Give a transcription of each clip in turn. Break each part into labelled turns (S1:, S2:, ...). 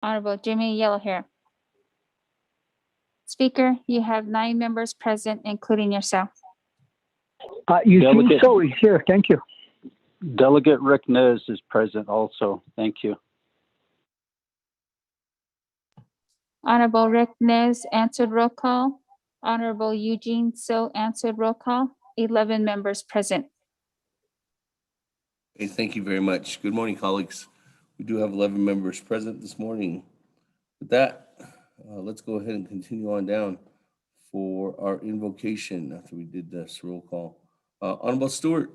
S1: Honorable Jimmy Yellowhair. Speaker, you have 9 members present, including yourself.
S2: Eugene
S3: Delegate-
S2: So is here. Thank you.
S3: Delegate Rick Nez is present also. Thank you.
S1: Honorable Rick Nez answered roll call. Honorable Eugene So answered roll call. 11 members present.
S4: Okay, thank you very much. Good morning, colleagues. We do have 11 members present this morning. With that, let's go ahead and continue on down for our invocation after we did this roll call. Honorable Stewart,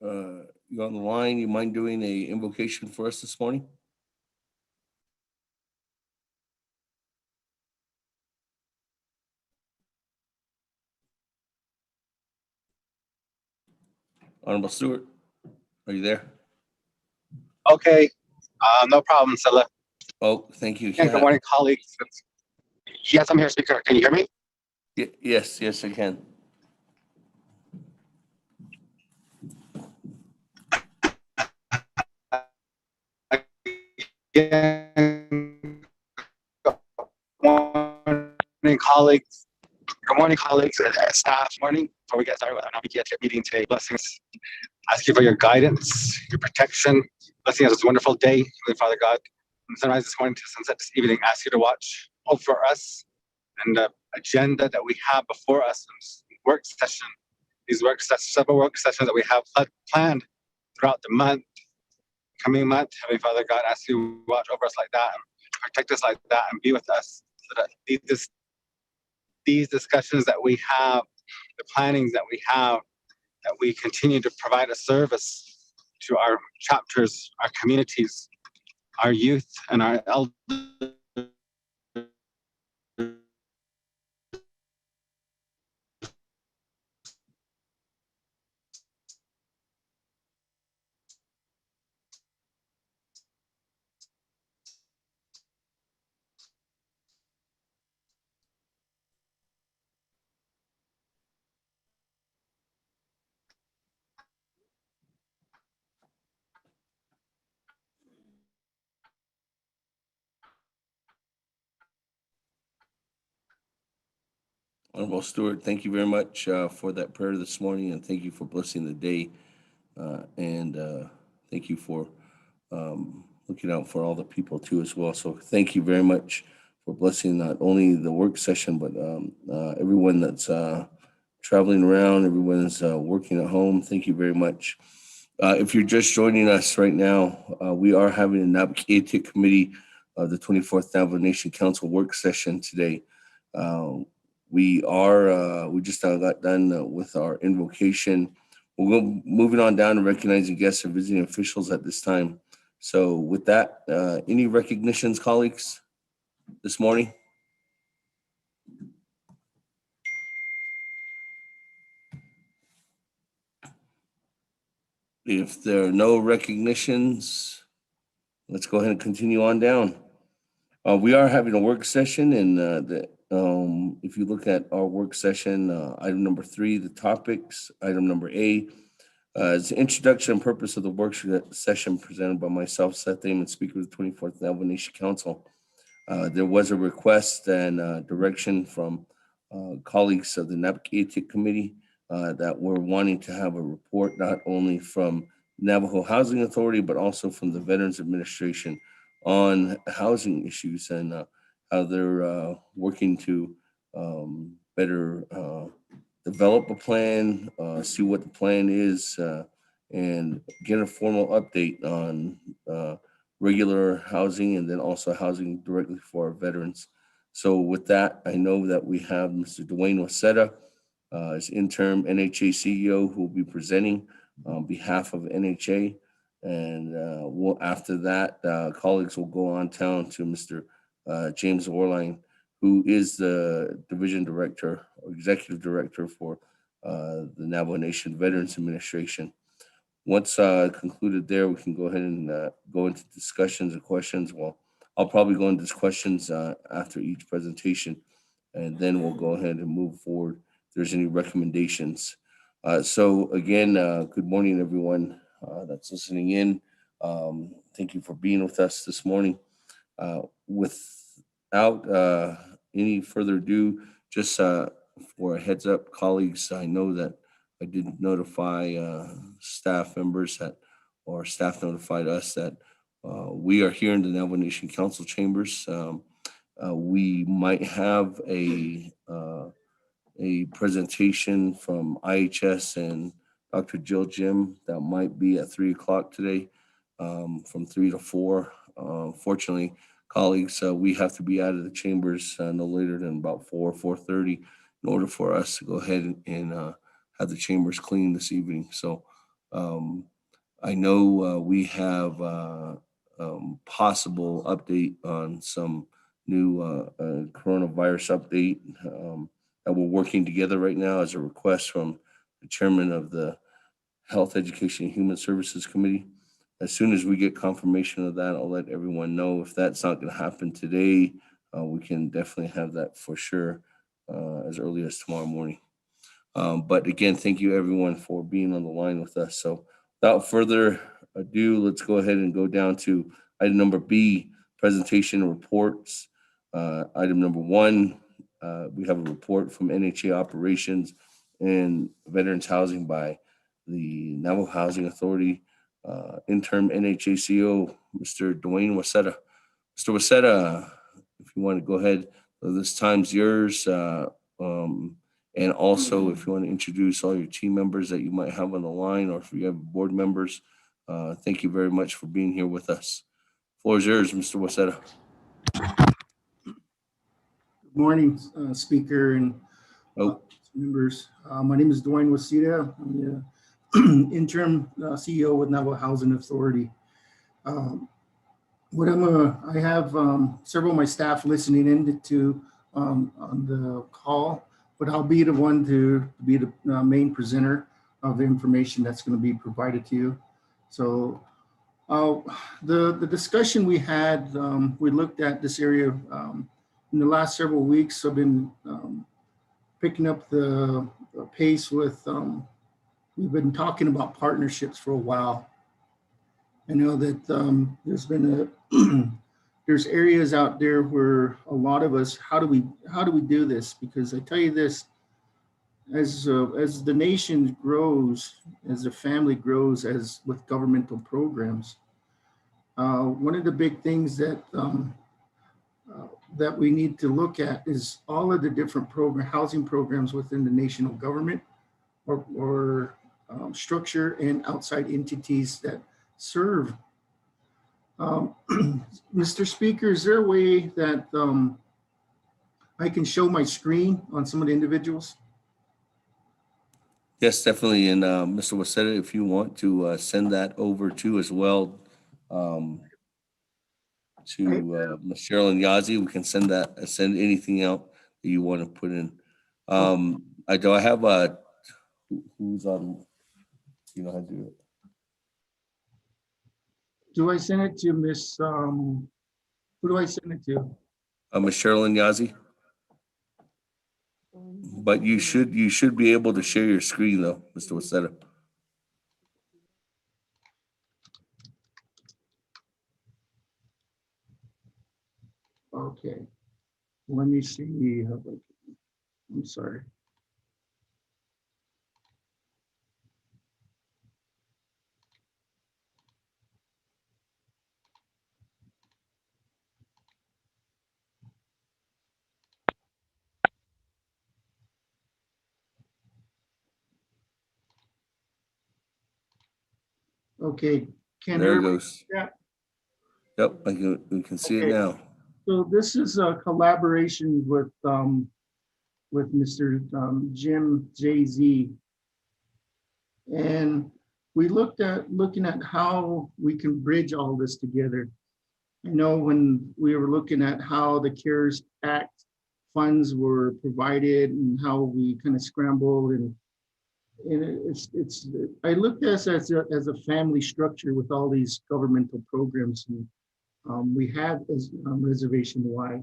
S4: you're on the line. You mind doing a invocation for us this morning? Honorable Stewart, are you there?
S5: Okay, no problem, Silla.
S4: Oh, thank you.
S5: And good morning, colleagues. Yes, I'm here, Speaker. Can you hear me?
S4: Yes, I can.
S5: Morning, colleagues. Good morning, colleagues and staff. Morning. Before we get started with our Naabik'íyáti meeting today, blessings. Ask you for your guidance, your protection. Blessing us this wonderful day, Holy Father God. From sunrise this morning to sunset this evening, ask you to watch over us and the agenda that we have before us in this work session. These several work sessions that we have planned throughout the month, coming month. Heavenly Father God, ask you to watch over us like that and protect us like that and be with us so that these discussions that we have, the plannings that we have, that we continue to provide a service to our chapters, our communities, our youth, and our elders.
S4: Honorable Stewart, thank you very much for that prayer this morning, and thank you for blessing the day, and thank you for looking out for all the people too as well. So thank you very much for blessing not only the work session, but everyone that's traveling around, everyone that's working at home. Thank you very much. If you're just joining us right now, we are having a Naabik'íyáti Committee of the 24th Navajo Nation Council work session today. We just got done with our invocation. We'll go moving on down to recognizing guests and visiting officials at this time. So with that, any recognitions, colleagues, this morning? If there are no recognitions, let's go ahead and continue on down. We are having a work session, and if you look at our work session, item number 3, the topics, item number A, is the introduction and purpose of the work session presented by myself, Seth Amon, Speaker of the 24th Navajo Nation Council. There was a request and direction from colleagues of the Naabik'íyáti Committee that were wanting to have a report not only from Navajo Housing Authority, but also from the Veterans Administration on housing issues and how they're working to better develop a plan, see what the plan is, and get a formal update on regular housing and then also housing directly for our veterans. So with that, I know that we have Mr. Dwayne Wasetta, as interim NHA CEO, who will be presenting on behalf of NHA. And after that, colleagues will go on down to Mr. James Orline, who is the division director or executive director for the Navajo Nation Veterans Administration. Once concluded there, we can go ahead and go into discussions and questions. Well, I'll probably go into questions after each presentation, and then we'll go ahead and move forward if there's any recommendations. So again, good morning, everyone that's listening in. Thank you for being with us this morning. Without any further ado, just for a heads up, colleagues, I know that I did notify staff members that, or staff notified us that we are here in the Navajo Nation Council chambers. We might have a presentation from IHS and Dr. Jill Jim that might be at 3 o'clock today, from 3 to 4. Fortunately, colleagues, we have to be out of the chambers no later than about 4:30 in order for us to go ahead and have the chambers clean this evening. So I know we have possible update on some new coronavirus update that we're working together right now as a request from the chairman of the Health, Education, and Human Services Committee. As soon as we get confirmation of that, I'll let everyone know. If that's not going to happen today, we can definitely have that for sure as early as tomorrow morning. But again, thank you everyone for being on the line with us. So without further ado, let's go ahead and go down to item number B, presentation and reports. Item number 1, we have a report from NHA Operations and Veterans Housing by the Navajo Housing Authority, interim NHACO, Mr. Dwayne Wasetta. Mr. Wasetta, if you want to go ahead, this time's yours. And also, if you want to introduce all your team members that you might have on the line, or if you have board members, thank you very much for being here with us. Floor is yours, Mr. Wasetta.
S6: Good morning, Speaker and members. My name is Dwayne Wasita. I'm the interim CEO with Navajo Housing Authority. I have several of my staff listening in on the call, but I'll be the one to be the main presenter of the information that's going to be provided to you. So the discussion we had, we looked at this area in the last several weeks. I've been picking up the pace with, we've been talking about partnerships for a while. I know that there's been there's areas out there where a lot of us, how do we do this? Because I tell you this, as the nation grows, as the family grows, as with governmental programs, one of the big things that that we need to look at is all of the different housing programs within the national government or structure and outside entities that serve. Mr. Speaker, is there a way that I can show my screen on some of the individuals?
S4: Yes, definitely. And Mr. Wasetta, if you want to send that over too as well to Ms. Sherilyn Yazzie, we can send anything out that you want to put in. I have who's on, you know how to do it.
S6: Do I send it to Miss, who do I send it to?
S4: Ms. Sherilyn Yazzie. But you should be able to share your screen though, Mr. Wasetta.
S6: Okay, let me see. I'm sorry. Okay,
S4: There it goes.
S6: Yeah.
S4: Yep, we can see it now.
S6: So this is a collaboration with Mr. Jim Jay-Z. And we looking at how we can bridge all this together. I know when we were looking at how the CARES Act funds were provided and how we kind of scrambled and I looked at it as a family structure with all these governmental programs and we have as Reservation Y.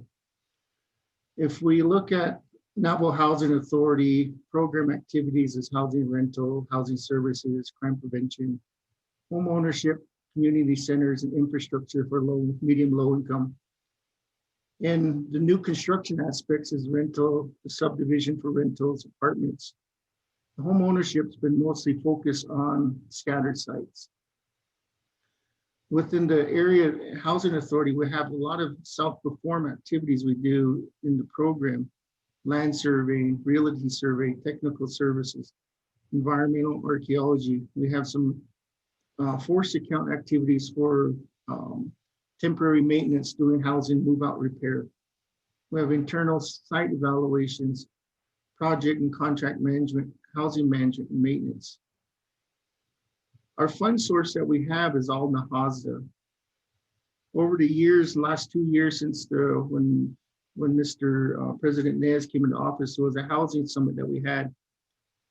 S6: If we look at Navajo Housing Authority program activities as housing rental, housing services, crime prevention, home ownership, community centers, and infrastructure for medium, low income And the new construction aspects is rental, the subdivision for rentals, apartments. The home ownership's been mostly focused on scattered sites. Within the area housing authority, we have a lot of self-perform activities we do in the program: land surveying, realty survey, technical services, environmental archaeology. We have some force account activities for temporary maintenance, doing housing move-out repair. We have internal site evaluations, project and contract management, housing management, and maintenance. Our fund source that we have is all NAHAZA. Over the years, last 2 years since when Mr. President Nez came into office, there was a housing summit that we had.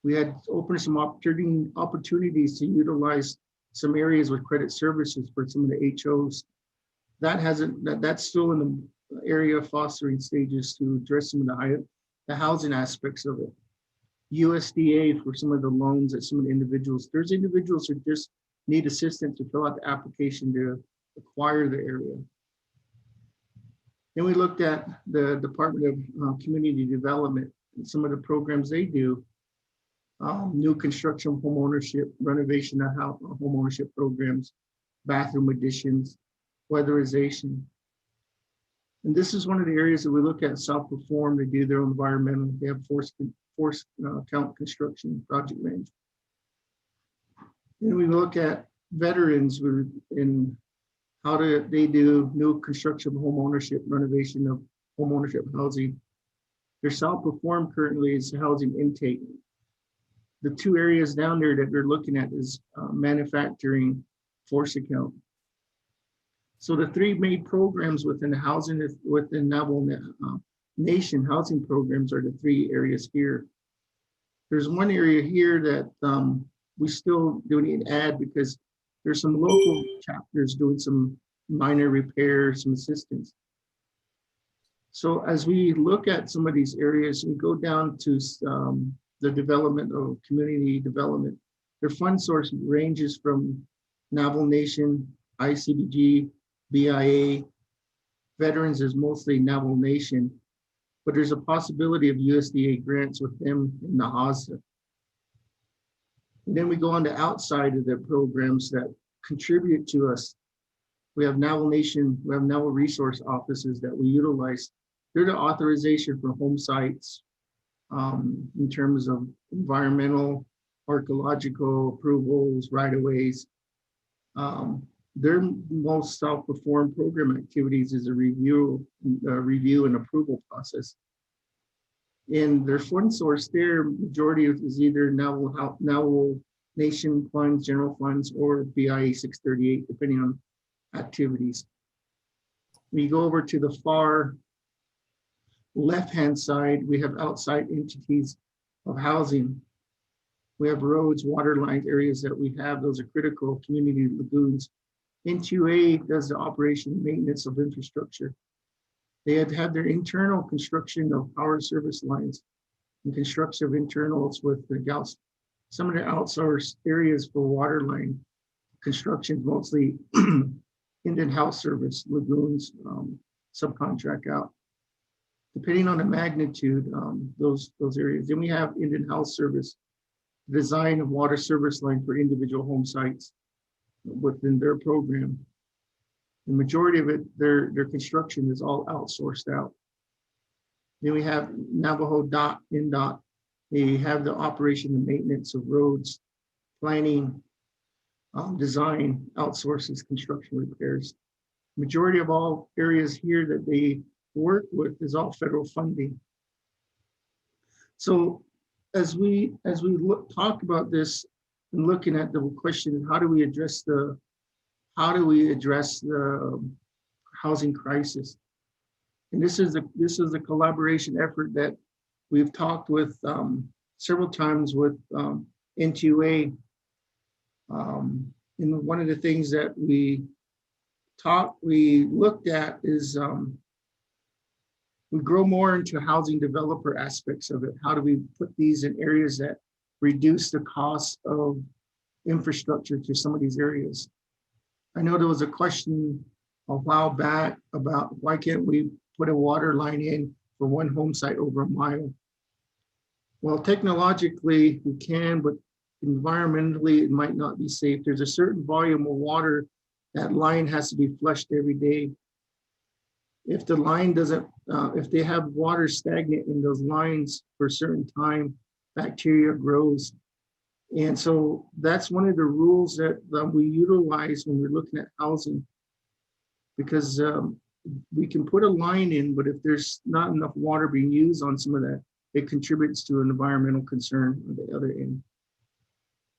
S6: We had opened some opportunities to utilize some areas with credit services for some of the HOs. That's still in the area of fostering stages to address some of the housing aspects of it. USDA for some of the loans that some of the individuals, there's individuals who just need assistance to fill out the application to acquire the area. Then we looked at the Department of Community Development and some of the programs they do. New construction, home ownership, renovation of home ownership programs, bathroom additions, weatherization. And this is one of the areas that we look at self-perform. They do their own environmental. They have force count construction, project management. And we look at veterans in how they do new construction of home ownership, renovation of home ownership housing. Their self-perform currently is housing intake. The two areas down there that they're looking at is manufacturing, force account. So the three main programs within the housing, within Navajo Nation housing programs are the three areas here. There's one area here that we still do need to add because there's some local chapters doing some minor repairs, some assistance. So as we look at some of these areas, we go down to the development of community development. Their fund source ranges from Navajo Nation, ICBG, BIA. Veterans is mostly Navajo Nation, but there's a possibility of USDA grants with them in NAHAZA. And then we go on to outside of the programs that contribute to us. We have Navajo Nation, we have Navajo resource offices that we utilize. They're the authorization for home sites in terms of environmental, archaeological approvals, right-of-ways. Their most self-performed program activities is a review and approval process. In their fund source, their majority is either Navajo Nation funds, general funds, or BIA 638, depending on activities. We go over to the far left-hand side, we have outside entities of housing. We have roads, water lines, areas that we have, those are critical community lagoons. N2A does the operation and maintenance of infrastructure. They have had their internal construction of power service lines and construction of internals with the gals. Some of the outsourced areas for water line construction, mostly Indian house service, lagoons, subcontract out. Depending on the magnitude, those areas. Then we have Indian house service, design of water service line for individual home sites within their program. The majority of it, their construction is all outsourced out. Then we have Navajo DOT, NDOT. They have the operation and maintenance of roads, planning, design, outsources, construction repairs. Majority of all areas here that they work with is all federal funding. So as we talk about this and looking at the question, how do we address the housing crisis? And this is a collaboration effort that we've talked with several times with N2A. And one of the things that we looked at is we grow more into housing developer aspects of it. How do we put these in areas that reduce the cost of infrastructure to some of these areas? I know there was a question a while back about why can't we put a water line in for one home site over a mile. Well, technologically we can, but environmentally it might not be safe. There's a certain volume of water that line has to be flushed every day. If the line doesn't, if they have water stagnant in those lines for a certain time, bacteria grows. And so that's one of the rules that we utilize when we're looking at housing, because we can put a line in, but if there's not enough water being used on some of that, it contributes to an environmental concern on the other end.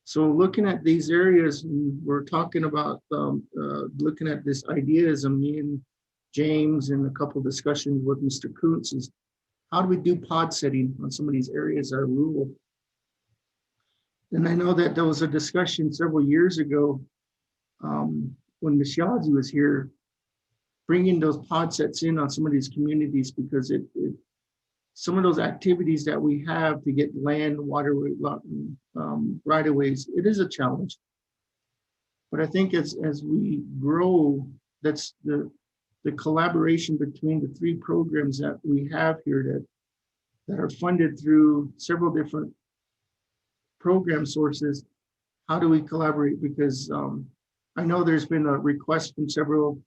S6: So looking at these areas, we're talking about looking at this ideas, me and James and a couple of discussions with Mr. Kuntz is how do we do pod setting on some of these areas that are rural? And I know that there was a discussion several years ago when Mishazi was here, bringing those pod sets in on some of these communities, because some of those activities that we have to get land, water, right-of-ways, it is a challenge. But I think as we grow, that's the collaboration between the three programs that we have here that are funded through several different program sources. How do we collaborate? Because I know there's been a request from several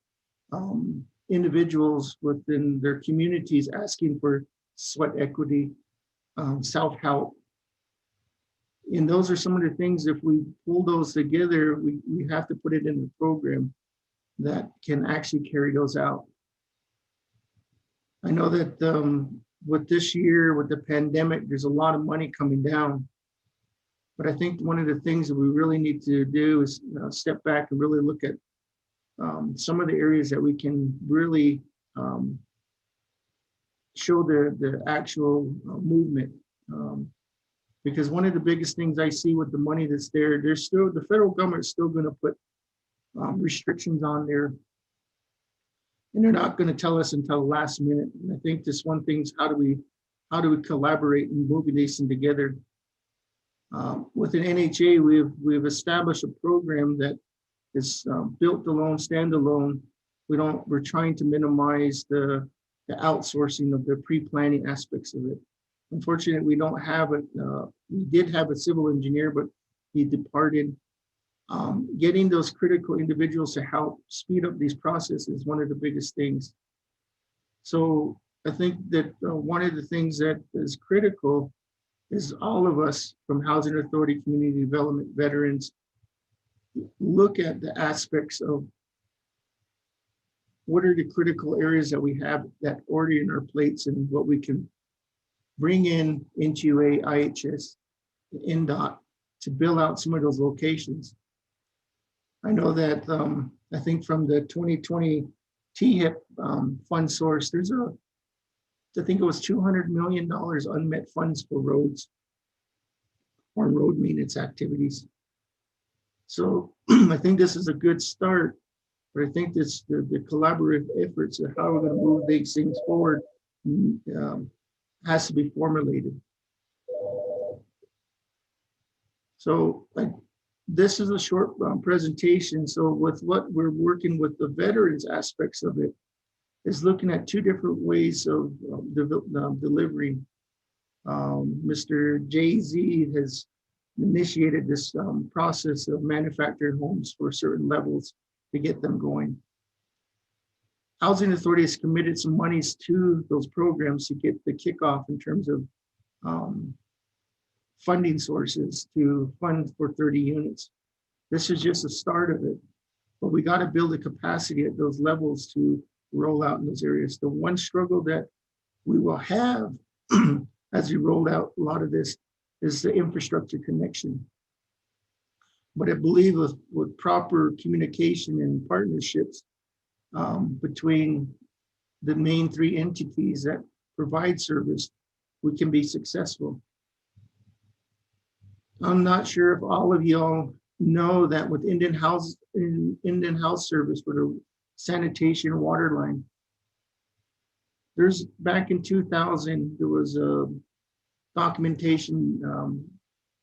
S6: individuals within their communities asking for sweat equity, self-help. And those are some of the things, if we pull those together, we have to put it in the program that can actually carry those out. I know that with this year, with the pandemic, there's a lot of money coming down. But I think one of the things that we really need to do is step back and really look at some of the areas that we can really show the actual movement. Because one of the biggest things I see with the money that's there, there's still, the federal government is still going to put restrictions on there. And they're not going to tell us until the last minute. And I think this one thing is how do we collaborate in moving these things together? Within NHA, we've established a program that is built alone, standalone. We're trying to minimize the outsourcing of the pre-planning aspects of it. Unfortunately, we don't have it. We did have a civil engineer, but he departed. Getting those critical individuals to help speed up these processes is one of the biggest things. So I think that one of the things that is critical is all of us from Housing Authority, Community Development, veterans, look at the aspects of what are the critical areas that we have that already in our plates and what we can bring in NGUA, IHS, NDOT to build out some of those locations. I know that I think from the 2020 THIP fund source, there's I think it was $200 million unmet funds for roads or road maintenance activities. So I think this is a good start, but I think this the collaborative efforts of how we're going to move these things forward has to be formulated. So this is a short presentation. So with what we're working with the veterans aspects of it is looking at two different ways of delivery. Mr. Jay-Z has initiated this process of manufactured homes for certain levels to get them going. Housing Authority has committed some monies to those programs to get the kickoff in terms of funding sources to fund for 30 units. This is just the start of it, but we got to build a capacity at those levels to roll out in those areas. The one struggle that we will have as we roll out a lot of this is the infrastructure connection. But I believe with proper communication and partnerships between the main three entities that provide service, we can be successful. I'm not sure if all of y'all know that with Indian House Service for the sanitation water line, there's back in 2000, there was a documentation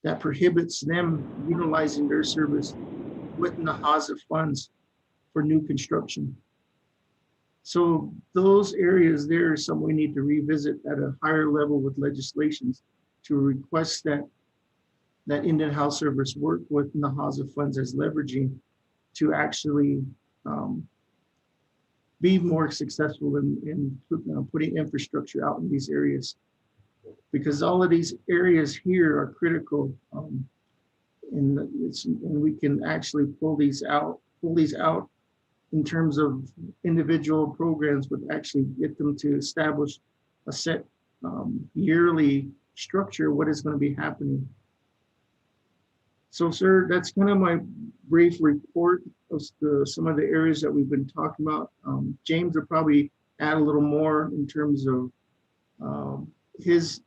S6: that prohibits them utilizing their service with NAHASA funds for new construction. So those areas there are some we need to revisit at a higher level with legislations to request that Indian Health Service work with Nahaza funds as leveraging to actually be more successful in putting infrastructure out in these areas. Because all of these areas here are critical, and we can actually pull these out in terms of individual programs, but actually get them to establish a set yearly structure, what is going to be happening. So, sir, that's kind of my brief report of some of the areas that we've been talking about. James will probably add a little more in terms of his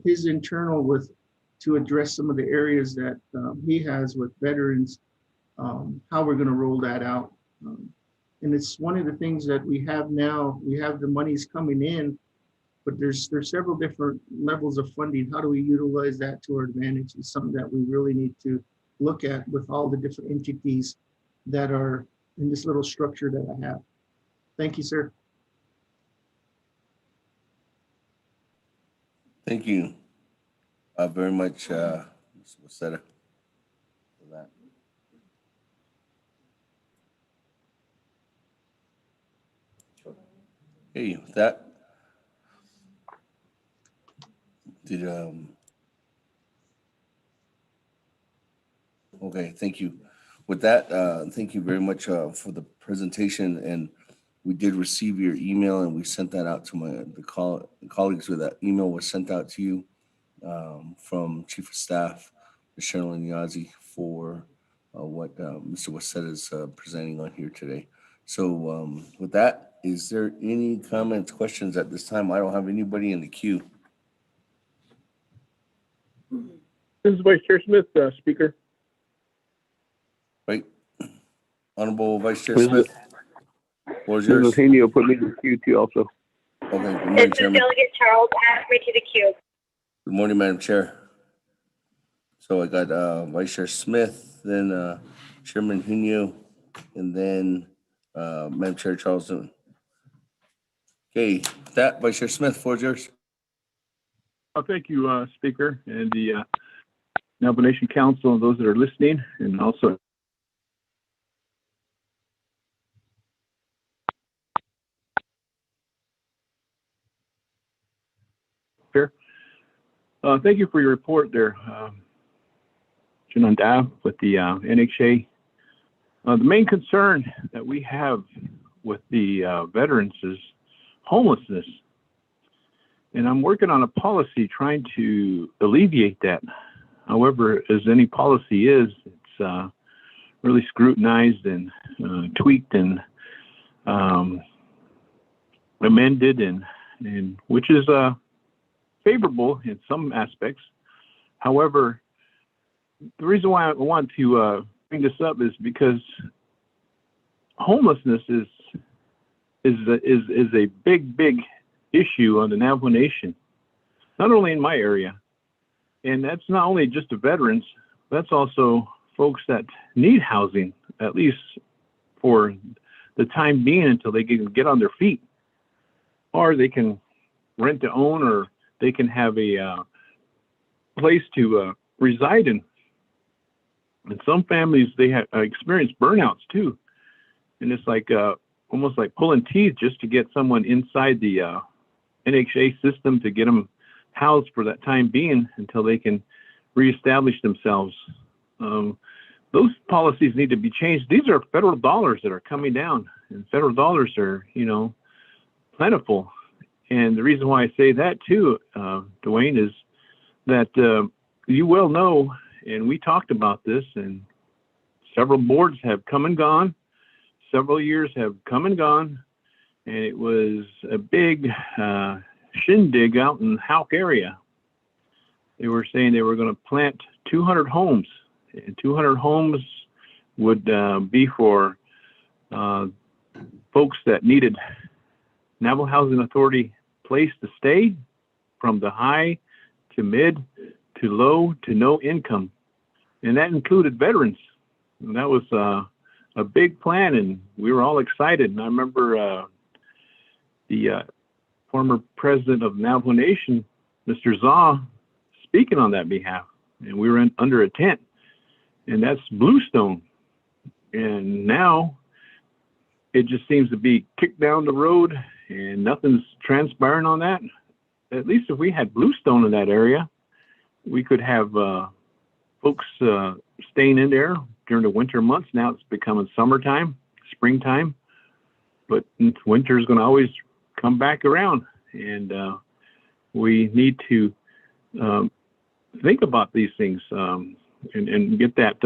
S6: internal to address some of the areas that he has with veterans, how we're going to roll that out. And it's one of the things that we have now. We have the monies coming in, but there's several different levels of funding. How do we utilize that to our advantage is something that we really need to look at with all the different entities that are in this little structure that I have. Thank you, sir.
S4: Thank you very much, Mr. Wasetta, for that. Hey, with that, okay, thank you. With that, thank you very much for the presentation, and we did receive your email, and we sent that out to the colleagues where that email was sent out to you from Chief of Staff, Sherilyn Yazzie, for what Mr. Wasetta is presenting on here today. So with that, is there any comments, questions at this time? I don't have anybody in the queue.
S7: This is Vice Chair Smith, Speaker.
S4: Right. Honorable Vice Chair Smith. What is
S7: Ms.
S4: yours?
S7: Eugenio put me in the queue too also.
S4: Okay, good morning,
S8: This is
S4: Chairman.
S8: Delegate Charles. Add me to the queue.
S4: Good morning, Madam Chair. So I got Vice Chair Smith, then Chairman Eugenio, and then Madam Chair Charleston. Okay, with that, Vice Chair Smith, floor is yours.
S7: Oh, thank you, Speaker, and the Navajo Nation Council and those that are listening, and also here. Thank you for your report there, Junanda, with the NHA. The main concern that we have with the veterans is homelessness. And I'm working on a policy trying to alleviate that. However, as any policy is, it's really scrutinized and tweaked and amended, and which is favorable in some aspects. However, the reason why I want to bring this up is because homelessness is a big issue on the Navajo Nation, not only in my area, and that's not only just the veterans, that's also folks that need housing, at least for the time being until they can get on their feet, or they can rent to own, or they can have a place to reside in. And some families, they have experienced burnouts too, and it's like almost like pulling teeth just to get someone inside the NHA system to get them housed for that time being until they can reestablish themselves. Those policies need to be changed. These are federal dollars that are coming down, and federal dollars are, plentiful. And the reason why I say that too, Dwayne, is that you well know, and we talked about this, and several boards have come and gone, several years have come and gone, and it was a big shindig out in Houck area. They were saying they were going to plant 200 homes, and 200 homes would be for folks that needed Navajo Housing Authority place to stay, from the high to mid to low to no income, and that included veterans. And that was a big plan, and we were all excited. And I remember the former president of Navajo Nation, Mr. Zaw, speaking on that behalf, and we were under a tent, and that's bluestone. And now it just seems to be kicked down the road, and nothing's transpiring on that. At least if we had bluestone in that area, we could have folks staying in there during the winter months. Now it's becoming summertime, springtime, but winter is going to always come back around, and we need to think about these things and get that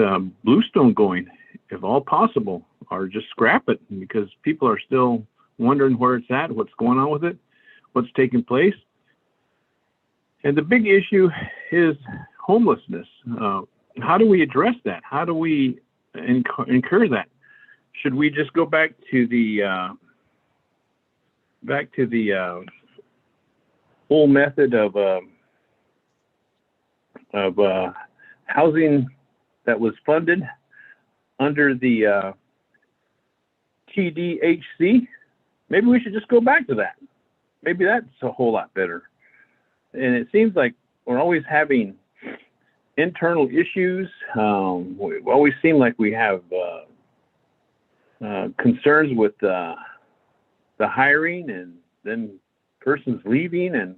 S7: bluestone going, if all possible, or just scrap it, because people are still wondering where it's at, what's going on with it, what's taking place. And the big issue is homelessness. How do we address that? How do we incur that? Should we just go back to the old method of housing that was funded under the TDHC? Maybe we should just go back to that. Maybe that's a whole lot better. And it seems like we're always having internal issues. We always seem like we have concerns with the hiring, and then persons leaving, and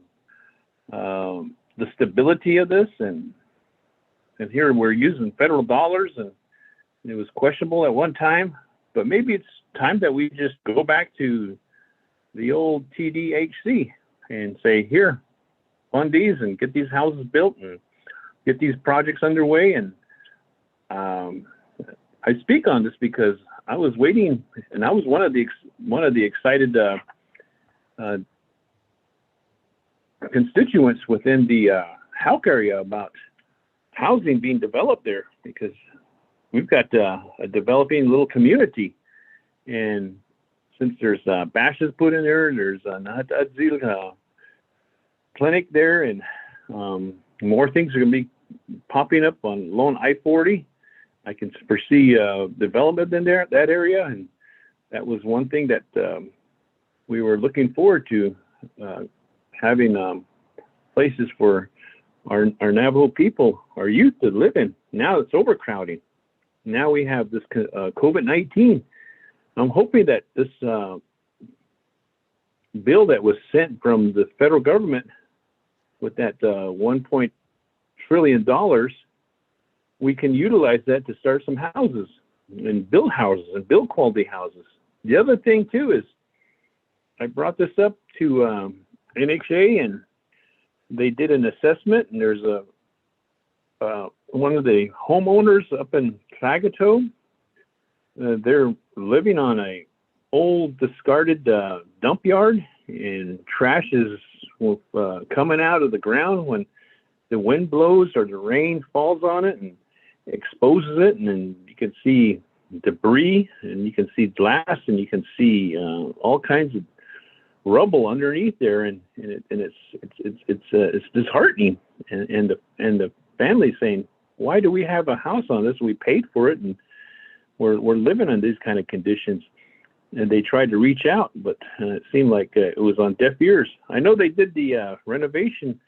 S7: the stability of this. And here we're using federal dollars, and it was questionable at one time. But maybe it's time that we just go back to the old TDHC and say, here, fund these and get these houses built and get these projects underway. And I speak on this because I was waiting, and I was one of the excited constituents within the Houck area about housing being developed there, because we've got a developing little community. And since there's bashes put in there, there's a Naabik'íyáti clinic there, and more things are going to be popping up on Lone I-40. I can foresee development in there, that area, and that was one thing that we were looking forward to, having places for our Navajo people, our youth, to live in. Now it's overcrowding. Now we have this COVID-19. I'm hoping that this bill that was sent from the federal government with that $1 trillion, we can utilize that to start some houses and build houses and build quality houses. The other thing too is, I brought this up to NHA, and they did an assessment, and there's one of the homeowners up in Sagatow. They're living on a old discarded dump yard, and trash is coming out of the ground when the wind blows or the rain falls on it and exposes it, and then you can see debris, and you can see glass, and you can see all kinds of rubble underneath there, and it's disheartening, and the family saying, why do we have a house on this? We paid for it, and we're living in these kind of conditions. And they tried to reach out, but it seemed like it was on deaf ears. I know they did the renovation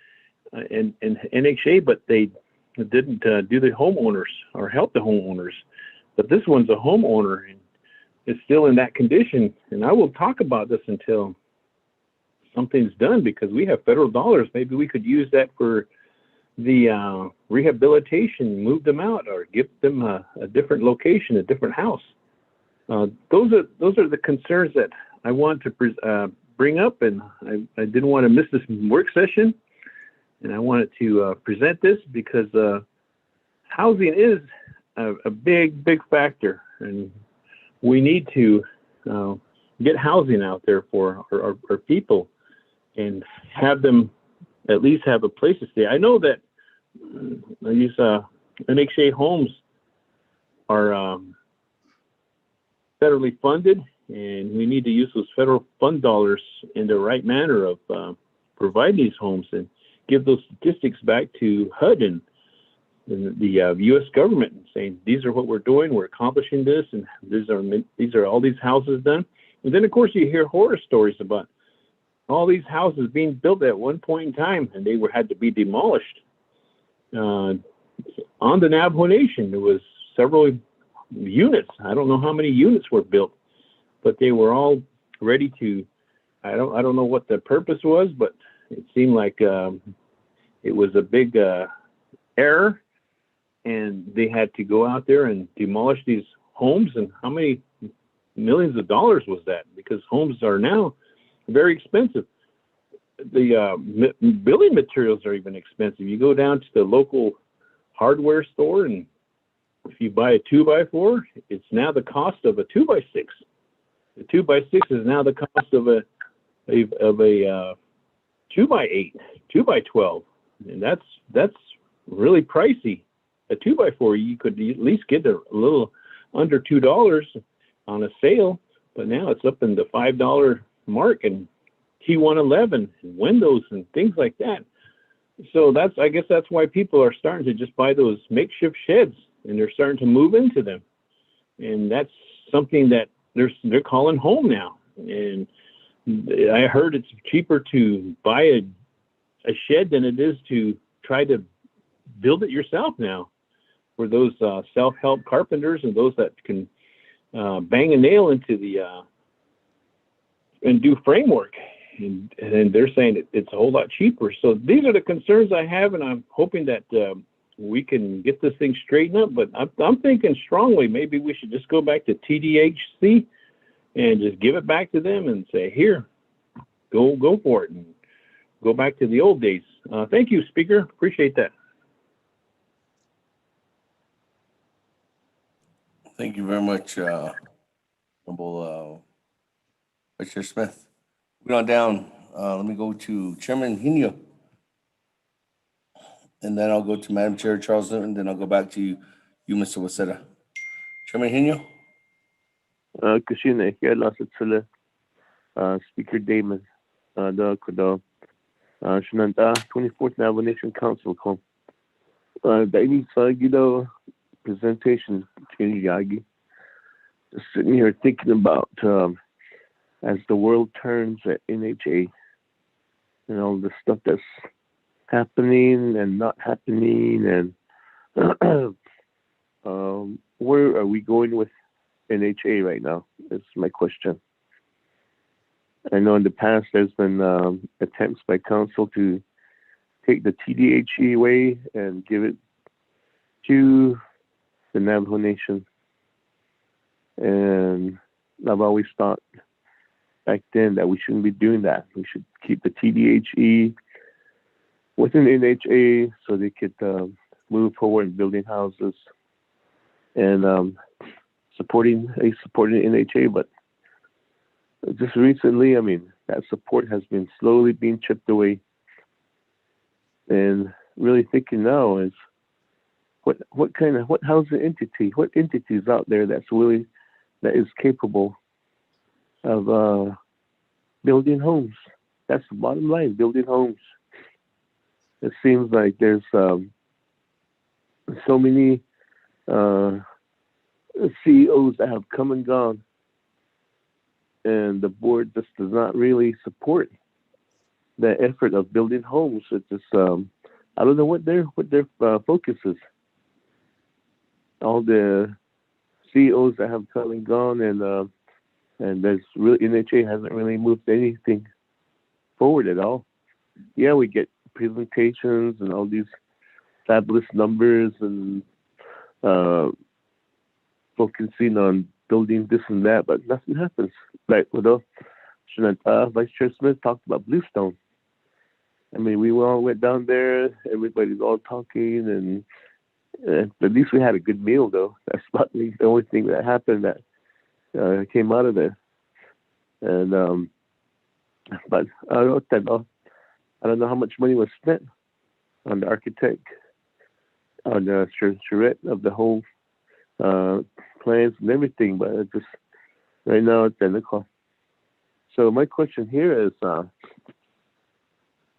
S7: in NHA, but they didn't do the homeowners or help the homeowners. But this one's a homeowner, and it's still in that condition. And I will talk about this until something's done, because we have federal dollars. Maybe we could use that for the rehabilitation, move them out, or give them a different location, a different house. Those are the concerns that I want to bring up, and I didn't want to miss this work session, and I wanted to present this because housing is a big factor, and we need to get housing out there for our people and have them at least have a place to stay. I know that these NHA homes are federally funded, and we need to use those federal fund dollars in the right manner of providing these homes, and give those statistics back to HUD and the U.S. government, and saying, these are what we're doing, we're accomplishing this, and these are all these houses done. And then, of course, you hear horror stories about all these houses being built at one point in time, and they had to be demolished. On the Navajo Nation, there was several units. I don't know how many units were built, but they were all ready to. I don't know what the purpose was, but it seemed like it was a big error, and they had to go out there and demolish these homes. And how many millions of dollars was that? Because homes are now very expensive. The building materials are even expensive. You go down to the local hardware store, and if you buy a 2x4, it's now the cost of a 2x6. The 2x6 is now the cost of a 2x8, 2x12, and that's really pricey. A 2x4 you could at least get a little under $2 on a sale, but now it's up in the $5 mark, and T111 and windows and things like that. So I guess that's why people are starting to just buy those makeshift sheds, and they're starting to move into them, and that's something that they're calling home now. And I heard it's cheaper to buy a shed than it is to try to build it yourself now, for those self-help carpenters and those that can bang a nail into the and do framework. And they're saying it's a whole lot cheaper. So these are the concerns I have, and I'm hoping that we can get this thing straightened up. But I'm thinking strongly, maybe we should just go back to TDHC and just give it back to them and say, here, go for it, and go back to the old days. Thank you, Speaker. Appreciate that.
S4: Thank you very much, Honorable Vice Chair Smith. Moving on down, let me go to Chairman Hino. And then I'll go to Madam Chair Charles Newton, then I'll go back to you, Mr. Waseda. Chairman Hino?
S9: Kashina, Lasit Sula, Speaker Damon, Kudo, Shananta, 24th Navajo Nation Council, Daini Sagido presentation, Yagi. Just sitting here thinking about as the world turns at NHA and all the stuff that's happening and not happening, and where are we going with NHA right now? Is my question. I know in the past there's been attempts by council to take the TDHE away and give it to the Navajo Nation. And I've always thought back then that we shouldn't be doing that. We should keep the TDHE within NHA so they could move forward in building houses and supporting NHA. But just recently, I mean, that support has been slowly being chipped away. And really thinking now is what housing entity, what entities out there that is capable of building homes. That's the bottom line, building homes. It seems like there's so many CEOs that have come and gone, and the board just does not really support the effort of building homes. It just I don't know what their focus is. All the CEOs that have come and gone, and there's really NHA hasn't really moved anything forward at all. Yeah, we get presentations and all these fabulous numbers and focusing on building this and that, but nothing happens. Like Vice Chair Smith talked about Bluestone. I mean, we all went down there. Everybody's all talking, and at least we had a good meal, though. That's about the only thing that happened that came out of there. And but I don't know how much money was spent on the architect, on the charrette of the whole plans and everything. But it just right now it's technical. So my question here is,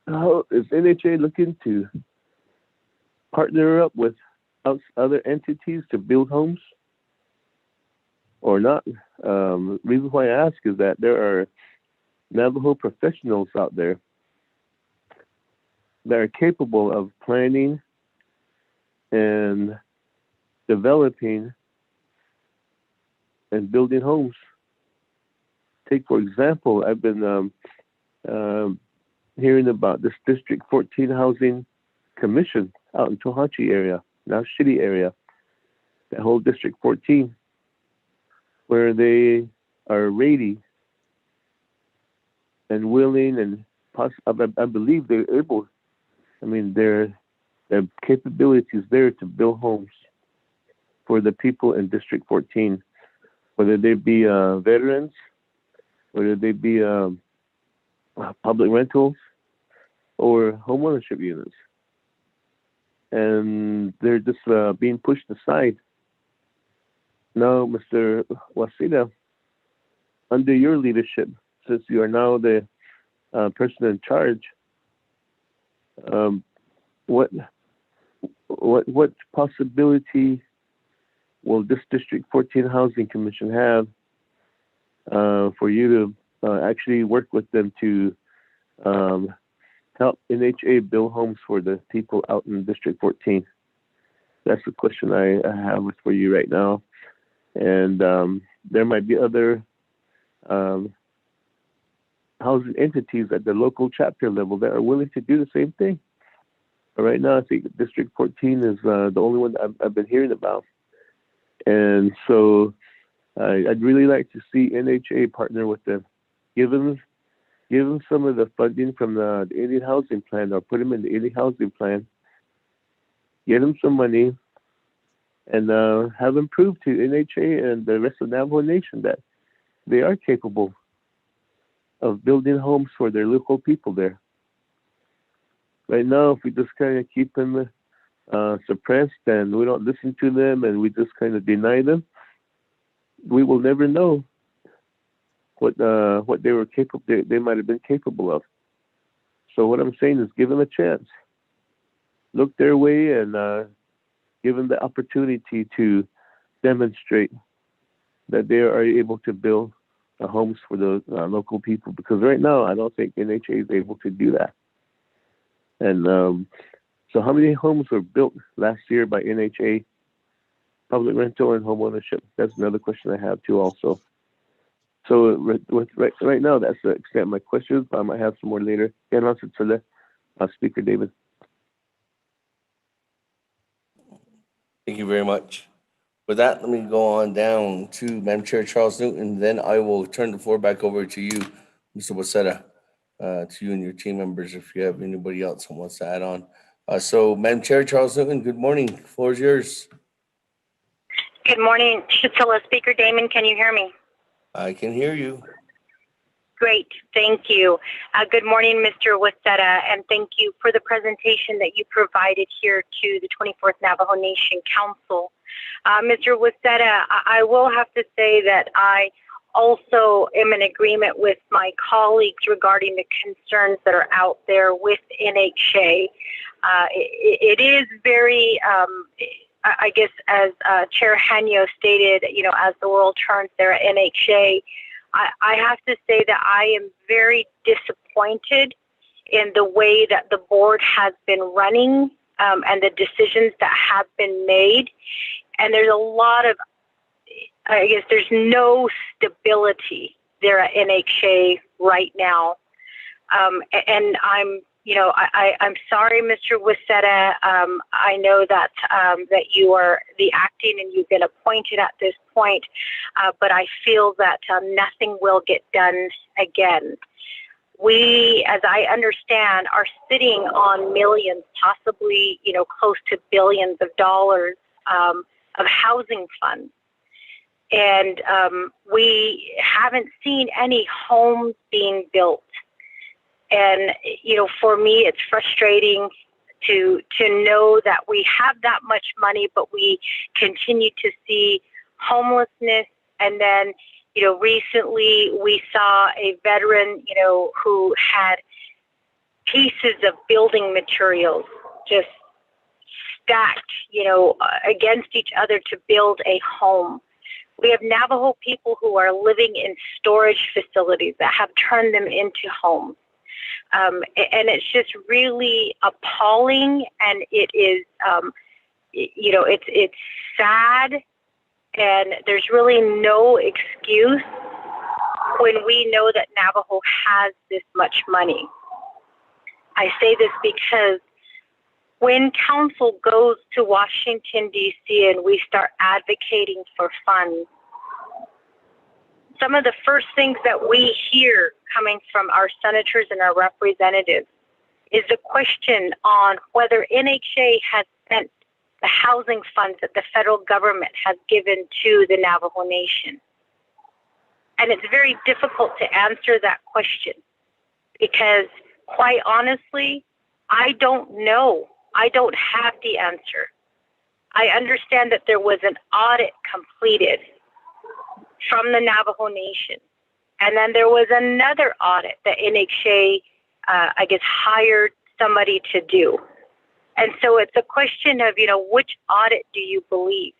S9: how is NHA looking to partner up with other entities to build homes or not? Reason why I ask is that there are Navajo professionals out there that are capable of planning and developing and building homes. Take, for example, I've been hearing about this District 14 Housing Commission out in Tohatchi area, now Shitty area, that whole District 14, where they are ready and willing and I believe they're able. I mean, their capabilities there to build homes for the people in District 14, whether they be veterans, whether they be public rentals or homeownership units. And they're just being pushed aside. Now, Mr. Waseda, under your leadership, since you are now the person in charge, what possibility will this District 14 Housing Commission have for you to actually work with them to help NHA build homes for the people out in District 14? That's the question I have for you right now. And there might be other housing entities at the local chapter level that are willing to do the same thing. But right now, I think District 14 is the only one that I've been hearing about. And so I'd really like to see NHA partner with them, give them some of the funding from the Indian Housing Plan, or put them in the Indian Housing Plan, get them some money, and have them prove to NHA and the rest of the Navajo Nation that they are capable of building homes for their local people there. Right now, if we just kind of keep them suppressed and we don't listen to them and we just kind of deny them, we will never know what they were capable. They might have been capable of. So what I'm saying is, give them a chance. Look their way and give them the opportunity to demonstrate that they are able to build homes for the local people. Because right now, I don't think NHA is able to do that. And so how many homes were built last year by NHA, public rental and home ownership? That's another question I have too also. So right now, that's the extent of my questions. I might have some more later. Speaker David.
S4: Thank you very much. With that, let me go on down to Madam Chair Charles Newton. Then I will turn the floor back over to you, Mr. Waseda, to you and your team members, if you have anybody else who wants to add on. So, Madam Chair Charles Newton, good morning. The floor is yours.
S8: Good morning, Shatilla. Speaker Damon, can you hear me?
S4: I can hear you.
S8: Great, thank you. Good morning, Mr. Waseda, and thank you for the presentation that you provided here to the 24th Navajo Nation Council. Mr. Waseda, I will have to say that I also am in agreement with my colleagues regarding the concerns that are out there with NHA. It is very, I guess, as Chair Hanyo stated, as the world turns there at NHA, I have to say that I am very disappointed in the way that the board has been running and the decisions that have been made. And there's a lot of, I guess, there's no stability there at NHA right now. And I'm, I'm sorry, Mr. Waseda. I know that that you are the acting and you've been appointed at this point, but I feel that nothing will get done again. We, as I understand, are sitting on millions, possibly, close to billions of dollars of housing funds. And we haven't seen any homes being built. And, for me, it's frustrating to know that we have that much money, but we continue to see homelessness. And then, recently we saw a veteran, who had pieces of building materials just stacked, against each other to build a home. We have Navajo people who are living in storage facilities that have turned them into homes. And it's just really appalling, and it is, it's sad, and there's really no excuse when we know that Navajo has this much money. I say this because when council goes to Washington, D.C., and we start advocating for funds, some of the first things that we hear coming from our senators and our representatives is the question on whether NHA has spent the housing funds that the federal government has given to the Navajo Nation. And it's very difficult to answer that question because, quite honestly, I don't know. I don't have the answer. I understand that there was an audit completed from the Navajo Nation. And then there was another audit that NHA, hired somebody to do. And so it's a question of, which audit do you believe?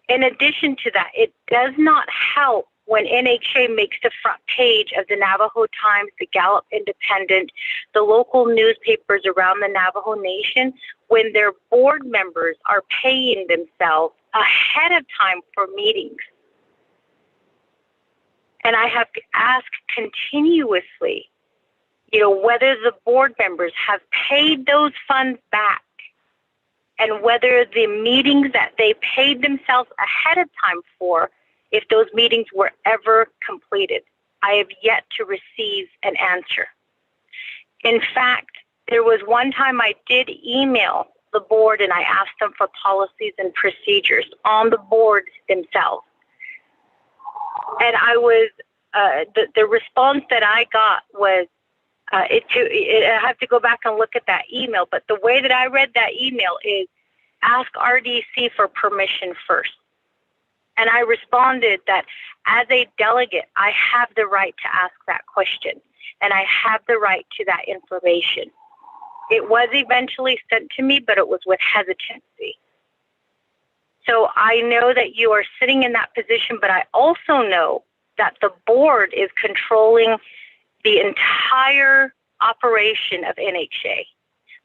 S8: In addition to that, it does not help when NHA makes the front page of the Navajo Times, the Gallup Independent, the local newspapers around the Navajo Nation, when their board members are paying themselves ahead of time for meetings. And I have asked continuously, whether the board members have paid those funds back and whether the meetings that they paid themselves ahead of time for, if those meetings were ever completed. I have yet to receive an answer. In fact, there was one time I did email the board and I asked them for policies and procedures on the board themselves. And I was, the response that I got was, I have to go back and look at that email, but the way that I read that email is ask RDC for permission first. And I responded that as a delegate, I have the right to ask that question, and I have the right to that information. It was eventually sent to me, but it was with hesitancy. So I know that you are sitting in that position, but I also know that the board is controlling the entire operation of NHA.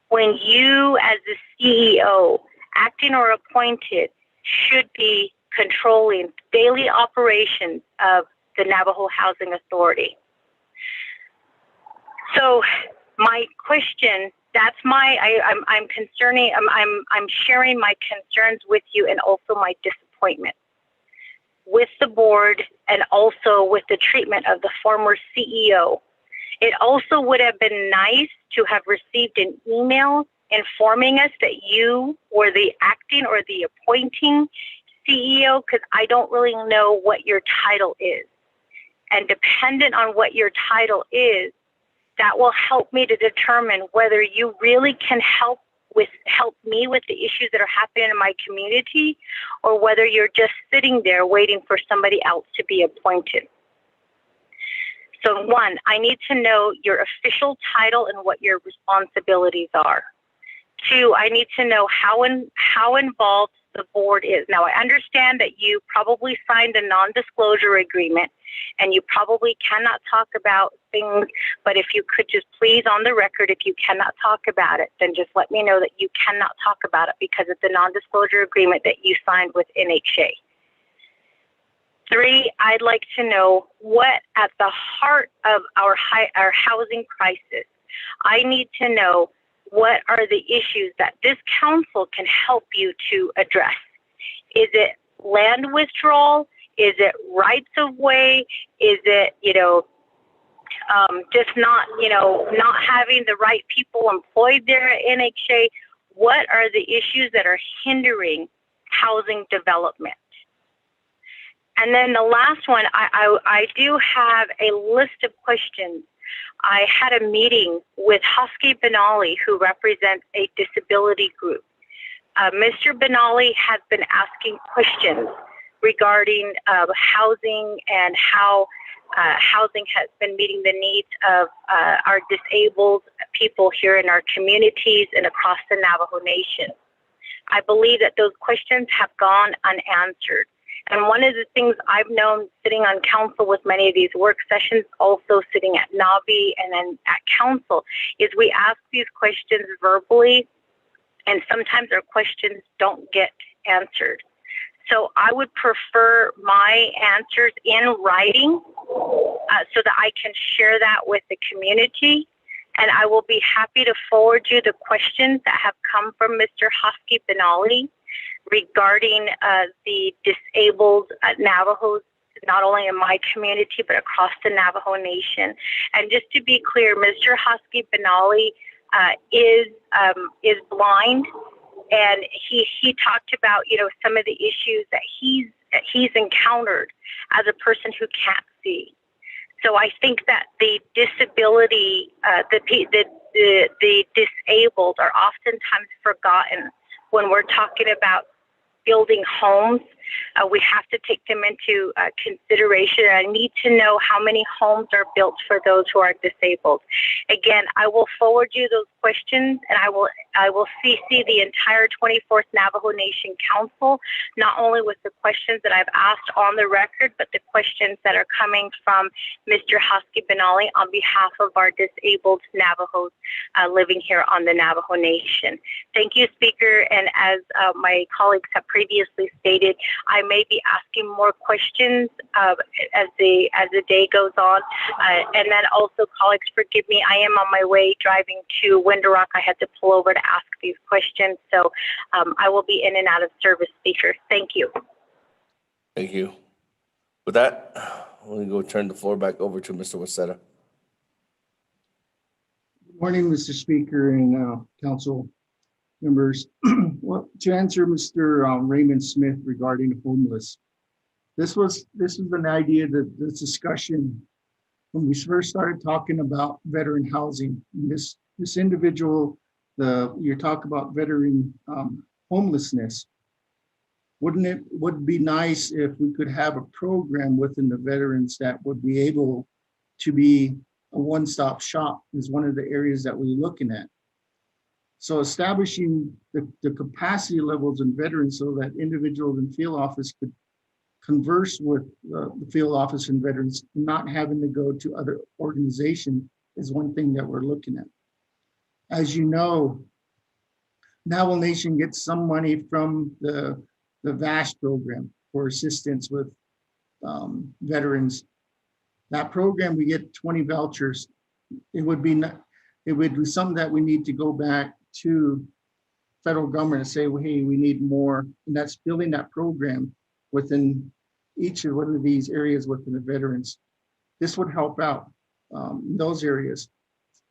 S8: When you, as the CEO, acting or appointed, should be controlling daily operations of the Navajo Housing Authority. So my question, that's my, I'm sharing my concerns with you and also my disappointment with the board and also with the treatment of the former CEO. It also would have been nice to have received an email informing us that you were the acting or the appointing CEO, because I don't really know what your title is. And dependent on what your title is, that will help me to determine whether you really can help me with the issues that are happening in my community, or whether you're just sitting there waiting for somebody else to be appointed. So one, I need to know your official title and what your responsibilities are. Two, I need to know how involved the board is. Now, I understand that you probably signed a non-disclosure agreement and you probably cannot talk about things, but if you could just please on the record, if you cannot talk about it, then just let me know that you cannot talk about it because of the non-disclosure agreement that you signed with NHA. Three, I'd like to know what at the heart of our housing crisis, I need to know what are the issues that this council can help you to address. Is it land withdrawal? Is it rights of way? Is it, just not having the right people employed there at NHA? What are the issues that are hindering housing development? And then the last one, I do have a list of questions. I had a meeting with Husky Benali, who represents a disability group. Mr. Benali has been asking questions regarding housing and how housing has been meeting the needs of our disabled people here in our communities and across the Navajo Nation. I believe that those questions have gone unanswered. And one of the things I've known sitting on council with many of these work sessions, also sitting at NABI and then at council, is we ask these questions verbally, and sometimes our questions don't get answered. So I would prefer my answers in writing so that I can share that with the community. And I will be happy to forward you the questions that have come from Mr. Husky Benali regarding the disabled Navajos, not only in my community, but across the Navajo Nation. And just to be clear, Mr. Husky Benali is blind, and he talked about, you know, some of the issues that he's encountered as a person who can't see. So I think that the disability, the disabled are oftentimes forgotten when we're talking about building homes. We have to take them into consideration. I need to know how many homes are built for those who are disabled. Again, I will forward you those questions, and I will CC the entire 24th Navajo Nation Council, not only with the questions that I've asked on the record, but the questions that are coming from Mr. Husky Benali on behalf of our disabled Navajos living here on the Navajo Nation. Thank you, Speaker. And as my colleagues have previously stated, I may be asking more questions as the day goes on. And then also, colleagues, forgive me, I am on my way driving to Window Rock. I had to pull over to ask these questions. So I will be in and out of service, Speaker. Thank you.
S4: Thank you. With that, I'm going to go turn the floor back over to Mr. Wasetta.
S6: Good morning, Mr. Speaker and council members. Well, to answer Mr. Raymond Smith regarding the homeless, this was an idea that this discussion when we first started talking about veteran housing. This individual, you talk about veteran homelessness. Wouldn't it be nice if we could have a program within the veterans that would be able to be a one-stop shop? Is one of the areas that we're looking at. So establishing the capacity levels in veterans so that individuals in field office could converse with the field office and veterans, not having to go to other organizations, is one thing that we're looking at. As you know, Navajo Nation gets some money from the VASH program for assistance with veterans. That program, we get 20 vouchers. It would be something that we need to go back to federal government and say, well, hey, we need more. And that's building that program within each of one of these areas within the veterans. This would help out those areas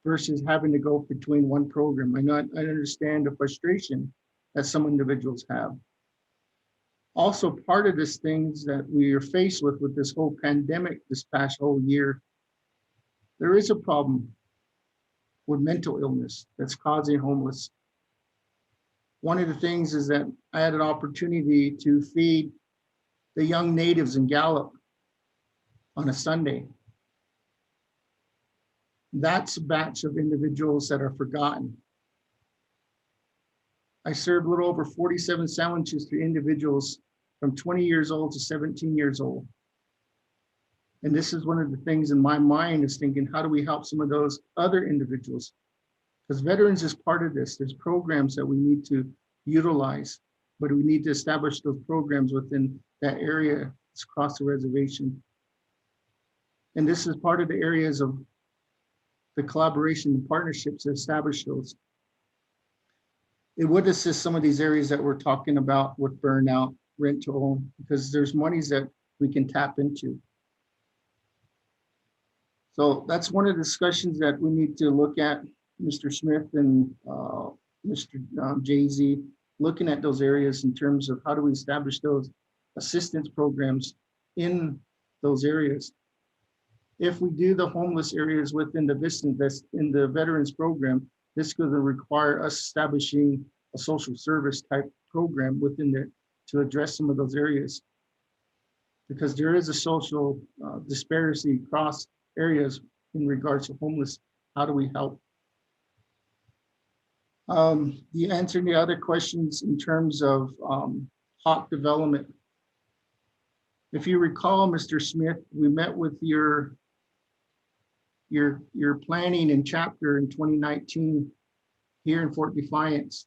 S6: versus having to go between one program. I understand the frustration that some individuals have. Also, part of this things that we are faced with this whole pandemic this past whole year, there is a problem with mental illness that's causing homeless. One of the things is that I had an opportunity to feed the young natives in Gallup on a Sunday. That's a batch of individuals that are forgotten. I served a little over 47 sandwiches to individuals from 20 years old to 17 years old. And this is one of the things in my mind is thinking, how do we help some of those other individuals? Because veterans is part of this. There's programs that we need to utilize, but we need to establish those programs within that area across the reservation. And this is part of the areas of the collaboration and partnerships to establish those. It would assist some of these areas that we're talking about with burnout, rent to own, because there's monies that we can tap into. So that's one of the discussions that we need to look at, Mr. Smith and Mr. Jay-Z, looking at those areas in terms of how do we establish those assistance programs in those areas. If we do the homeless areas within the VISTA, in the veterans program, this is going to require us establishing a social service type program within there to address some of those areas. Because there is a social disparity across areas in regards to homeless. How do we help? You answered the other questions in terms of HAWK development. If you recall, Mr. Smith, we met with your planning and chapter in 2019 here in Fort Defiance.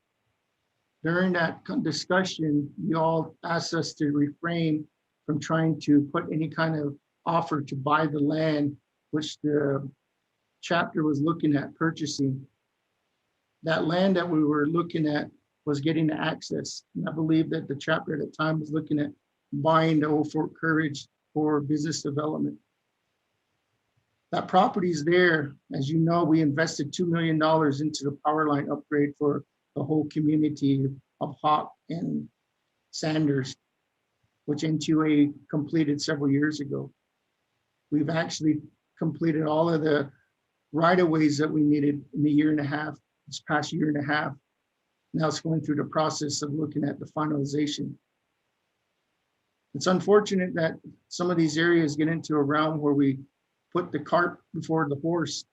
S6: During that discussion, you all asked us to refrain from trying to put any kind of offer to buy the land, which the chapter was looking at purchasing. That land that we were looking at was getting access. And I believe that the chapter at the time was looking at buying the old Fort Courage for business development. That property is there. As you know, we invested $2 million into the power line upgrade for the whole community of Hawk and Sanders, which NQA completed several years ago. We've actually completed all of the right-of-ways that we needed in a year and a half, this past year and a half. Now it's going through the process of looking at the finalization. It's unfortunate that some of these areas get into a realm where we put the cart before the horse,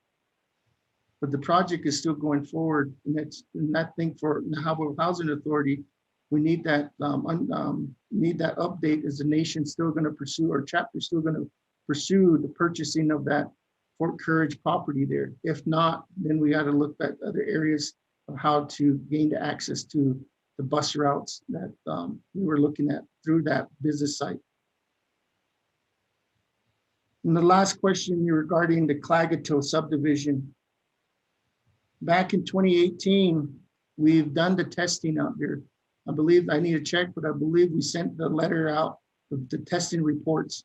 S6: but the project is still going forward. And I think for the Navajo Housing Authority, we need that update. Is the nation still going to pursue, or chapter still going to pursue the purchasing of that Fort Courage property there? If not, then we got to look at other areas of how to gain access to the bus routes that we were looking at through that business site. And the last question regarding the Clagato subdivision. Back in 2018, we've done the testing out there. I believe, I need to check, but I believe we sent the letter out of the testing reports.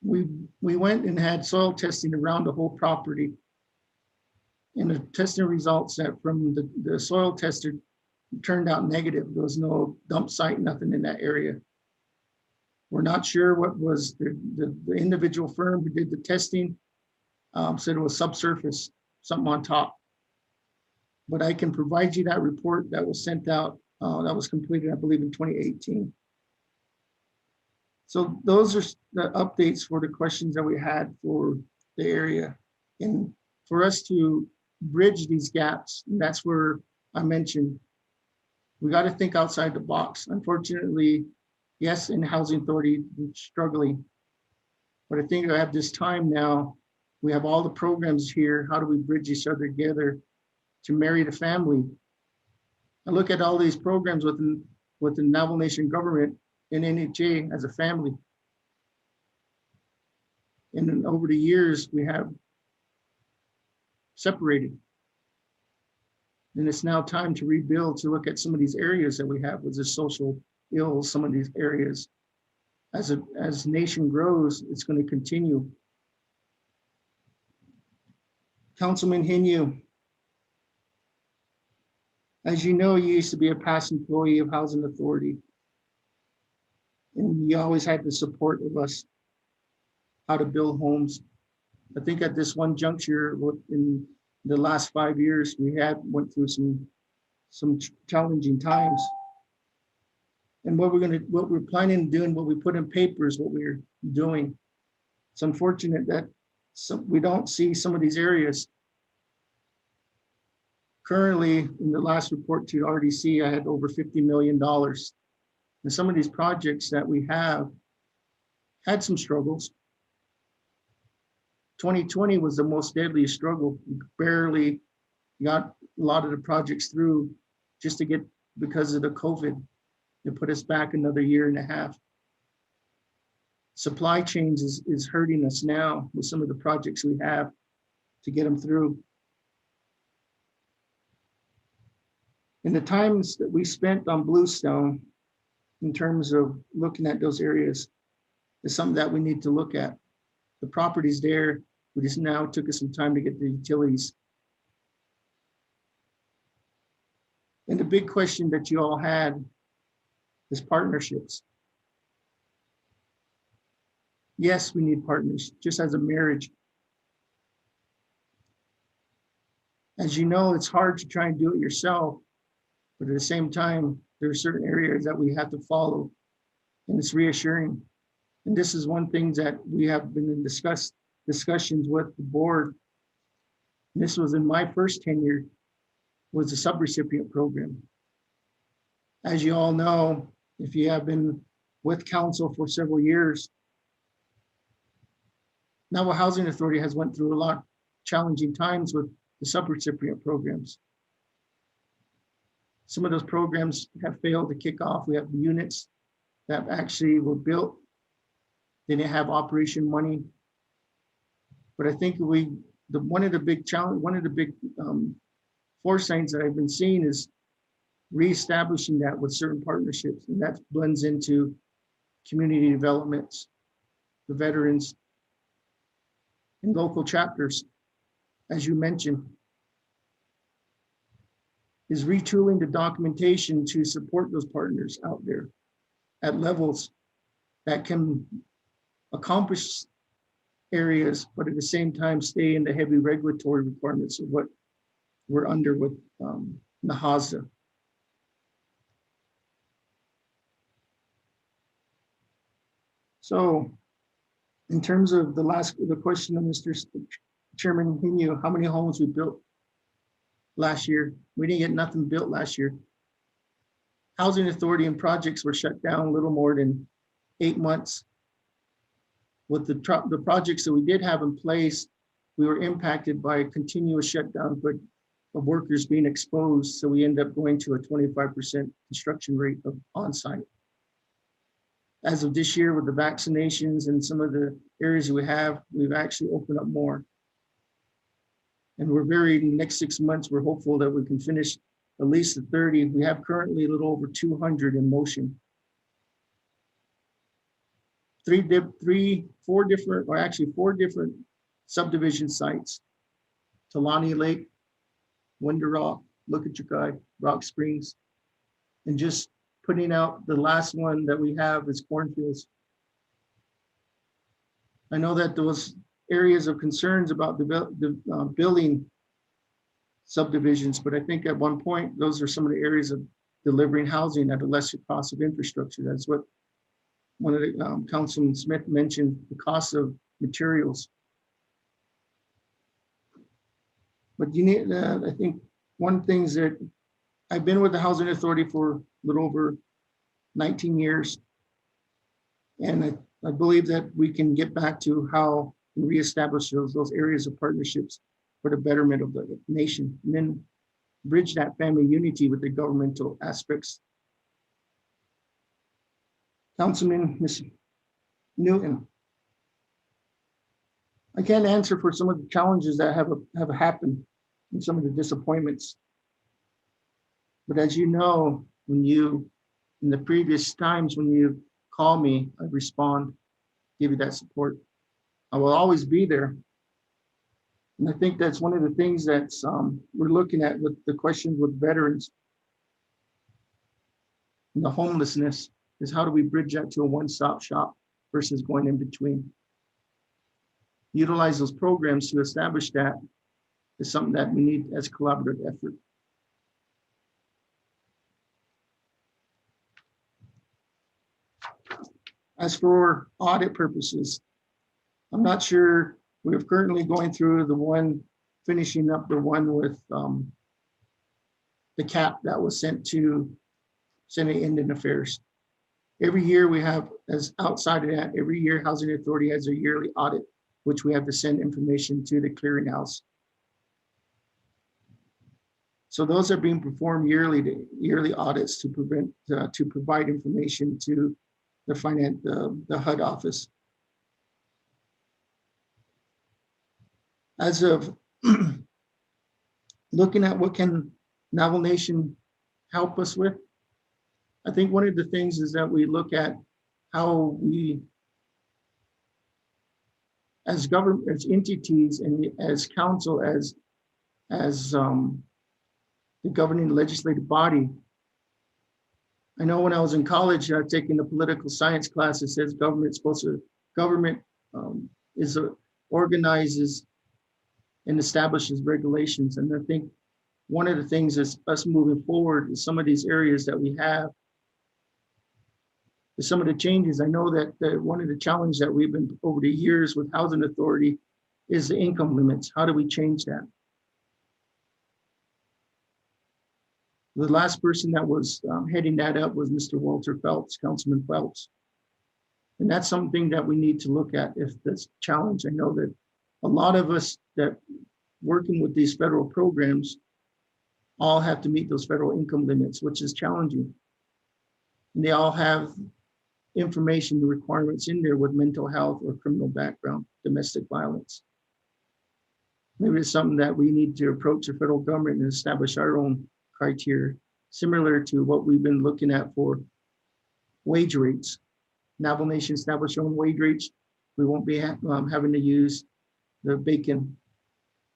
S6: We went and had soil testing around the whole property. And the testing results that from the soil tester turned out negative. There was no dump site, nothing in that area. We're not sure what was the individual firm who did the testing said it was subsurface, something on top. But I can provide you that report that was sent out, that was completed, I believe, in 2018. So those are the updates for the questions that we had for the area. And for us to bridge these gaps, and that's where I mentioned, we got to think outside the box. Unfortunately, yes, in Housing Authority, we're struggling. But I think I have this time now, we have all the programs here. How do we bridge each other together to marry the family? I look at all these programs within the Navajo Nation government and NHA as a family. And then over the years, we have separated. And it's now time to rebuild, to look at some of these areas that we have with the social ills, some of these areas. As nation grows, it's going to continue. Councilman Hinu, as you know, you used to be a past employee of Housing Authority. And you always had the support of us, how to build homes. I think at this one juncture in the last 5 years, we went through some challenging times. And what we're planning to do and what we put in paper is what we're doing. It's unfortunate that we don't see some of these areas. Currently, in the last report to RDC, I had over $50 million. And some of these projects that we have had some struggles. 2020 was the most deadliest struggle. We barely got a lot of the projects through just to get, because of the COVID. It put us back another year and a half. Supply chains is hurting us now with some of the projects we have to get them through. In the times that we spent on Bluestone, in terms of looking at those areas, is something that we need to look at. The property's there. We just now took us some time to get the utilities. And the big question that you all had is partnerships. Yes, we need partners, just as a marriage. As you know, it's hard to try and do it yourself, but at the same time, there are certain areas that we have to follow, and it's reassuring. And this is one thing that we have been in discussions with the board. And this was in my first tenure, was the subrecipient program. As you all know, if you have been with council for several years. Navajo Housing Authority has went through a lot of challenging times with the subrecipient programs. Some of those programs have failed to kick off. We have units that actually were built. They didn't have operation money. But I think one of the big foresights that I've been seeing is reestablishing that with certain partnerships, and that blends into community developments, the veterans, and local chapters, as you mentioned, is retooling the documentation to support those partners out there at levels that can accomplish areas, but at the same time stay in the heavy regulatory requirements of what we're under with NAHASA. So in terms of the question of Mr. Chairman Hinu, how many homes we built last year? We didn't get nothing built last year. Housing Authority and projects were shut down a little more than 8 months. With the projects that we did have in place, we were impacted by a continuous shutdown of workers being exposed. So we ended up going to a 25% construction rate of on-site. As of this year, with the vaccinations and some of the areas we have, we've actually opened up more. And in the next 6 months, we're hopeful that we can finish at least the 30. We have currently a little over 200 in motion. Four different subdivision sites: Talani Lake, Winter Rock, Lukachukai, Rock Springs, and just putting out the last one that we have is Cornfields. I know that there was areas of concerns about building subdivisions, but I think at one point, those are some of the areas of delivering housing at a lesser cost of infrastructure. That's what one of the Councilman Smith mentioned, the cost of materials. But you need, I think one thing is that I've been with the Housing Authority for a little over 19 years. And I believe that we can get back to how we reestablish those areas of partnerships for the betterment of the nation, and then bridge that family unity with the governmental aspects. Councilman, Ms. Newton, I can't answer for some of the challenges that have happened and some of the disappointments. But as you know, in the previous times when you call me, I respond, give you that support. I will always be there. And I think that's one of the things that's we're looking at with the questions with veterans and the homelessness is how do we bridge that to a one-stop shop versus going in between. Utilize those programs to establish that is something that we need as collaborative effort. As for audit purposes, I'm not sure, we're currently going through finishing up the one with the cap that was sent to Senate Indian Affairs. Every year we have, as outside of that, every year Housing Authority has a yearly audit, which we have to send information to the clearinghouse. So those are being performed yearly audits to provide information to the HUD office. As of looking at what can Navajo Nation help us with, I think one of the things is that we look at how we, as government, as entities, and as council, as the governing legislative body. I know when I was in college, taking the political science class, it says government organizes and establishes regulations. And I think one of the things is us moving forward is some of these areas that we have, is some of the changes. I know that one of the challenges that we've been over the years with Housing Authority is the income limits. How do we change that? The last person that was heading that up was Mr. Walter Phelps, Councilman Phelps. And that's something that we need to look at if this challenge. I know that a lot of us that working with these federal programs all have to meet those federal income limits, which is challenging. And they all have information requirements in there with mental health or criminal background, domestic violence. Maybe it's something that we need to approach the federal government and establish our own criteria, similar to what we've been looking at for wage rates. Navajo Nation established their own wage rates. We won't be having to use the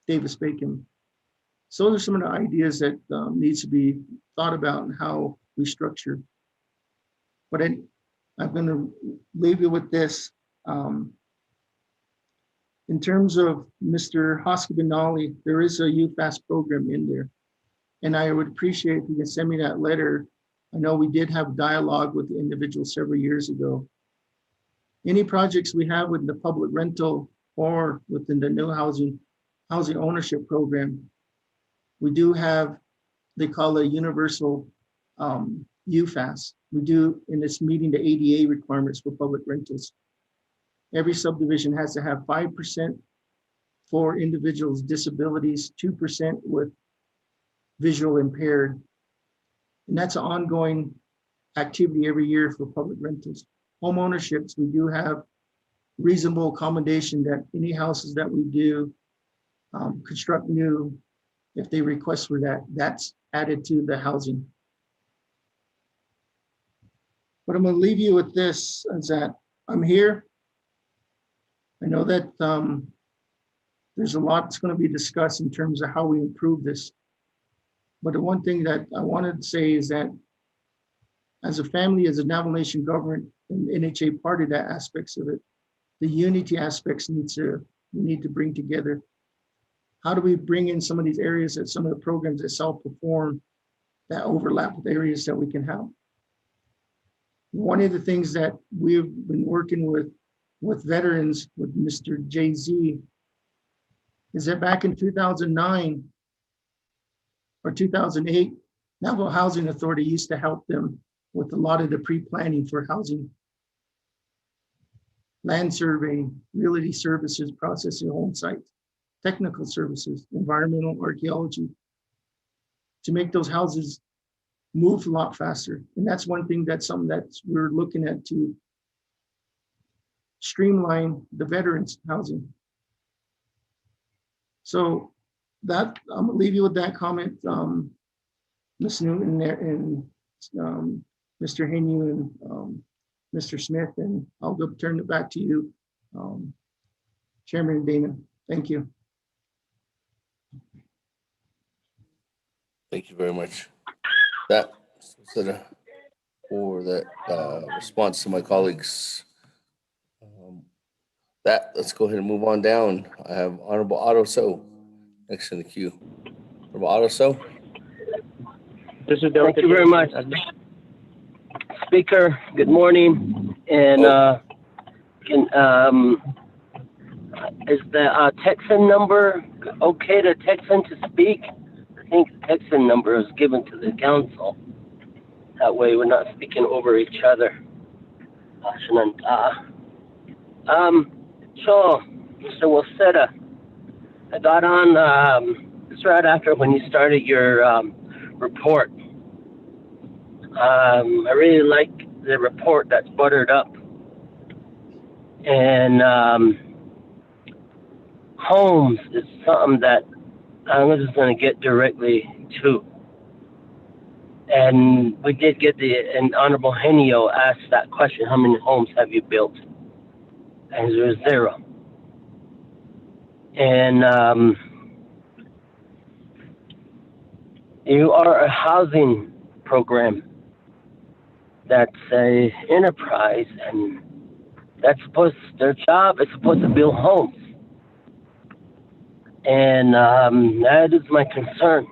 S6: Davis-Bacon. So those are some of the ideas that needs to be thought about and how we structure. But I'm going to leave you with this. In terms of Mr. Hoskibinali, there is a UFAS program in there. And I would appreciate if you can send me that letter. I know we did have dialogue with the individual several years ago. Any projects we have with the public rental or within the new housing ownership program, we do have, they call it a universal UFAS. We do, and it's meeting the ADA requirements for public rentals. Every subdivision has to have 5% for individuals, disabilities, 2% with visual impaired. And that's an ongoing activity every year for public rentals. Home ownerships, we do have reasonable accommodation that any houses that we do construct new, if they request for that, that's added to the housing. But I'm going to leave you with this, is that I'm here. I know that there's a lot that's going to be discussed in terms of how we improve this. But the one thing that I wanted to say is that as a family, as a Navajo Nation government, and NHA part of that aspects of it, the unity aspects we need to bring together. How do we bring in some of these areas that some of the programs that self-perform that overlap with areas that we can help? One of the things that we've been working with veterans, with Mr. Jay-Z, is that back in 2009 or 2008, Navajo Housing Authority used to help them with a lot of the pre-planning for housing, land surveying, realty services, processing home sites, technical services, environmental archaeology, to make those houses move a lot faster. And that's one thing that's something that we're looking at to streamline the veterans housing. So that, I'm gonna leave you with that comment, Ms. Newton and Mr. Hainu and Mr. Smith, and I'll go turn it back to you, Chairman Dana. Thank you.
S4: Thank you very much. That for that response to my colleagues. Let's go ahead and move on down. I have Honorable Otto So next in the queue. Honorable Otto So.
S10: Thank you very much, Speaker. Good morning. And is the Texan number okay to Texan to speak? I think the Texan number is given to the council. That way we're not speaking over each other. So, Mr. Waseda, I got on just right after when you started your report. I really like the report that's buttered up. And homes is something that I'm just going to get directly to. And we did get and Honorable Henio asked that question, how many homes have you built? And there's 0. And you are a housing program that's a enterprise, and their job is supposed to build homes. And that is my concern.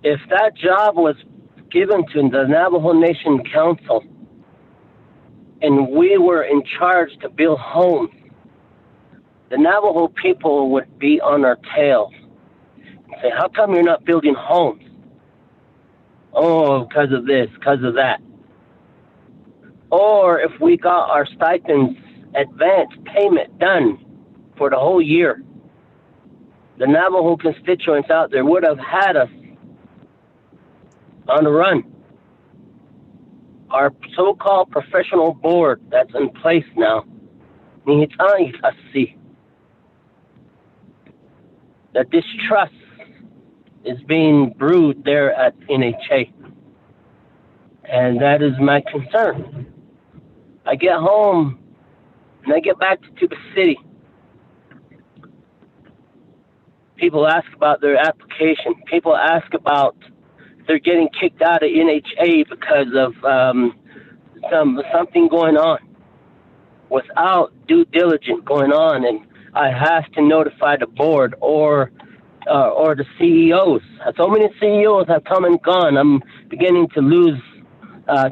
S10: If that job was given to the Navajo Nation Council and we were in charge to build homes, the Navajo people would be on our tail and say, how come you're not building homes? Oh, because of this, because of that. or if we got our stipends advance payment done for the whole year, the Navajo constituents out there would have had us on the run. Our so-called professional board that's in place now, that distrust is being brewed there at NHA. And that is my concern. I get home and I get back to Tuba City. People ask about their application. People ask about they're getting kicked out of NHA because of something going on without due diligence going on, and I have to notify the board or the CEOs. So many CEOs have come and gone. I'm beginning to lose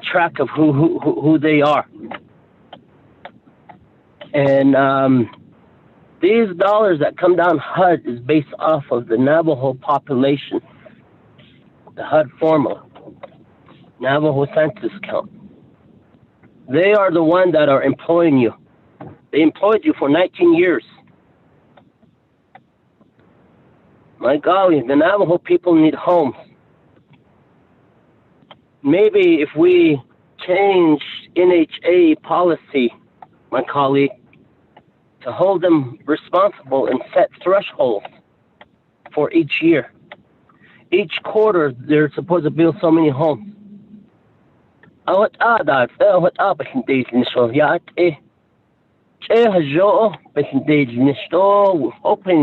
S10: track of who they are. And these dollars that come down HUD is based off of the Navajo population, the HUD formula, Navajo census count. They are the ones that are employing you. They employed you for 19 years. My golly, the Navajo people need homes. Maybe if we change NHA policy, my colleague, to hold them responsible and set thresholds for each year. Each quarter, they're supposed to build so many homes. Hoping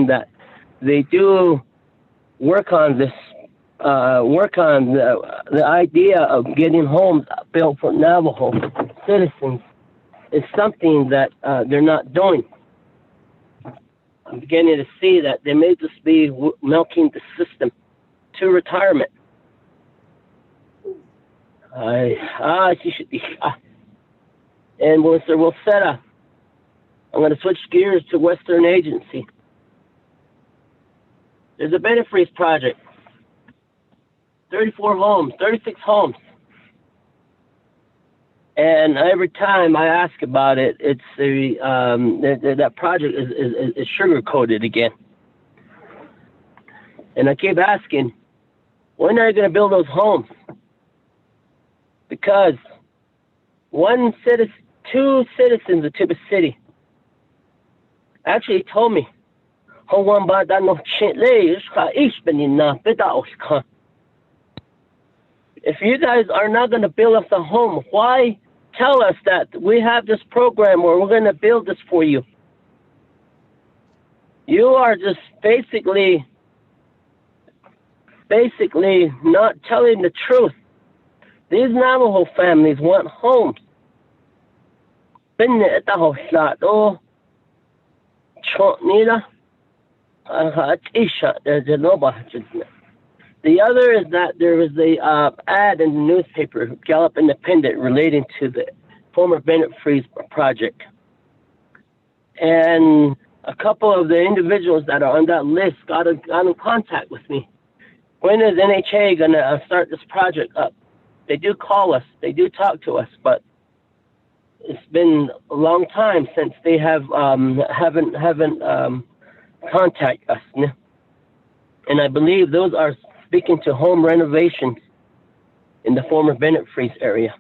S10: that they do work on this, work on the idea of getting homes built for Navajo citizens is something that they're not doing. I'm beginning to see that they may just be milking the system to retirement. And Mr. Wilsetta, I'm going to switch gears to Western Agency. There's a benefit freeze project. 34 homes, 36 homes. And every time I ask about it, it's that project is sugar-coated again. And I keep asking, when are you going to build those homes? Because two citizens of Tuba City actually told me, if you guys are not going to build us a home, why tell us that we have this program where we're going to build this for you? You are just basically not telling the truth. These Navajo families want homes. The other is that there was a ad in the newspaper, Gallup Independent, relating to the former Bennett Freeze project. And a couple of the individuals that are on that list got in contact with me. When is NHA going to start this project up? They do call us, they do talk to us, but it's been a long time since they haven't contacted us. And I believe those are speaking to home renovations in the former Bennett Freeze area.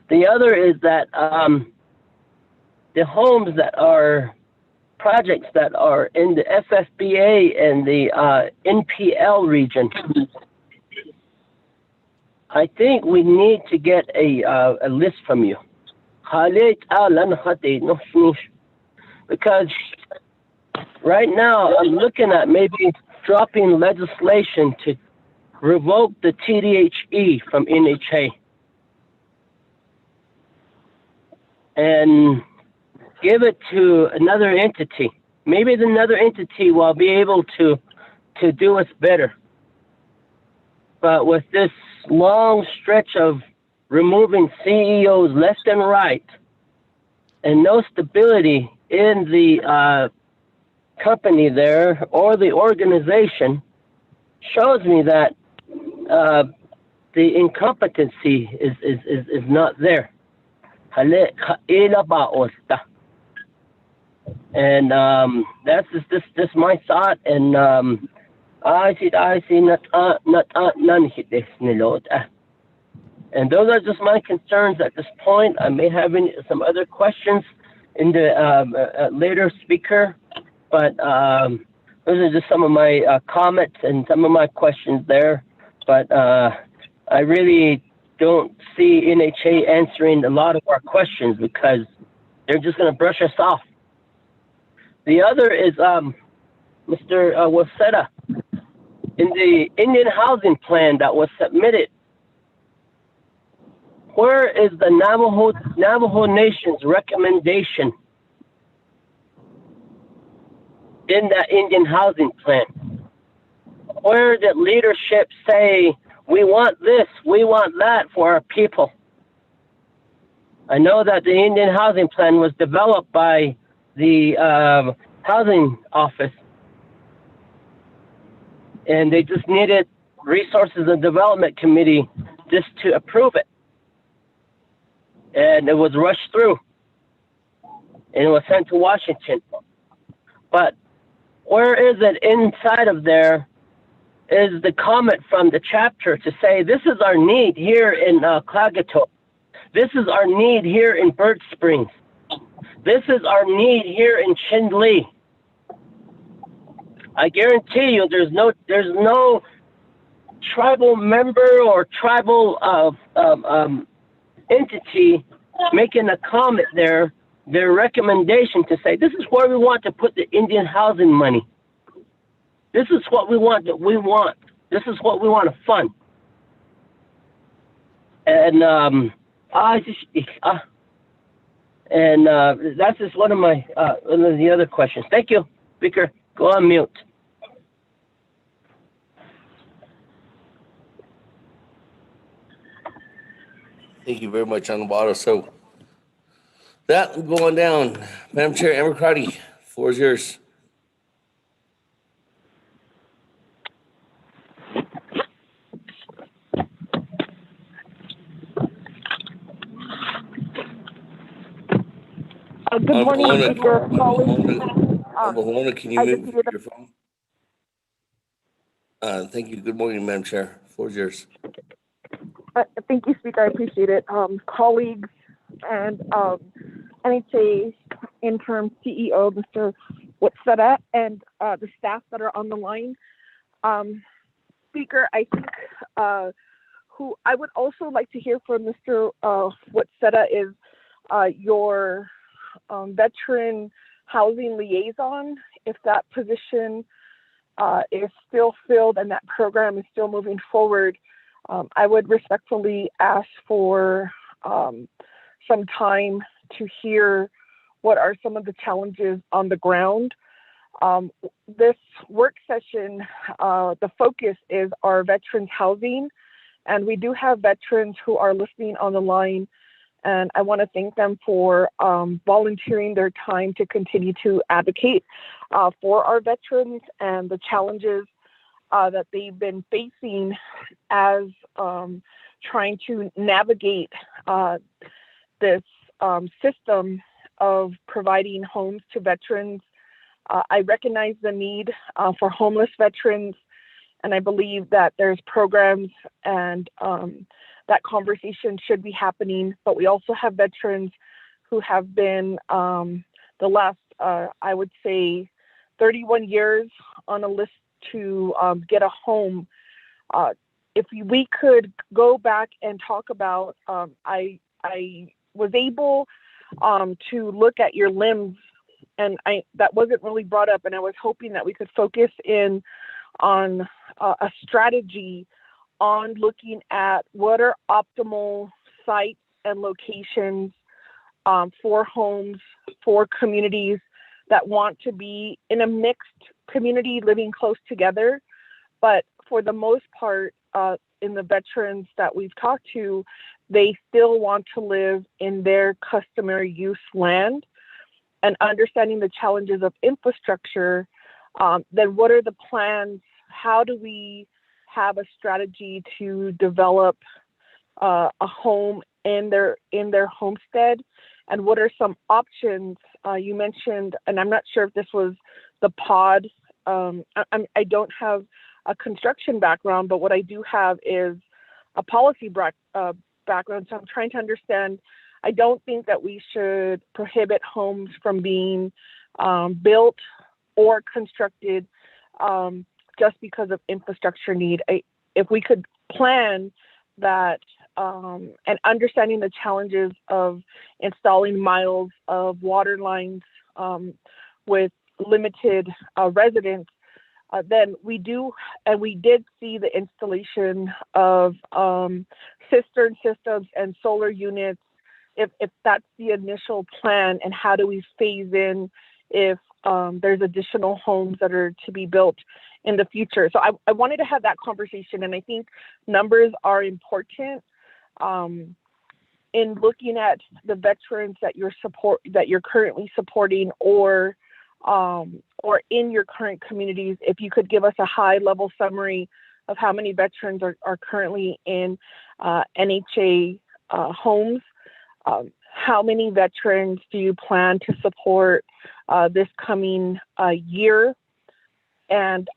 S10: The other is that the homes that are projects that are in the FFBA and the NPL region, I think we need to get a list from you. Because right now I'm looking at maybe dropping legislation to revoke the TDHE from NHA and give it to another entity. Maybe another entity will be able to do us better. But with this long stretch of removing CEOs left and right and no stability in the company there or the organization, shows me that the incompetency is not there. hale ila ba osta. And that's just my thought. And I see not none hit this nilot. And those are just my concerns at this point. I may have some other questions in the later speaker, but those are just some of my comments and some of my questions there. But I really don't see NHA answering a lot of our questions because they're just going to brush us off. The other is Mr. Waseda. In the Indian housing plan that was submitted, where is the Navajo Nation's recommendation in that Indian housing plan? Where did leadership say, we want this, we want that for our people? I know that the Indian housing plan was developed by the housing office, and they just needed resources and development committee just to approve it. And it was rushed through, and it was sent to Washington. But where is it inside of there is the comment from the chapter to say, this is our need here in Klagetoh. This is our need here in Birch Springs. This is our need here in Chindlee. I guarantee you there's no tribal member or tribal entity making a comment there, their recommendation to say, this is where we want to put the Indian housing money. This is what we want This is what we want to fund. And that's just one of the other questions. Thank you, Speaker. Go on mute.
S4: Thank you very much, Honorable. So that going down, Madam Chair, Amber Crowdy, floor is yours.
S11: Good morning, Speaker.
S4: Honorable, can you mute your phone? Thank you. Good morning, Madam Chair. Floor is yours.
S11: Thank you, Speaker. I appreciate it. Colleagues and NHA interim CEO, Mr. Watseda, and the staff that are on the line. Speaker, I think who I would also like to hear from Mr. Watseda is your veteran housing liaison, if that position is still filled and that program is still moving forward. I would respectfully ask for some time to hear what are some of the challenges on the ground. This work session, the focus is our veterans housing, and we do have veterans who are listening on the line, and I want to thank them for volunteering their time to continue to advocate for our veterans and the challenges that they've been facing as trying to navigate this system of providing homes to veterans. I recognize the need for homeless veterans, and I believe that there's programs and that conversation should be happening, but we also have veterans who have been the last, I would say, 31 years on a list to get a home. If we could go back and talk about, I was able to look at your limbs, and that wasn't really brought up, and I was hoping that we could focus in on a strategy on looking at what are optimal sites and locations for homes, for communities that want to be in a mixed community living close together. But for the most part, in the veterans that we've talked to, they still want to live in their customary use land. And understanding the challenges of infrastructure, then what are the plans? How do we have a strategy to develop a home in their homestead, and what are some options? You mentioned, and I'm not sure if this was the pod. I don't have a construction background, but what I do have is a policy background. So I'm trying to understand. I don't think that we should prohibit homes from being built or constructed just because of infrastructure need. If we could plan that and understanding the challenges of installing miles of water lines with limited residents, then we did see the installation of cistern systems and solar units. If that's the initial plan, and how do we phase in if there's additional homes that are to be built in the future? So I wanted to have that conversation, and I think numbers are important in looking at the veterans that you're currently supporting, or in your current communities. If you could give us a high-level summary of how many veterans are currently in NHA homes. How many veterans do you plan to support this coming year? And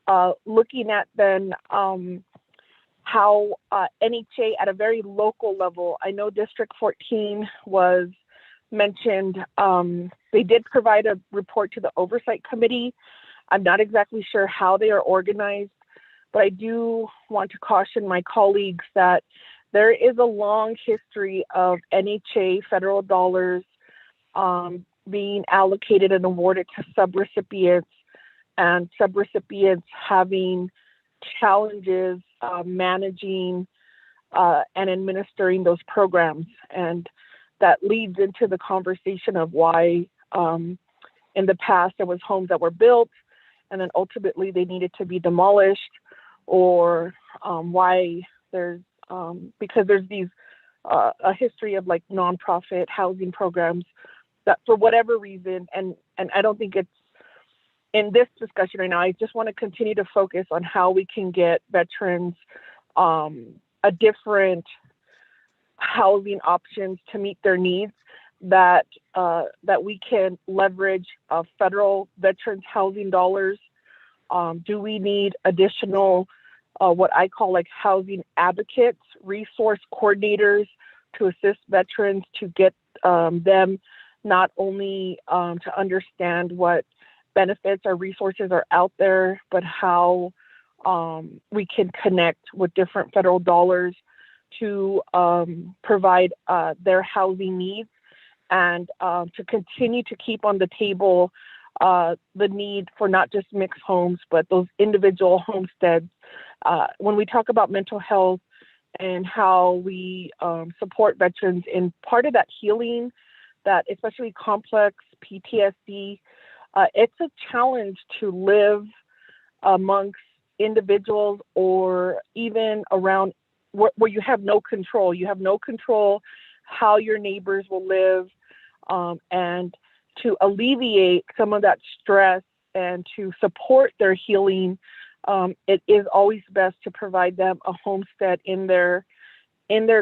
S11: looking at then how NHA at a very local level, I know District 14 was mentioned. They did provide a report to the Oversight Committee. I'm not exactly sure how they are organized, but I do want to caution my colleagues that there is a long history of NHA federal dollars being allocated and awarded to subrecipients, and subrecipients having challenges managing and administering those programs. And that leads into the conversation of why in the past there was homes that were built and then ultimately they needed to be demolished, or why there's because there's these a history of like nonprofit housing programs that for whatever reason, and I don't think it's in this discussion right now. I just want to continue to focus on how we can get veterans a different housing options to meet their needs, that we can leverage federal veterans housing dollars. Do we need additional what I call like housing advocates, resource coordinators to assist veterans to get them not only to understand what benefits or resources are out there, but how we can connect with different federal dollars to provide their housing needs, and to continue to keep on the table the need for not just mixed homes, but those individual homesteads. When we talk about mental health and how we support veterans in part of that healing, that especially complex PTSD, it's a challenge to live amongst individuals or even around where you have no control. You have no control how your neighbors will live, and to alleviate some of that stress and to support their healing, it is always best to provide them a homestead in their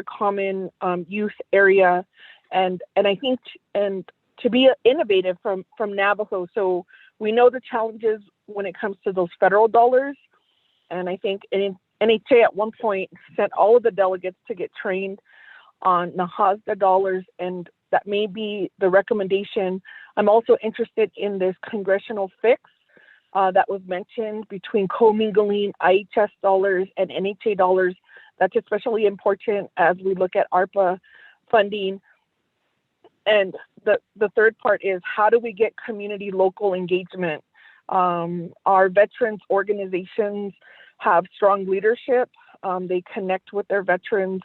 S11: common use area, and I think and to be innovative from Navajo. So we know the challenges when it comes to those federal dollars, and I think NHA at one point sent all of the delegates to get trained on Nahasda dollars, and that may be the recommendation. I'm also interested in this congressional fix that was mentioned between commingling IHS dollars and NHA dollars. That's especially important as we look at ARPA funding. And the third part is, how do we get community local engagement? Our veterans organizations have strong leadership. They connect with their veterans.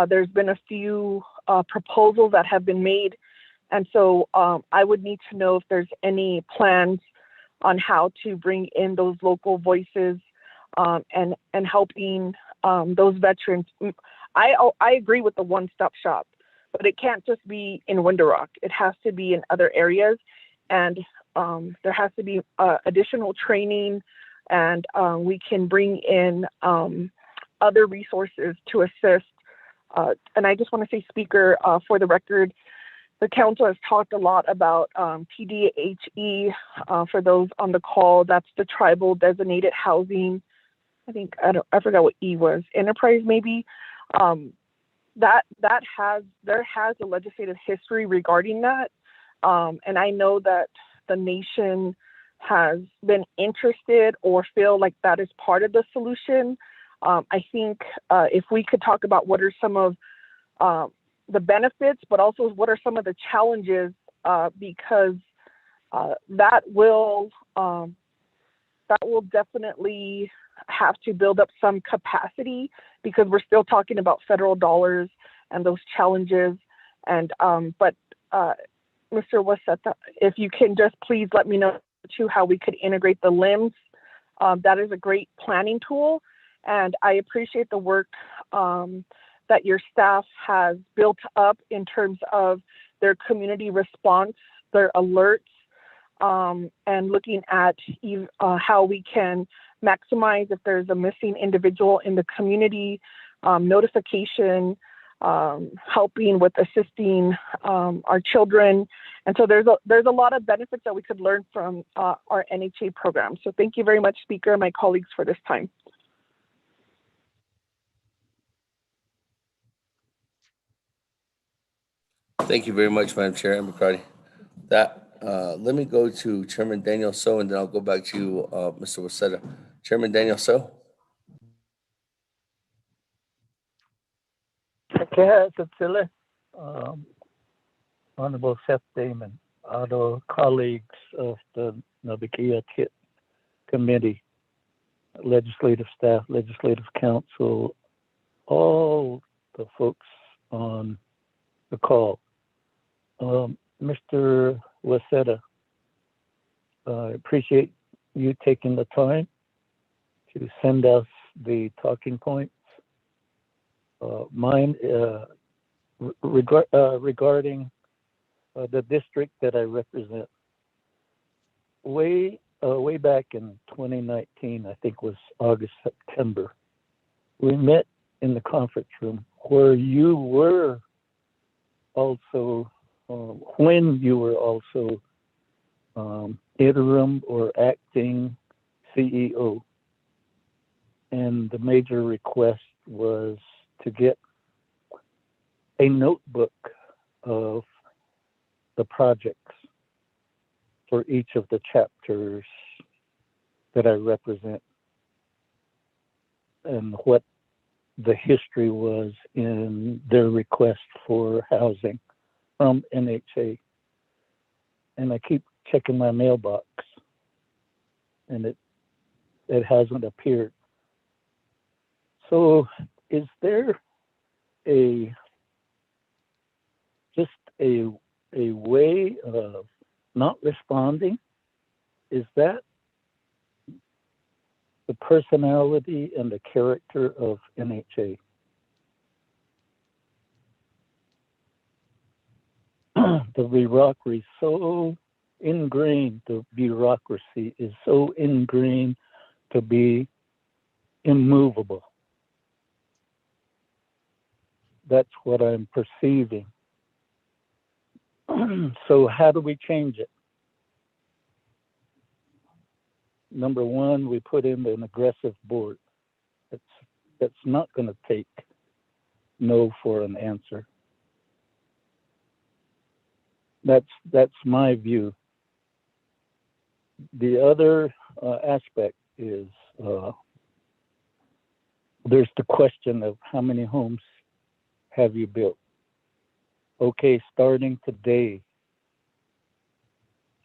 S11: There's been a few proposals that have been made. And so I would need to know if there's any plans on how to bring in those local voices and helping those veterans. I agree with the one-stop shop, but it can't just be in Window Rock. It has to be in other areas, and there has to be additional training, and we can bring in other resources to assist And I just want to say, Speaker, for the record, the council has talked a lot about TDHE. For those on the call, that's the tribal designated housing. I forgot what E was. Enterprise, maybe. There has a legislative history regarding that, and I know that the nation has been interested or feel like that is part of the solution. I think if we could talk about what are some of the benefits, but also what are some of the challenges, because that will definitely have to build up some capacity, because we're still talking about federal dollars and those challenges. And but Mr. Waseta, if you can just please let me know too how we could integrate the limbs. That is a great planning tool, and I appreciate the work that your staff has built up in terms of their community response, their alerts, and looking at how we can maximize if there's a missing individual in the community, notification, helping with assisting our children. And so there's a lot of benefits that we could learn from our NHA program. So thank you very much, Speaker, and my colleagues, for this time.
S4: Thank you very much, Madam Chair and McCarty. Let me go to Chairman Daniel So, and then I'll go back to you, Mr. Waseta. Chairman Daniel So.
S12: Honorable Seth Damon, other colleagues of the Naabik'íyáti Committee, legislative staff, legislative council, all the folks on the call. Mr. Waseta, I appreciate you taking the time to send us the talking points. Mine regarding the district that I represent. Way back in 2019, I think was August, September, we met in the conference room where you were also, when you were also interim or acting CEO. And the major request was to get a notebook of the projects for each of the chapters that I represent and what the history was in their request for housing from NHA. And I keep checking my mailbox and it hasn't appeared. So is there just a way of not responding? Is that the personality and the character of NHA? The bureaucracy so ingrained, the bureaucracy is so ingrained to be immovable. That's what I'm perceiving. So how do we change it? Number one, we put in an aggressive board. That's not going to take no for an answer. That's my view. The other aspect is there's the question of how many homes have you built? Okay, starting today,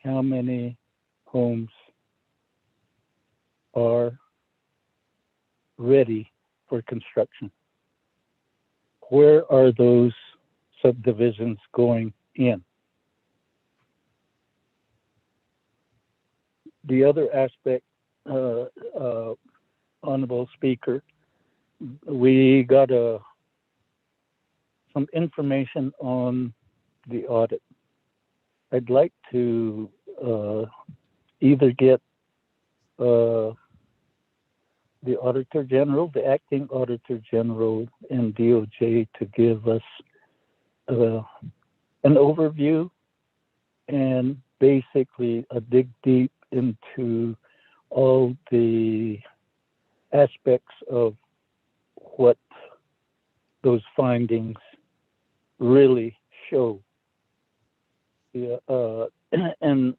S12: how many homes are ready for construction? Where are those subdivisions going in? The other aspect, Honorable Speaker, we got some information on the audit. I'd like to either get the Auditor General, the Acting Auditor General, and DOJ to give us an overview and basically a dig deep into all the aspects of what those findings really show. Yeah, and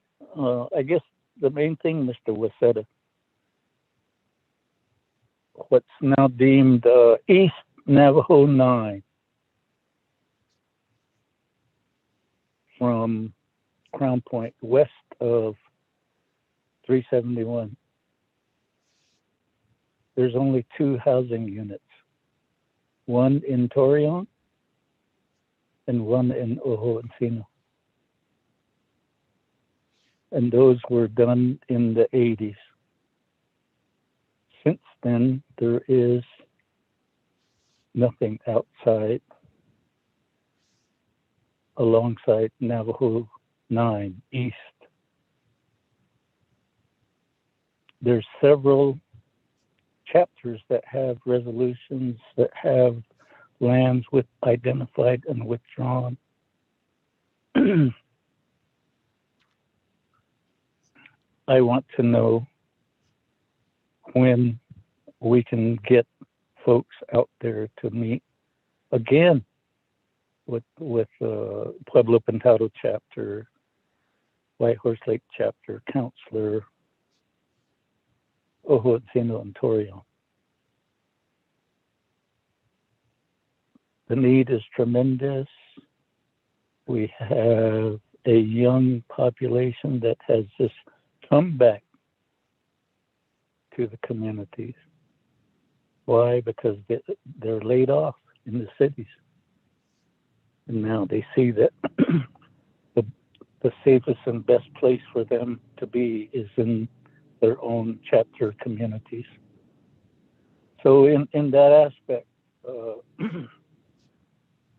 S12: I guess the main thing, Mr. Waseda, what's now deemed East Navajo 9 from Crown Point, west of 371. There's only 2 housing units, one in Torreon and one in Ojo Encino. And those were done in the 80s. Since then, there is nothing outside alongside Navajo 9 East. There's several chapters that have resolutions that have lands with identified and withdrawn. I want to know when we can get folks out there to meet again with Pueblo Pintado chapter, White Horse Lake chapter, counselor, Ojo Encino and Torreon. The need is tremendous. We have a young population that has just come back to the communities. Why? Because they're laid off in the cities. And now they see that the safest and best place for them to be is in their own chapter communities. So in that aspect,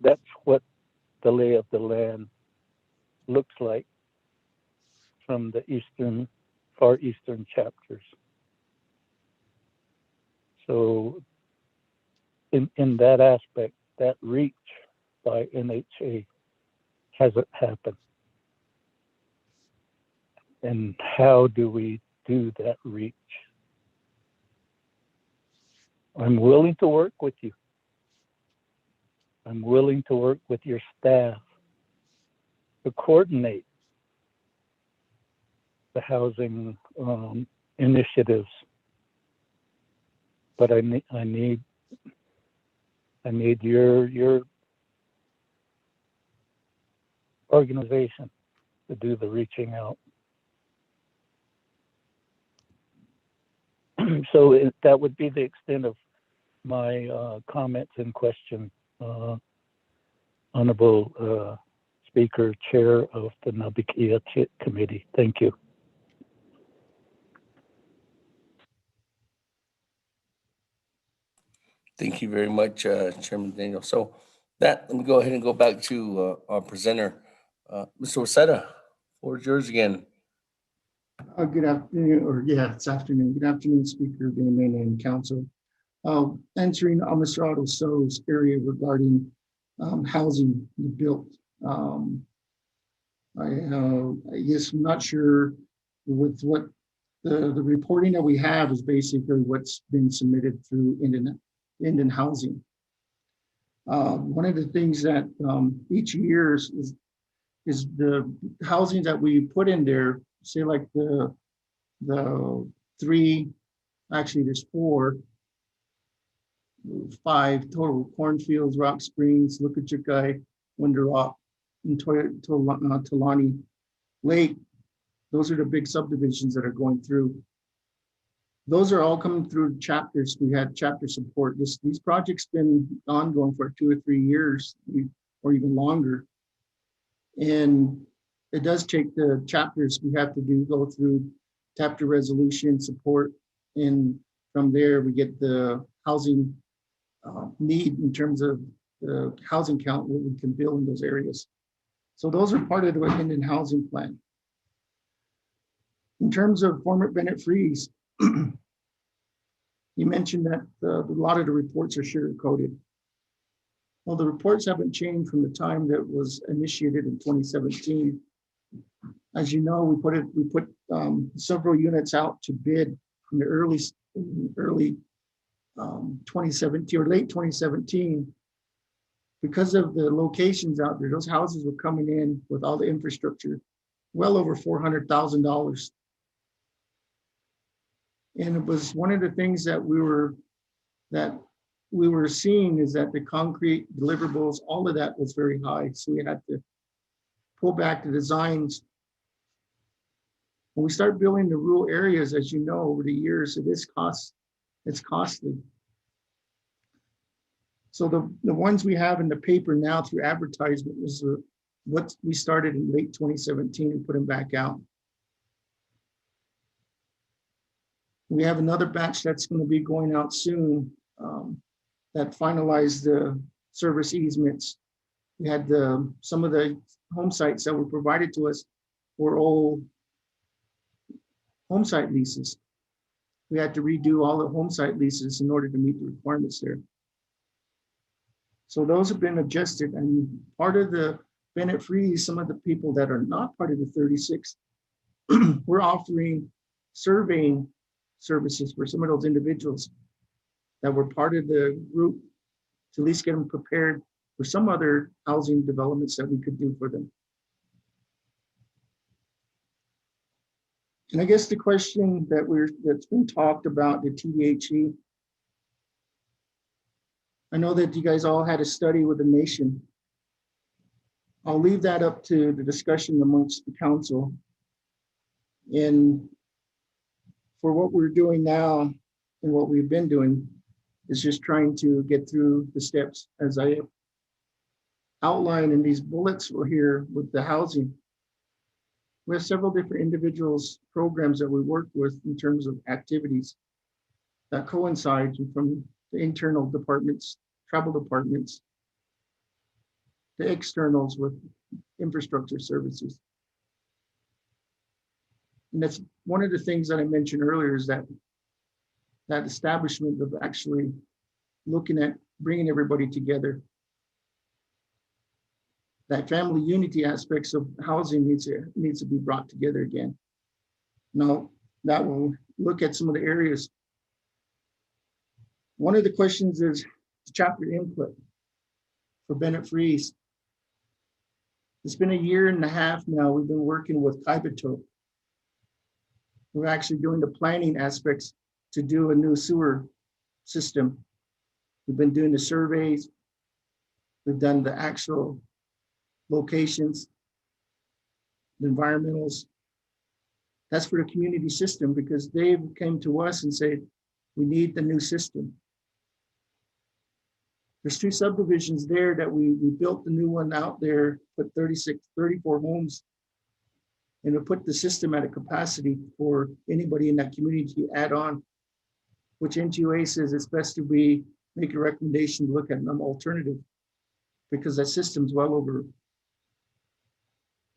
S12: that's what the lay of the land looks like from the far eastern chapters. So in that aspect, that reach by NHA hasn't happened. And how do we do that reach? I'm willing to work with you. I'm willing to work with your staff to coordinate the housing initiatives. But I need your organization to do the reaching out. So that would be the extent of my comments and question, Honorable Speaker, Chair of the Naabik'íyáti Committee. Thank you.
S4: Thank you very much, Chairman Daniel. So let me go ahead and go back to our presenter. Mr. Waseda, floor is yours again.
S6: Good afternoon, it's afternoon. Good afternoon, Speaker Damon and Council. Answering Mr. Otto So's area regarding housing built. I guess I'm not sure with what the reporting that we have is basically what's been submitted through Indian Housing. One of the things that each year is the housing that we put in there, say like the 3, actually there's 5 total: Cornfields, Rock Springs, Lukachukai, Winter Rock, and Tulani Lake. Those are the big subdivisions that are going through. Those are all coming through chapters. We had chapter support. These projects been ongoing for 2 or 3 years, or even longer. And it does take the chapters we have to go through chapter resolution support. And from there, we get the housing need in terms of the housing count, what we can build in those areas. So those are part of the Indian housing plan. In terms of former Bennett Freeze, You mentioned that a lot of the reports are sugar-coated. Well, the reports haven't changed from the time that was initiated in 2017. As you know, we put several units out to bid in the early 2017 or late 2017. Because of the locations out there, those houses were coming in with all the infrastructure, well over $400,000. And it was one of the things that we were seeing is that the concrete deliverables, all of that was very high. So we had to pull back the designs. When we start building the rural areas, as you know, over the years, it's costly. So the ones we have in the paper now through advertisement is what we started in late 2017 and put them back out. We have another batch that's going to be going out soon that finalized the service easements. We had some of the home sites that were provided to us were old home site leases. We had to redo all the home site leases in order to meet the requirements there. So those have been adjusted, and part of the Bennett Freeze, some of the people that are not part of the 36, we're offering surveying services for some of those individuals that were part of the group to at least get them prepared for some other housing developments that we could do for them. And I guess the question that's been talked about, the TDHE, I know that you guys all had a study with the nation. I'll leave that up to the discussion amongst the council. And for what we're doing now and what we've been doing is just trying to get through the steps as I outlined in these bullets here with the housing. We have several different individuals programs that we work with in terms of activities that coincide from the internal departments, travel departments, the externals with infrastructure services. And that's one of the things that I mentioned earlier is that establishment of actually looking at bringing everybody together. That family unity aspects of housing needs to be brought together again. Now, that will look at some of the areas. One of the questions is chapter input for Bennett Freeze. It's been a year and a half now. We've been working with Kaibito. We're actually doing the planning aspects to do a new sewer system. We've been doing the surveys. We've done the actual locations, the environmentals. That's for the community system because they came to us and said, we need the new system. There's 2 subdivisions there that we built the new one out there, put 34 homes, and to put the system at a capacity for anybody in that community to add on, which NGOA says it's best to make a recommendation to look at an alternative because that system's well over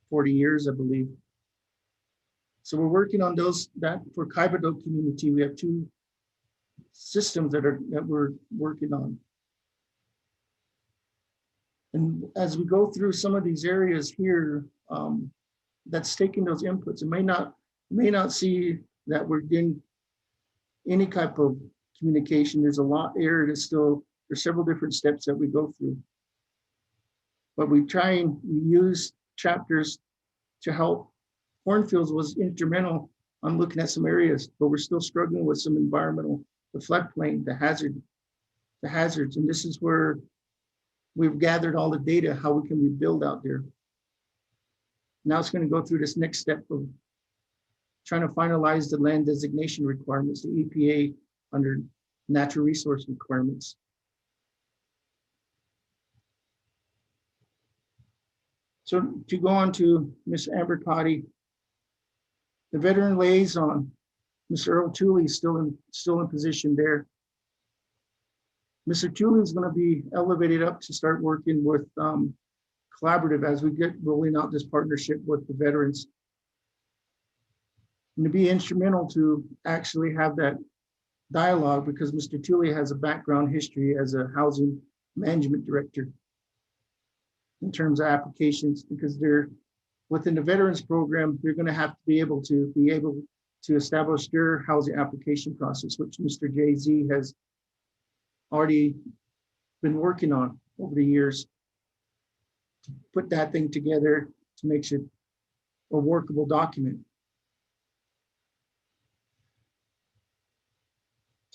S6: 40 years, I believe. So we're working on that for Kaibito community. We have 2 systems that we're working on. And as we go through some of these areas here, that's taking those inputs. It may not see that we're doing any type of communication. There's a lot there. There's several different steps that we go through. But we use chapters to help. Cornfields was instrumental on looking at some areas, but we're still struggling with some environmental, the floodplain, the hazards. And this is where we've gathered all the data, how we can rebuild out there. Now it's going to go through this next step of trying to finalize the land designation requirements, the EPA under natural resource requirements. So to go on to Ms. Naabik'íyáti, the veteran liaison, Mr. Earl Tooley is still in position there. Mr. Tooley is going to be elevated up to start working with collaborative as we get rolling out this partnership with the veterans. And to be instrumental to actually have that dialogue because Mr. Tully has a background history as a housing management director in terms of applications, because they're within the veterans program, they're going to have to be able to establish their housing application process, which Mr. JZ has already been working on over the years to put that thing together to make it a workable document.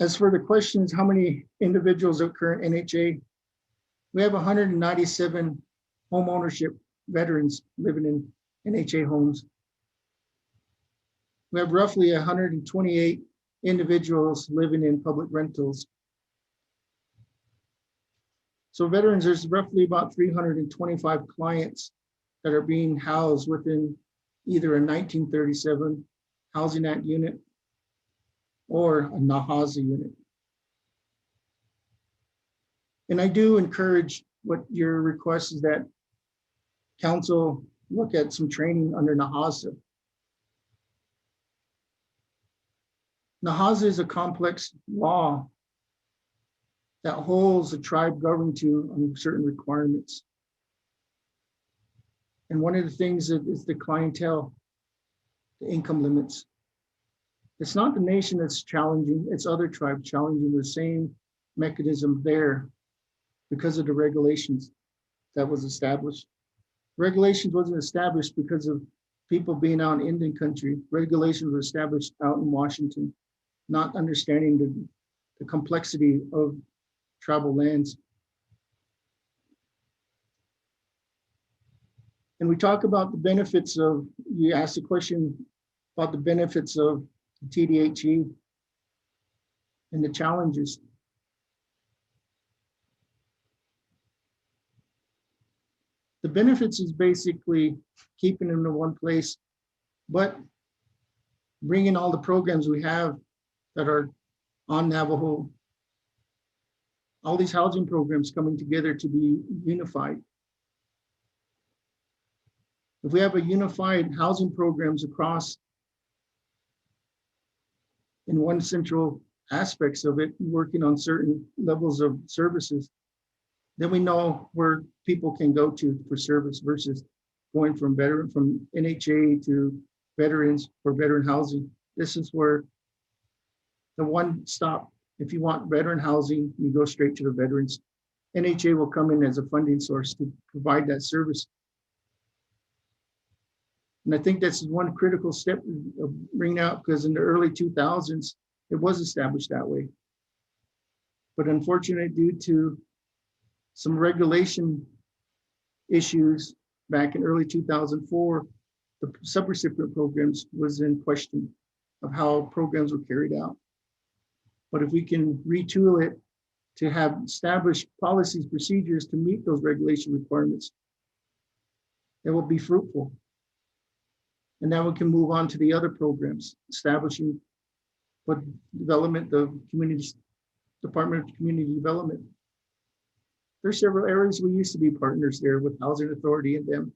S6: As for the questions, how many individuals at current NHA? We have 197 home ownership veterans living in NHA homes. We have roughly 128 individuals living in public rentals. So veterans, there's roughly about 325 clients that are being housed within either a 1937 Housing Act unit or a NAHAZA unit. And I do encourage what your request is that council look at some training under NAHAZA. NAHAZA is a complex law that holds the tribe governed to on certain requirements. And one of the things is the clientele, the income limits. It's not the nation that's challenging, it's other tribes challenging the same mechanism there because of the regulations that was established. Regulations wasn't established because of people being out in Indian country. Regulations were established out in Washington, not understanding the complexity of tribal lands. And we talk about the benefits of, you asked the question about the benefits of TDHE and the challenges. The benefits is basically keeping them in one place, but bringing all the programs we have that are on Navajo, all these housing programs coming together to be unified. If we have a unified housing programs across in one central aspects of it, working on certain levels of services, then we know where people can go to for service versus going from NHA to veterans for veteran housing. This is where the one stop, if you want veteran housing, you go straight to the veterans. NHA will come in as a funding source to provide that service. And I think that's one critical step of bringing out, because in the early 2000s, it was established that way. But unfortunately, due to some regulation issues back in early 2004, the subrecipient programs was in question of how programs were carried out. But if we can retool it to have established policies, procedures to meet those regulation requirements, it will be fruitful. And now we can move on to the other programs, establishing what development, the communities, Department of Community Development. There's several areas we used to be partners there with Housing Authority and them,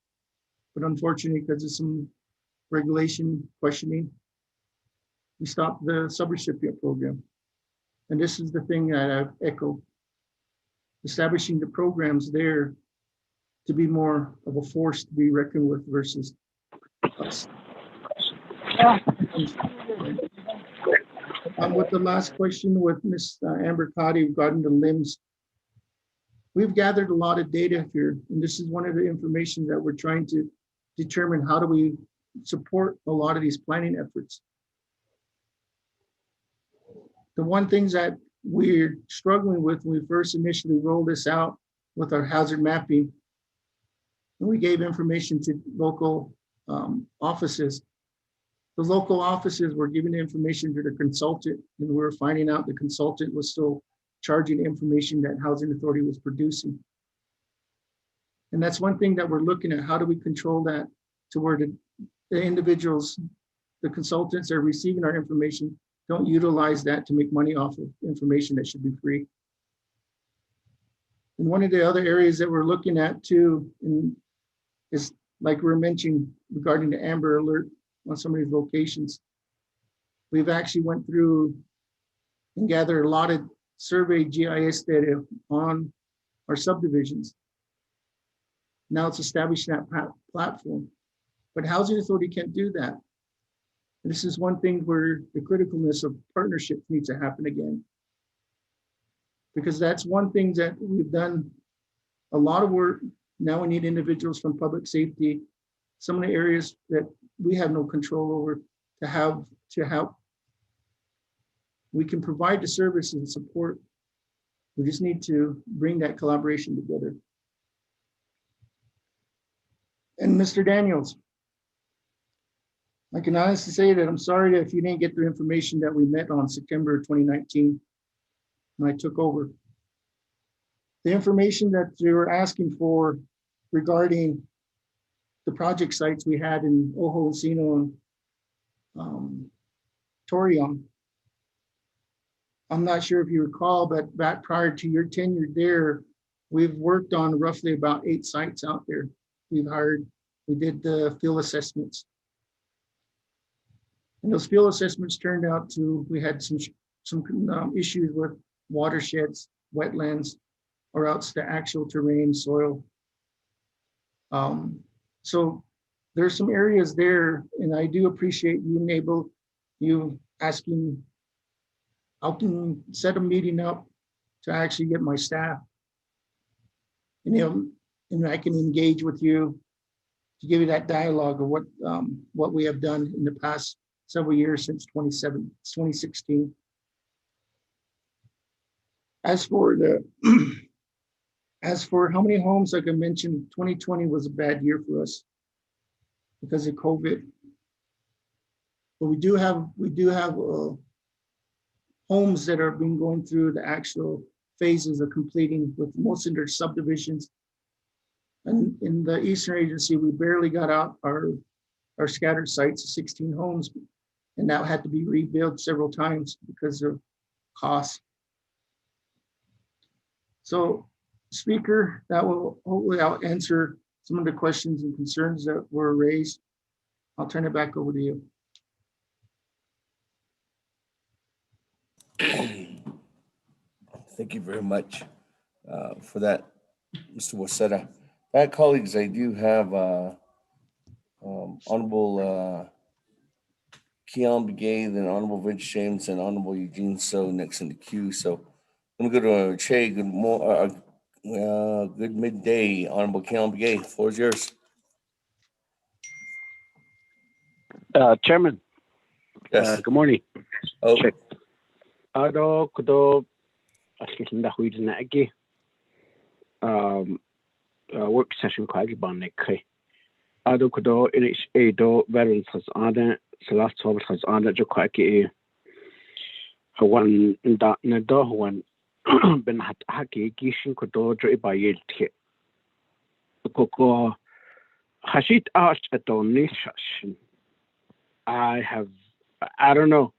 S6: but unfortunately, because of some regulation questioning, we stopped the subrecipient program. And this is the thing that I've echoed, establishing the programs there to be more of a force to be reckoned with versus us. With the last question with Ms. Amber Cotty regarding the limbs, we've gathered a lot of data here, and this is one of the information that we're trying to determine how do we support a lot of these planning efforts. The one things that we're struggling with when we first initially rolled this out with our hazard mapping, and we gave information to local offices. The local offices were giving the information to the consultant, and we were finding out the consultant was still charging information that Housing Authority was producing. And that's one thing that we're looking at. How do we control that to where the individuals, the consultants that are receiving our information, don't utilize that to make money off of information that should be free. And one of the other areas that we're looking at too is, like we were mentioning regarding the Amber Alert on some of these locations. We've actually went through and gather a lot of survey GIS data on our subdivisions. Now it's establishing that platform. But Housing Authority can't do that. And this is one thing where the criticalness of partnerships needs to happen again. Because that's one thing that we've done a lot of work. Now we need individuals from public safety, some of the areas that we have no control over to help. We can provide the service and support. We just need to bring that collaboration together. And Mr. Daniels, I can honestly say that I'm sorry if you didn't get the information that we met on September 2019 when I took over. The information that they were asking for regarding the project sites we had in Ojo Encino and Torreon. I'm not sure if you recall, but back prior to your tenure there, we've worked on roughly about 8 sites out there. We did the field assessments. And those field assessments turned out to, we had some issues with watersheds, wetlands, or else the actual terrain, soil. So there's some areas there, and I do appreciate you asking, I can set a meeting up to actually get my staff, and I can engage with you to give you that dialogue of what we have done in the past several years since 2016. As for how many homes, like I mentioned, 2020 was a bad year for us because of COVID. But we do have homes that have been going through the actual phases of completing with most of their subdivisions. And in the Eastern Agency, we barely got out our scattered sites of 16 homes, and that had to be rebuilt several times because of costs. So, Speaker, that will hopefully I'll answer some of the questions and concerns that were raised. I'll turn it back over to you.
S4: Thank you very much for that, Mr. Waseda. Colleagues, I do have Honorable Keon then Honorable Vince James, and Honorable Eugene So next in the queue. So I'm going to go to Che. Good midday, Honorable Keon Begay. The floor is yours.
S13: Chairman.
S4: Yes.
S13: Good morning.
S4: Oh.
S13: Check. Ado kudo askinda huidna agi. Work session kwagi banne kai. Ado kudo NHA do veterans has ada salat sobat has ada jo kwagi hawan da na do hawan ben hat haki gishin kudo jo ibayel tie. Koko hashit arch adonishan. I don't know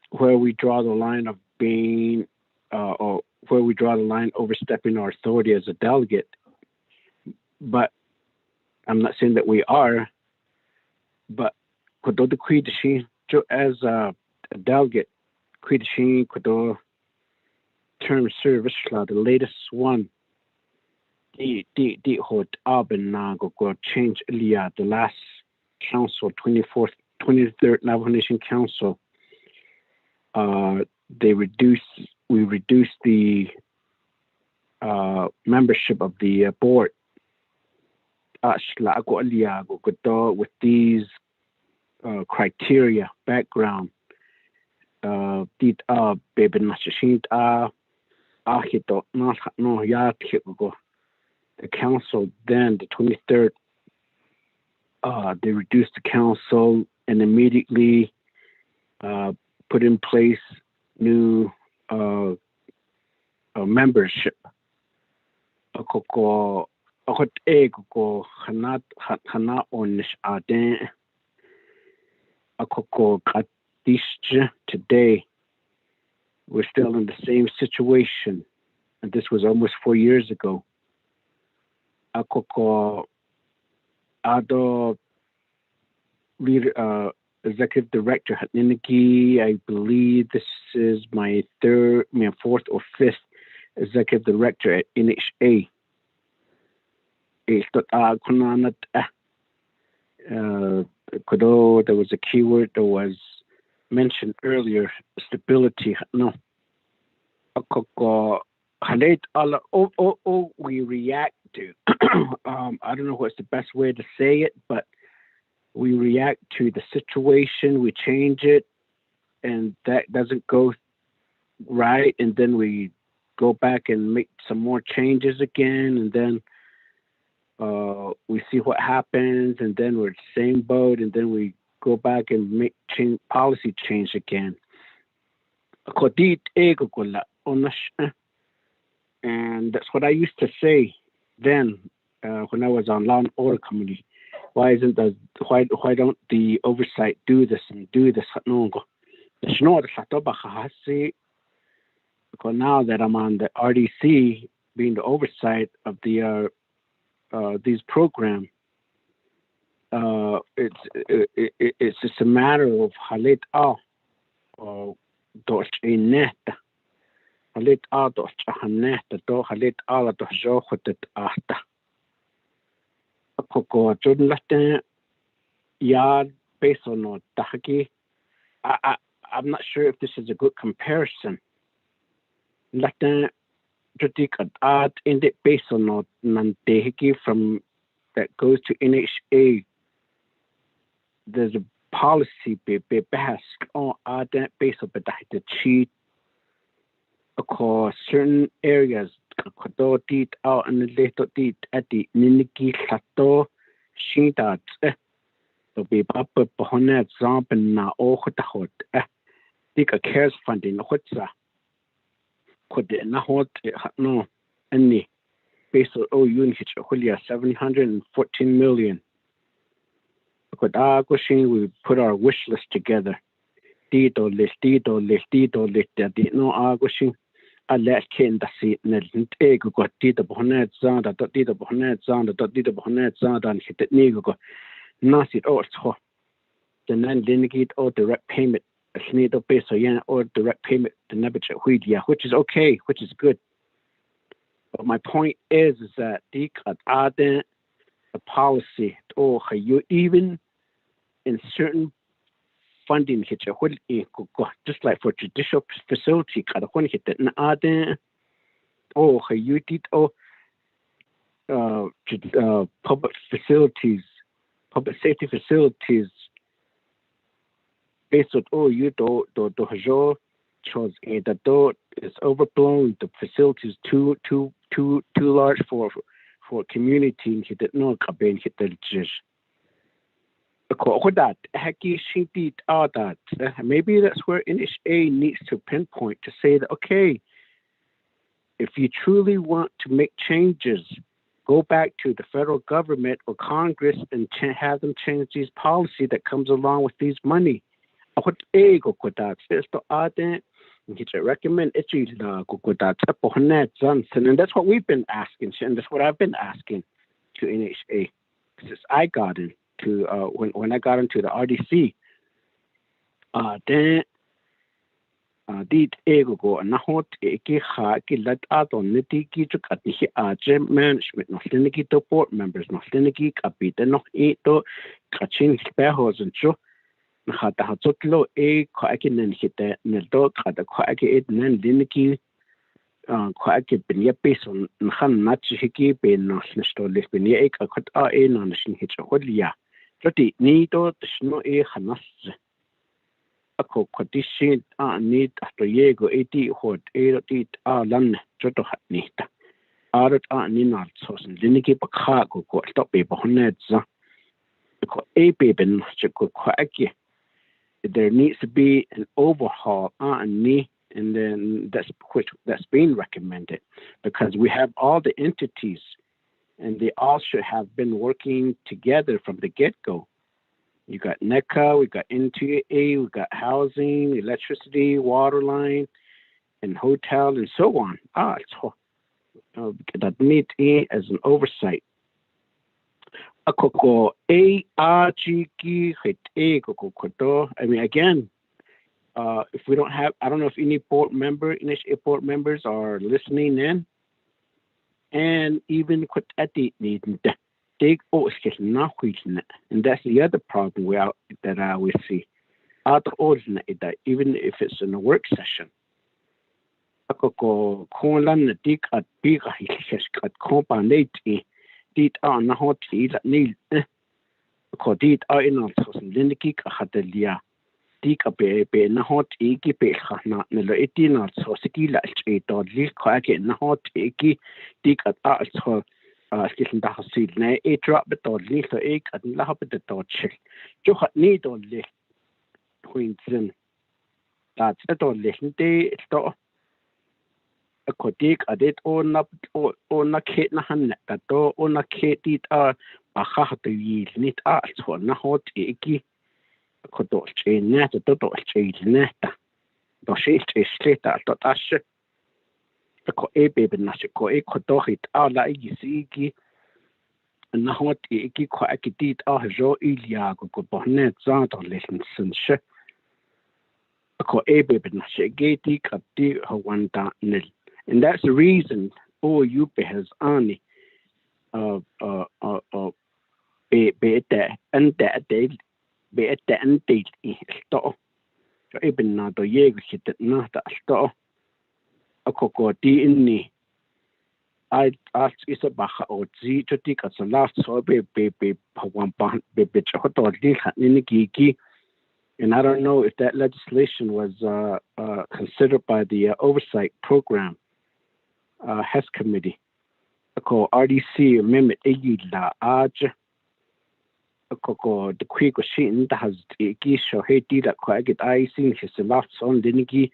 S13: where we draw the line of being or where we draw the line overstepping our authority as a delegate, but I'm not saying that we are, but kudo the kuidishi as a delegate, kuidishi kudo term service the latest one the hot abin na go change earlier the last council 23rd Navajo Nation Council. We reduced the membership of the board with these criteria background. The council then the 23rd they reduced the council and immediately put in place new membership. Today, we're still in the same situation, and this was almost 4 years ago. Ado Executive Director Hatniniki. I believe this is my fourth or fifth Executive Director at NHA. There was a keyword that was mentioned earlier, stability. No. We react to. I don't know what's the best way to say it, but we react to the situation, we change it, and that doesn't go right, and then we go back and make some more changes again, and then we see what happens, and then we're in the same boat, and then we go back and make policy change again. And that's what I used to say then when I was on Law and Order Committee. Why don't the oversight do this and do this? Because now that I'm on the RDC, being the oversight of the these programs, it's just a matter of halit dos inet halit dos hanet do halit do jo khutet ahta koko jun latin ya based on tahaki. I'm not sure if this is a good comparison. Latin judik at in the based on nantehiki from that goes to NHA. There's a policy be based on that based on the cheat across certain areas. Kodo dit out and the later dit at the Niniki Sato Shintat. So be papa Bohonet Zampen na Ohotahot. Take a cares funding Hotza. Could it not hold no any based on unit Julia 714 million. We put our wish list together. Dito list, that no Agushin. I let Ken the seat and egg got Dita Bonet Zanda, Dita Bonet Zanda, Dita Bonet Zanda, and hit the Nigo. Nasi or so. The non lineate or direct payment, a sneed base or direct payment to Naabik'íyáti, which is okay, which is good. But my point is that the policy or you even in certain funding just like for judicial facility you did public facilities, public safety facilities based on you do chose the door is overblown, the facilities too large for community hit it no campaign hit the maybe that's where NHA needs to pinpoint to say that, okay, if you truly want to make changes, go back to the federal government or Congress and have them change these policy that comes along with these money. What ego could that is to recommend it and that's what we've been asking, and that's what I've been asking to NHA since I got into when I got into the RDC. Then did ego go and not let out on nitiki to cut the management, not liniki to board members, not liniki kapit, and not eat to catching spehos and so. Hatahotlo a quacking and hit that Nildok at the quacky and liniki quacky benya based on Han Nachihiki ben National Lispenia a cut a nation hitch a holia. Joti nido the snow a hanas. A co-condition need after Yego 80 hot air it lan joto hat nita. Arat ninal sauce and liniki bakago got stop a bonets. A baby go quacky. There needs to be an overhaul and then that's being recommended because we have all the entities and they all should have been working together from the get-go. You got NECA, we got NTA, we got housing, electricity, water line, and hotel, and so on. That need as an oversight. Akoko ARGG hit Koko. I mean, again, if we don't have, I don't know if any board members are listening in, and even at the need take not and that's the other problem that I will see. Out ordinary that even if it's in a work session. Akoko Kolan dig at big at companate did on the hot tea that need did are in on Lindiki Hatelia. Dig a baby in the hot eggy not Nilo 18 or so ski like a dog leak quack in the hot eggy dig at arts her getting the house a drop the dog leak the egg and laugh at the dog chick. You had need on lick Queensland. That's a dog listen day store. A codig a date on up on a kate na hand that door on a kate it a half the yield knit arts for na hot eggy. A codor chain net a dot chain neta. Do she is straight out of Asher. A co a baby nashiko a codor it out like you see. And na hot eggy quack it out jo iliago go bonnet zant or lessons and she. A co a baby nashigati cut the one down nil. And that's the reason OUP has only be that and that day be at the end date in store. So even now the year hit not a store. A cocoa tea in me. I asked is a baha or Z to take as a last so baby one band baby hot or in the geeky. And I don't know if that legislation was considered by the oversight program. HES committee. Ako RDC amendment la aj. Ako the quick machine that has a show hey did that quite get icing his last on dingy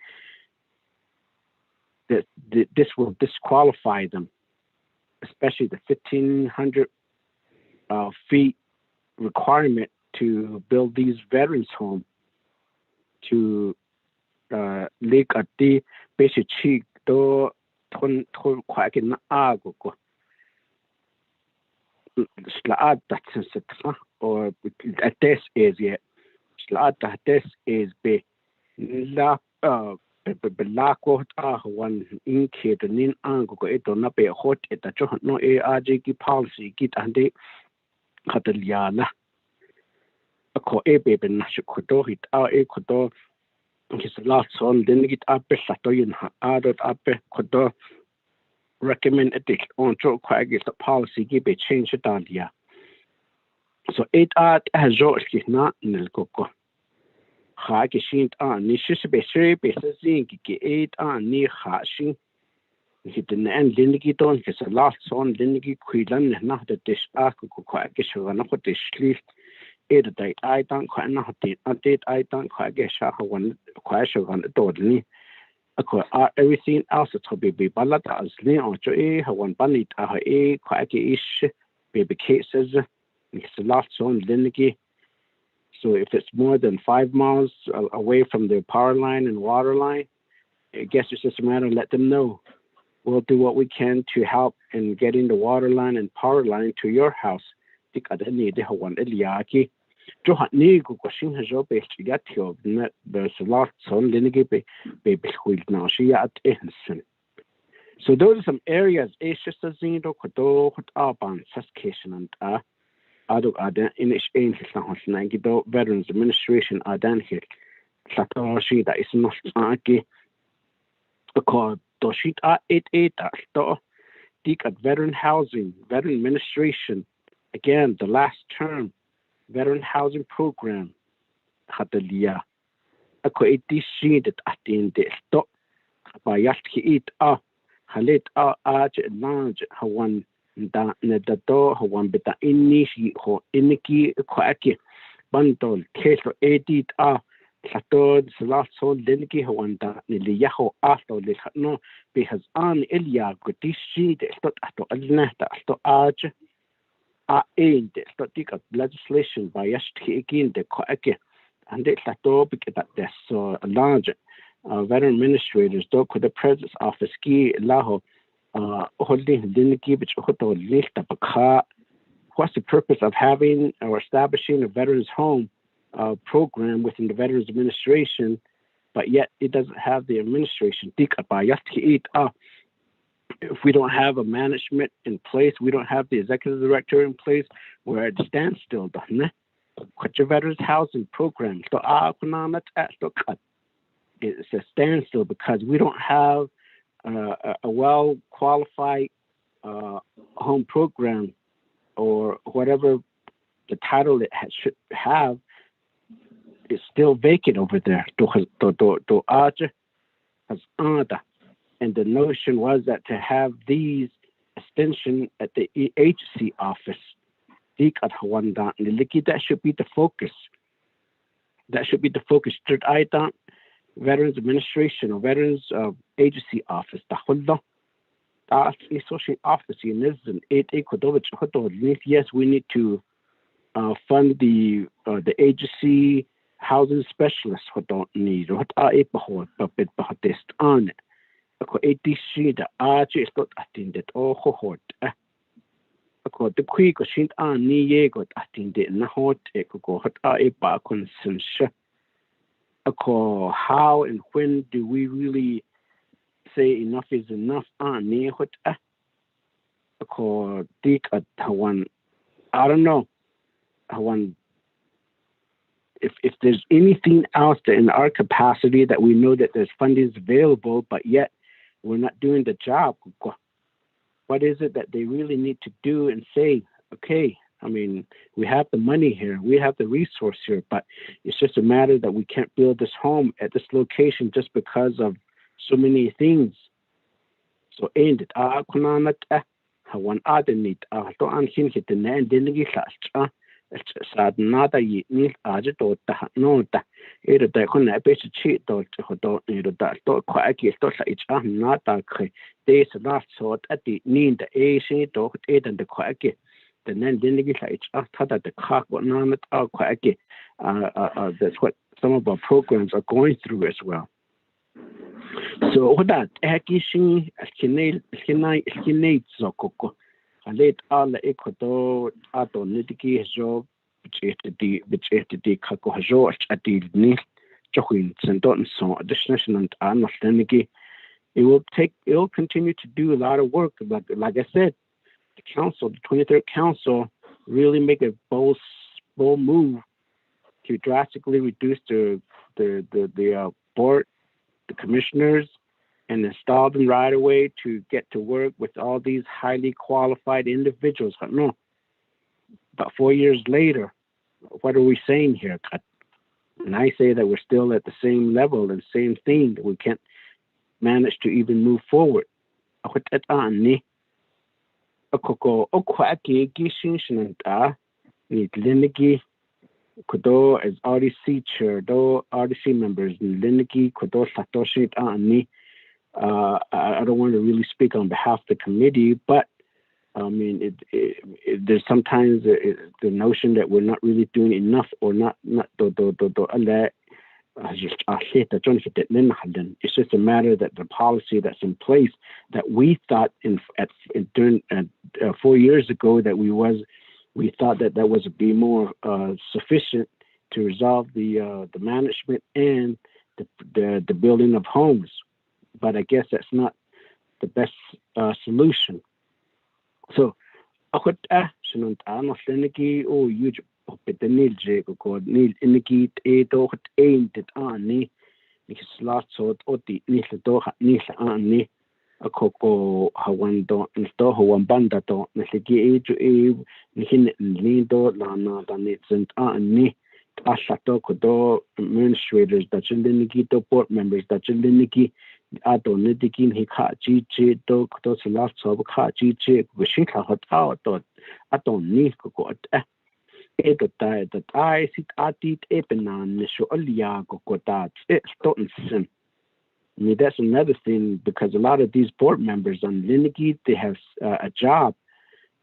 S13: that this will disqualify them, especially the 1,500 feet requirement to build these veterans home to lake at the basic cheek door. Quite an ago slad that's or at this is yet slad that this is be la belako one in kid and in ango it don't be a hot at the joint no ARGG policy get and they Cataliana a co a baby nashikodo it a codo. His last son didn't get up a satoyan added up a codo recommend it on Joe Quag is the policy give a change it on here. So 8 art has George not in the coco. Hagi sheen on Nishish be sure be saying 8 on near hashing. He didn't end Lindigi don his last son Lindigi Quillan not the dish arco quaggish or not what dish sleep. Either day I don't quite not did I don't quite get shot one question on the door. Everything else to be balata as near or joy, one bunny a quite ish baby cases. It's the last zone Lindigi. So if it's more than 5 miles away from the power line and water line, I guess it's just a matter of let them know. We'll do what we can to help in getting the water line and power line to your house. Johan Nigo Quashing has your best to get your net. There's a lot son Lindigi baby will now she at Innocent. So those are some areas just as you know could urban session and Adu in its aim to Veterans Administration Adan here. Satoshi that is not Aki because Doshit 88 Dik at Veteran Housing, Veteran Administration, again the last term. Veteran Housing Program, Hatalia. Ako iti that at the end stop by Yaki eat Halit Aj Lange Hawan da Nedado Hawan Beta Inishi ho Iniki Quaki Bandol Keso Edit Satod Salaso Denki Hawan da Niliyaho after Litano because on Elia Gutishi the stop at Alnata to Aj. Aimed at legislation by Yashki again the Koake and it's a topic that there's so large veteran administrators do could the president's office ski laho holding Diniki which hoto list up a car what's the purpose of having or establishing a veterans home program within the Veterans Administration, but yet it doesn't have the administration? If we don't have a management in place, we don't have the executive director in place, we're at a standstill. What's your veterans housing program? It's a standstill because we don't have a well-qualified home program, or whatever the title it should have. Is still vacant over there. And the notion was that to have these extension at the agency office, that should be the focus. That should be the focus. Veterans Administration or Veterans Agency Office. Yes, we need to fund the agency housing specialists who don't need what are test on it. The quick sheet on ni got attended na hot eco hot a consensus. How and when do we really say enough is enough on ni hot dig at one? I don't know. One, if there's anything else that in our capacity that we know that there's funding available, but yet we're not doing the job. What is it that they really need to do and say, okay, I mean, we have the money here, we have the resource here, but it's just a matter that we can't build this home at this location just because of so many things. So end it. One other need to unhin hit the land in the sad nada ye nil ajato nota either the con a bit cheat or to that quite to such nata days last sort at the need the AC dog eight and the quack the then didn't get that the cock what none at all quack that's what some of our programs are going through as well. So what that akishin skinate zokoko late all the equator ato nitiki jo the kako jo at the ni join and don't so additional and it will continue to do a lot of work, but like I said, the council, the 23rd council, really make a bold move to drastically reduce the board, the commissioners, and install them right away to get to work with all these highly qualified individuals. But no, about 4 years later, what are we saying here? And I say that we're still at the same level and same thing, that we can't manage to even move forward. Kudo as RDC chair, do RDC members, Liniki, Kudo Satoshi Ani. I don't want to really speak on behalf of the committee, but I mean, there's sometimes the notion that we're not really doing enough or not. It's just a matter that the policy that's in place that we thought during 4 years ago that we thought that would be more sufficient to resolve the management and the building of homes. But I guess that's not the best solution. So, huge the nil ko nil iniki to aim that ani because last sort of the nil to nil ani a coco hawando sto hawan banda to niliki to nihin lindo lana than it's an ani ashato kodo administrators that liniki to board members that liniki ato nitikin hika chi to to last so ka chi wishin ka hot out ato ni ko that I sit at it epenan so alia gokotat stotensen. I mean, that's another thing because a lot of these board members on Linigi, they have a job,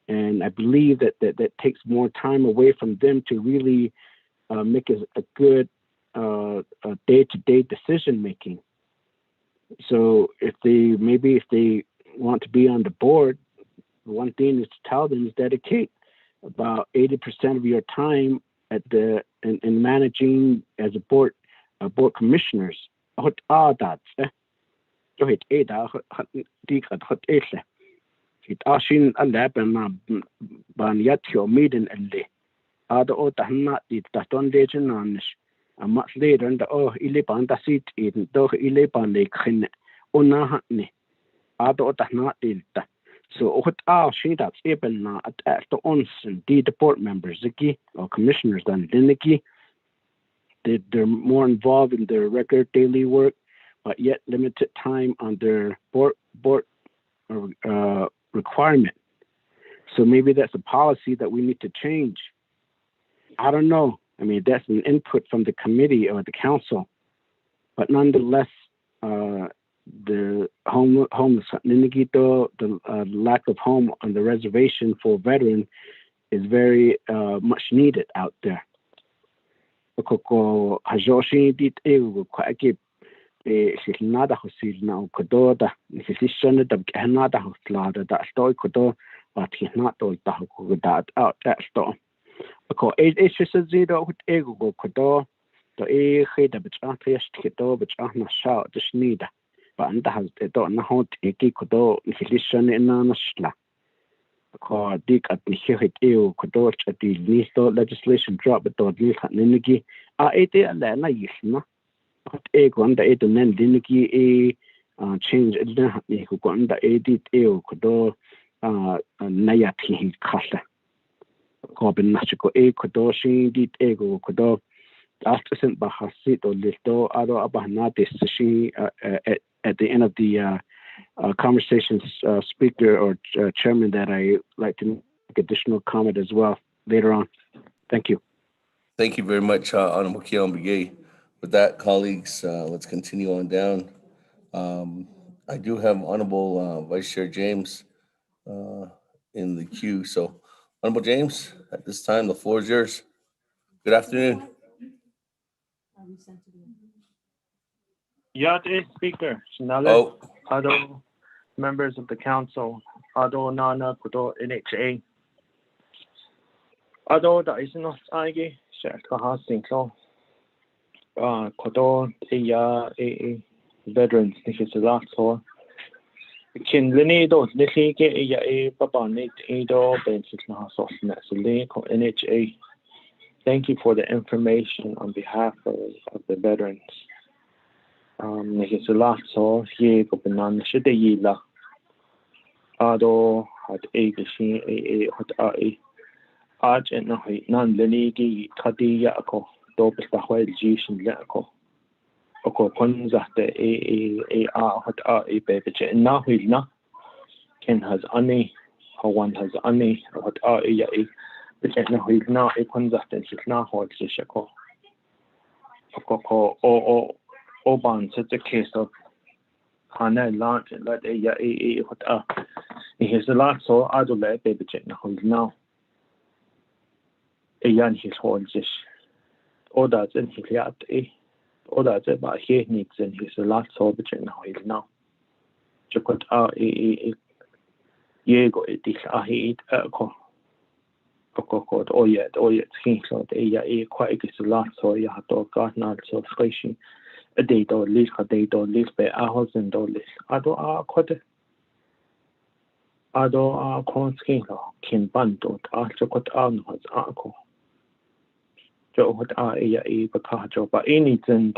S13: and I believe that takes more time away from them to really make a good day-to-day decision making. So if they want to be on the board, one thing is to tell them is dedicate about 80% of your time at in managing as a board commissioners. Hot that's to hit ada hot dik at hot etle. It ashin a lab and ban yet your maiden elde. Ada o tahna it taton legend on a much later and ilipan da seat in do ilipan lake hin ona hatni. Ada o tahna ilta. So what she that's able na at the ons and the board members ziki or commissioners than liniki. They're more involved in their regular daily work, but yet limited time on their board requirement. So maybe that's a policy that we need to change. I don't know. I mean, that's an input from the committee or the council, but nonetheless, the homeless, the lack of home on the reservation for veterans is very much needed out there. Koko hajoshi dit ego kwake silnada hosil na kododa nisishone da kanada hoslada da stoy kodo but not do da ko da out that sto ko it just a zero ego go kodo to khida bcha test kodo bcha na sha disnida but anda has to na hot eki kodo nisishone na nasla ko dik at nihit eo kodo at the listo legislation drop to di khanigi a ete ala na yisna hot ego anda ete nen dinigi change the ni ko anda edit eo kodo nayati khasla ko ben nachiko e kodo shi dit ego kodo after sent bahasit or listo ado abahna decision at the end of the conversations speaker or chairman that I like to make additional comment as well later on. Thank you.
S4: Thank you very much, Honorable Kiyombige. With that, colleagues, let's continue on down. I do have Honorable Vice Chair James in the queue. So, Honorable James, at this time, the floor is yours. Good afternoon.
S14: Yate Speaker, Shinale,
S4: Oh,
S14: Ado members of the council, Ado Nana Kudo NHA. Ado da isnos aige, Shaka Sinklo. Kudo a veterans, Nikis Laxor. Kin Linido, Niki, a Papa Nate Edo, Bensis Nahasos, Nasali, NHA. Thank you for the information on behalf of the veterans. Nikis Laxor, ye Gopanan Shidayila. Ado had a machine, a hot a arch and non Lenigi, Kadi Yako, Dobus the White Jishin Yako. Oko Ponza a hot a baby, and now he's not. Ken has any, or one has any, what a but now he's not a Ponza and he's not hot Shako. Oko or Oban, such a case of Hana launch and let a what here's the last so I do let baby check now. A young his holds or that's in his yard or that's about he needs in his last so but now he's now. Chukot a yego it is a heat or yet king so a quite is the last so you have to got not so squishy. A date or least a date or least by hours and dollars. Ado quite Ado Konskin Kin Bando after what was uncle. Joe what a Bakajo, but anything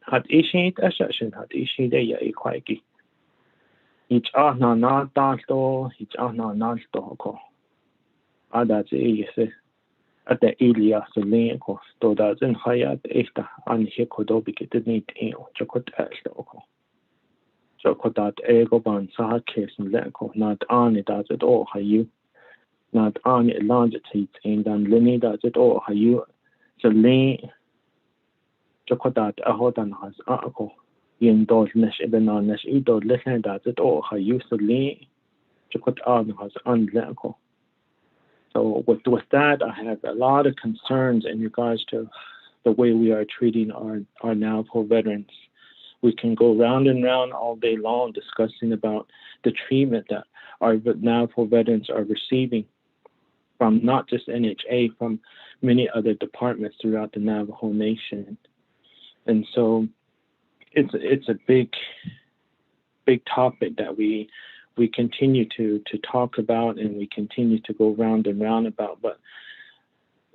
S14: had issued a session had issued a quaggy. Each are not dasto, each are not dog. Ada at the Elias Lane cost, though that's in Hayat Efta and Hikodobi did need a chocolate elko. Chocolate ego ban sa case and leko, not on it does it all, how you not on it large teeth, and then Lenny does it all, how you so lane chocolate a hot and has arco. In those nesh even on nesh edo listen does it all, how you so lane chocolate on has unleko. So with that, I have a lot of concerns in regards to the way we are treating our Navajo veterans. We can go round and round all day long discussing about the treatment that our Navajo veterans are receiving from not just NHA, from many other departments throughout the Navajo Nation. And so it's a big topic that we continue to talk about, and we continue to go round and round about. But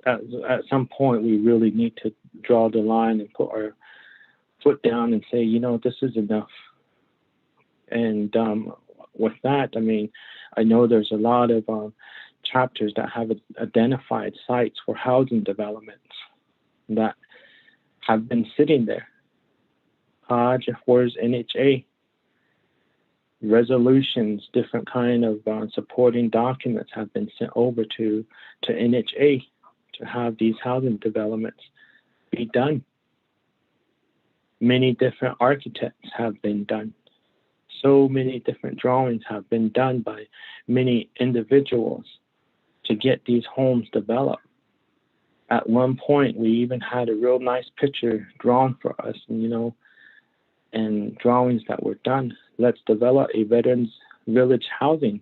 S14: at some point, we really need to draw the line and put our foot down and say, this is enough. And with that, I mean, I know there's a lot of chapters that have identified sites for housing developments that have been sitting there. Where's NHA? Resolutions, different kind of supporting documents have been sent over to NHA to have these housing developments be done. Many different architects have been done. So many different drawings have been done by many individuals to get these homes developed. At one point, we even had a real nice picture drawn for us, and drawings that were done. Let's develop a veterans village housing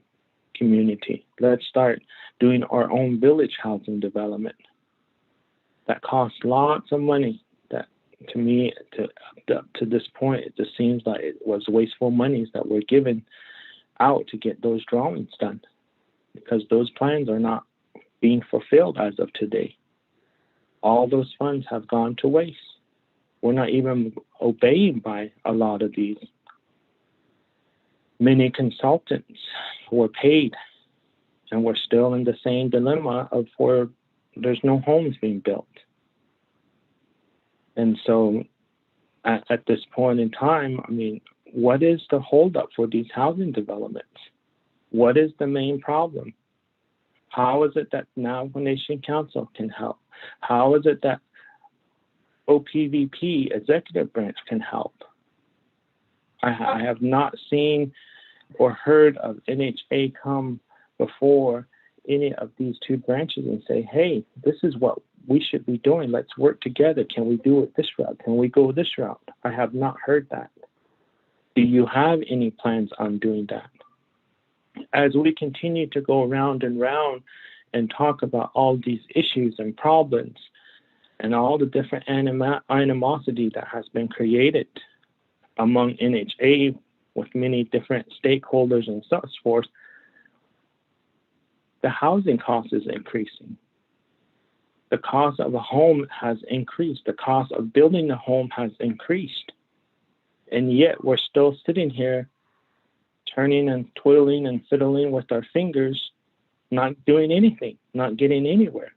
S14: community. Let's start doing our own village housing development. That costs lots of money. That, to me, to this point, it just seems like it was wasteful monies that were given out to get those drawings done, because those plans are not being fulfilled as of today. All those funds have gone to waste. We're not even obeying by a lot of these. Many consultants were paid, and we're still in the same dilemma of where there's no homes being built. And so at this point in time, I mean, what is the holdup for these housing developments? What is the main problem? How is it that Navajo Nation Council can help? How is it that OPVP executive branch can help? I have not seen or heard of NHA come before any of these two branches and say, hey, this is what we should be doing. Let's work together. Can we do it this route? Can we go this route? I have not heard that. Do you have any plans on doing that? As we continue to go round and round and talk about all these issues and problems and all the different animosity that has been created among NHA with many different stakeholders and such forth, the housing cost is increasing. The cost of a home has increased. The cost of building a home has increased. And yet we're still sitting here turning and twiddling and fiddling with our fingers, not doing anything, not getting anywhere.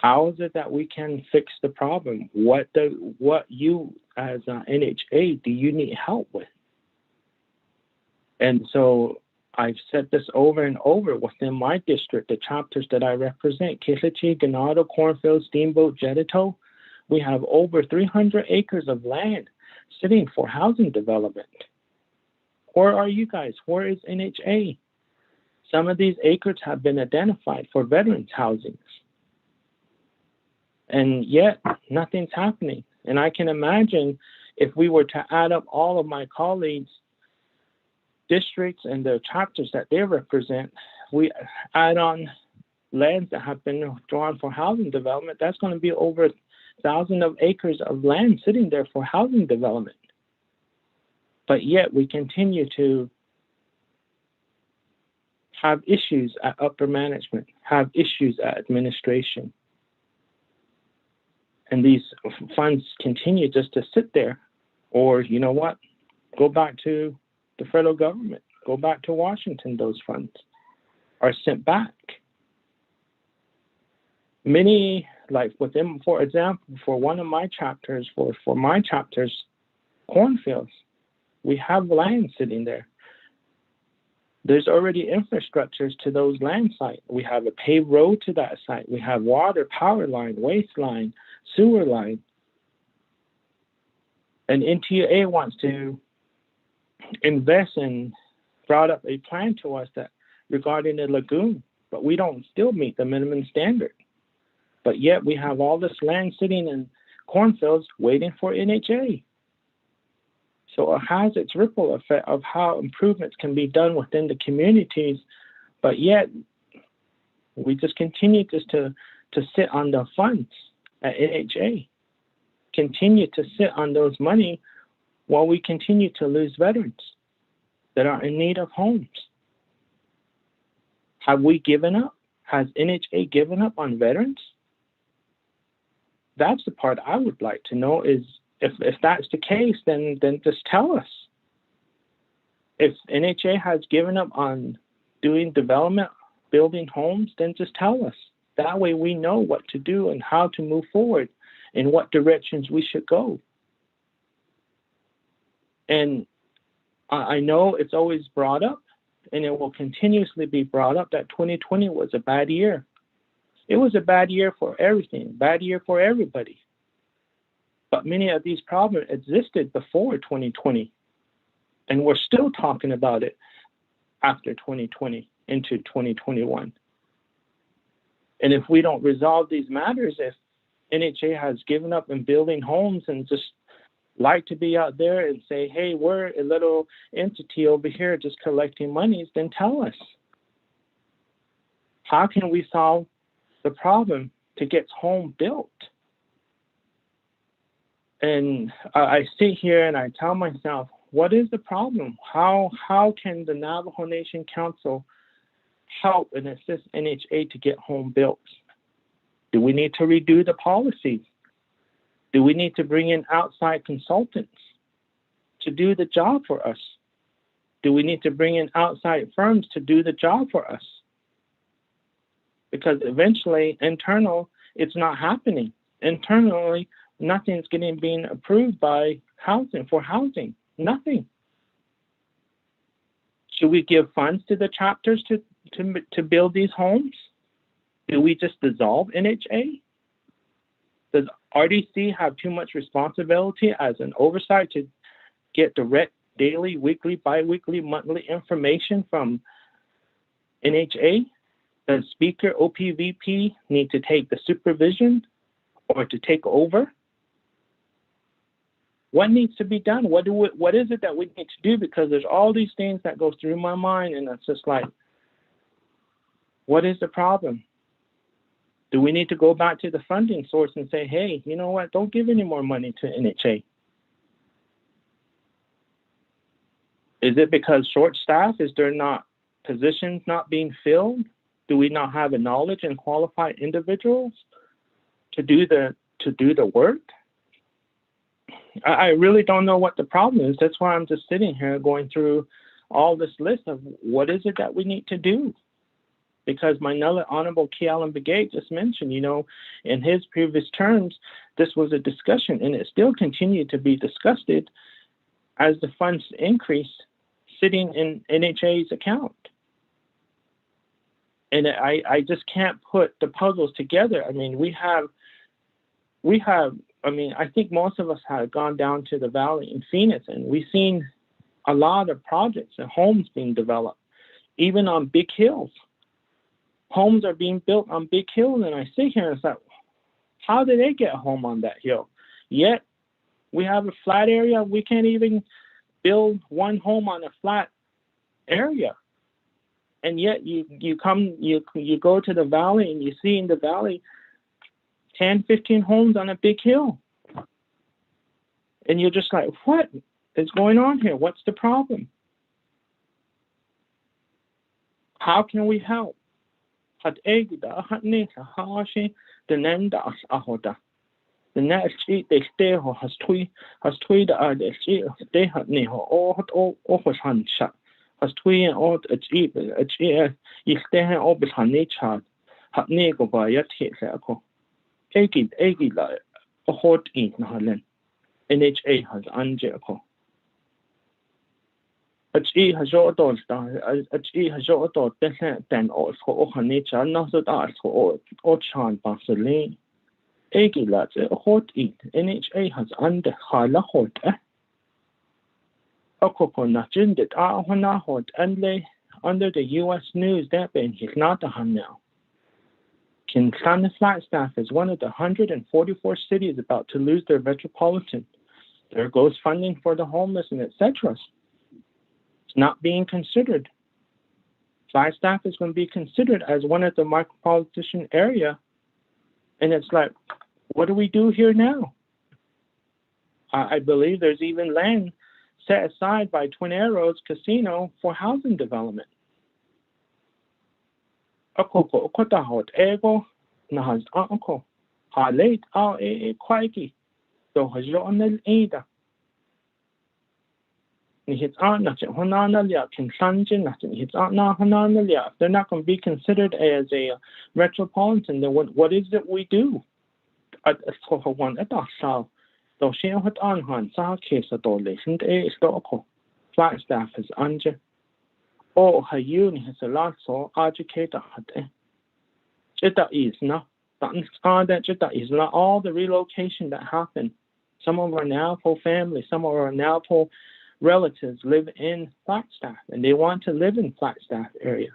S14: How is it that we can fix the problem? What you as NHA do you need help with? And so I've said this over and over within my district, the chapters that I represent, Kisachi, Ganado, Cornfield, Steamboat, Jedito. We have over 300 acres of land sitting for housing development. Where are you guys? Where is NHA? Some of these acres have been identified for veterans housings. And yet, nothing's happening. And I can imagine if we were to add up all of my colleagues' districts and the chapters that they represent, we add on lands that have been drawn for housing development, that's going to be over 1,000 of acres of land sitting there for housing development. But yet we continue to have issues at upper management, have issues at administration. And these funds continue just to sit there. Or, you know what, go back to the federal government, go back to Washington, those funds are sent back. Many, like within, for example, for one of my chapters, for my chapters, cornfields, we have land sitting there. There's already infrastructures to those land sites. We have a paved road to that site. We have water, power line, waste line, sewer line. And NTA wants to invest and brought up a plan to us that regarding the lagoon, but we don't still meet the minimum standard. But yet we have all this land sitting in cornfields waiting for NHA. So it has its ripple effect of how improvements can be done within the communities, but yet We just continue just to sit on the funds at NHA, continue to sit on those money while we continue to lose veterans that are in need of homes. Have we given up? Has NHA given up on veterans? That's the part I would like to know is if that's the case, then just tell us. If NHA has given up on doing development, building homes, then just tell us. That way we know what to do and how to move forward, in what directions we should go. And I know it's always brought up, and it will continuously be brought up, that 2020 was a bad year. It was a bad year for everything, bad year for everybody. But many of these problems existed before 2020, and we're still talking about it after 2020 into 2021. And if we don't resolve these matters, if NHA has given up on building homes and just like to be out there and say, hey, we're a little entity over here just collecting monies, then tell us. How can we solve the problem to get home built? And I sit here and I tell myself, what is the problem? How can the Navajo Nation Council help and assist NHA to get home built? Do we need to redo the policies? Do we need to bring in outside consultants to do the job for us? Do we need to bring in outside firms to do the job for us? Because eventually, internal, it's not happening. Internally, nothing's being approved by housing, for housing, nothing. Should we give funds to the chapters to build these homes? Do we just dissolve NHA? Does RDC have too much responsibility as an oversight to get direct daily, weekly, bi-weekly, monthly information from NHA? Does Speaker OPVP need to take the supervision or to take over? What needs to be done? What is it that we need to do? Because there's all these things that go through my mind, and it's just like, what is the problem? Do we need to go back to the funding source and say, hey, you know what, don't give any more money to NHA? Is it because short staff? Is there not positions not being filled? Do we not have a knowledge and qualified individuals to do the work? I really don't know what the problem is. That's why I'm just sitting here going through all this list of what is it that we need to do. Because my Honorable Kealan Begay just mentioned, in his previous terms, this was a discussion, and it still continued to be discussed as the funds increase sitting in NHA's account. And I just can't put the puzzles together. I mean, I think most of us have gone down to the valley in Phoenix, and we've seen a lot of projects and homes being developed, even on big hills. Homes are being built on big hills, and I sit here and say, how did they get a home on that hill? Yet, we have a flat area. We can't even build one home on a flat area. And yet, you go to the valley, and you see in the valley 10, 15 homes on a big hill. And you're just like, what is going on here? What's the problem? How can we help? The next they stay has tweet they had has tweet all you stay all behind nature had nego by a tick la a hot in Holland. NHA has Angelo. Has your daughter, has your daughter, then also nature, not that art or chan Barcelona. Egila, a hot eat, NHA has under Hala hot, A coconut that are hot and lay under the US news that Ben he's not a hand now. Kinshasa Flagstaff is one of the 144 cities about to lose their metropolitan. There goes funding for the homeless and etc. It's not being considered. Flagstaff is going to be considered as one of the micropolitan area. And it's like, what do we do here now? I believe there's even land set aside by Twin Arrows Casino for housing development. Akoko okotahot ego nahaz anko halate al kwaiki do hajo onel ida. They're not going to be considered as a metropolitan. Then what is it we do? Flagstaff is under. Oh, Hayun has a lot so educated. Jita is not. Jita is not all the relocation that happened. Some of our Navajo families, some of our Navajo relatives live in Flagstaff, and they want to live in Flagstaff area.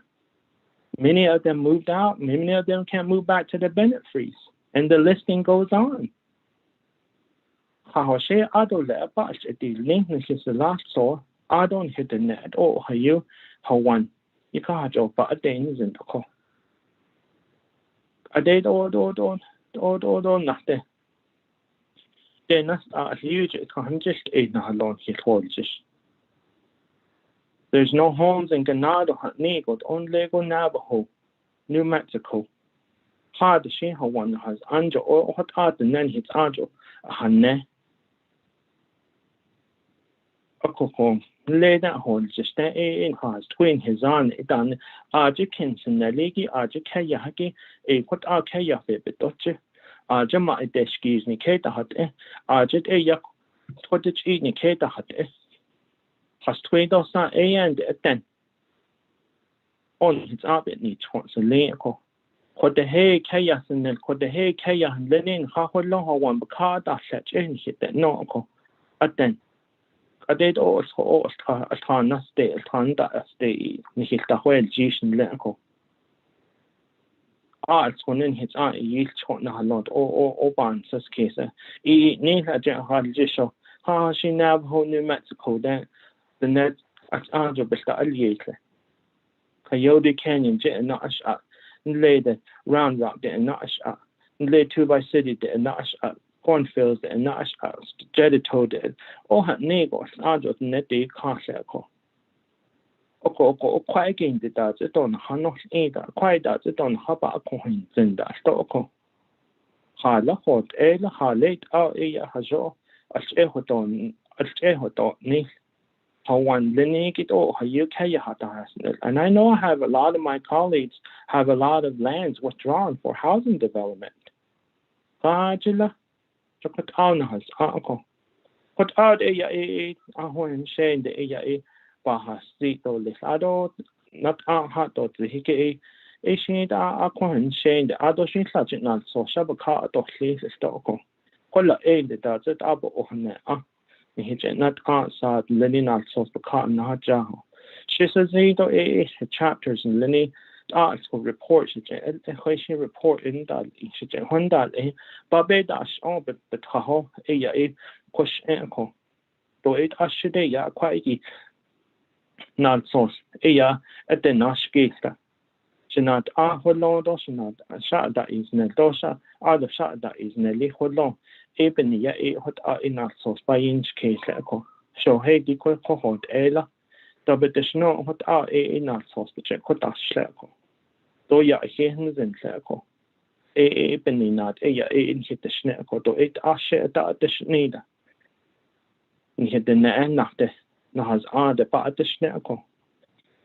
S14: Many of them moved out. Many of them can't move back to the Bennett Freeze, and the listing goes on. I don't hit the net. Oh, you one. You can't joke, but a thing isn't a call. A day, nothing. Then that's a huge just ain't not long There's no homes in Ganado, Nego, only go Navajo, New Mexico. Hard the she one has Anjo or hot art and then hits Anjo, a hane. A coco, lay that hole just in has twin his on it done. Arja Kinson, the legi, Arja Kayaki, a what are Kayafe, but Dutcher. Jama deskis ni keta hat ajet yak twadich eat ni keta hat has 2000 and 10 on his abit ni chance leko what the hey kayas and then what the hey kaya and lenin ha long one because that such in hit that no ko at then I did also a ton of stay a ton that stay ni hit the whole jishin leko it's one in his eye, you chot na lot or ban such case. Need a jet hard jisho. Ha, she Navajo, New Mexico, then the net at Andrew Besta Alliator. Coyote Canyon jet not a shot, and lay the round rock there not a shot, and lay 2 by city there not a shot, cornfields there not a shot, jetted toad there, all had neighbors, Andrew net day car circle. Quite again the does it on Hanos either, quite does it on Haba coins in the stock. Hala hot, Ella, ha late out a hajo, a chehoton, ni. How one lineage it all, how you carry hatas. And I know I have a lot of my colleagues have a lot of lands withdrawn for housing development. Fajila, Chocotana has uncle. What are a when shane the a Bahas Zito Lisado, not hot dot the Hike, a shade are coin shane the Adoshin Sergeant not so Shabaka dot lease stoco. Colla aid the does it up on he not outside Lenny not so the cotton not jaho. She says Zito chapters in Lenny article reports a report in that each one that a Babe dash on but the Tahoe a push ankle. Though it ushered a quite not sauce. At the Nashkista. She not Hollow, she not a shot that is Nedosha, other shot that is Nelly Hollow. Even ya hot in not sauce by inch case. Show hey, decoy cohort Ella. Double the snow hot out not sauce, but check what that's circle. Though ya hens in circle. Even not in hit the schneckle, though it usher that the schneeder. And hit the end after. No has the part the schneckle.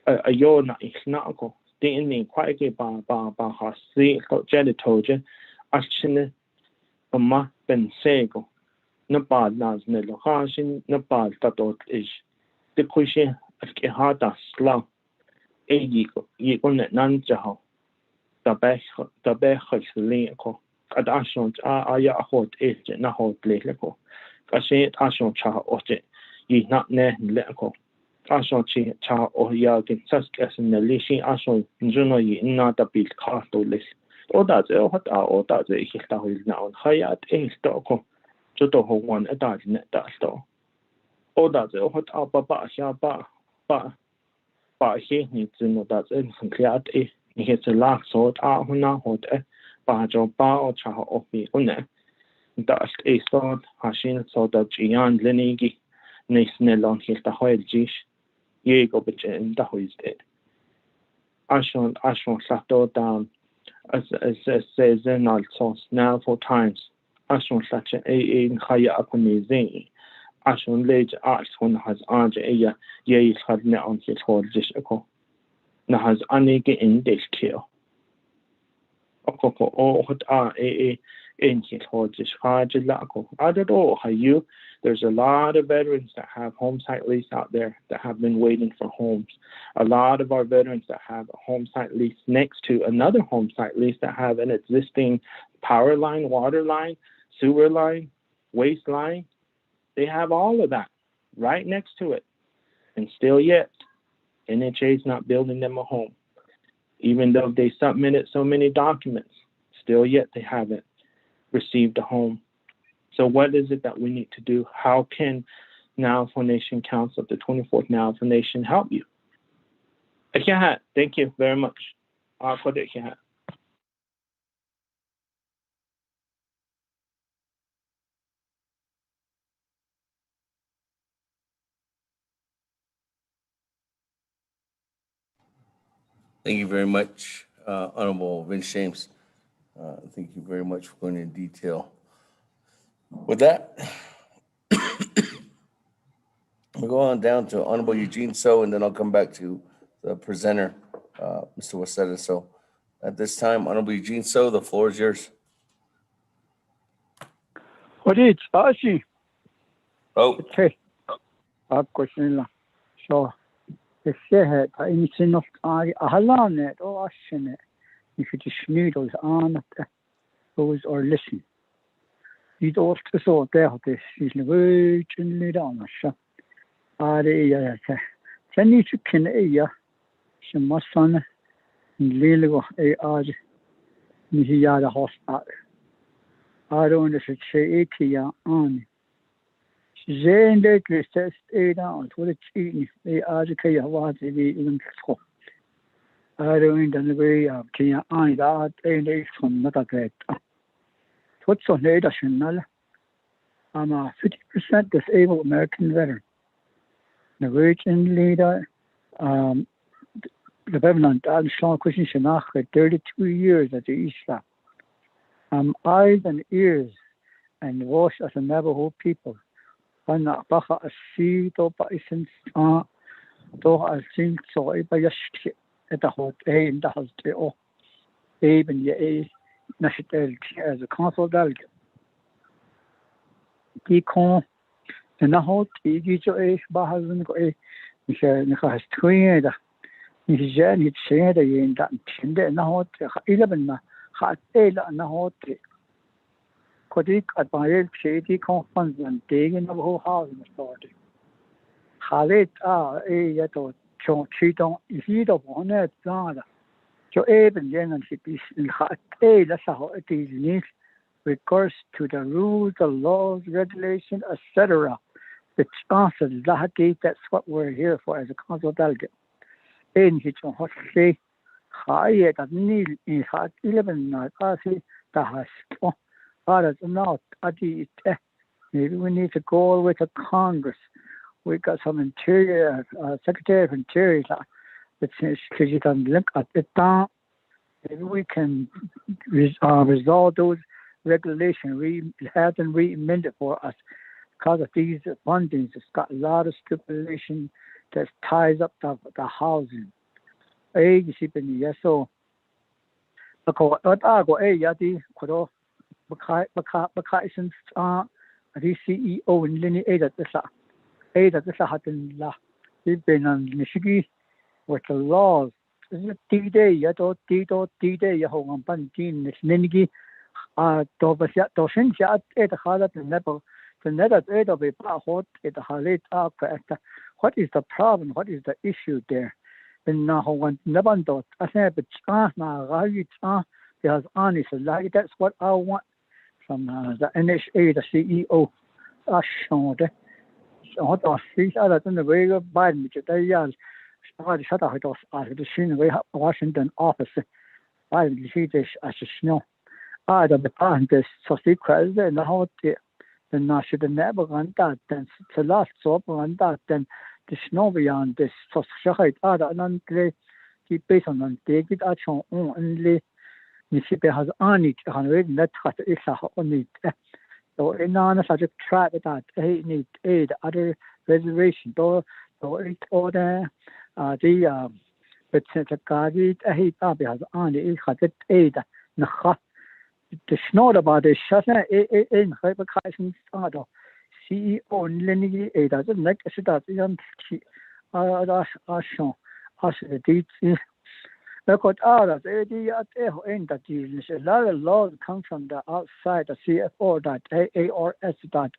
S14: A yona is knuckle. The Indian quite a bar has 3 jelly told you. Actually, a ma ben sego. No bad nas ne location, no bad that is. The question of a hard as slow. A ye on it none jaho. The bear has linko. At Ashon, ya hot age, not hot little. I say it Ashon cha or ye not ne leko. Ashon chi cha or yagin suskes in the leashing Ashon Juno ye not a bit castle list. Or that's all that he is now. Hayat a stoko. Joto one a dad net that store. Or that's what our baba sha ba. 把些你真的到这很了的，你也是拉手啊，或那或的，把就把我查好哦比或呢，到是说还是说到这样的那个，你是那两天的会计，也个不真的会的，阿说啥都当，as says in also now for times，阿说啥子in خيا أكمل عشان ليج عشان هذا أنج إياه يخدنا عن يخرج جشكو نهز أنيك إنديش كيو أكو أو هاد إن يخرج جشخاج لأكو أدرو هيو. There's a lot of veterans that have home site lease out there that have been waiting for homes. A lot of our veterans that have a home site lease next to another home site lease that have an existing power line, water line, sewer line, waste line. They have all of that right next to it. And still yet, NHA is not building them a home. Even though they submitted so many documents, still yet they haven't received a home. So what is it that we need to do? How can Navajo Nation Council, the 24th Navajo Nation, help you? Thank you very much.
S4: Thank you very much, Honorable Vince James. Thank you very much for going into detail. With that, we'll go on down to Honorable Eugene So, and then I'll come back to the presenter, Mr. Waseda. So at this time, Honorable Eugene So, the floor is yours.
S12: What is Ashi?
S4: Oh.
S12: Okay. Question. So, the Shehead, I in of I Halanet or Ashenet. If it is Schneedles on those or listen. You don't so there this is the virgin lead on a shop. Then you can a she must son in Lilo a odd Nihiyada hospital. I don't know if it's 80 on. Zijn de Christus down to the cheating the Azakaya was the even school. I don't know the way of Kia on that and from not a great. What's on the national? I'm a 50% disabled American veteran. The virgin leader, the Reverend Al Sean Christian Shanach, 32 years at the East. Eyes and ears and voice as a Navajo people. أنا بقى السيد وبقيسن تو السين صوي بيشتي إتهوت إنتهز تيو بن يأي نشتل as a council delegate. كون إنه تيجي جو بحزن كو مش نخاس توين ده مش جاني تشين ده يندم تشين إنه إلى بنا خات إلى إنه Kodik at my shady conference and taking of whole housing authority. Halit yato chidon if you don't want it, so even then she is in hat that's how it is needs recourse to the rules, the laws, regulations, etc. The chances that's what we're here for as a council delegate. In his own hot say, high at Neil in hat 11 night, I see the has. Not maybe we need to go with the Congress. We got some Interior Secretary of Interior that says you can link at it down. Maybe we can resolve those regulations, have them re-amended for us because of these fundings. It's got a lot of stipulation that ties up the housing. So Bakaisen's the CEO in Lini Ada this happened la. We've been on Michigan with the laws. D-Day, Yato, D-Day, Yahoo, Pantin, Nigi, Dobasya, Doshinja, at the Halat level, the net at 8 of a hot at the Halit after. What is the problem? What is the issue there? And now one Nabandot, I said, but now, because honestly, like that's what I want from the NHA, the CEO. I showed it. So what I see, I don't know where Biden, which they are I shut out those the Shin Washington office. I see this as a snow. I don't depend this so secret and how then I should never run that then the last so run that then the snow beyond this so shahid other than keep based on David action only Mississippi has on it on that is on it. So in on such a track that need aid other reservation or the but the guide has on it has aid the snow about the shut in hypercation starter CEO only aid as a neck that shown as the deeds. Because in that a lot of laws come from the outside, the CFO that AARS that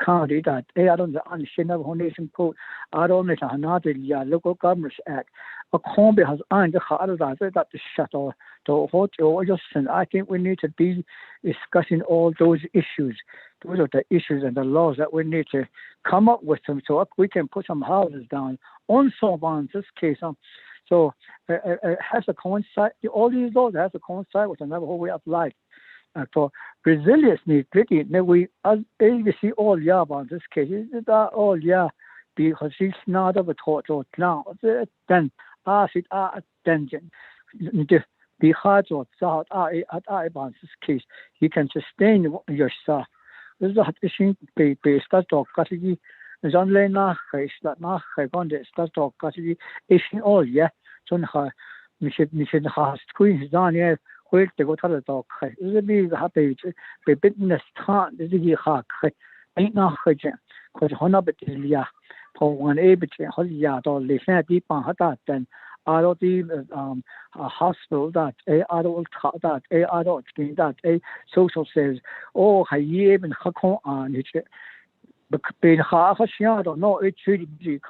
S12: county that I don't understand Navajo Nation Code. I don't know another local governments act. A combi has on the hard that the shuttle to hold your just and I think we need to be discussing all those issues. Those are the issues and the laws that we need to come up with them so we can put some houses down on someone this case. So it has to coincide. All these laws has to coincide with another whole way of life. For resilience, we as ABC all about this case. Is that all because she's not of a total now. Then it attention. The hard or thought about this case. You can sustain yourself. This is a thing based on category. Zonle nachgeest dat nachgegaan is dat toch category is all zo'n misschien haast queens dan je hoort de wat het ook is be happy be business time is die haak ain't nachgegaan cause hona betelia voor een ebetje hol ja dat lezen die pan had dan all the hospital that adult that adult that social says oh hij even gekon aan het being half a shot no it should be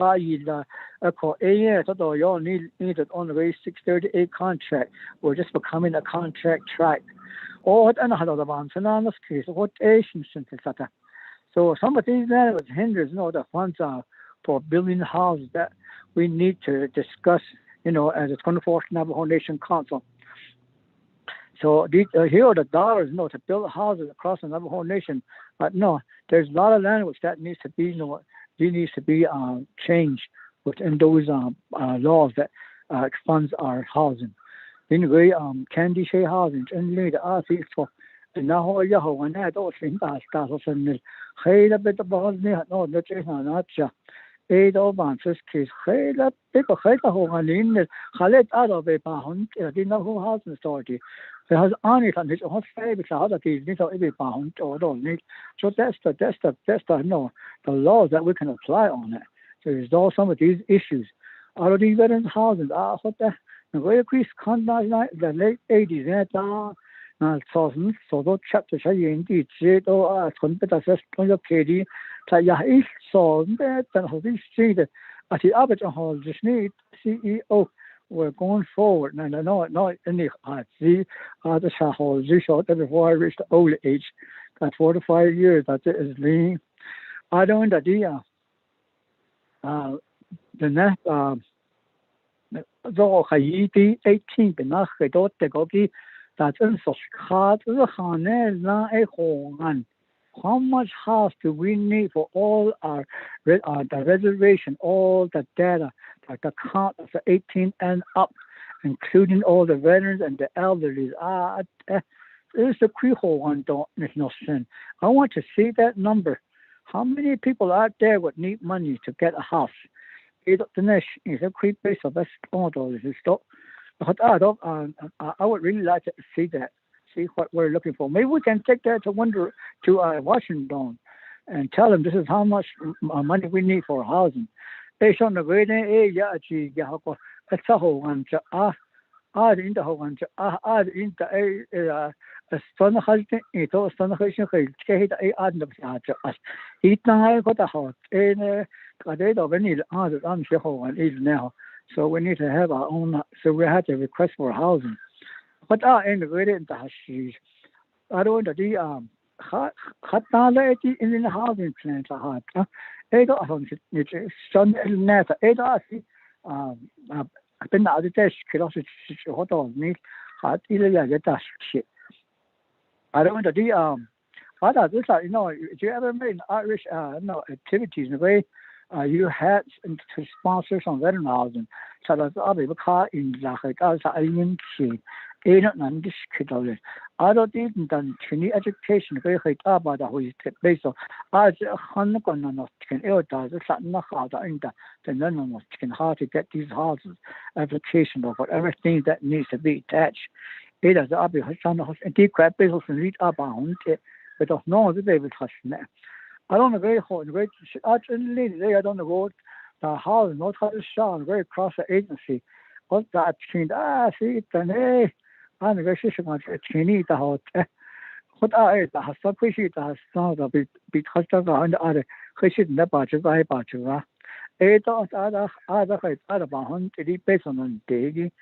S12: you needed on the way 638 contract. We're just becoming a contract track. What another one on this case, what Asian synthesis. So some of these that was hinders the funds are for building houses that we need to discuss, as a 24th Navajo Nation Council. So here are the dollars, to build houses across the Navajo Nation. But no, there's a lot of language that needs to be, changed within those laws that funds our housing. Anyway, Candy Shea housing, and the artists for the Naho Yaho and that all things are started and hey, a bit about me, no, that's not just. 8 this case, hey, that big a hate a home and in the Halet out of a pound, the Naho Housing Authority. It has on it and it's hot favorite other keys, little every pound or don't need. So that's the laws that we can apply on it. To resolve some of these issues. Out of these veterans houses are what the very quick conduct the late 80s and thousands, so those chapters are indeed said or competitors on your KD. Taya is so bad than how this street at the Abbott Hall just need CEO. We're going forward, and I know not any see the Shahol short before I reached the old age. Got 45 years, that is me. I don't know the next so Haiti 18 benach dort the gogi that in so hard the Hanel na a hongan. How much house do we need for all our the reservation, all the data, like the count of the 18 and up, including all the veterans and the elderly? There's the Creole one, don't no sin. I want to see that number. How many people out there would need money to get a house? The next is a creep base of best model. But I would really like to see that. See what we're looking for. Maybe we can take that to Washington and tell them this is how much money we need for housing. It's on the way it's a whole one. Add in the whole one. Add in the son of husband. It's all son of husband. Add the us. Eat now got a house. And they don't need other one is now. So we need to have our own. So we have to request for housing. But in the very industries, I don't know the in the housing plans are hard. Son net I've been out of this curiosity what on me had either get that shit. I don't want to do what are this you know, do you ever made Irish activities in the way you had to sponsor some webinars and so that I'll be in the as I in see and this kid of it. I don't even done training education very high about the whole based on as a hundred can elder the not how the none can how to get these houses application of everything that needs to be attached. It is I'll be some deep crap business and read about it, but of no the David Huston. I don't know very hard great actually I don't know the house not how to show very across the agency. What that trained see it I'm very sure to trainee the house. What I has appreciate has not because of the other question about you by about you. Eight other about based on daily.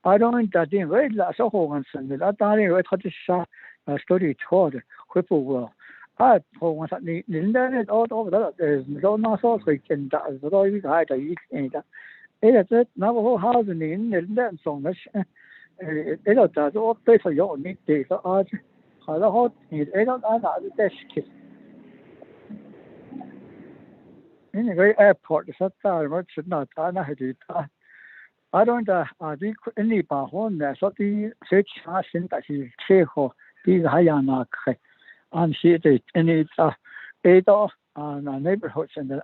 S12: I don't that in very last of Hogan and that I read how to shot a story toward Whipple will. I told one the internet all over that there's no so quick and that is always high to eat in that. It is it Navajo house in the internet so much. It does all place for your need days are the hot it don't the desk. In a great airport, the Saturday should not I don't any bahon that so the search in that is cheho these Hayana and see it any eight neighborhoods in the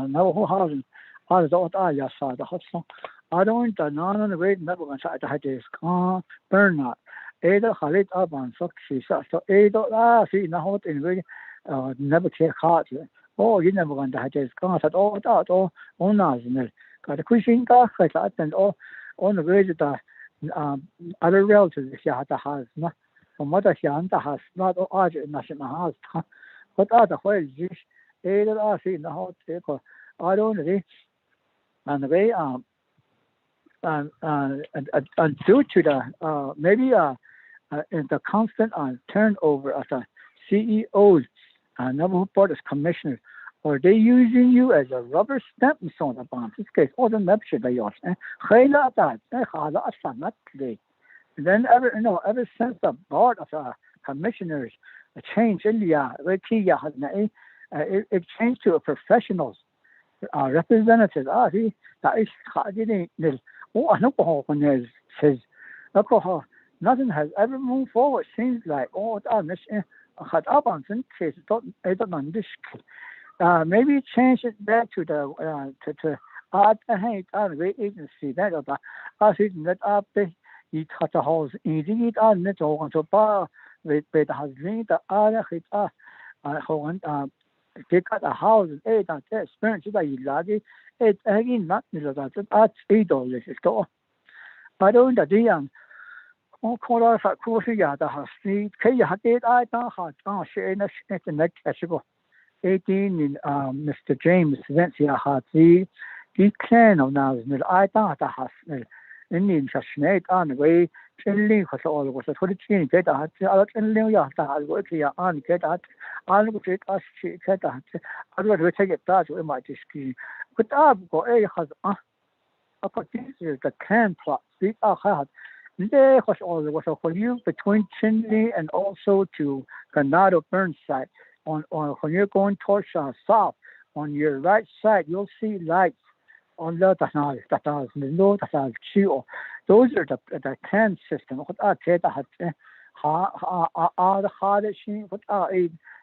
S12: Navajo housing are the Aya side the hot song. I don't know the great never going to have this burn not. Either Halit up on Soxy, so either see now in very never take heart. Oh, you never going to have this car at all that or owners in it. Got a question car and all on the way that other relatives she had the house, not from what I the house, not all national house. But other ways, either I see in the house, I don't know. And the way and due to the maybe in the constant turnover of the CEOs and Navajo Board of Commissioners, are they using you as a rubber stamp and so on about this case? All the membership they use, and then ever since the board of commissioners changed in the it changed to a professionals representatives. That is I know when says nothing has ever moved forward. Seems like had up on some cases. I don't know this. Maybe change it back to the to art great agency that I think that up the cut the house easy it on net on so far with the has been the other hit they cut a house and that experience that you like it again not that that's $8 store. I don't know the young call us a course the house street can you have it I don't share in the next 18 in Mr. James Vencia had the clan of now I thought the house in the snake on the way chilling was all was a 20 get out and live out work here on get out I will take us get out I will take it back to my ski but I've got a has this is the clan plot speak out hard there was all was for you between Chinley and also to Ganado Burnside on when you're going towards south on your right side you'll see lights on the those are the can system. What I said that the hardest what are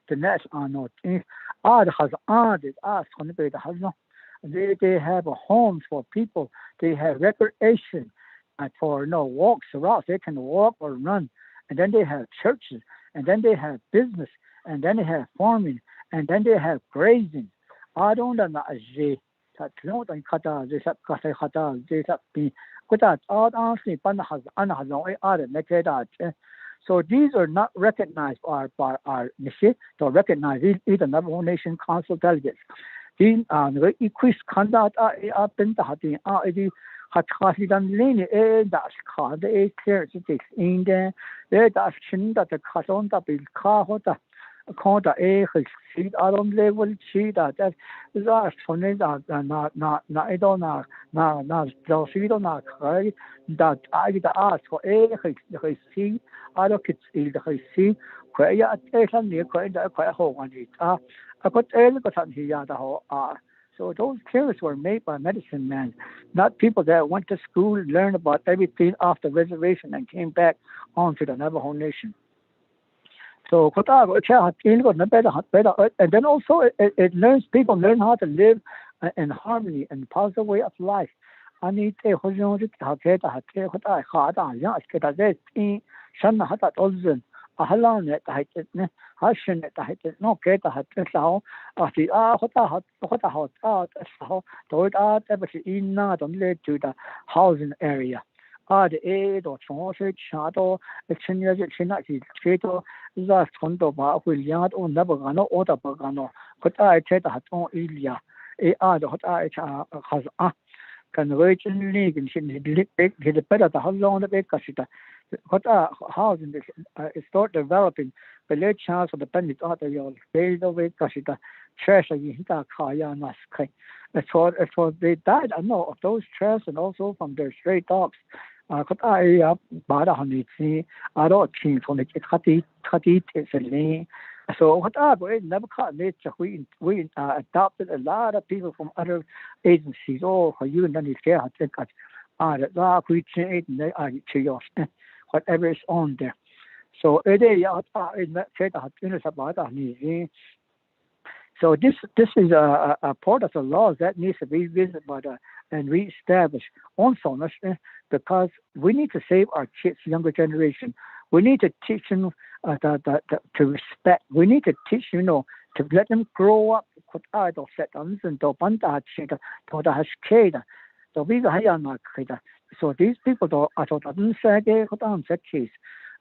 S12: the next are not has added us on the bed has no they have a homes for people, they have recreation and for walks around, they can walk or run, and then they have churches, and then they have business, and then they have farming, and then they have grazing. I don't know so these are not recognized by our nation, or recognized either Navajo Nation Council delegates. These increased conduct are been the had done lean that's called the characteristics in there. That's chin that the Casson that will call Conta seed on level sheet that is asked for not I don't know not so she don't know that I get asked for see I don't get see quite a near quite a whole one it I got here the whole so those cures were made by medicine men, not people that went to school, learned about everything off the reservation and came back onto the Navajo Nation. So and then also it learns people learn how to live in harmony and positive way of life. I need to أهلان تحتنا هاشن تحتنا نوكي تحتنا أتي خطأ تويت بس إننا don't lead to the housing area. The or transit shadow exchange shadow that condo ba William or Nabagano or the Bagano. But I said that on Ilya. The hot eye has conversion league and she did better the how long the big casita. What housing start developing the late chance of the bandit other your fade away casita trash again kaya naskai. That's what they died. I know of those trash and also from their stray dogs. I bada honey I don't think from the so what I never caught nature we adopted a lot of people from other agencies for you and then you care we change whatever is on there. So so this is a part of the laws that needs to be revisited and reestablished also because we need to save our kids, younger generation. We need to teach them to respect. We need to teach to let them grow up. So these people I don't say case.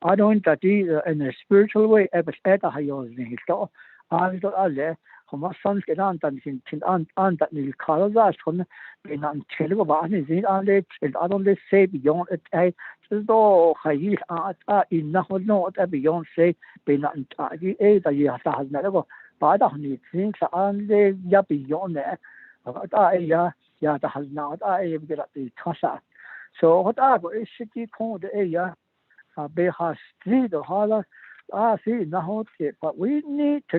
S12: I don't in a spiritual way ever my sons get on that new colors from being on television is on it I don't say beyond it just though enough not beyond say being on the year has never but I need things on the beyond there that has not I get at the Tasha. So what I is city called the Beha Street or Hala see now but we need to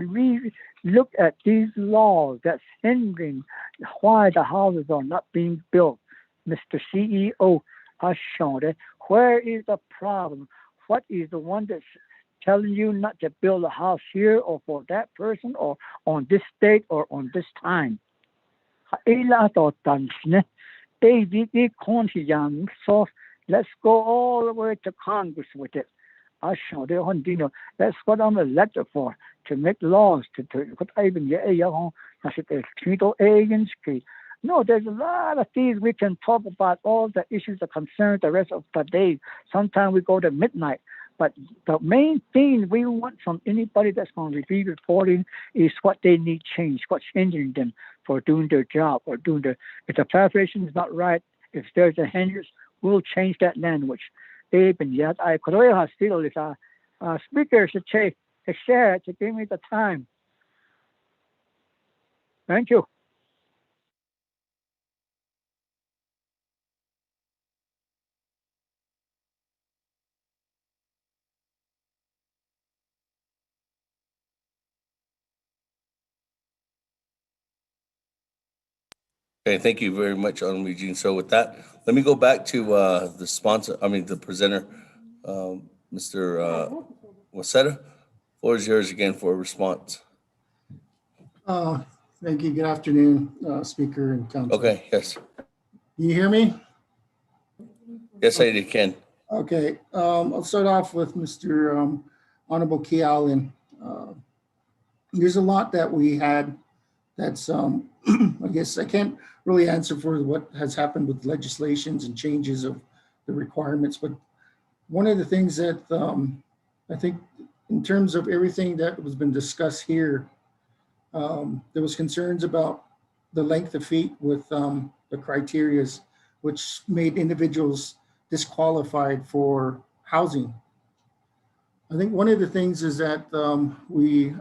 S12: look at these laws that's hindering why the houses are not being built. Mr. CEO has shown it. Where is the problem? What is the one that's telling you not to build a house here or for that person or on this date or on this time? Let's go all the way to Congress with it. I show the that's what I'm elected for, to make laws to even no, there's a lot of things we can talk about, all the issues that concern the rest of the day. Sometimes we go to midnight. But the main thing we want from anybody that's going to be reporting is what they need change, what's hindering them for doing their job or doing if the preparation is not right, if there's a hindrance, we'll change that language. Even yet, I could still is a speaker should share to give me the time. Thank you.
S4: Okay, thank you very much, Honorable Eugene. So with that, let me go back to the presenter, Mr. Wasetta. Floor is yours again for a response.
S6: Thank you. Good afternoon, Speaker and Council.
S4: Okay, yes.
S6: Can you hear me?
S4: Yes, I can.
S6: Okay, I'll start off with Mr. Honorable Kealan. There's a lot that we had that's, I guess I can't really answer for what has happened with legislations and changes of the requirements, but one of the things that I think in terms of everything that has been discussed here, there was concerns about the length of feet with the criterias, which made individuals disqualified for housing. I think one of the things is that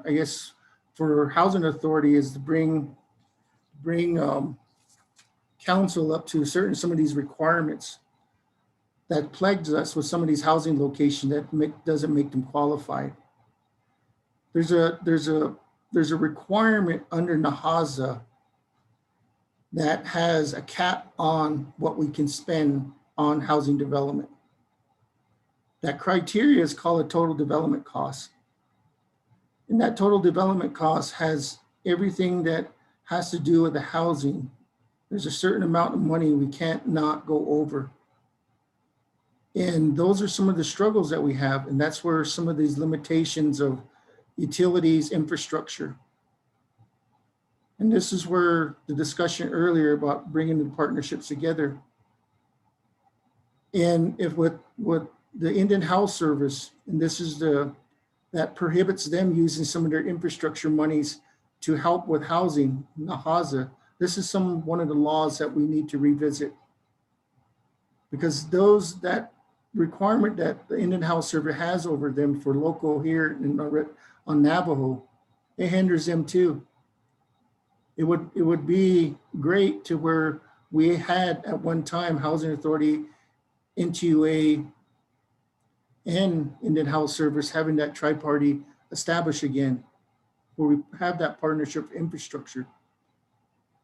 S6: I guess, for Housing Authority is to bring council up to some of these requirements that plagues us with some of these housing locations that doesn't make them qualified. There's a requirement under NAHAZA that has a cap on what we can spend on housing development. That criteria is called a total development cost. And that total development cost has everything that has to do with the housing. There's a certain amount of money we can't not go over. And those are some of the struggles that we have. And that's where some of these limitations of utilities, infrastructure. And this is where the discussion earlier about bringing the partnerships together. And if with the Indian Health Service, and this is that prohibits them using some of their infrastructure monies to help with housing, NAHAZA, this is one of the laws that we need to revisit. Because that requirement that the Indian Health Service has over them for local here on Navajo, it hinders them too. It would be great to where we had at one time Housing Authority, NTUA, and Indian Health Service having that tri-party established again, where we have that partnership infrastructure.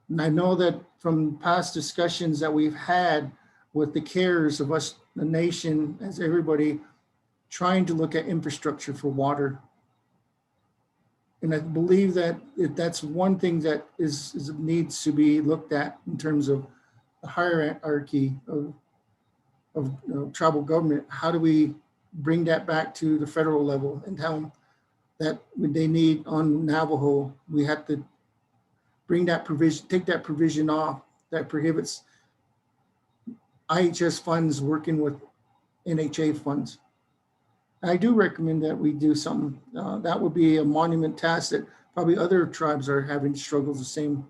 S6: And I know that from past discussions that we've had with the cares of us, the nation, as everybody trying to look at infrastructure for water. And I believe that that's one thing that needs to be looked at in terms of the hierarchy of tribal government. How do we bring that back to the federal level and how that they need on Navajo? We have to bring that provision, take that provision off that prohibits IHS funds working with NHA funds. I do recommend that we do something. That would be a monument task that probably other tribes are having struggles the same.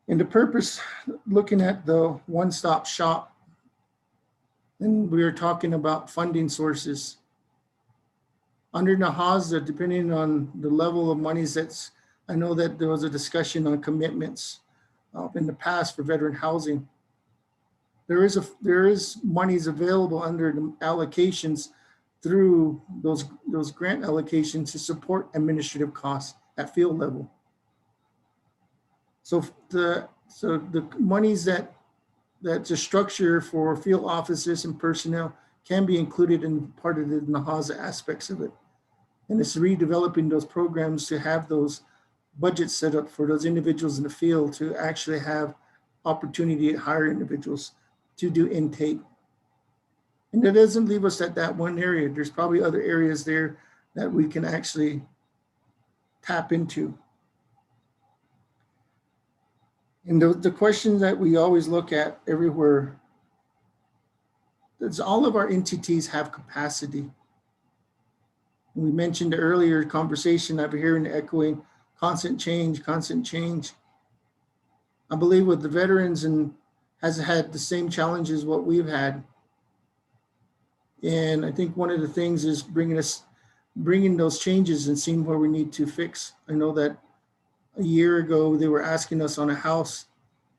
S6: And the purpose, looking at the one-stop shop, and we are talking about funding sources. Under NAHAZA, depending on the level of monies I know that there was a discussion on commitments in the past for veteran housing. There is monies available under the allocations through those grant allocations to support administrative costs at field level. So the monies that's a structure for field offices and personnel can be included in part of the NAHAZA aspects of it. And it's redeveloping those programs to have those budgets set up for those individuals in the field to actually have opportunity to hire individuals to do intake. And that doesn't leave us at that one area. There's probably other areas there that we can actually tap into. And the questions that we always look at everywhere, does all of our entities have capacity? We mentioned the earlier conversation I've been hearing echoing, constant change. I believe with the veterans and has had the same challenges what we've had. And I think one of the things is bringing those changes and seeing where we need to fix. I know that a year ago, they were asking us on a house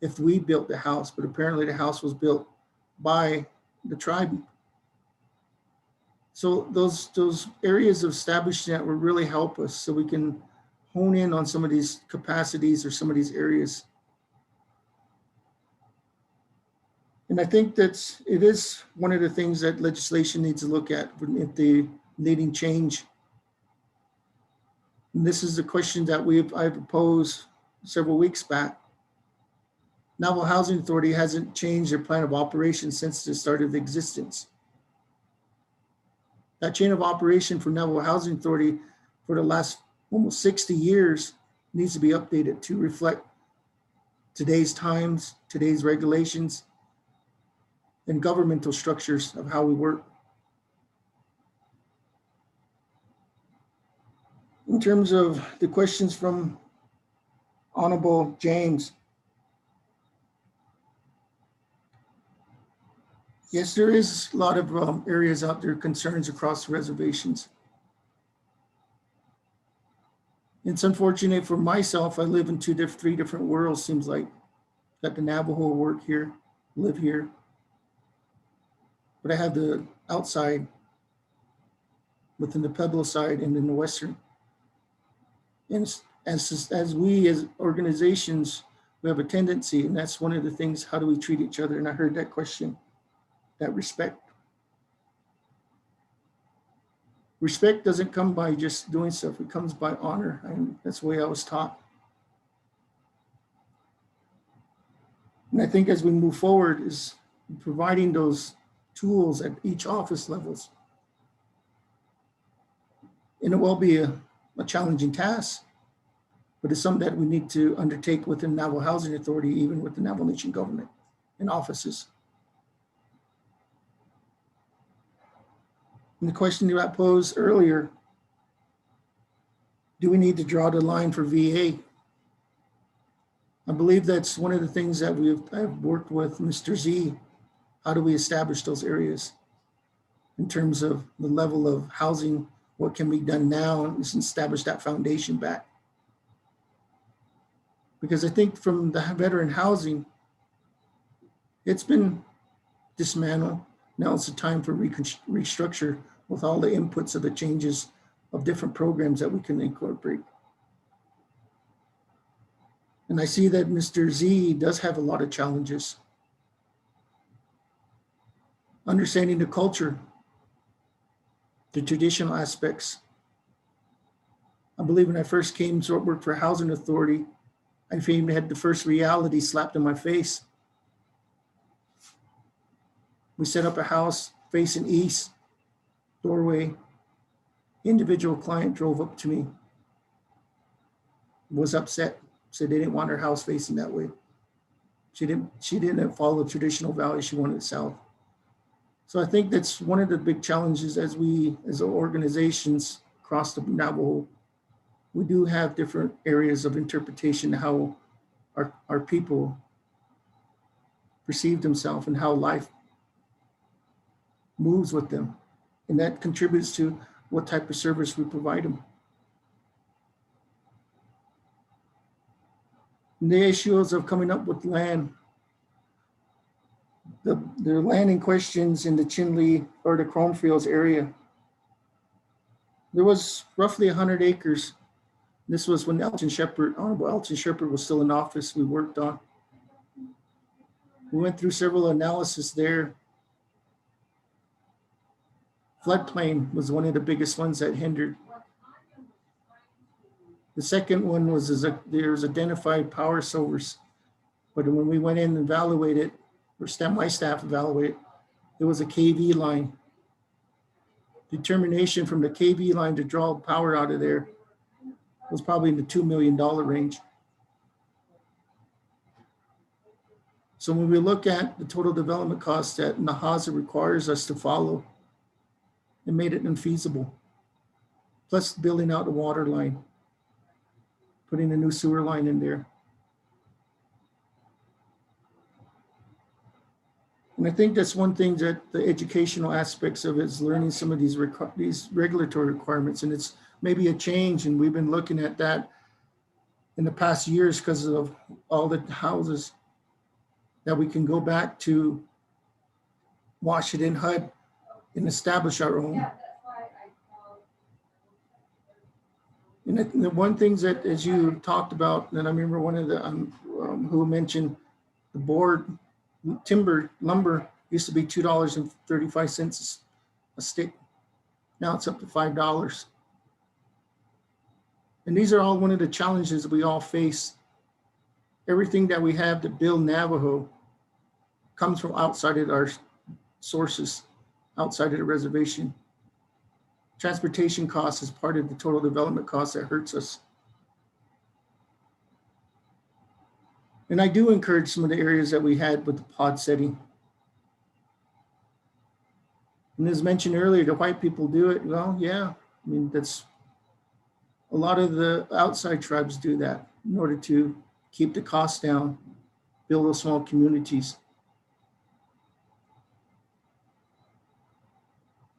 S6: if we built the house, but apparently the house was built by the tribe. So those areas of establishing that will really help us so we can hone in on some of these capacities or some of these areas. And I think that it is one of the things that legislation needs to look at if the needing change. And this is the question that I've posed several weeks back. Navajo Housing Authority hasn't changed their plan of operation since the start of existence. That chain of operation for Navajo Housing Authority for the last almost 60 years needs to be updated to reflect today's times, today's regulations, and governmental structures of how we work. In terms of the questions from Honorable James, Yes, there is a lot of areas out there, concerns across reservations. It's unfortunate for myself. I live in three different worlds, seems like. Got the Navajo work here, live here. But I have the outside within the Pueblo side and in the Western. And as we as organizations, we have a tendency, and that's one of the things, how do we treat each other? And I heard that question, that respect. Respect doesn't come by just doing stuff, it comes by honor. And that's the way I was taught. And I think as we move forward is providing those tools at each office levels. And it will be a challenging task, but it's something that we need to undertake within Navajo Housing Authority, even with the Navajo Nation government and offices. And the question that I posed earlier, do we need to draw the line for VA? I believe that's one of the things that I've worked with Mr. Z. How do we establish those areas in terms of the level of housing, what can be done now, and establish that foundation back? Because I think from the veteran housing, it's been dismantled. Now it's the time for restructure with all the inputs of the changes of different programs that we can incorporate. And I see that Mr. Z does have a lot of challenges. Understanding the culture, the traditional aspects. I believe when I first came to work for Housing Authority, I had the first reality slapped in my face. We set up a house facing east, doorway. Individual client drove up to me, was upset, said they didn't want her house facing that way. She didn't follow the traditional values, she wanted it south. So I think that's one of the big challenges as organizations across the Navajo. We do have different areas of interpretation, how our people perceive themselves and how life moves with them. And that contributes to what type of service we provide them. And the issues of coming up with land, the land in questions in the Chinle or the Chromefields area, there was roughly 100 acres. This was when Honorable Elton Shepherd was still in office, we worked on. We went through several analyses there. Floodplain was one of the biggest ones that hindered. The second one was there's identified power source, but when we went in and evaluated, my staff evaluated, there was a KV line. Determination from the KV line to draw power out of there was probably in the $2 million range. So when we look at the total development costs that NAHAZA requires us to follow, it made it infeasible. Plus building out the water line, putting a new sewer line in there. And I think that's one thing that the educational aspects of it is learning some of these regulatory requirements, and it's maybe a change. And we've been looking at that in the past years because of all the houses that we can go back to Washington HUD and establish our own. And the one thing that, as you talked about, and I remember one of the who mentioned the board, lumber used to be $2.35 a stick. Now it's up to $5. And these are all one of the challenges that we all face. Everything that we have to build Navajo comes from outside of our sources, outside of the reservation. Transportation costs is part of the total development cost that hurts us. And I do encourage some of the areas that we had with the pod setting. And as mentioned earlier, the white people do it. Well, yeah, I mean, that's a lot of the outside tribes do that in order to keep the costs down, build those small communities.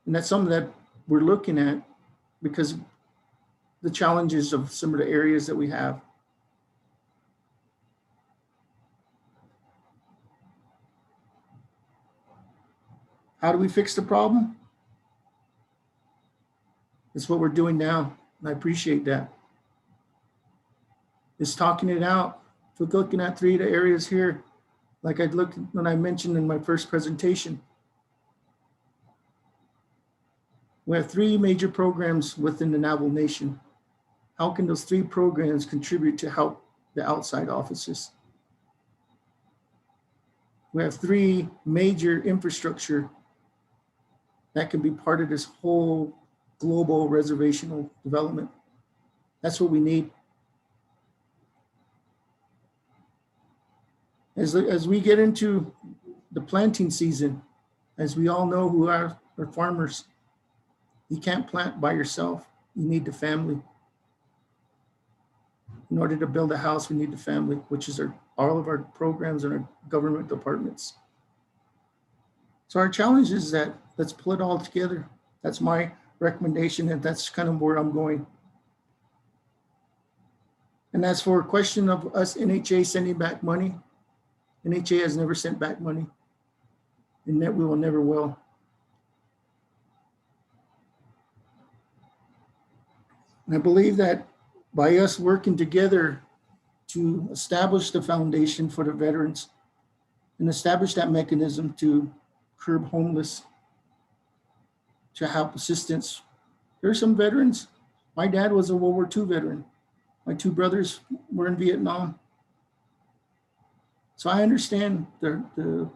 S6: And that's something that we're looking at because the challenges of some of the areas that we have. How do we fix the problem? It's what we're doing now, and I appreciate that. It's talking it out. If we're looking at 3 of the areas here, like I looked when I mentioned in my first presentation, we have 3 major programs within the Navajo Nation. How can those 3 programs contribute to help the outside offices? We have 3 major infrastructure that can be part of this whole global reservational development. That's what we need. As we get into the planting season, as we all know who are farmers, you can't plant by yourself. You need the family. In order to build a house, we need the family, which is all of our programs and our government departments. So our challenge is that let's pull it all together. That's my recommendation, and that's kind of where I'm going. And as for a question of us NHA sending back money, NHA has never sent back money, and that we will never will. And I believe that by us working together to establish the foundation for the veterans and establish that mechanism to curb homeless, to help assistance. There are some veterans. My dad was a World War II veteran. My 2 brothers were in Vietnam. So I understand the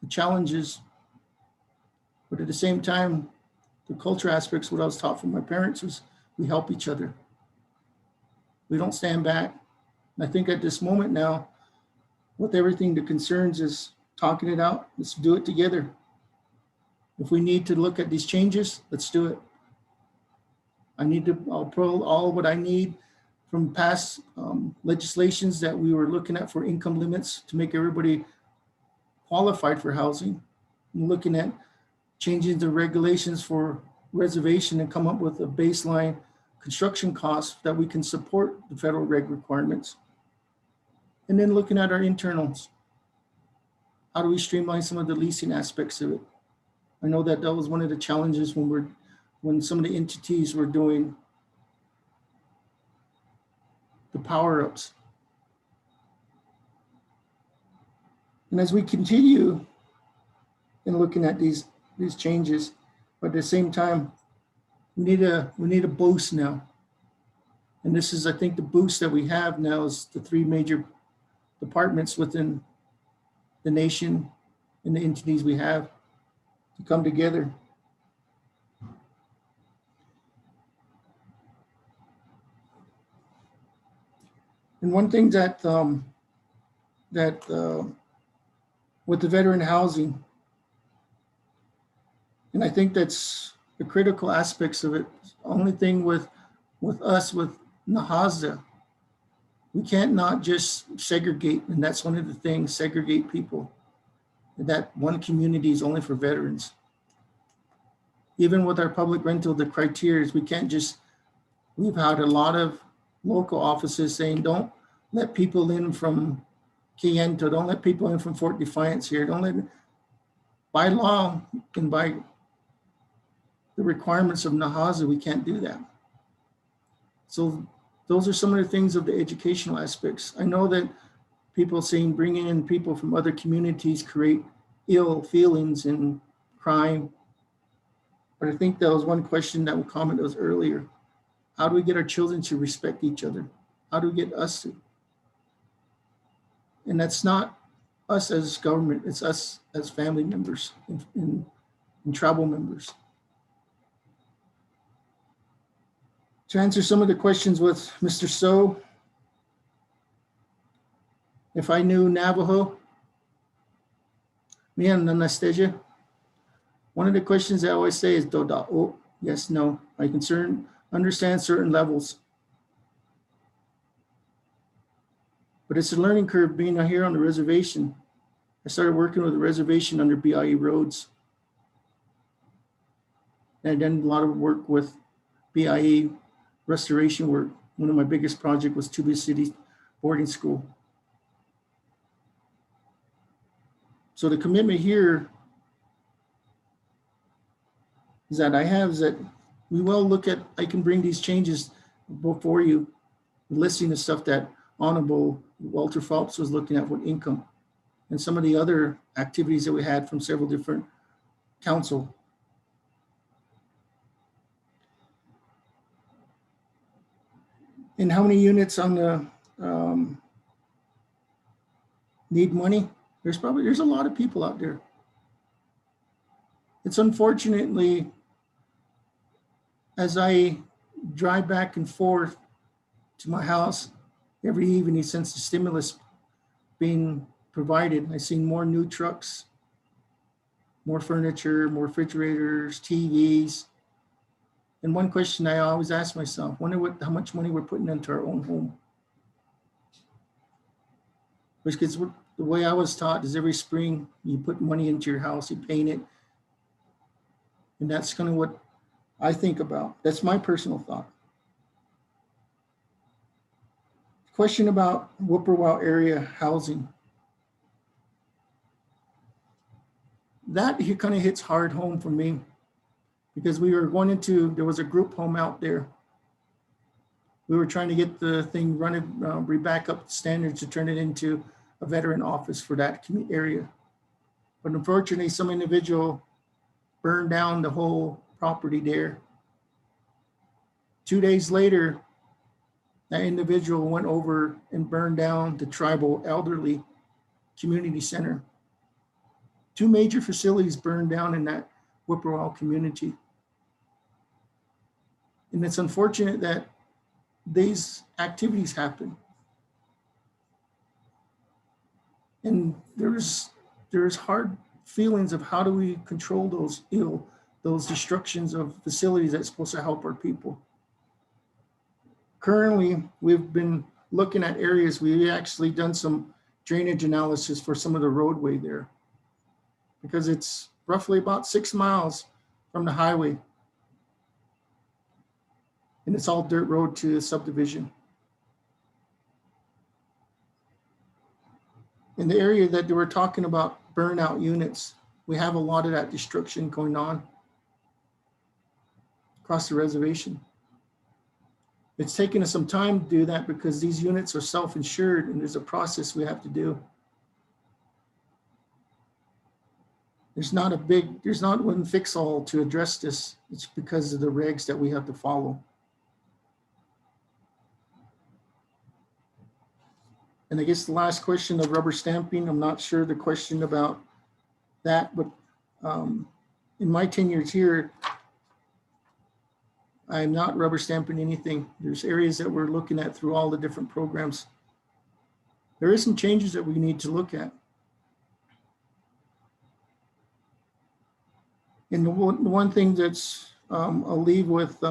S6: challenges, but at the same time, the culture aspects, what I was taught from my parents was we help each other. We don't stand back. And I think at this moment now, with everything the concerns is talking it out, let's do it together. If we need to look at these changes, let's do it. I'll pull all what I need from past legislations that we were looking at for income limits to make everybody qualified for housing. I'm looking at changing the regulations for reservation and come up with a baseline construction cost that we can support the federal reg requirements. And then looking at our internals. How do we streamline some of the leasing aspects of it? I know that was one of the challenges when some of the entities were doing the power-ups. And as we continue in looking at these changes, but at the same time, we need a boost now. And this is, I think, the boost that we have now is the 3 major departments within the nation and the entities we have to come together. And one thing that with the veteran housing, and I think that's the critical aspects of it. Only thing with us, with Nahaza, we can't not just segregate, and that's one of the things, segregate people. That one community is only for veterans. Even with our public rental, the criteria is we can't just, we've had a lot of local offices saying, don't let people in from Kayento, don't let people in from Fort Defiance here, don't let, by law and by the requirements of Nahaza, we can't do that. So those are some of the things of the educational aspects. I know that people saying bringing in people from other communities create ill feelings and crime. But I think that was one question that comment was earlier. How do we get our children to respect each other? How do we get us to? And that's not us as government, it's us as family members and tribal members. To answer some of the questions with Mr. So, if I knew Navajo, me and Anastasia, one of the questions I always say is Doda, oh, yes, no. I can understand certain levels. But it's a learning curve being here on the reservation. I started working with the reservation under BIE roads. And I've done a lot of work with BIE restoration work. One of my biggest projects was Tuba City Boarding School. So the commitment here is that I have is that we will look at, I can bring these changes before you, listing the stuff that Honorable Walter Phelps was looking at with income and some of the other activities that we had from several different council. And how many units on the need money? There's a lot of people out there. It's unfortunately, as I drive back and forth to my house every evening since the stimulus being provided, I've seen more new trucks, more furniture, more refrigerators, TVs. And one question I always ask myself, wonder how much money we're putting into our own home. Because the way I was taught is every spring you put money into your house, you paint it. And that's kind of what I think about. That's my personal thought. Question about Whippoorwill area housing. That kind of hits hard home for me because we were going into, there was a group home out there. We were trying to get the thing running, back up standards to turn it into a veteran office for that area. But unfortunately, some individual burned down the whole property there. 2 days later, that individual went over and burned down the tribal elderly community center. 2 major facilities burned down in that Whippoorwill community. And it's unfortunate that these activities happen. And there's hard feelings of how do we control those destructions of facilities that's supposed to help our people. Currently, we've been looking at areas, we've actually done some drainage analysis for some of the roadway there because it's roughly about 6 miles from the highway. And it's all dirt road to the subdivision. In the area that they were talking about burnout units, we have a lot of that destruction going on across the reservation. It's taken us some time to do that because these units are self-insured and there's a process we have to do. There's not one fix all to address this. It's because of the regs that we have to follow. And I guess the last question of rubber stamping, I'm not sure the question about that, but in my 10 years here, I'm not rubber stamping anything. There's areas that we're looking at through all the different programs. There is some changes that we need to look at. And the one thing that's I'll leave with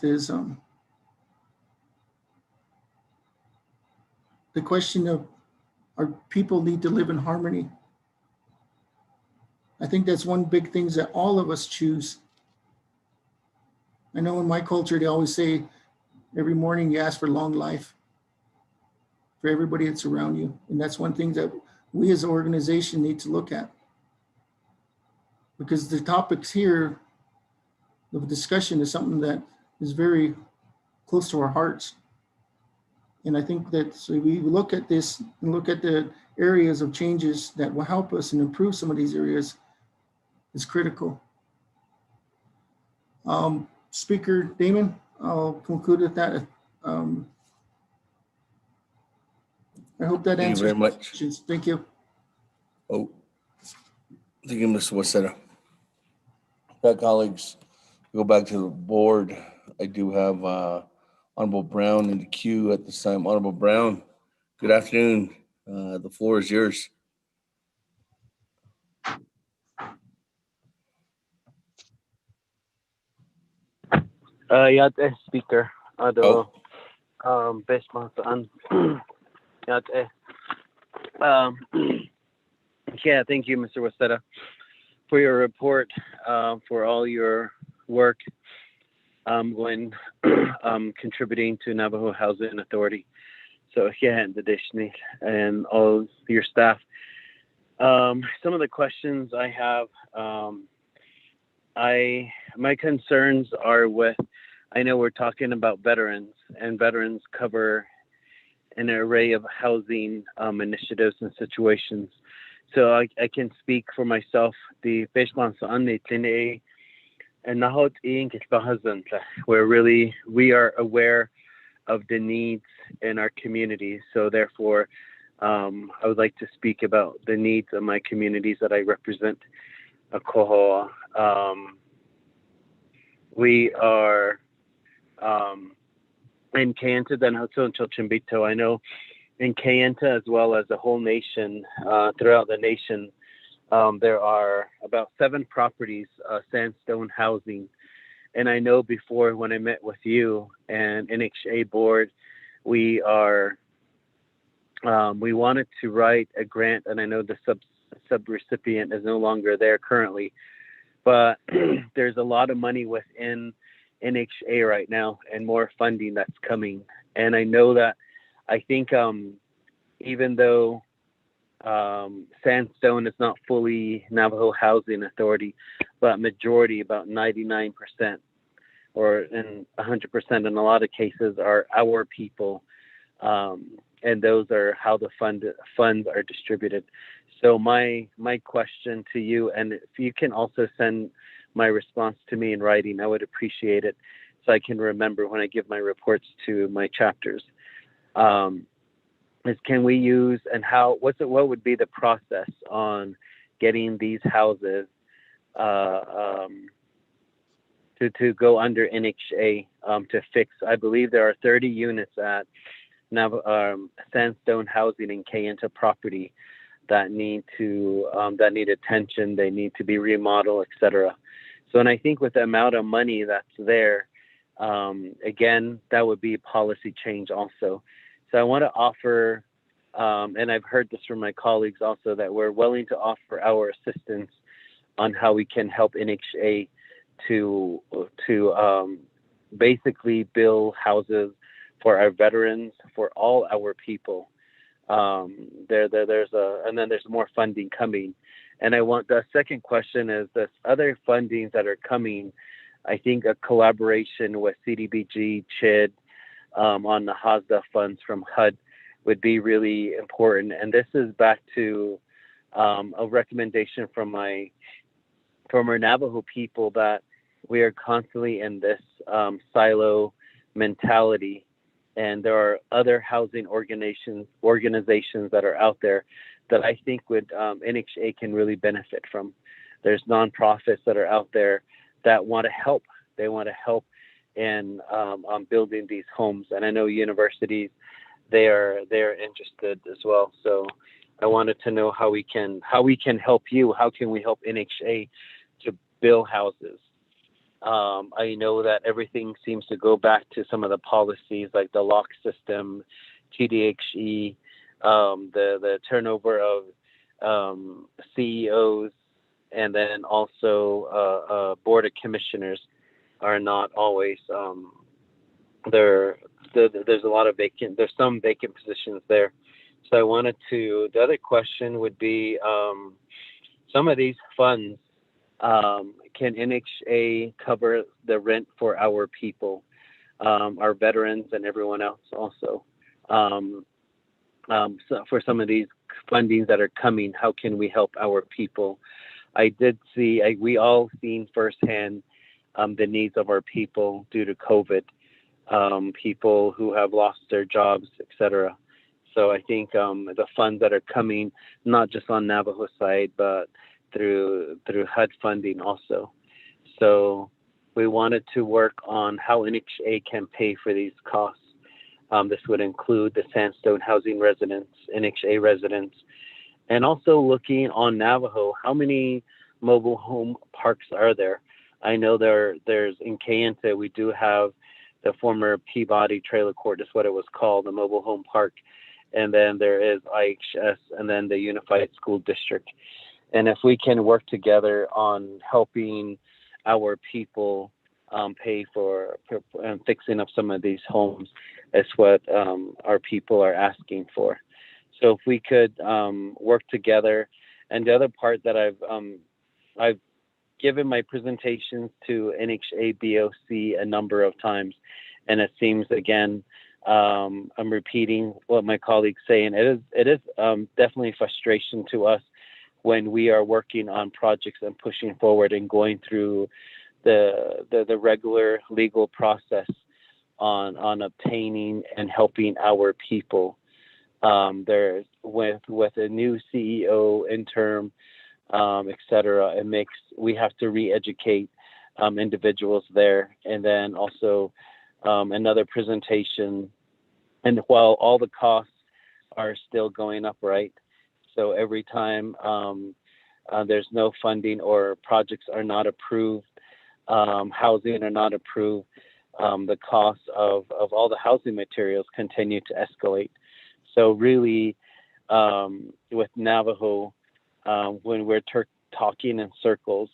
S6: is the question of our people need to live in harmony. I think that's one big thing that all of us choose. I know in my culture, they always say every morning you ask for long life for everybody that's around you. And that's one thing that we as an organization need to look at. Because the topics here, the discussion is something that is very close to our hearts. And I think that so we look at this and look at the areas of changes that will help us and improve some of these areas is critical. Speaker Damon, I'll conclude with that. I hope that answers.
S4: Thank you very much.
S6: Questions. Thank you.
S4: Oh, thank you, Mr. Waseda. Okay, colleagues, go back to the board. I do have Honorable Brown in the queue at this time. Honorable Brown, good afternoon. The floor is yours.
S9: Yate speaker. Best man. Yate. Yeah, thank you, Mr. Waseda.
S15: for your report, for all your work when contributing to Navajo Housing Authority. So yeah, and the Dishney and all your staff. Some of the questions I have, my concerns are with, I know we're talking about veterans, and veterans cover an array of housing initiatives and situations. So I can speak for myself. The we are aware of the needs in our community. So therefore, I would like to speak about the needs of my communities that I represent. We are in Kayenta, Danhoto, and Chilchimbito. I know in Kayenta, as well as the whole nation, throughout the nation, there are about 7 properties, sandstone housing. And I know before, when I met with you and NHA board, we wanted to write a grant, and I know the sub-recipient is no longer there currently, but there's a lot of money within NHA right now and more funding that's coming. And I know that, I think even though Sandstone is not fully Navajo Housing Authority, but majority, about 99% or in 100% in a lot of cases, are our people. And those are how the funds are distributed. So my question to you, and if you can also send my response to me in writing, I would appreciate it, so I can remember when I give my reports to my chapters. Is can we use, and how, what would be the process on getting these houses to go under NHA to fix? I believe there are 30 units at Sandstone Housing in Kayenta property that need attention. They need to be remodeled, etc. So, and I think with the amount of money that's there, again, that would be a policy change also. So I want to offer, and I've heard this from my colleagues also, that we're willing to offer our assistance on how we can help NHA to basically build houses for our veterans, for all our people. And then there's more funding coming. And I want, the second question is this other fundings that are coming. I think a collaboration with CDBG, CHID, on the HASDA funds from HUD would be really important. And this is back to a recommendation from our Navajo people, that we are constantly in this silo mentality. And there are other housing organizations that are out there that I think would NHA can really benefit from. There's nonprofits that are out there that want to help. They want to help in on building these homes, and I know universities, they're interested as well. So I wanted to know how we can help you. How can we help NHA to build houses? I know that everything seems to go back to some of the policies, like the lock system, TDHE, the turnover of CEOs, and then also board of commissioners are not always there's a lot of there's some vacant positions there. So I wanted to, the other question would be, some of these funds, can NHA cover the rent for our people, our veterans and everyone else also? So for some of these fundings that are coming, how can we help our people? I did see, we all seen firsthand the needs of our people due to COVID, people who have lost their jobs, etc. So I think the funds that are coming, not just on Navajo side, but through HUD funding also. So we wanted to work on how NHA can pay for these costs. This would include the Sandstone Housing residents, NHA residents, and also looking on Navajo, how many mobile home parks are there? I know there's in Kayenta, we do have the former Peabody Trailer Court, is what it was called, the mobile home park. And then there is IHS, and then the Unified School District. And if we can work together on helping our people pay for and fixing up some of these homes, is what our people are asking for. So if we could work together. And the other part that I've given my presentations to NHA BOC a number of times, and it seems again I'm repeating what my colleagues say, and it is definitely frustration to us when we are working on projects and pushing forward and going through the regular legal process on obtaining and helping our people. There's with a new CEO interim, etc. We have to re-educate individuals there, and then also another presentation. And while all the costs are still going up, right? So every time there's no funding or projects are not approved, housing are not approved, the costs of all the housing materials continue to escalate. So really, with Navajo, when we're talking in circles,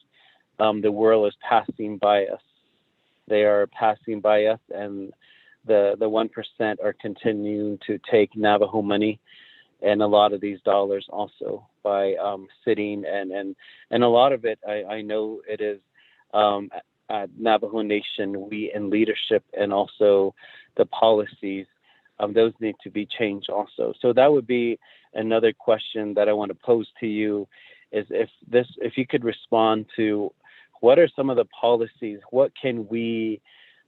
S15: the world is passing by us. They are passing by us, and the 1% are continuing to take Navajo money and a lot of these dollars also by sitting and a lot of it, I know it is at Navajo Nation, we in leadership and also the policies, those need to be changed also. So that would be another question that I want to pose to you, is if you could respond to what are some of the policies, what can we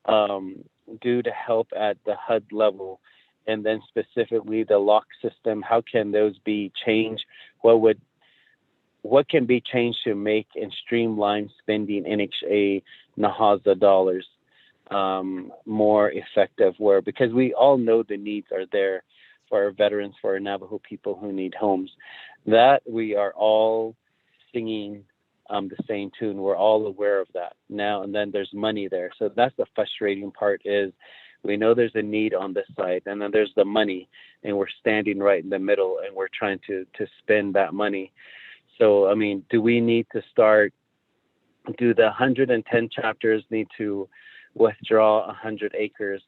S15: do to help at the HUD level, and then specifically the lock system, how can those be changed? What can be changed to make and streamline spending NHA Nahaza dollars more effective? Because we all know the needs are there for our veterans, for our Navajo people who need homes. That we are all singing the same tune. We're all aware of that now, and then there's money there. So that's the frustrating part, is we know there's a need on this side, and then there's the money, and we're standing right in the middle, and we're trying to spend that money. So, I mean, do we need to do the 110 chapters need to withdraw 100 acres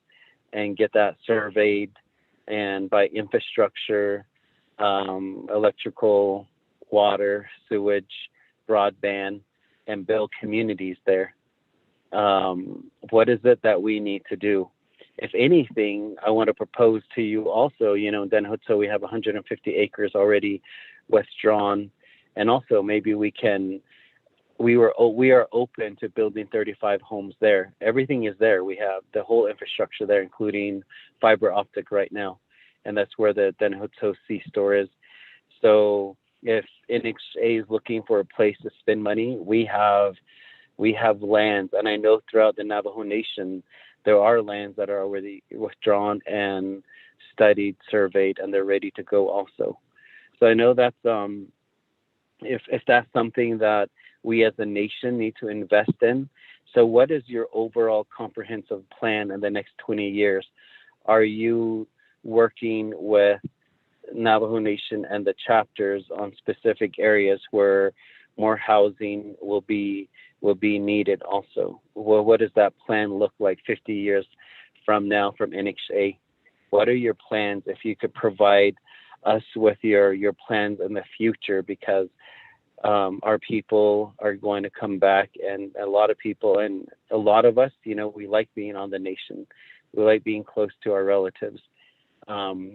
S15: and get that surveyed, and by infrastructure, electrical, water, sewage, broadband, and build communities there? What is it that we need to do? If anything, I want to propose to you also, in Denhutso, we have 150 acres already withdrawn. And also maybe we are open to building 35 homes there. Everything is there. We have the whole infrastructure there, including fiber optic right now. And that's where the Denhutso C-store is. So if NHA is looking for a place to spend money, we have lands. And I know throughout the Navajo Nation, there are lands that are already withdrawn and studied, surveyed, and they're ready to go also. So I know that's, if that's something that we as a nation need to invest in. So what is your overall comprehensive plan in the next 20 years? Are you working with Navajo Nation and the chapters on specific areas where more housing will be needed also? Well, what does that plan look like 50 years from now from NHA? What are your plans? If you could provide us with your plans in the future, because our people are going to come back, and a lot of people and a lot of us, we like being on the nation. We like being close to our relatives. So,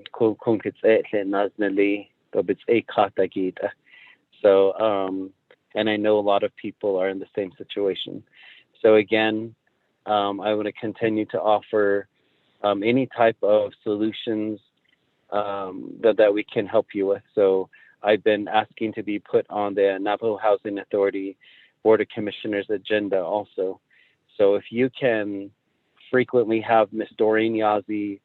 S15: and I know a lot of people are in the same situation. So again, I want to continue to offer any type of solutions that we can help you with. So I've been asking to be put on the Navajo Housing Authority Board of Commissioners agenda also. So if you can frequently have Ms. Doreen Yazzie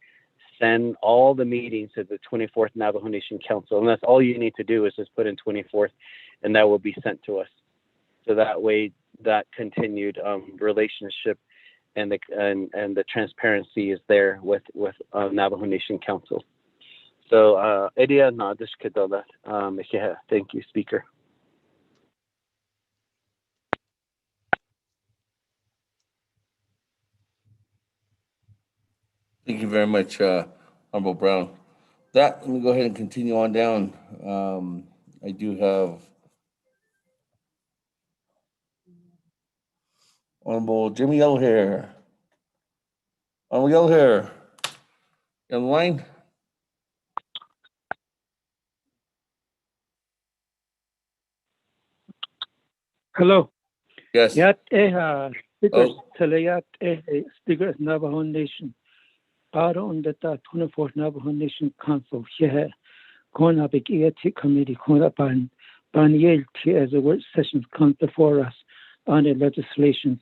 S15: send all the meetings to the 24th Navajo Nation Council, and that's all you need to do is just put in 24th, and that will be sent to us. So that way, that continued relationship and the transparency is there with Navajo Nation Council. So, thank you, Speaker.
S4: very much, Honorable Brown. Let me go ahead and continue on down. I do have Honorable Jimmy Yellowhair. Honorable Yellowhair, you on the line?
S12: Hello.
S4: Yes.
S12: Yat speakers Talayat speakers Navajo Nation. Aro on the 24th Navajo Nation Council here. Naabik'íyáti committee ban Yelti as a work sessions come before us on the legislation.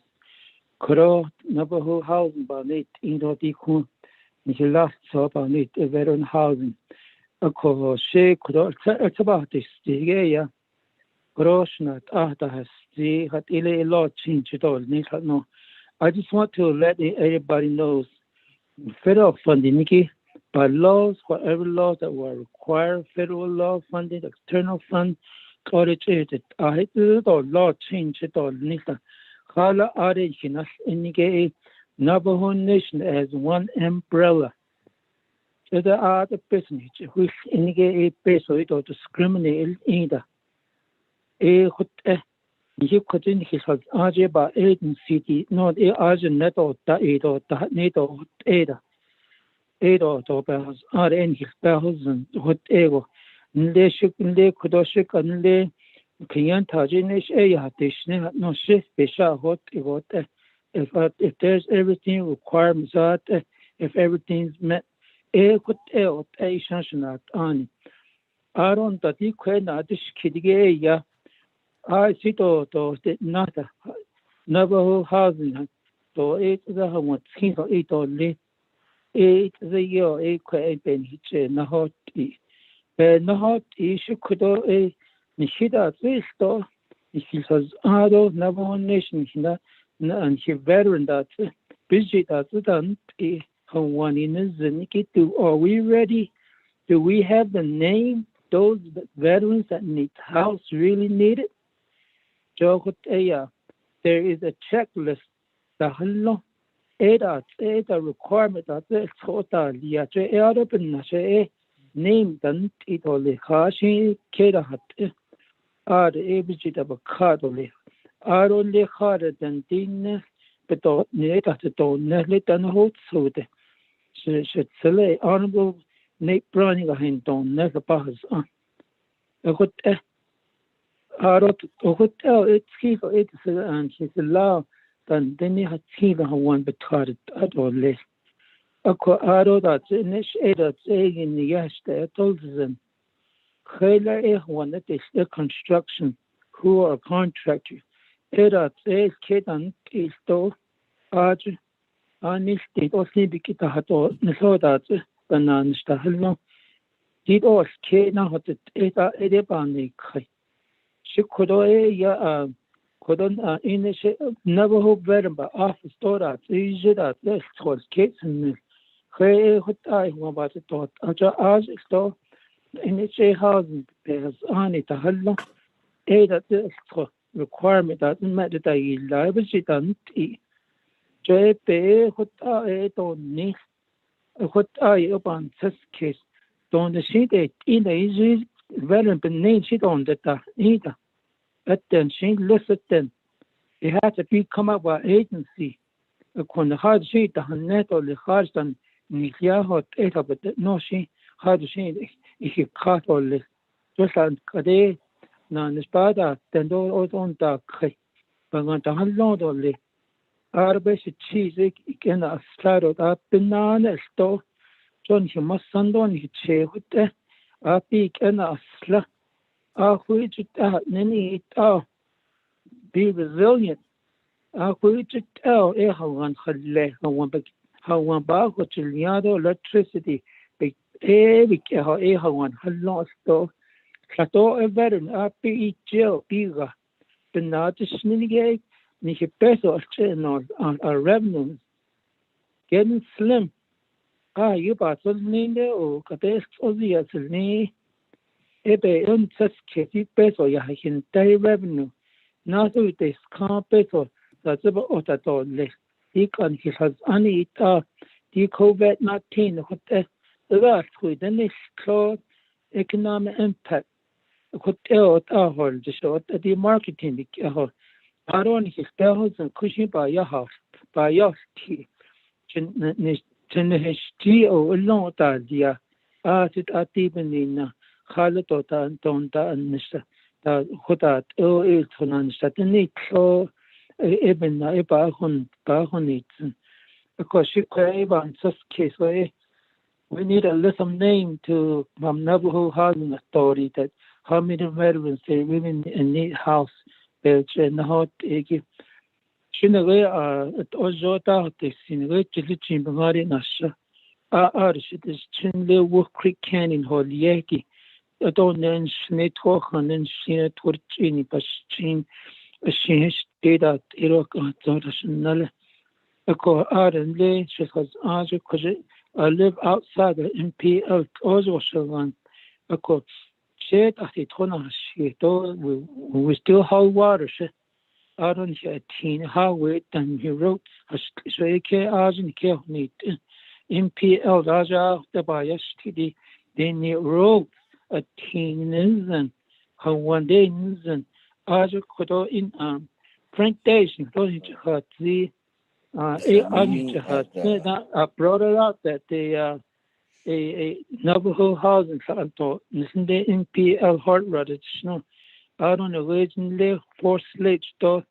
S12: Kuro Navajo housing banit di kun last so banit veteran housing. Ako she kuro it's about this ya. Roshnat has had a lot change at all. No, I just want to let everybody know federal funding, Nikki, by laws, whatever laws that will require federal law funding, external fund, college aid, I had to law change at all. Nita, Kala Arichinas indicate Navajo Nation as one umbrella. So there are the business which indicate based or discriminate either. You couldn't his Ajaba agency, not a Argent net or that or that need or Ada. Ada or bells are in his bells and whatever. They should lay Kudoshik and lay Kiantajinish Ayatish, no shift, Bisha, what if there's everything requirements that if everything's met, a could a shanshonat on. I don't that you can not this kid. I see to not Navajo housing to 8 the one thing or 8 only 8 the year 8 ben hitch na hot na hot issue could a Nishida Twisto if he has other Navajo nation and he veteran that busy that done one in the to are we ready? Do we have the name those veterans that need house really need it? There is a checklist. The hello, a requirement that the total yache name done it only hashi kedahat are able to have a card only. Are only harder than dinner, but don't need at the don't let and hold so the should select honorable Nate Browning and don't never pass on. A good hotel it's and she's allowed then they had seen one but card at all less. A co that's initiated in the yesterday told them Kayla one that is the construction who are contractor. Era says kid and is though Arch and if they also be kita hato so that banan stahlo did all kid now hat eta edebani kai. She could couldn't never hope better but office store that easy that this was kids and hey what I about it thought as store in a housing pairs on it a hello that this requirement doesn't matter that you liability doesn't JP what I don't need what I upon this case don't see that in the easy very beneath it on that either. But then she listed then. It had to be come up with agency. When the hard sheet the net or the hard than Nikia hot ate up but no she hard she if you cut all this. Just like a day non the spada then don't on the cake. But on the hundred only. Our best cheese can a slide up banana store. John he must send on his chair with that. A big and a slug. Which Nini be resilient. Which one how one bar which electricity be every one lost though. Plateau a veteran be jail bigger. The not the snigate, Nicky peso on our revenue. Getting slim. You bought something there or Cates or the other. Ebe such case peso ya entire revenue. Now so it is peso that's about that all less. He can he has any the COVID-19 what the with the cloud economic impact what hold the marketing I don't his bells and cushion by your house by your tea o long dia it at even in Halata Donda and Mr. Hodat is on Saturday so even Bahonit because she crave on such case way we need a little name to Navajo housing authority that how many veterans they live in need house built and how they give Shinaway at Ozota they seen way to the Chimbari Nasha Arshit is Chinle Wolf Creek Canyon Holiaki I don't know Snake Talk and then seen it for Chini Pashin a she stayed at Iraq National a co and lay she has answered because I live outside the MPL also one a co said at the Tona she told we still have water I don't hear a teen how wait and he wrote a straight as in care need MPL Raja the bias TD then he wrote a teen and how one day and as a could in Frank Days including her the I brought it out that the a Navajo housing thought listen the MPL hard rod it's no I don't know originally for slate to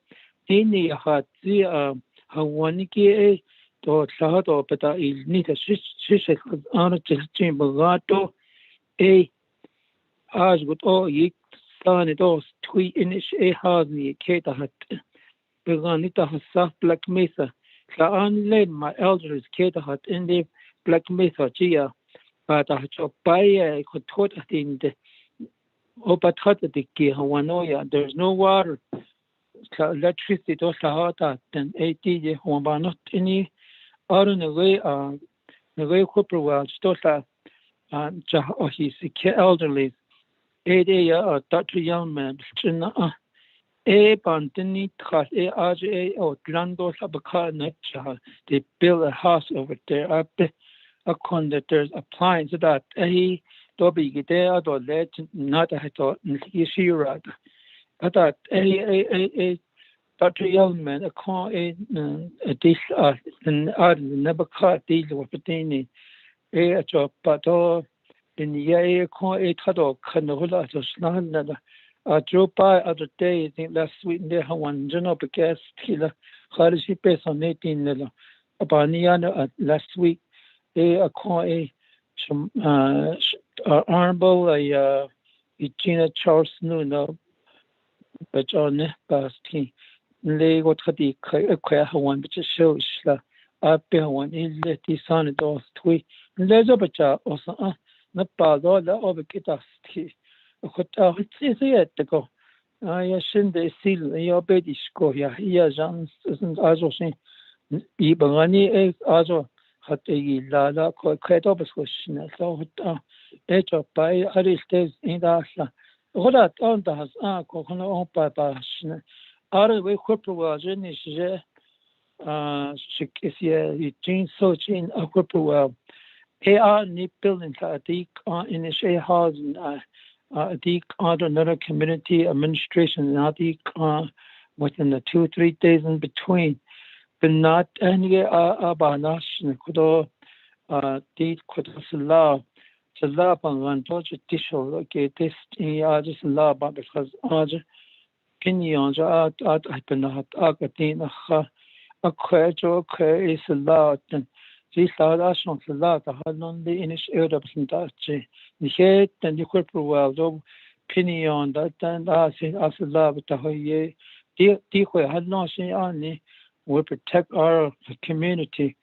S12: in the hat the how one key to Sahad or but I need a shish on just chamber a as with all ye son it all tweet in a housing Kate hat began it a soft black mesa. Led my elders cater hat in the black mesa gia, but I had buy a could taught in the Opatatiki Hawanoya. There's no water, electricity to Sahata and 80 Hamba not any out in the way copper well, Stosa and his elderly 8 year Dr. Young man, Bantini Trust ARGA or Glando Sabaka they build a house over there. I that there's appliance that a Dobby there or let not I thought Shira. I thought a Dr. Youngman a call a dish and never caught these with Patini a job but in the year call a Tado Canola to Snan. I drove by other day, I think last week, there one general because Tila Harishi based on 18 Nilla. About Niana last week, a call a Arnable, Gina Charles Nuno, but on the past tea. Lay what had the queer one, but just shows I bear one in let the sun at all tweet. There's a bit also not bad all the over guitars tea. It's yet to go. I send the seal your baby score here. Yes, isn't also saying Ibani also had a lala called Kretopus question. So, edge of by Irish days in the Asla. What that on the has coconut on by Bashna. Other way, corporate was in is she is here, Jane Soch in a corporate well. AR need buildings at the in the share house and the another community administration and the within the 2-3 days in between. But not any about national could the could law to law on judicial okay this just law because opinions are been not academic a question is allowed and this action is allowed to have on the initial representation. The head and the corporate world of opinion that and as allowed to have the had not seen only will protect our community,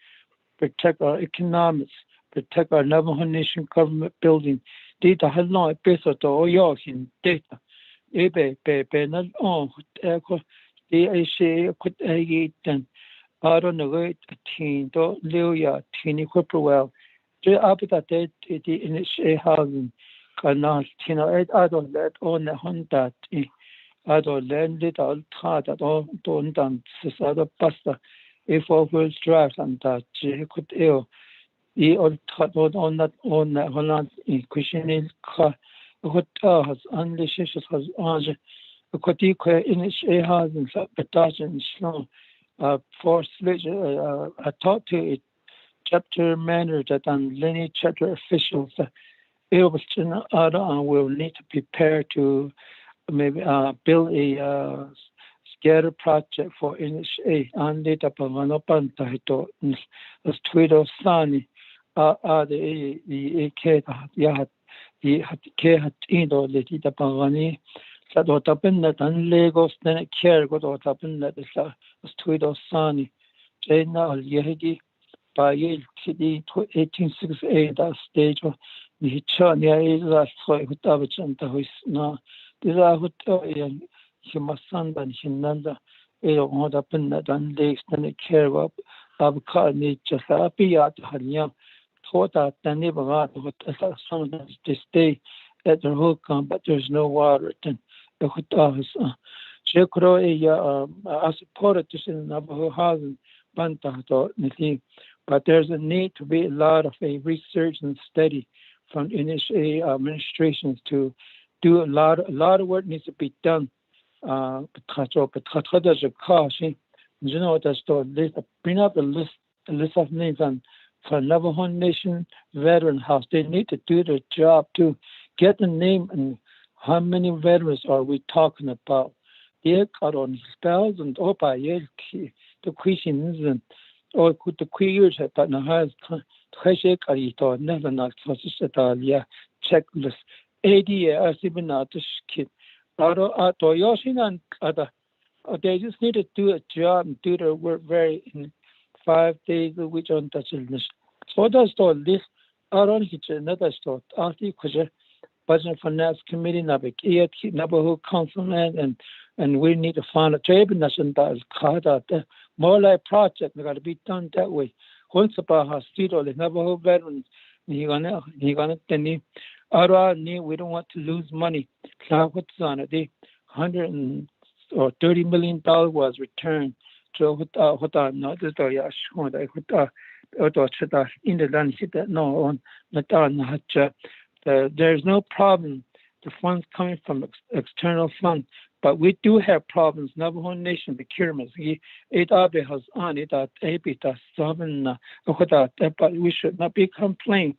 S12: protect our economics, protect our Navajo Nation government building. Data had not better to all in data. Ebe not on the AC could aid and I don't know a teen to Lilia teeny corporate. The appetite the initial housing cannot Tina I don't let on the hunt that I don't lend it all hard at all don't dance other pasta if all wheels drive and that could ill I on that Holland in Kushini has unleashed has Ange Kotika in has and Patajan Snow for sledge I talked to it chapter manager and linear chapter officials will need to prepare to maybe build a scatter project for NHA and data panganopan tahito as Twitter Sani the AK Yahat the Hat Indo Letita Pangani that what happened that and Lagos then it care what happened that is Twitter Sani China al Yehidi by Yale TD 1868 that stage of the Chania is that so it would na these are what Himasan and Hinanda what happened that and lakes then it care about Abka nature Sapia Hanya thought that the neighbor what some this day at the whole camp but there's no water then the Hutas Chekro I supported this in Navajo housing Banta but there's a need to be a lot of a research and study from NHA administrations to do a lot of work needs to be done. There's a cost. You know, that's the bring up a list of names on for Navajo Nation Veteran House. They need to do their job to get the name and how many veterans are we talking about? They got on spells and the questions and or could the queers but now has never not checklist 80 years even not this kid. And other they just need to do a job and do their work very in 5 days a week on the children's. So that's the list. I don't hit another store after because Budget Finance Committee, Naabik'íyáti, Navajo Councilman, and we need to find a trade nation that is caught out there. More like project, they got to be done that way. Once about hospital, the Navajo veterans, he gonna we don't want to lose money. What's on it? The $130 million was returned. So what I know this in the land no on there's no problem. The funds coming from external funds, but we do have problems. Navajo Nation procurement. It has on it at but we should not be complaining.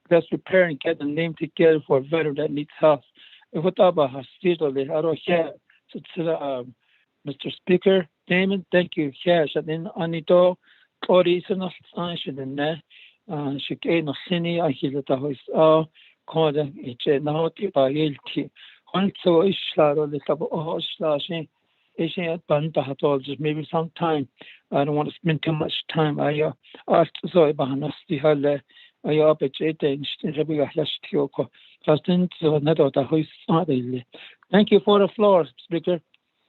S12: Let's prepare and get the name together for a veteran that needs help. Mr. Speaker, Damon, thank you. Yes, and then Anito, Ori is not answered in there. She gave no sini. I hear that was called it now. By Yelty. Also, Ishlaro, the couple of slashing. Asian Banta had all just maybe some time. I don't want to spend too much time. I asked so Bahanas the Hale. I up at 8 inch in Rabia Hashtioko. Justin, so not out of his. Thank you for the floor, Speaker.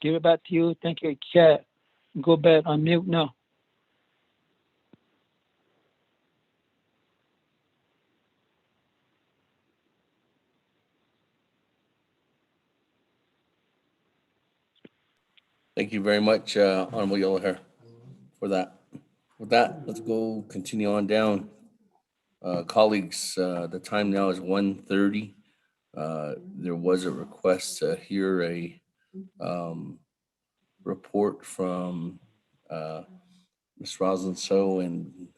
S12: Give it back to you. Thank you, Cat. Go back on mute now.
S4: Thank you very much, Honorable Yellowhair, for that. With that, let's go continue on down. Colleagues, the time now is 1:30. There was a request to hear a report from Ms. Rosalind So and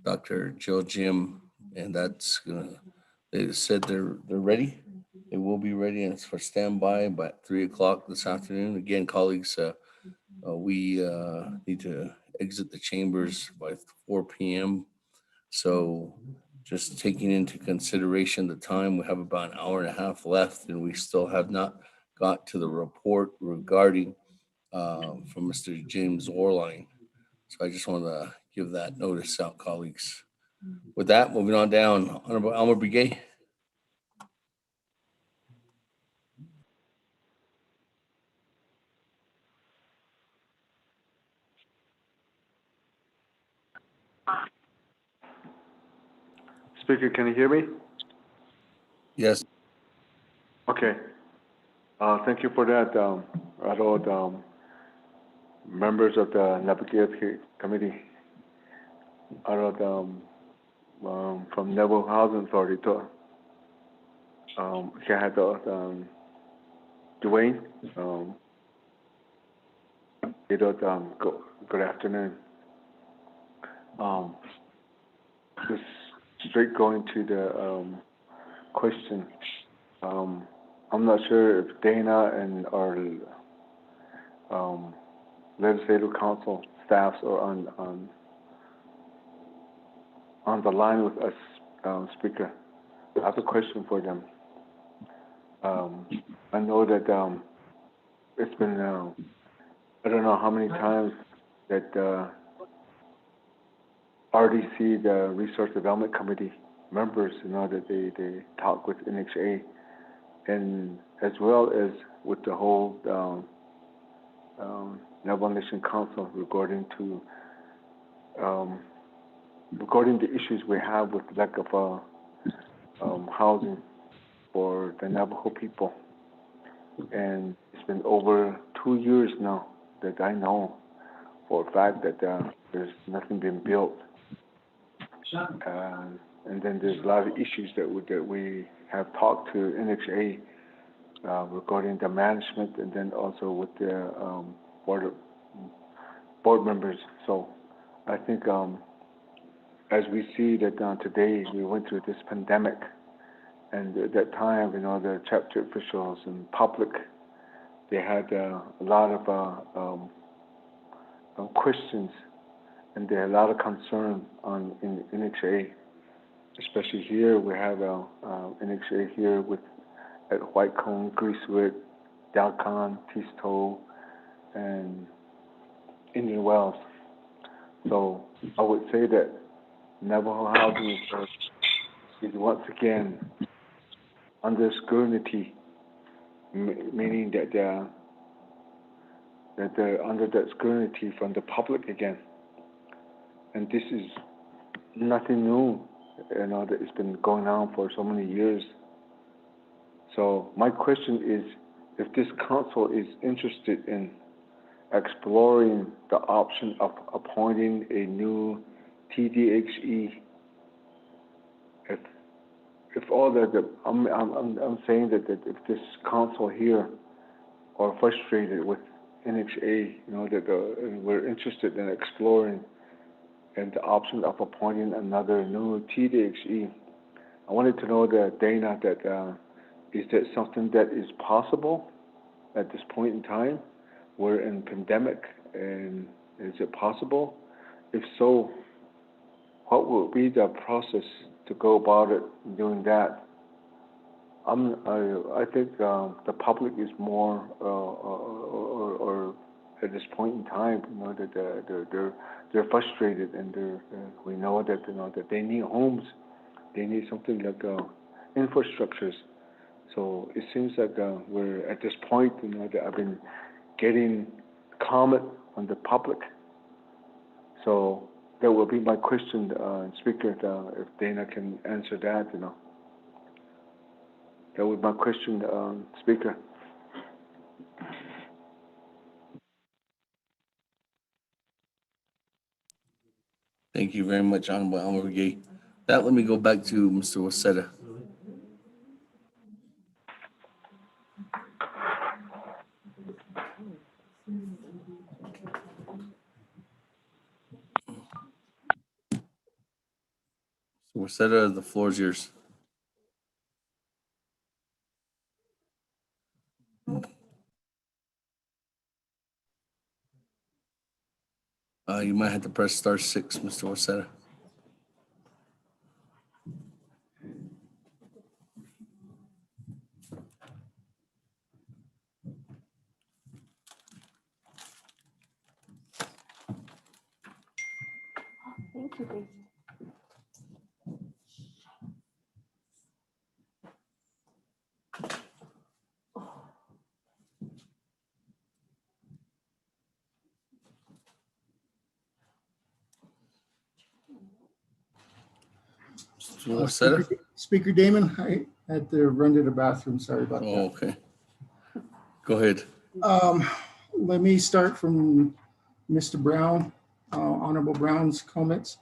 S4: Dr. Jill Jim, and that's gonna. They said they're ready. They will be ready, and it's for standby by 3:00 this afternoon. Again, colleagues, we need to exit the chambers by 4 p.m. So just taking into consideration the time, we have about an hour and a half left, and we still have not got to the report regarding from Mr. James Orline. So I just want to give that notice out, colleagues. With that, moving on down, Honorable Alma Brigay.
S16: Speaker, can you hear me?
S4: Yes.
S16: Okay. Thank you for that, members of the Naabik'íyáti committee. from Navajo Housing Authority to Dwayne. Good afternoon. Just straight going to the question. I'm not sure if Dana and our legislative council staffs are on the line with us, Speaker. I have a question for them. I know that it's been I don't know how many times that RDC, the Resource Development Committee members, that they talk with NHA, and as well as with the whole Navajo Nation Council regarding the issues we have with lack of housing for the Navajo people. And it's been over 2 years now that I know for a fact that there's nothing been built. And then there's a lot of issues that we have talked to NHA regarding the management, and then also with the board members. So I think as we see that today we went through this pandemic, and at that time, the chapter officials and public, they had a lot of questions, and there are a lot of concern in NHA, especially here. We have NHA here at Whitecomb, Greasewood, Dalcon, Tisto, and Indian Wells. So I would say that Navajo Housing is once again under scrutiny, meaning that they're under that scrutiny from the public again. And this is nothing new, that it's been going on for so many years. So my question is, if this council is interested in exploring the option of appointing a new TDHE, if all that, I'm saying that if this council here are frustrated with NHA, that we're interested in exploring and the option of appointing another new TDHE. I wanted to know that Dana, is that something that is possible at this point in time? We're in pandemic, and is it possible? If so, what will be the process to go about it, doing that? I think the public is more, or at this point in time, that they're frustrated, and we know that that they need homes, they need something like infrastructures. So it seems like we're at this point, that I've been getting comment on the public. So that will be my question, Speaker, if Dana can answer that, That was my question, Speaker.
S4: Thank you very much, Honorable Almaguey. That, let me go back to Mr. Waseda. Waseda, the floor is yours. You might have to press *6, Mr. Waseda.
S11: Thank you, David.
S6: Speaker Damon, I had to run to the bathroom. Sorry about that.
S4: Okay. Go ahead.
S6: Let me start from Mr. Brown, Honorable Brown's comments.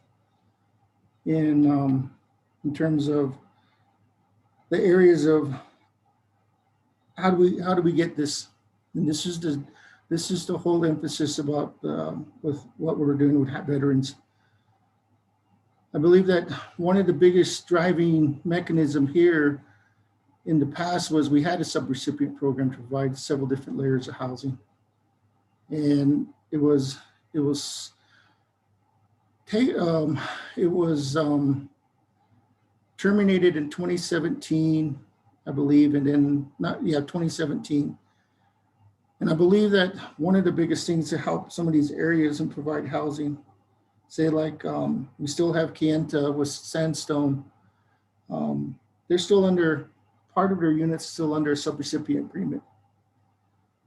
S6: in terms of the areas of how do we get this, and this is the whole emphasis about with what we're doing with veterans. I believe that one of the biggest driving mechanism here in the past was we had a subrecipient program to provide several different layers of housing, and it was terminated in 2017, I believe, and then 2017. And I believe that one of the biggest things to help some of these areas and provide housing, say like we still have Kayenta with Sandstone, they're still under, part of their units still under a subrecipient agreement.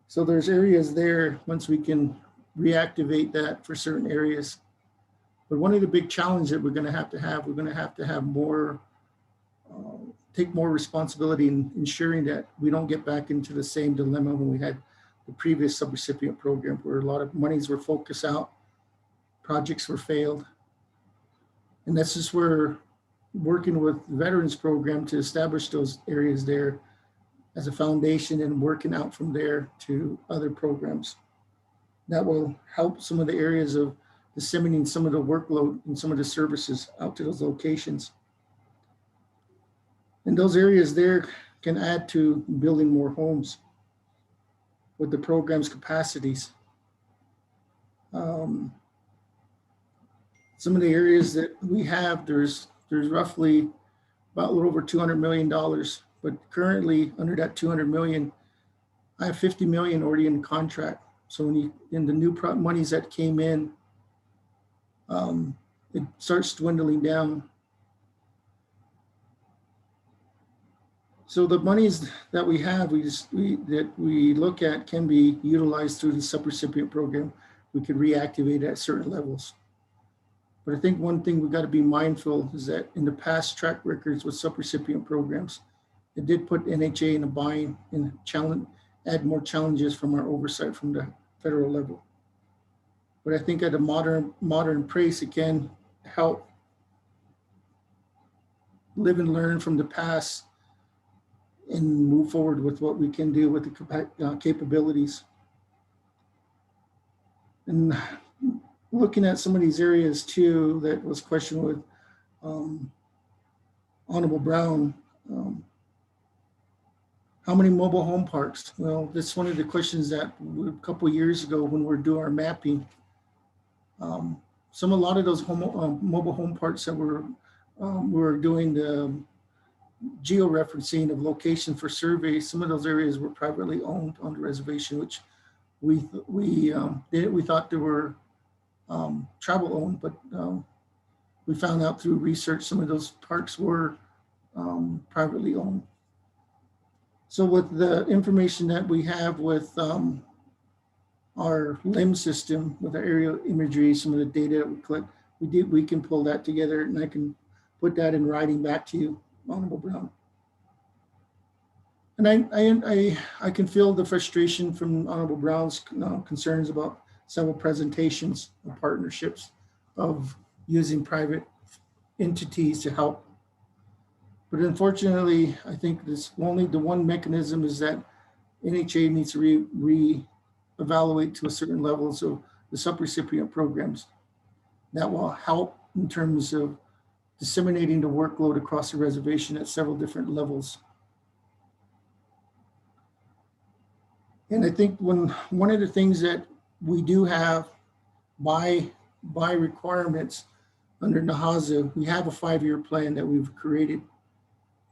S6: So there's areas there, once we can reactivate that for certain areas. But one of the big challenges that we're going to have more, take more responsibility in ensuring that we don't get back into the same dilemma when we had the previous subrecipient program, where a lot of monies were focused out, projects were failed. And this is where working with the Veterans Program to establish those areas there as a foundation and working out from there to other programs that will help some of the areas of disseminating some of the workload and some of the services out to those locations. And those areas there can add to building more homes with the program's capacities. Some of the areas that we have, there's roughly about a little over $200 million, but currently under that 200 million, I have 50 million already in contract. So when you, in the new monies that came in, it starts dwindling down. So the monies that we have, that we look at can be utilized through the subrecipient program. We could reactivate at certain levels. But I think one thing we've got to be mindful is that in the past track records with subrecipient programs, it did put NHA in a bind and add more challenges from our oversight from the federal level. But I think at a modern pace, it can help live and learn from the past and move forward with what we can do with the capabilities. And looking at some of these areas too, that was questioned with Honorable Brown, how many mobile home parks? Well, that's one of the questions that a couple of years ago when we were doing our mapping, a lot of those mobile home parks that were doing the geo-referencing of location for surveys, some of those areas were privately owned on the reservation, which we thought they were tribal owned, but we found out through research some of those parks were privately owned. So with the information that we have with our LIM system, with our aerial imagery, some of the data that we collect, we can pull that together, and I can put that in writing back to you, Honorable Brown. And I can feel the frustration from Honorable Brown's concerns about several presentations of partnerships of using private entities to help. But unfortunately, I think this only the one mechanism is that NHA needs to re-evaluate to a certain level. So the subrecipient programs that will help in terms of disseminating the workload across the reservation at several different levels. And I think one of the things that we do have by requirements under NAHAZA, we have a 5-year plan that we've created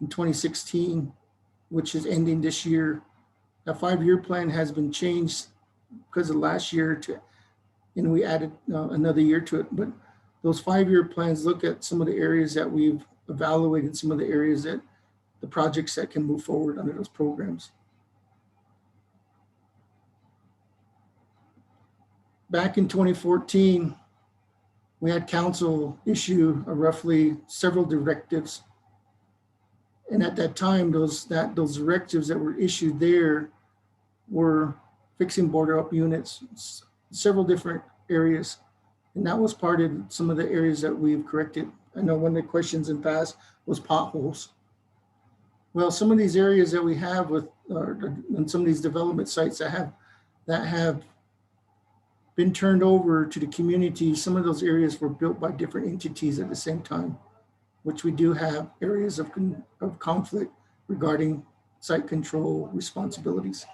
S6: in 2016, which is ending this year. That 5-year plan has been changed because of last year and we added another year to it. But those 5-year plans look at some of the areas that we've evaluated, some of the areas that the projects that can move forward under those programs. Back in 2014, we had council issue roughly several directives. And at that time, those directives that were issued there were fixing border up units, several different areas. And that was part of some of the areas that we've corrected I know one of the questions in past was potholes. Well, some of these areas that we have with, and some of these development sites that have been turned over to the community, some of those areas were built by different entities at the same time, which we do have areas of conflict regarding site control responsibilities.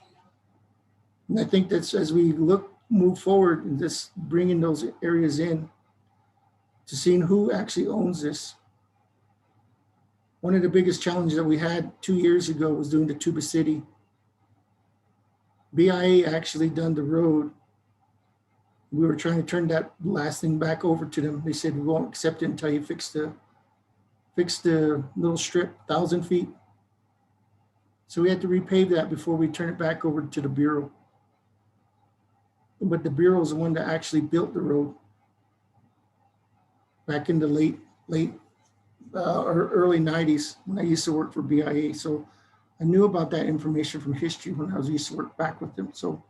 S6: And I think that's as we move forward and just bringing those areas in to seeing who actually owns this. One of the biggest challenges that we had 2 years ago was doing the Tuba City. BIA actually done the road. We were trying to turn that last thing back over to them. They said, we won't accept it until you fix the little strip, 1,000 feet. So we had to repave that before we turn it back over to the Bureau. But the Bureau is the one that actually built the road back in the late or early 90s when I used to work for BIA. So I knew about that information from history when I used to work back with them. So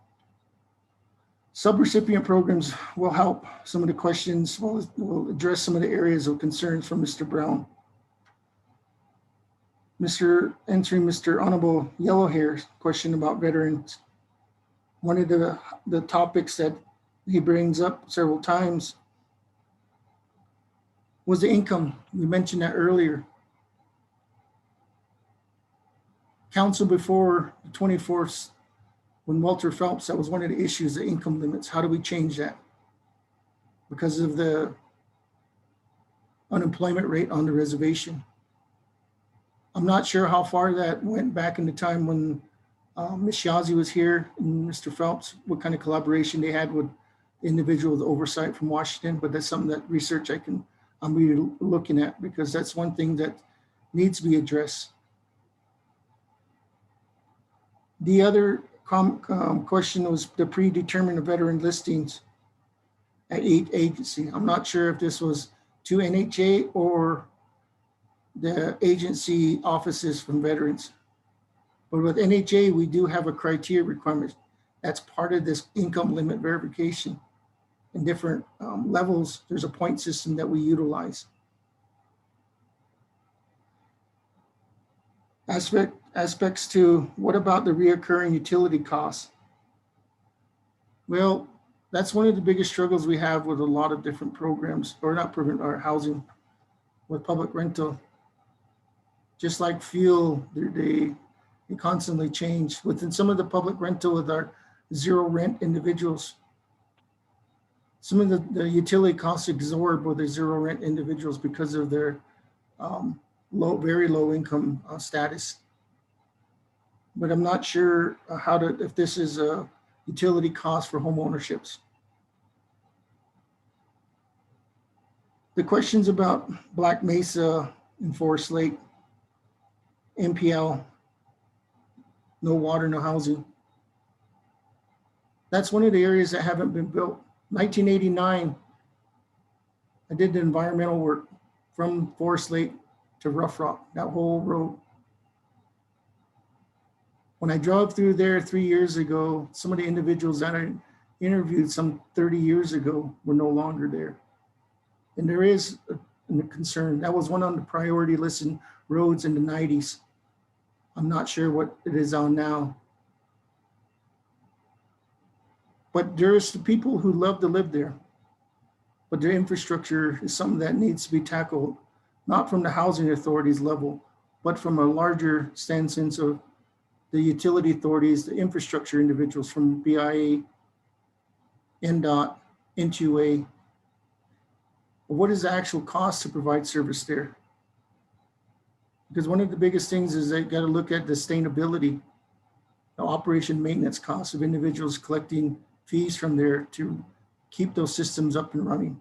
S6: subrecipient programs will help some of the questions. We'll address some of the areas of concerns from Mr. Brown. Answering Mr. Honorable Yellowhair's question about veterans. One of the topics that he brings up several times was the income. We mentioned that earlier. Council before the 24th, when Walter Phelps, that was one of the issues, the income limits. How do we change that? Because of the unemployment rate on the reservation. I'm not sure how far that went back in the time when Ms. Yazzie was here and Mr. Phelps, what kind of collaboration they had with individuals with oversight from Washington, but that's something that research I'm really looking at, because that's one thing that needs to be addressed. The other question was the predetermined veteran listings at each agency. I'm not sure if this was to NHA or the agency offices from veterans. But with NHA, we do have a criteria requirement. That's part of this income limit verification. In different levels, there's a point system that we utilize. Aspects to what about the reoccurring utility costs? Well, that's one of the biggest struggles we have with a lot of different programs, or not program, or housing with public rental. Just like fuel, they constantly change. Within some of the public rental with our zero rent individuals, some of the utility costs absorb with the zero rent individuals because of their very low income status. But I'm not sure if this is a utility cost for home ownerships. The questions about Black Mesa and Forest Lake, MPL, no water, no housing. That's one of the areas that haven't been built. 1989, I did the environmental work from Forest Lake to Rough Rock, that whole road. When I drove through there 3 years ago, some of the individuals that I interviewed some 30 years ago were no longer there. And there is a concern. That was one on the priority list in roads in the 90s. I'm not sure what it is on now. But there's the people who love to live there. But their infrastructure is something that needs to be tackled, not from the housing authorities level, but from a larger sense of the utility authorities, the infrastructure individuals from BIA, NDOT, N2A. What is the actual cost to provide service there? Because one of the biggest things is they got to look at the sustainability, the operation maintenance costs of individuals collecting fees from there to keep those systems up and running.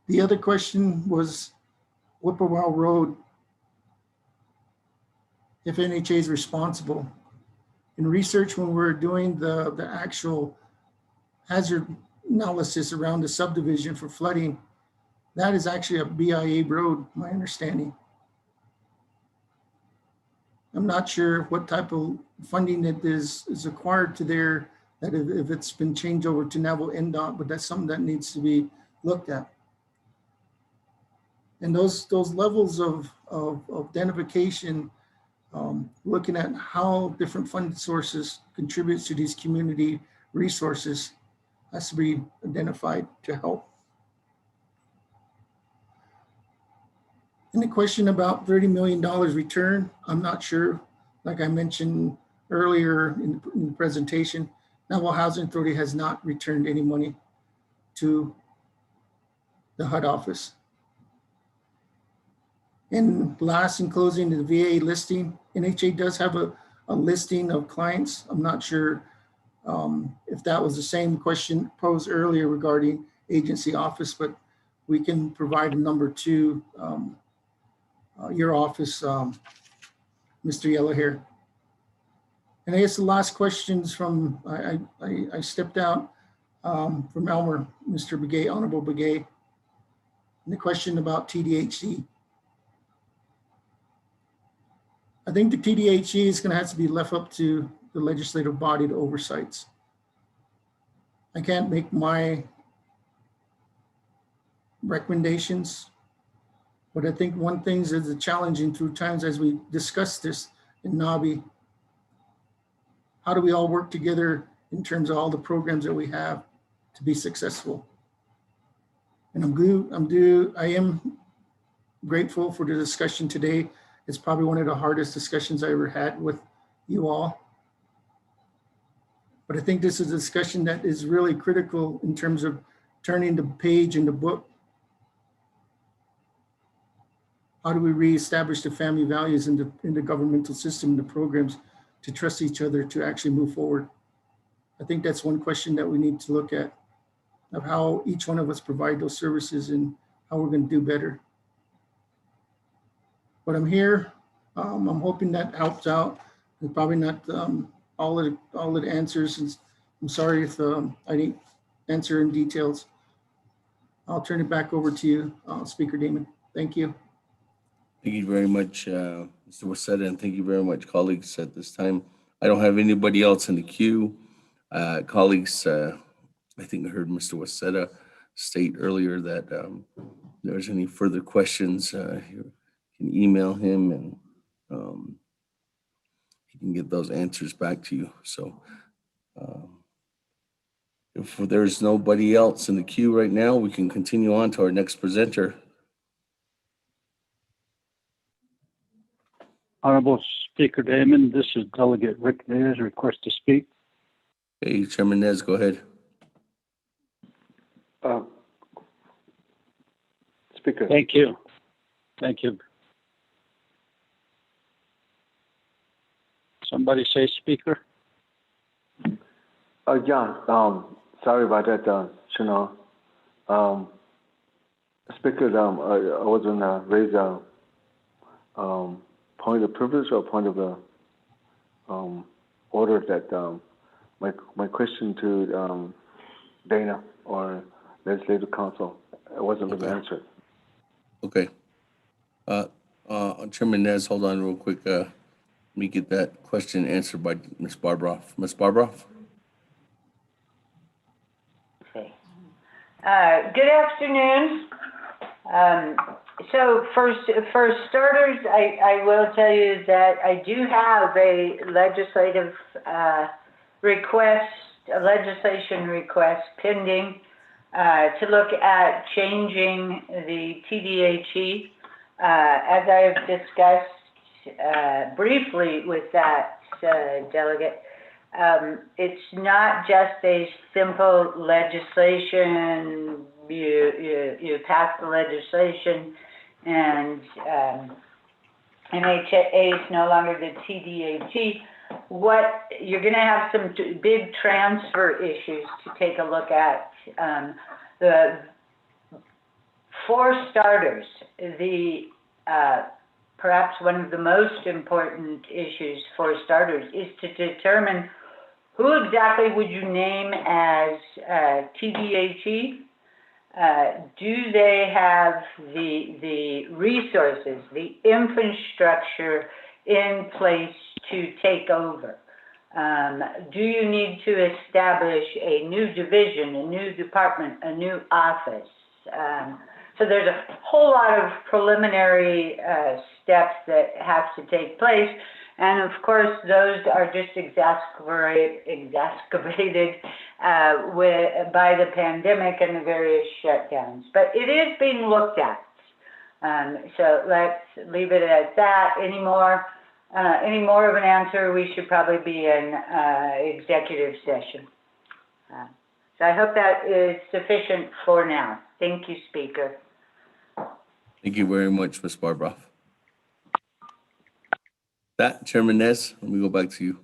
S6: The other question was Whippoorwill Road, if NHA is responsible. In research, when we're doing the actual hazard analysis around the subdivision for flooding, that is actually a BIA road, my understanding. I'm not sure what type of funding that is acquired to there, that if it's been changed over to Navajo NDOT, but that's something that needs to be looked at. And those levels of identification, looking at how different funding sources contributes to these community resources has to be identified to help. And the question about $30 million return, I'm not sure. Like I mentioned earlier in the presentation, Navajo Housing Authority has not returned any money to the HUD office. And last, in closing, the VA listing, NHA does have a listing of clients. I'm not sure if that was the same question posed earlier regarding agency office, but we can provide a number to your office, Mr. Yellowhair. And I guess the last questions from, I stepped out from Elmer, Mr. Begay, Honorable Begay, and the question about TDHE. I think the TDHE is going to have to be left up to the legislative body to oversights. I can't make my recommendations, but I think one thing is challenging through times as we discuss this in NABI. How do we all work together in terms of all the programs that we have to be successful? And I am grateful for the discussion today. It's probably one of the hardest discussions I ever had with you all. But I think this is a discussion that is really critical in terms of turning the page in the book. How do we reestablish the family values in the governmental system, the programs, to trust each other to actually move forward? I think that's one question that we need to look at, of how each one of us provide those services and how we're going to do better. But I'm here. I'm hoping that helps out. And probably not all of the answers. And I'm sorry if I didn't answer in details. I'll turn it back over to you, Speaker Damon. Thank you.
S4: Thank you very much, Mr. Waseda, and thank you very much, colleagues. At this time, I don't have anybody else in the queue. Colleagues, I think I heard Mr. Waseda state earlier that if there's any further questions, you can email him and he can get those answers back to you. So if there's nobody else in the queue right now, we can continue on to our next presenter.
S17: Honorable Speaker Damon, this is Delegate Rick Nez, request to speak.
S4: Hey, Chairman Nez, go ahead.
S16: Speaker.
S17: Thank you. Thank you. Somebody say speaker.
S16: Yeah, sorry about that, Chanel. Speaker, I was going to raise a point of privilege or point of the order that my question to Dana or Legislative Council wasn't been answered.
S4: Okay. Chairman Nez, hold on real quick. Let me get that question answered by Ms. Barbroff. Ms. Barbroff?
S18: Okay. Good afternoon. So for starters, I will tell you that I do have a legislation request pending to look at changing the TDHE. As I have discussed briefly with that delegate, it's not just a simple legislation. You pass the legislation and NHA is no longer the TDHE. What you're going to have some big transfer issues to take a look at. For starters, perhaps one of the most important issues for starters is to determine who exactly would you name as TDHE. Do they have the resources, the infrastructure in place to take over? Do you need to establish a new division, a new department, a new office? So there's a whole lot of preliminary steps that have to take place. And of course, those are just exacerbated by the pandemic and the various shutdowns. But it is being looked at. So let's leave it at that. Any more of an answer, we should probably be in executive session. So I hope that is sufficient for now. Thank you, Speaker.
S4: Thank you very much, Ms. Barbara. That, Chairman Nez, let me go back to you.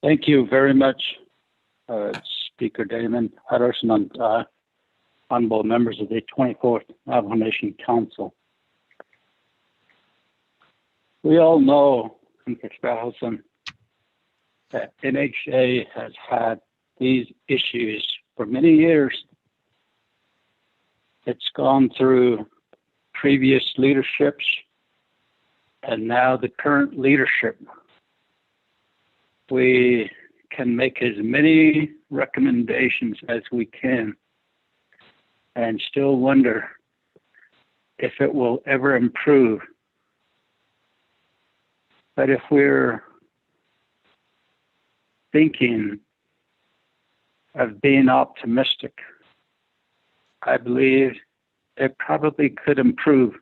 S17: Thank you very much, Speaker Damon, Patterson, and honorable members of the 24th Navajo Nation Council. We all know in 2000 that NHA has had these issues for many years. It's gone through previous leaderships and now the current leadership. We can make as many recommendations as we can and still wonder if it will ever improve. But if we're thinking of being optimistic, I believe it probably could improve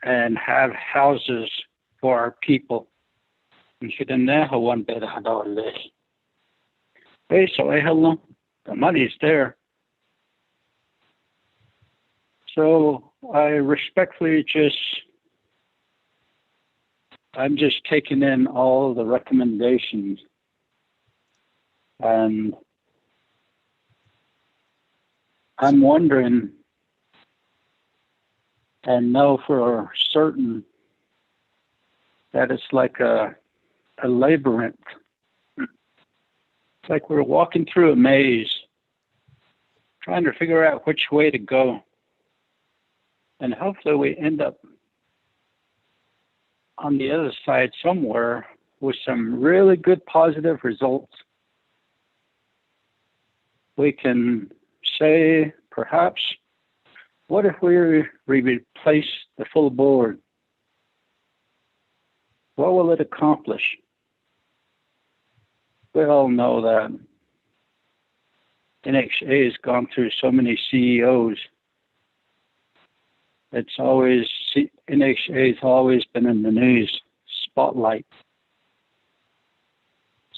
S17: and have houses for our people. The money's there. So I respectfully I'm just taking in all the recommendations, and I'm wondering and know for certain that it's like a labyrinth. It's like we're walking through a maze, trying to figure out which way to go. And hopefully we end up on the other side somewhere with some really good positive results. We can say, perhaps, what if we replace the full board? What will it accomplish? We all know that NHA has gone through so many CEOs. NHA has always been in the news spotlight.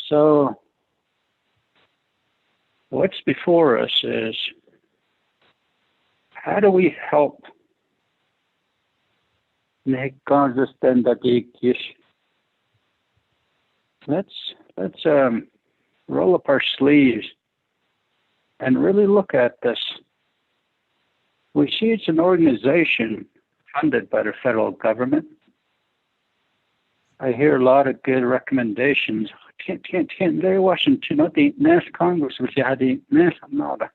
S17: So what's before us is, how do we help? Let's roll up our sleeves and really look at this. We see it's an organization funded by the federal government. I hear a lot of good recommendations. Washington, the next Congress was the next nada.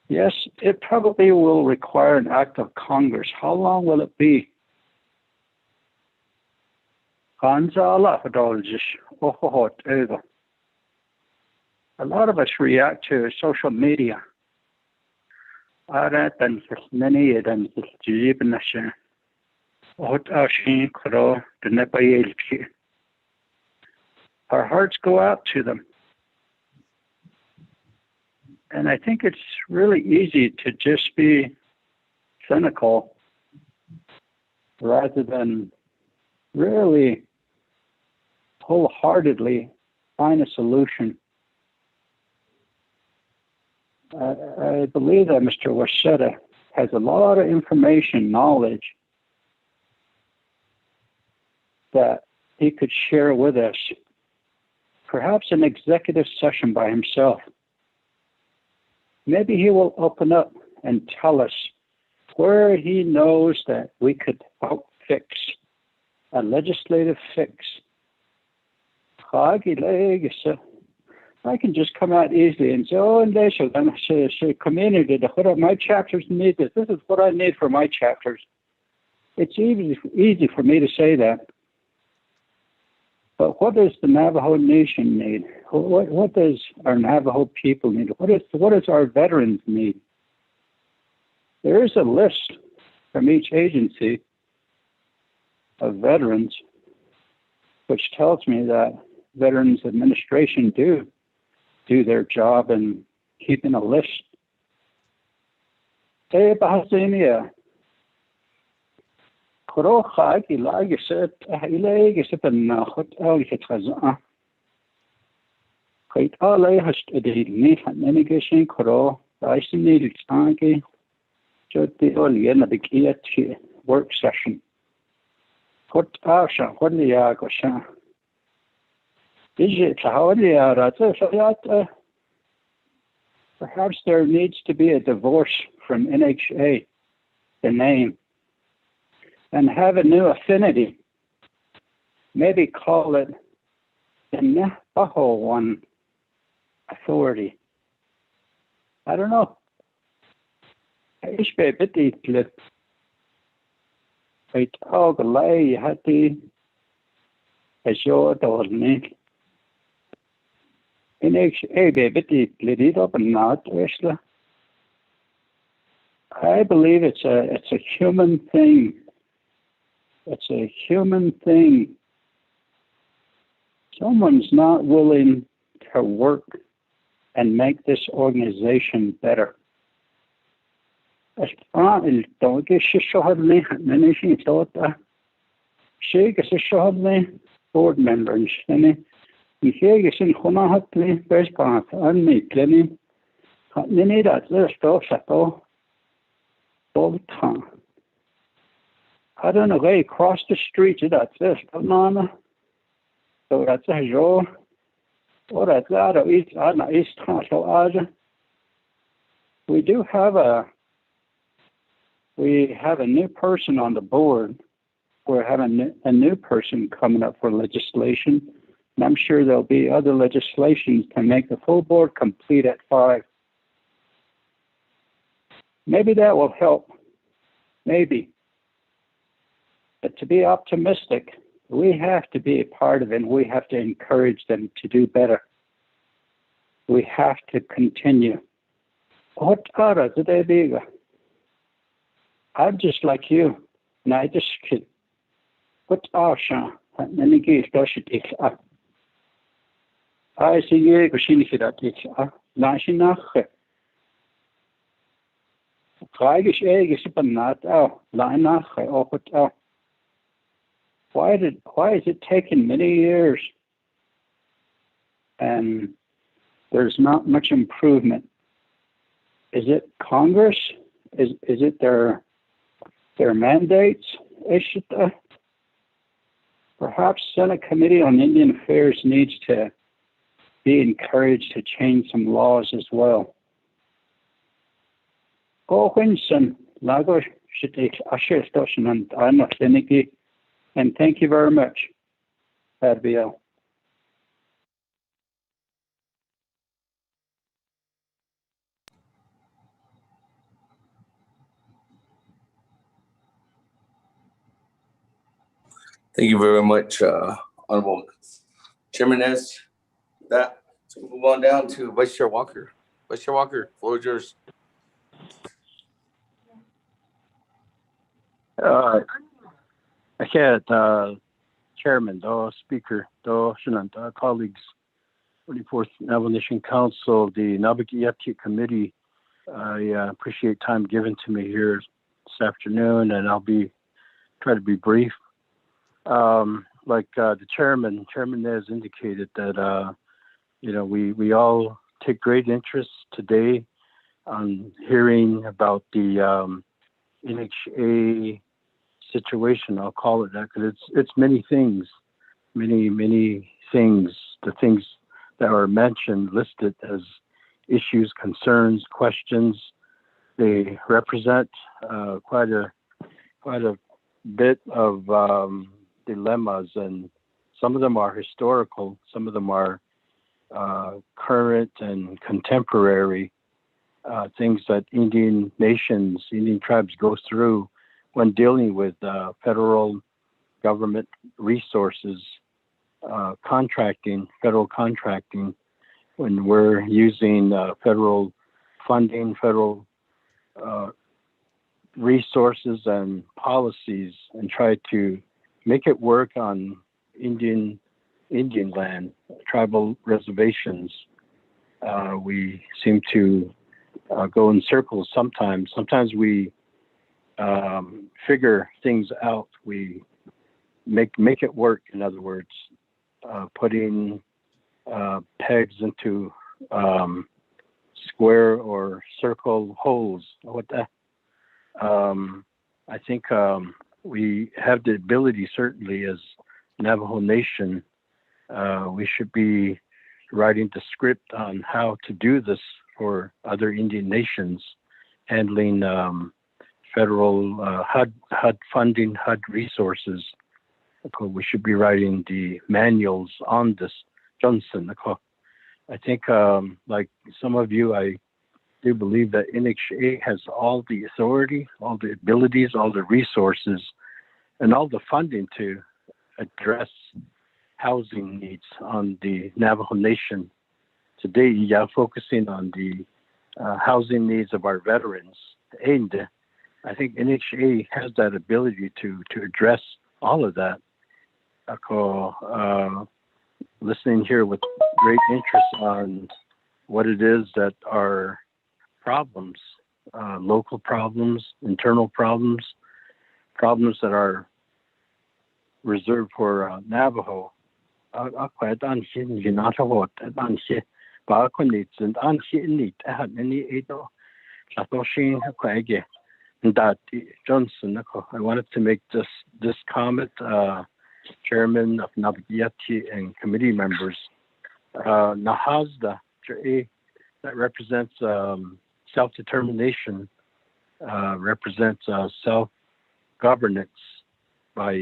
S17: Yes, it probably will require an act of Congress. How long will it be? A lot of us react to social media. Our hearts go out to them. And I think it's really easy to just be cynical rather than really wholeheartedly find a solution. I believe that Mr. Wachetta has a lot of information, knowledge that he could share with us, perhaps an executive session by himself. Maybe he will open up and tell us where he knows that we could help fix a legislative fix. I can just come out easily and say, oh, and they should community, my chapters need this. This is what I need for my chapters. It's easy for me to say that. But what does the Navajo Nation need? What does our Navajo people need? What does our veterans need? There is a list from each agency of veterans, which tells me that Veterans Administration do their job in keeping a list. Naabik'íyáti work session. Perhaps there needs to be a divorce from NHA, the name, and have a new affinity. Maybe call it the Navajo One Authority. I don't know. NHA I believe it's a human thing. It's a human thing. Someone's not willing to work and make this organization better. Board members, all the time. I don't know, across the street, that's this, banana. So that's a joke. Or that's that, or east, I know, east, so we have a new person on the board. We're having a new person coming up for legislation. And I'm sure there'll be other legislations to make the full board complete at 5. Maybe that will help. Maybe. But to be optimistic, we have to be a part of it, and we have to encourage them to do better. We have to continue. I'm just like you, and I just could. I see you, why is it taking many years and there's not much improvement? Is it Congress? Is it their mandates? Perhaps Senate Committee on Indian Affairs needs to be encouraged to change some laws as well. And thank you very much, Advil.
S4: Thank you very much, Honorable Chairman S. That, so move on down to Vice Chair Walker. Vice Chair Walker, floor is yours.
S17: Chairman, Speaker, colleagues, 44th Navajo Nation Council, the Naabik'íyáti Committee. I appreciate time given to me here this afternoon, and I'll try to be brief. Like the chairman has indicated that we all take great interest today on hearing about the NHA situation. I'll call it that because it's many things, many things. The things that are mentioned, listed as issues, concerns, questions, they represent quite a bit of dilemmas, and some of them are historical, some of them are current and contemporary things that Indian nations, Indian tribes go through when dealing with federal government resources
S7: contracting, federal contracting, when we're using federal funding, federal resources and policies, and try to make it work on Indian land, tribal reservations. We seem to go in circles sometimes. Sometimes we figure things out. We make it work. In other words, putting pegs into square or circle holes. What that? I think we have the ability, certainly as Navajo Nation, we should be writing the script on how to do this for other Indian nations, handling federal HUD funding, HUD resources. We should be writing the manuals on this. Johnson, I think, like some of you, I do believe that NHA has all the authority, all the abilities, all the resources, and all the funding to address housing needs on the Navajo Nation. Today, yeah, focusing on the housing needs of our veterans. And I think NHA has that ability to address all of that. Listening here with great interest on what it is that are problems, local problems, internal problems, problems that are reserved for Navajo. Johnson, I wanted to make this comment, Chairman of Naabik'íyáti and committee members. Nahazda, that represents self-determination, represents self-governance by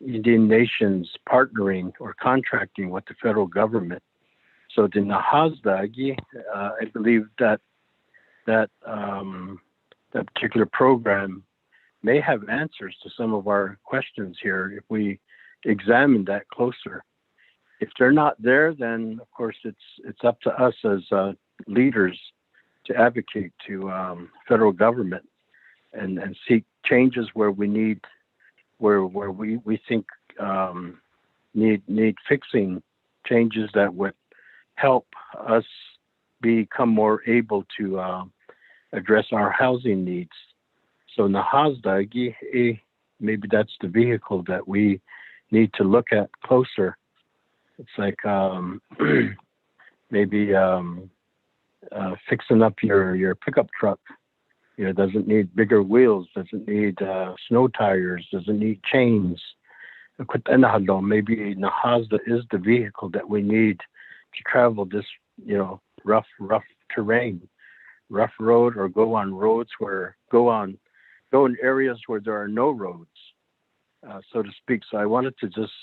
S7: Indian nations partnering or contracting with the federal government. So the Nahazda, I believe that particular program may have answers to some of our questions here if we examine that closer. If they're not there, then of course it's up to us as leaders to advocate to federal government and seek changes where we need, where we think need fixing, changes that would help us become more able to address our housing needs. So Nahazda, maybe that's the vehicle that we need to look at closer. It's like maybe fixing up your pickup truck. You know, doesn't need bigger wheels, doesn't need snow tires, doesn't need chains. Maybe Nahazda is the vehicle that we need to travel this, rough terrain, rough road, or go on roads go in areas where there are no roads, so to speak. So I wanted to just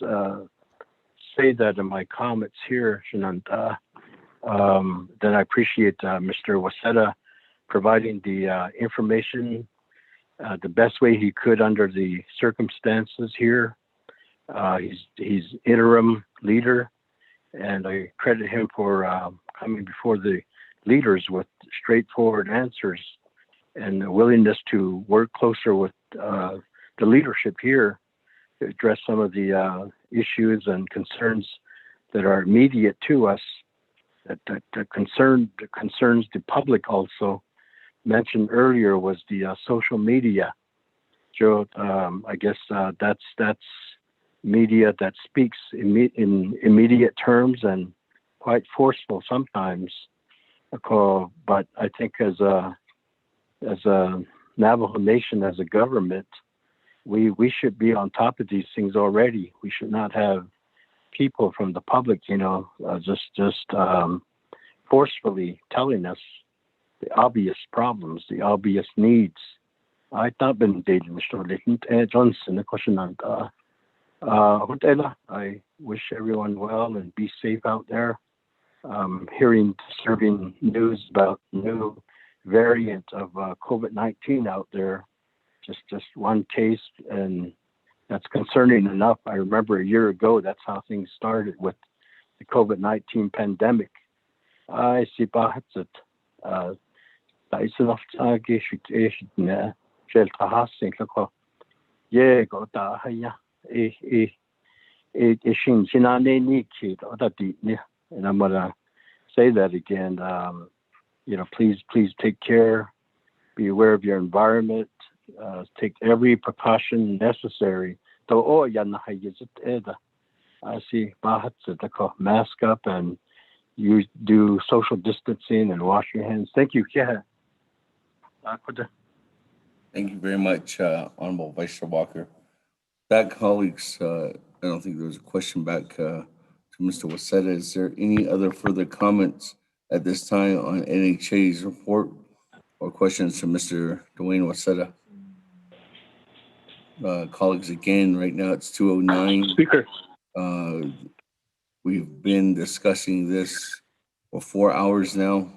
S7: say that in my comments here, Shananta. Then I appreciate Mr. Waseda providing the information the best way he could under the circumstances here. He's interim leader, and I credit him for coming before the leaders with straightforward answers and the willingness to work closer with the leadership here to address some of the issues and concerns that are immediate to us, that concerns the public. Also mentioned earlier was the social media. Joe, I guess that's media that speaks in immediate terms and quite forceful sometimes. But I think as a Navajo Nation, as a government, we should be on top of these things already. We should not have people from the public, just forcefully telling us the obvious problems, the obvious needs. I thought been dating Mr. Johnson, the question on I wish everyone well and be safe out there. Hearing disturbing news about new variant of COVID-19 out there, just one case, and
S19: that's concerning enough. I remember a year ago, that's how things started with the COVID-19 pandemic. I see bahatset. Taisanof geshit shelter housing lako. Yeah, go da haya. Shin Shinane Niki Odati. And I'm gonna say that again. Please take care. Be aware of your environment. Take every precaution necessary. I see mask up and you do social distancing and wash your hands. Thank you.
S4: Thank you very much, Honorable Vice Chair Walker. That, colleagues, I don't think there was a question back to Mr. Waseda. Is there any other further comments at this time on NHA's report or questions to Mr. Dwayne Waseda? Colleagues, again, right now it's 2:09.
S19: Speaker.
S4: We've been discussing this for 4 hours now.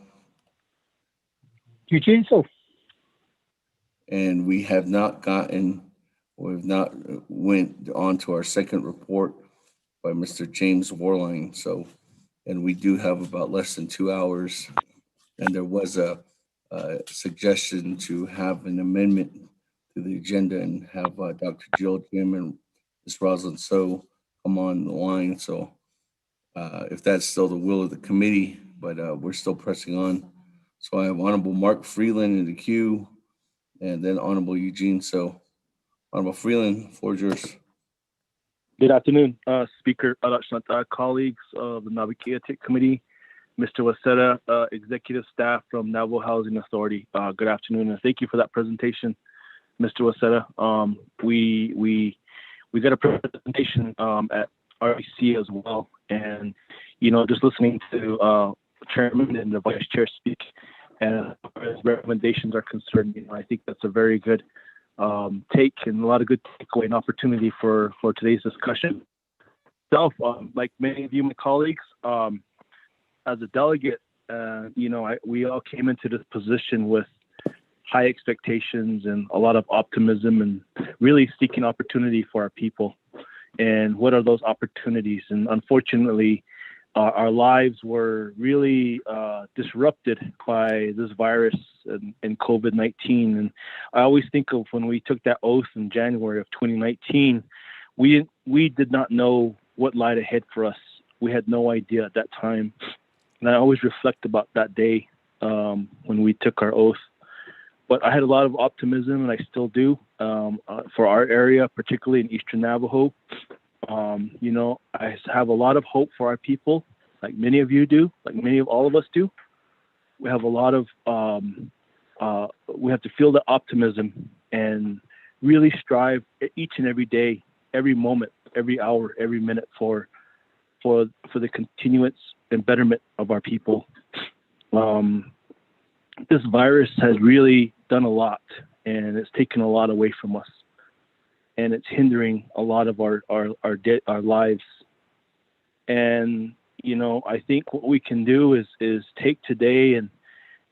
S12: Eugene, so.
S4: And we've not went on to our second report by Mr. James Warline. So, and we do have about less than 2 hours. And there was a suggestion to have an amendment to the agenda and have Dr. Jill Jim and Ms. Rosalind So come on the line. So if that's still the will of the committee, but we're still pressing on. So I have Honorable Mark Freeland in the queue and then Honorable Eugene. So Honorable Freeland, the floor is yours.
S20: Good afternoon, Speaker, colleagues of the Naabik'íyáti Committee, Mr. Waseda, executive staff from Navajo Housing Authority. Good afternoon, and thank you for that presentation, Mr. Waseda. We got a presentation at REC as well, and just listening to the chairman and the vice chair speak, and as recommendations are concerned, I think that's a very good take and a lot of good takeaway and opportunity for today's discussion. Like many of you, my colleagues, as a delegate, we all came into this position with high expectations and a lot of optimism and really seeking opportunity for our people. And what are those opportunities? And unfortunately, our lives were really disrupted by this virus and COVID-19. And I always think of when we took that oath in January of 2019, we did not know what lied ahead for us. We had no idea at that time. And I always reflect about that day when we took our oath. But I had a lot of optimism, and I still do, for our area, particularly in Eastern Navajo. I have a lot of hope for our people, like many of you do, like many of all of us do. We have a lot of, we have to feel the optimism and really strive each and every day, every moment, every hour, every minute for the continuance and betterment of our people. This virus has really done a lot, and it's taken a lot away from us, and it's hindering a lot of our lives. And I think what we can do is take today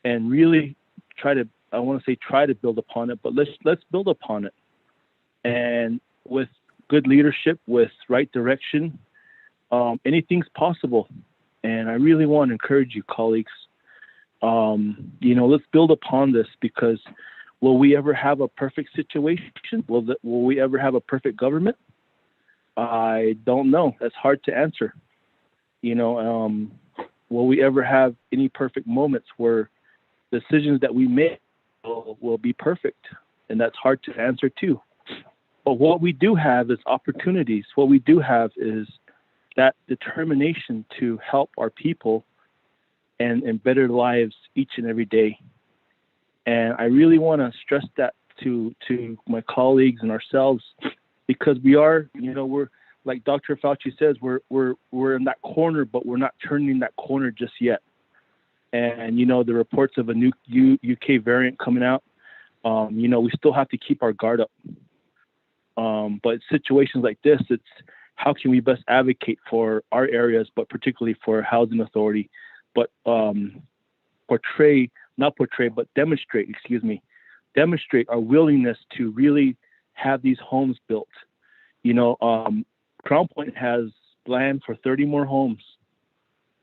S20: and really try to, I want to say try to build upon it, but let's build upon it. And with good leadership, with right direction, anything's possible. And I really want to encourage you, colleagues, let's build upon this, because will we ever have a perfect situation? Will we ever have a perfect government? I don't know. That's hard to answer. Will we ever have any perfect moments where decisions that we make will be perfect? And that's hard to answer too. But what we do have is opportunities. What we do have is that determination to help our people and better lives each and every day. And I really want to stress that to my colleagues and ourselves, because we are, we're, like Dr. Fauci says, we're in that corner, but we're not turning that corner just yet. And the reports of a new UK variant coming out, we still have to keep our guard up. But situations like this, it's how can we best advocate for our areas, but particularly for housing authority, but demonstrate our willingness to really have these homes built Crown Point has land for 30 more homes.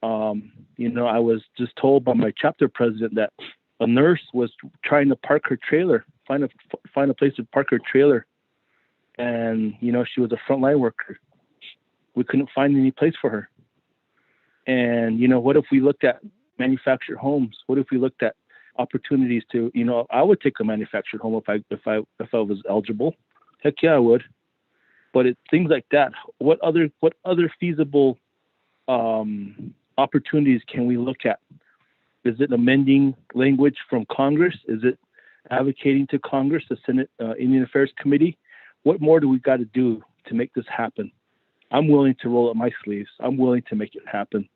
S20: I was just told by my chapter president that a nurse was trying to park her trailer, find a place to park her trailer, and she was a frontline worker. We couldn't find any place for her. And what if we looked at manufactured homes? What if we looked at opportunities to, I would take a manufactured home if I was eligible. Heck yeah, I would. But things like that. What other feasible opportunities can we look at? Is it amending language from Congress? Is it advocating to Congress, the Senate Indian Affairs Committee? What more do we got to do to make this happen? I'm willing to roll up my sleeves. I'm willing to make it happen,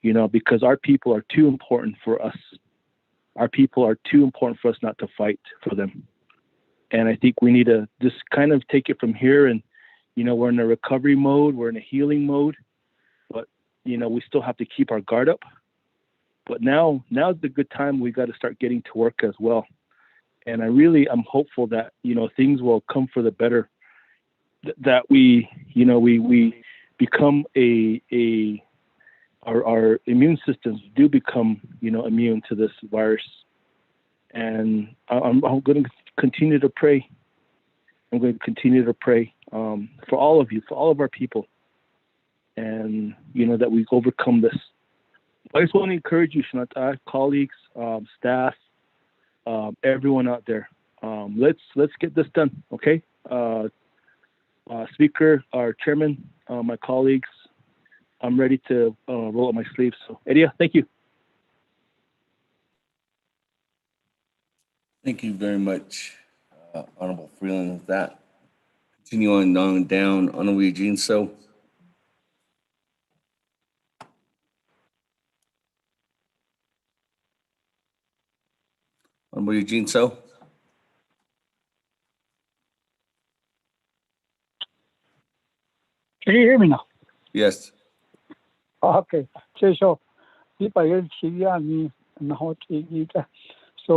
S20: because our people are too important for us. Our people are too important for us not to fight for them. And I think we need to just kind of take it from here. And, we're in a recovery mode. We're in a healing mode. But, we still have to keep our guard up. But now's the good time. We got to start getting to work as well. And I'm hopeful that, things will come for the better, that we become our immune systems do become, immune to this virus. And I'm going to continue to pray. I'm going to continue to pray for all of you, for all of our people, and, that we overcome this. I just want to encourage you, Shanata, colleagues, staff, everyone out there. Let's get this done, okay? Speaker, our chairman, my colleagues, I'm ready to roll up my sleeves. So, Edia, thank you.
S4: Thank you very much, Honorable Freeland, with that. Continue on down, Honorable Eugene So. Honorable Eugene So.
S21: Can you hear me now?
S4: Yes.
S21: Okay. So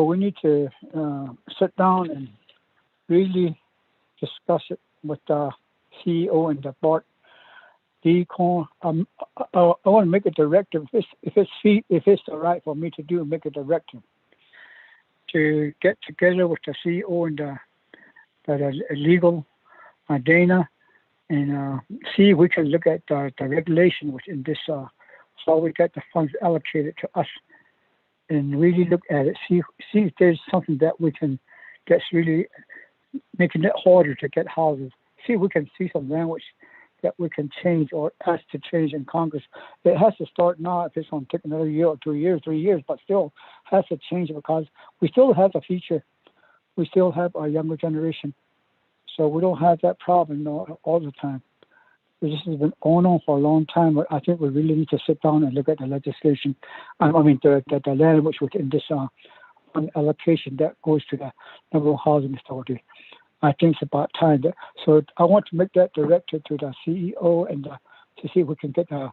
S21: we need to sit down and really discuss it with the CEO and the board. I want to make a directive. If it's all right for me to do, make a directive to get together with the CEO and the legal Dana, and see if we can look at the regulation within this, so we get the funds allocated to us, and really look at it, see if there's something that we can that's really making it harder to get houses. See if we can see some language that we can change or ask to change in Congress. It has to start now. If it's going to take another year or 2 years, 3 years, but still has to change, because we still have the future. We still have our younger generation. So we don't have that problem all the time. This has been going on for a long time, but I think we really need to sit down and look at the legislation. The language within this fund allocation that goes to the Navajo Housing Authority. I think it's about time. So I want to make that directed to the CEO and to see if we can get the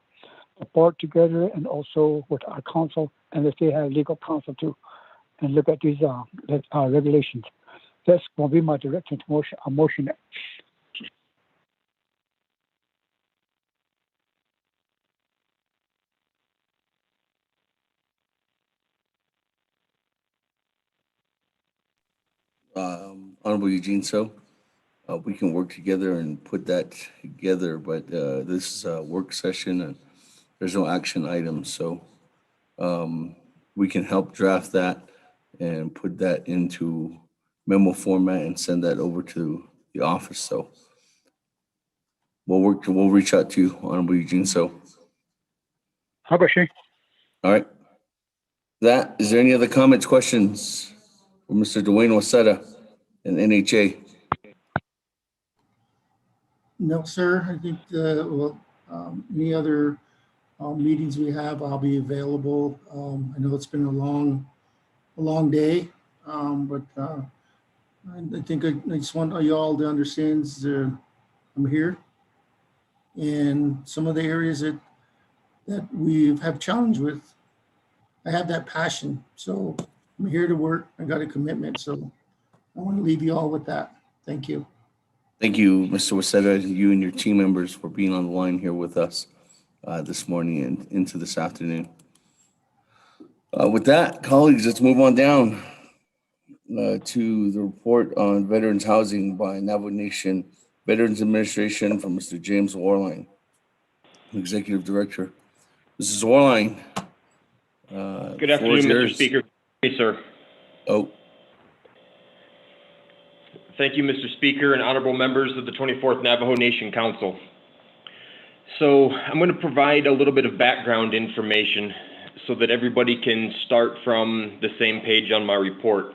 S21: board together, and also with our council, and if they have legal counsel too, and look at these regulations. That's going to be my direction to motion.
S4: Honorable Eugene So, we can work together and put that together, but this is a work session and there's no action items. So we can help draft that and put that into memo format and send that over to the office. So we'll reach out to you, Honorable Eugene So.
S21: How about you?
S4: All right. Is there any other comments, questions for Mr. Dwayne Wasetta and NHA?
S6: No, sir. I think any other meetings we have, I'll be available. I know it's been a long day, but I think I just want you all to understand I'm here, and some of the areas that we have challenge with, I have that passion. So I'm here to work. I got a commitment. So I want to leave you all with that. Thank you.
S4: Thank you, Mr. Waseda, you and your team members for being on the line here with us this morning and into this afternoon. With that, colleagues, let's move on down to the report on veterans housing by Navajo Nation Veterans Administration from Mr. James Warline, Executive Director. Mrs. Warline.
S2: Good afternoon, Mr. Speaker. Hey, sir.
S4: Oh.
S2: Thank you, Mr. Speaker and honorable members of the 24th Navajo Nation Council. So I'm going to provide a little bit of background information so that everybody can start from the same page on my report.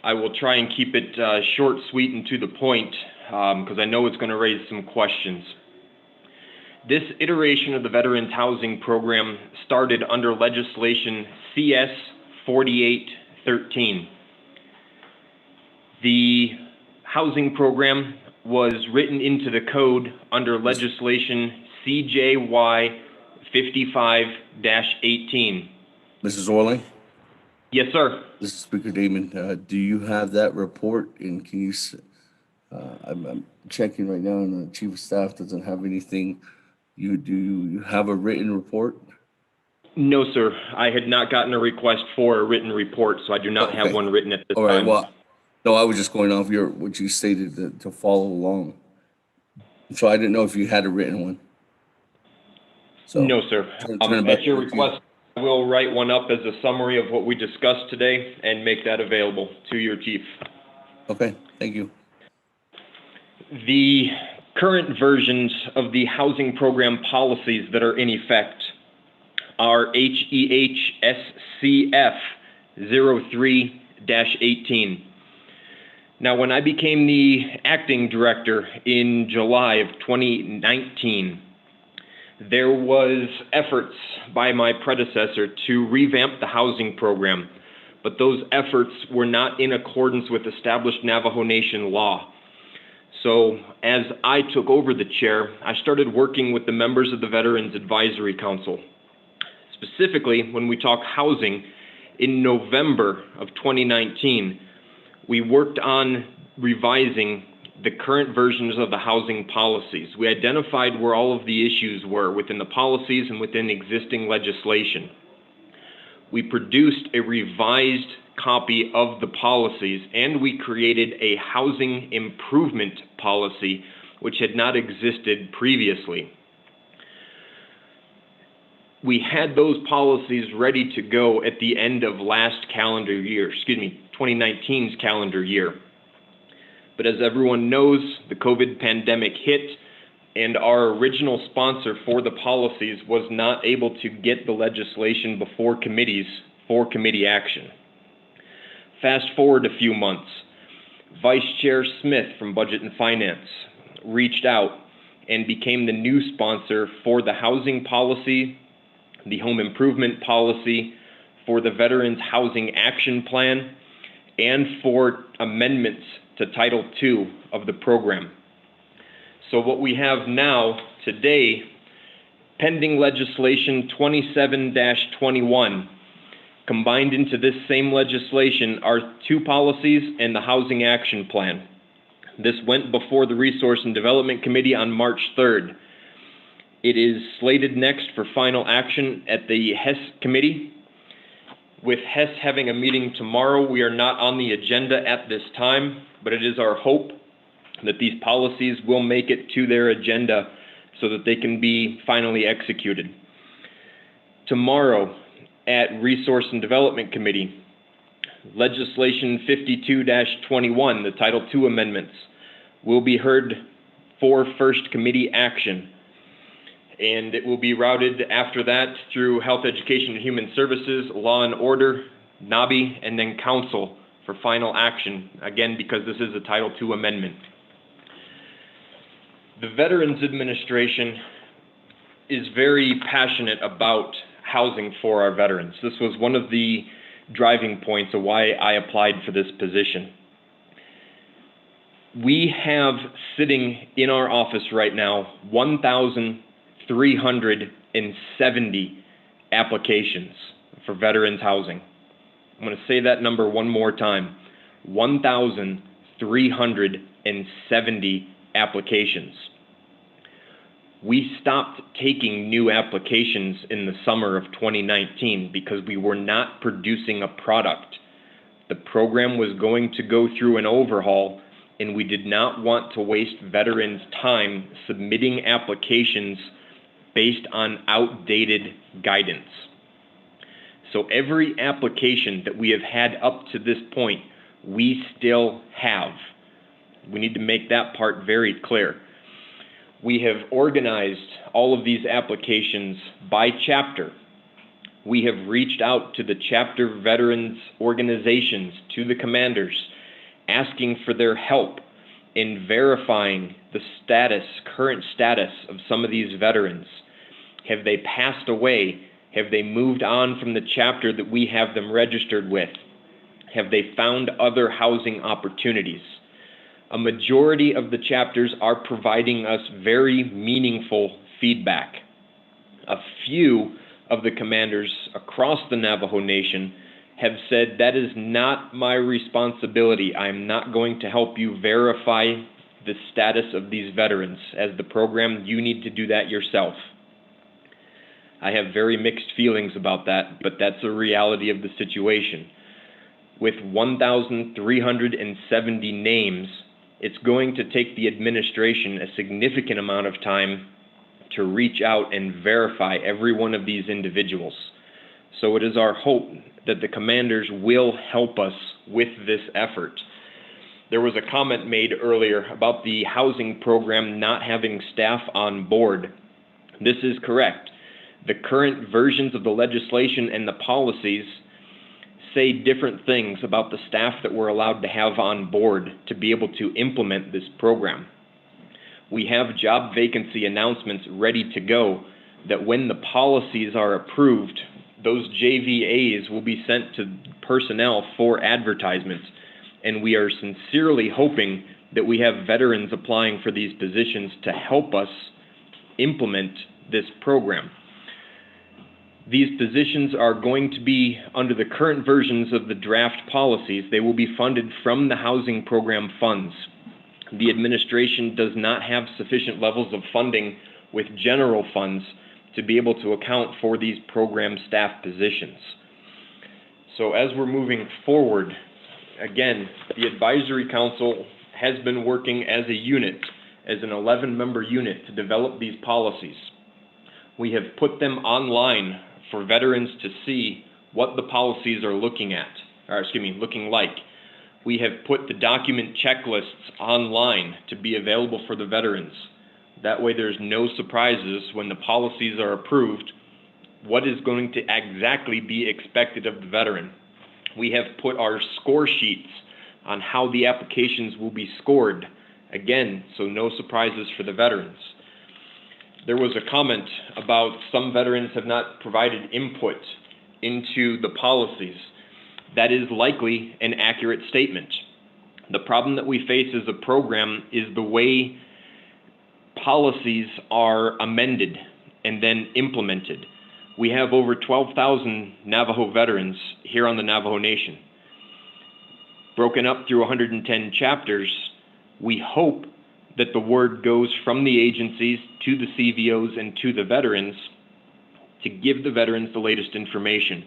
S2: I will try and keep it short, sweet, and to the point because I know it's going to raise some questions. This iteration of the Veterans Housing Program started under legislation CS 4813. The housing program was written into the code under legislation CJY 55-18.
S4: Mrs. Orling?
S2: Yes, sir.
S4: This is Speaker Damon. Do you have that report? And can you, I'm checking right now and the Chief of Staff doesn't have anything. Do you have a written report?
S2: No, sir. I had not gotten a request for a written report, so I do not have one written at this
S4: All right,
S2: time.
S4: well, no, I was just going off what you stated to follow along. So I didn't know if you had a written one. So
S2: no, sir.
S4: turn it back
S2: At your
S4: over to you.
S2: request, I will write one up as a summary of what we discussed today and make that available to your chief.
S4: Okay, thank you.
S2: The current versions of the housing program policies that are in effect are HEHSCF 03-18. Now, when I became the acting director in July of 2019, there was efforts by my predecessor to revamp the housing program, but those efforts were not in accordance with established Navajo Nation law. So as I took over the chair, I started working with the members of the Veterans Advisory Council. Specifically, when we talk housing, in November of 2019, we worked on revising the current versions of the housing policies. We identified where all of the issues were within the policies and within existing legislation. We produced a revised copy of the policies, and we created a housing improvement policy, which had not existed previously. We had those policies ready to go at the end of last calendar year, 2019's calendar year. But as everyone knows, the COVID pandemic hit, and our original sponsor for the policies was not able to get the legislation before committees for committee action. Fast forward a few months, Vice Chair Smith from Budget and Finance reached out and became the new sponsor for the housing policy, the home improvement policy, for the Veterans Housing Action Plan, and for amendments to Title II of the program. So what we have now today, pending legislation 27-21, combined into this same legislation are two policies and the Housing Action Plan. This went before the Resource and Development Committee on March 3rd. It is slated next for final action at the HES Committee. With HES having a meeting tomorrow, we are not on the agenda at this time, but it is our hope that these policies will make it to their agenda so that they can be finally executed. Tomorrow at Resource and Development Committee, legislation 52-21, the Title II amendments, will be heard for first committee action. And it will be routed after that through Health, Education, and Human Services, Law and Order, NABI, and then Council for final action, again, because this is a Title II amendment. The Veterans Administration is very passionate about housing for our veterans. This was one of the driving points of why I applied for this position. We have sitting in our office right now 1,370 applications for veterans housing. I'm going to say that number one more time. 1,370 applications. We stopped taking new applications in the summer of 2019 because we were not producing a product. The program was going to go through an overhaul, and we did not want to waste veterans' time submitting applications based on outdated guidance. So every application that we have had up to this point, we still have. We need to make that part very clear. We have organized all of these applications by chapter. We have reached out to the chapter veterans organizations, to the commanders, asking for their help in verifying the current status of some of these veterans. Have they passed away? Have they moved on from the chapter that we have them registered with? Have they found other housing opportunities? A majority of the chapters are providing us very meaningful feedback. A few of the commanders across the Navajo Nation have said, that is not my responsibility. I am not going to help you verify the status of these veterans. As the program, you need to do that yourself. I have very mixed feelings about that, but that's a reality of the situation. With 1,370 names, it's going to take the administration a significant amount of time to reach out and verify every one of these individuals. So it is our hope that the commanders will help us with this effort. There was a comment made earlier about the housing program not having staff on board. This is correct. The current versions of the legislation and the policies say different things about the staff that we're allowed to have on board to be able to implement this program. We have job vacancy announcements ready to go that when the policies are approved, those JVAs will be sent to personnel for advertisements. And we are sincerely hoping that we have veterans applying for these positions to help us implement this program. These positions are going to be under the current versions of the draft policies. They will be funded from the housing program funds. The administration does not have sufficient levels of funding with general funds to be able to account for these program staff positions. So as we're moving forward, again, the Advisory Council has been working as a unit, as an 11-member unit, to develop these policies. We have put them online for veterans to see what the policies are looking like. We have put the document checklists online to be available for the veterans. That way there's no surprises when the policies are approved, what is going to exactly be expected of the veteran. We have put our score sheets on how the applications will be scored, again, so no surprises for the veterans. There was a comment about some veterans have not provided input into the policies. That is likely an accurate statement. The problem that we face as a program is the way policies are amended and then implemented. We have over 12,000 Navajo veterans here on the Navajo Nation. Broken up through 110 chapters, we hope that the word goes from the agencies to the CVOs and to the veterans to give the veterans the latest information.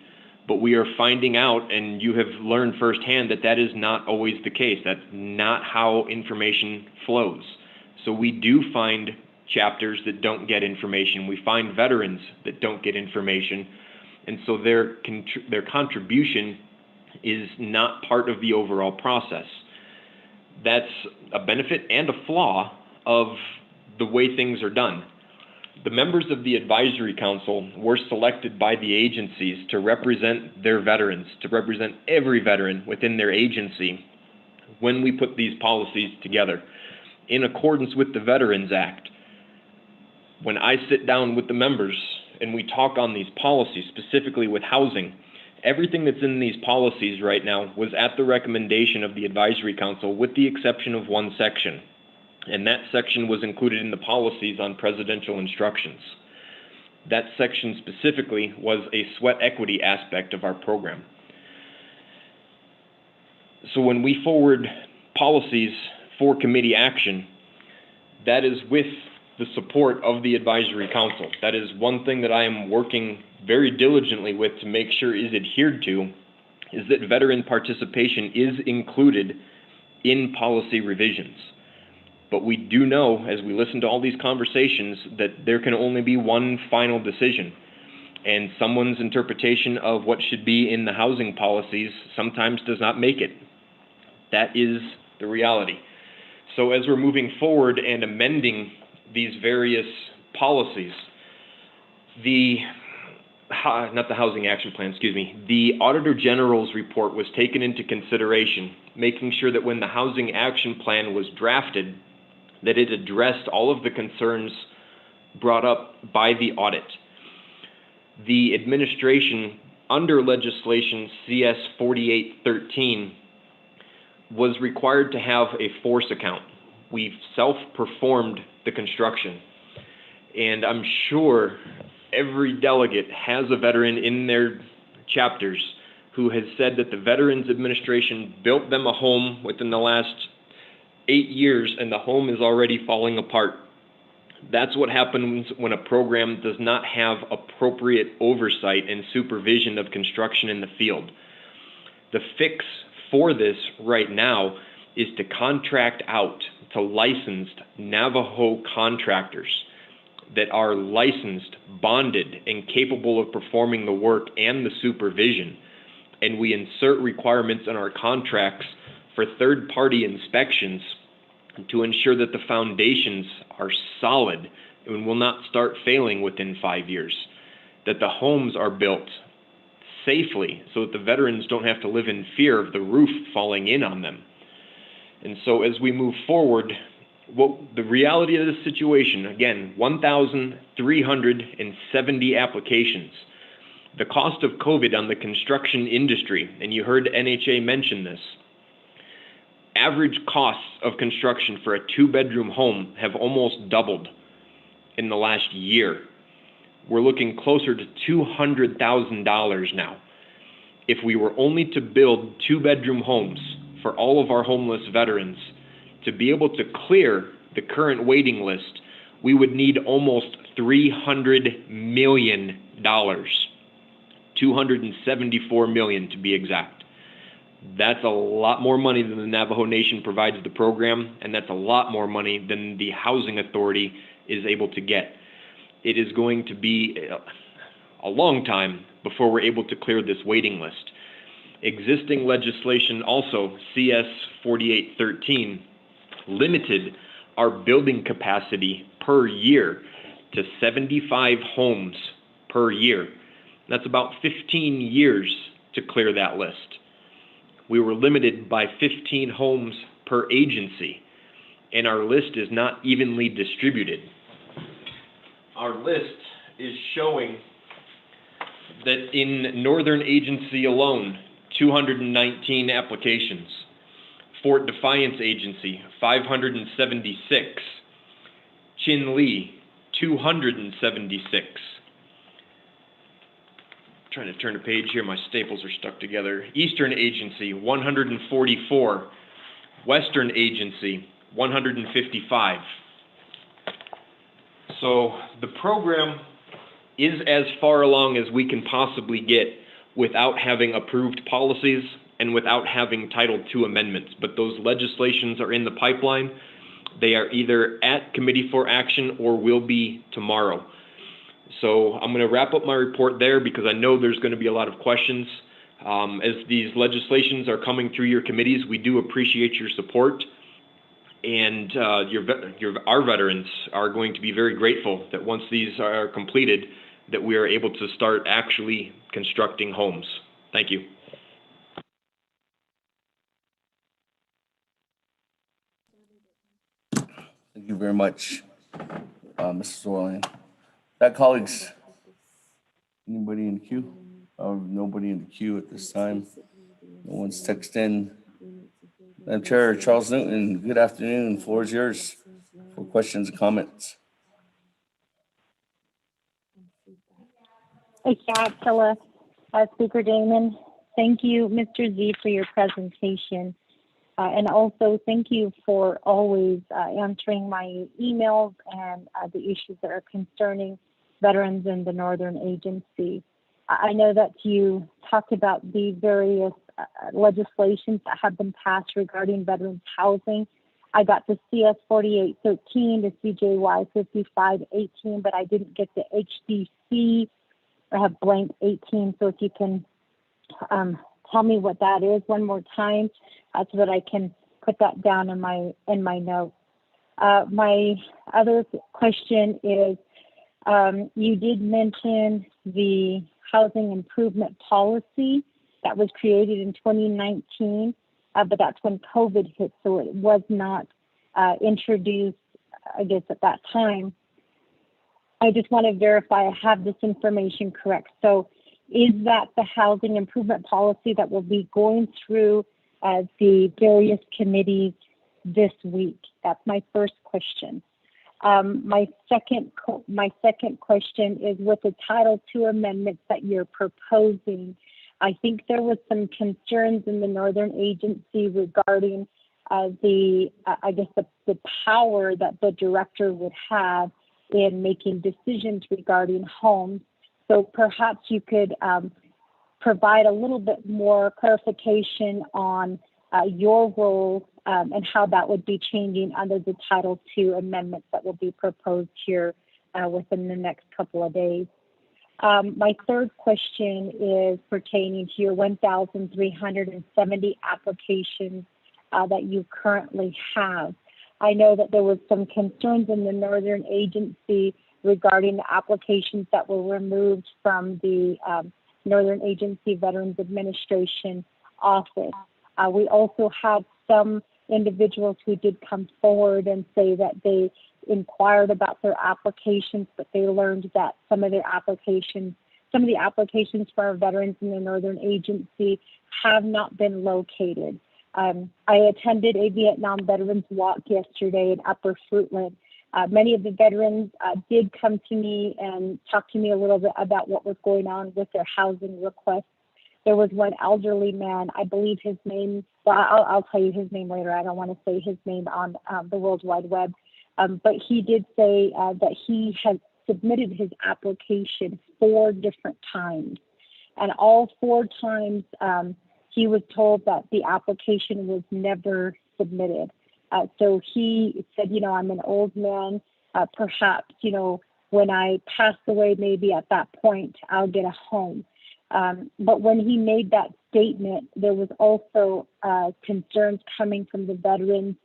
S2: But we are finding out, and you have learned firsthand, that that is not always the case. That's not how information flows. So we do find chapters that don't get information. We find veterans that don't get information. And so their contribution is not part of the overall process. That's a benefit and a flaw of the way things are done. The members of the Advisory Council were selected by the agencies to represent their veterans, to represent every veteran within their agency when we put these policies together. In accordance with the Veterans Act, when I sit down with the members and we talk on these policies, specifically with housing, everything that's in these policies right now was at the recommendation of the Advisory Council, with the exception of one section. And that section was included in the policies on presidential instructions. That section specifically was a sweat equity aspect of our program. So when we forward policies for committee action, That is with the support of the advisory council. That is one thing that I am working very diligently with to make sure is adhered to, is that veteran participation is included in policy revisions. But we do know, as we listen to all these conversations, that there can only be one final decision. And someone's interpretation of what should be in the housing policies sometimes does not make it. That is the reality. So as we're moving forward and amending these various policies, not the Housing Action Plan, excuse me, the Auditor General's report was taken into consideration, making sure that when the Housing Action Plan was drafted, that it addressed all of the concerns brought up by the audit. The administration, under legislation CS 4813, was required to have a force account. We've self-performed the construction. And I'm sure every delegate has a veteran in their chapters who has said that the Veterans Administration built them a home within the last 8 years and the home is already falling apart. That's what happens when a program does not have appropriate oversight and supervision of construction in the field. The fix for this right now is to contract out to licensed Navajo contractors that are licensed, bonded, and capable of performing the work and the supervision. And we insert requirements in our contracts for third-party inspections to ensure that the foundations are solid and will not start failing within 5 years, that the homes are built safely so that the veterans don't have to live in fear of the roof falling in on them. And so as we move forward, the reality of this situation, again, 1,370 applications. The cost of COVID on the construction industry, and you heard NHA mention this, average costs of construction for a 2-bedroom home have almost doubled in the last year. We're looking closer to $200,000 now. If we were only to build 2-bedroom homes for all of our homeless veterans, to be able to clear the current waiting list, we would need almost $300 million. $274 million to be exact. That's a lot more money than the Navajo Nation provides the program, and that's a lot more money than the Housing Authority is able to get. It is going to be a long time before we're able to clear this waiting list. Existing legislation, also CS 4813, limited our building capacity per year to 75 homes per year. That's about 15 years to clear that list. We were limited by 15 homes per agency, and our list is not evenly distributed. Our list is showing that in Northern Agency alone, 219 applications. Fort Defiance Agency, 576. Chin Lee, 276. Trying to turn a page here, my staples are stuck together. Eastern Agency, 144. Western Agency, 155. So the program is as far along as we can possibly get without having approved policies and without having Title II amendments. But those legislations are in the pipeline. They are either at committee for action or will be tomorrow. So I'm going to wrap up my report there because I know there's going to be a lot of questions. As these legislations are coming through your committees, we do appreciate your support. And our veterans are going to be very grateful that once these are completed, that we are able to start actually constructing homes. Thank you.
S4: Thank you very much, Mrs. Orland. That, colleagues, anybody in the queue? Nobody in the queue at this time. No one's texted in. Madam Chair, Charles Newton, good afternoon. The floor is yours for questions and comments.
S3: Speaker Damon. Thank you, Mr. Z, for your presentation. And also, thank you for always answering my emails and the issues that are concerning veterans in the Northern Agency. I know that you talked about the various legislations that have been passed regarding veterans housing. I got the CS 4813, the CJY 5518, but I didn't get the HDC. I have blank 18, so if you can tell me what that is one more time, so that I can put that down in my notes. My other question is, you did mention the housing improvement policy that was created in 2019, but that's when COVID hit, so it was not introduced, I guess, at that time. I just want to verify I have this information correct. So is that the housing improvement policy that will be going through the various committees this week? That's my first question. My second question is, with the Title II amendments that you're proposing, I think there was some concerns in the Northern Agency regarding the power that the director would have in making decisions regarding homes. So perhaps you could provide a little bit more clarification on your role and how that would be changing under the Title II amendments that will be proposed here within the next couple of days. My third question is pertaining to your 1,370 applications that you currently have. I know that there was some concerns in the Northern Agency regarding the applications that were removed from the Northern Agency Veterans Administration office. We also had some individuals who did come forward and say that they inquired about their applications, but they learned that some of the applications for our veterans in the Northern Agency have not been located. I attended a Vietnam Veterans Walk yesterday in Upper Fruitland. Many of the veterans did come to me and talk to me a little bit about what was going on with their housing requests. There was one elderly man, I believe his name, well, I'll tell you his name later. I don't want to say his name on the World Wide Web. But he did say that he had submitted his application 4 different times. And all 4 times he was told that the application was never submitted. So he said, I'm an old man. Perhaps, when I pass away, maybe at that point, I'll get a home. But when he made that statement, there was also concerns coming from the veterans,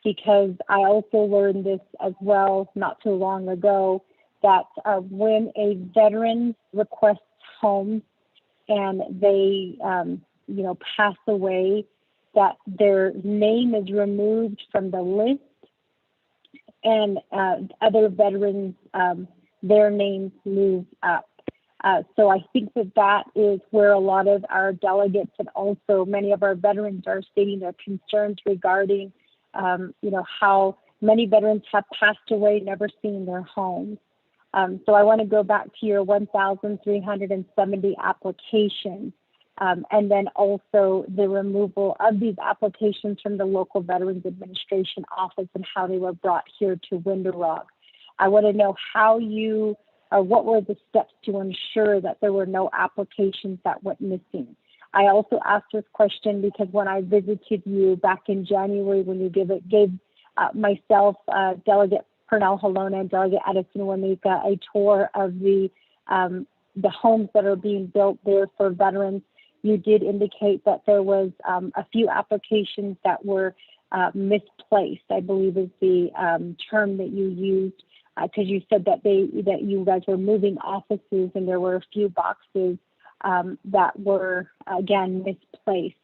S3: because I also learned this as well not too long ago, that when a veteran requests homes and they, pass away, that their name is removed from the list, and other veterans, their names move up. So I think that is where a lot of our delegates and also many of our veterans are stating their concerns regarding, how many veterans have passed away, never seen their homes. So I want to go back to your 1,370 applications, and then also the removal of these applications from the local Veterans Administration office and how they were brought here to Window Rock. I want to know what were the steps to ensure that there were no applications that went missing. I also asked this question because when I visited you back in January, when you gave myself, Delegate Pernell Halona and Delegate Addison Wamika a tour of the homes that are being built there for veterans, you did indicate that there was a few applications that were misplaced, I believe is the term that you used, because you said that you guys were moving offices and there were a few boxes that were, again, misplaced.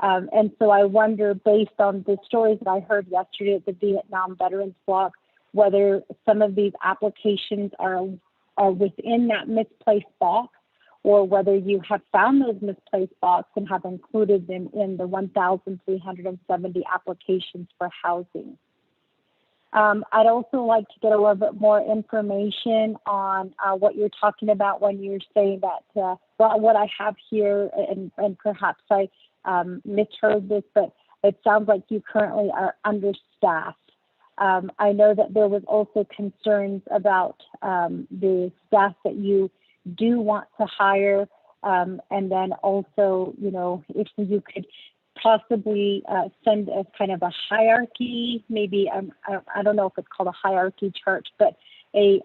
S3: And so I wonder, based on the stories that I heard yesterday at the Vietnam Veterans Block, whether some of these applications are within that misplaced box, or whether you have found those misplaced boxes and have included them in the 1,370 applications for housing. I'd also like to get a little bit more information on what you're talking about when you're saying that, what I have here, and perhaps I misheard this, but it sounds like you currently are understaffed. I know that there was also concerns about the staff that you do want to hire, and then also, you know, if you could possibly send a kind of a hierarchy, maybe I don't know if it's called a hierarchy chart, but a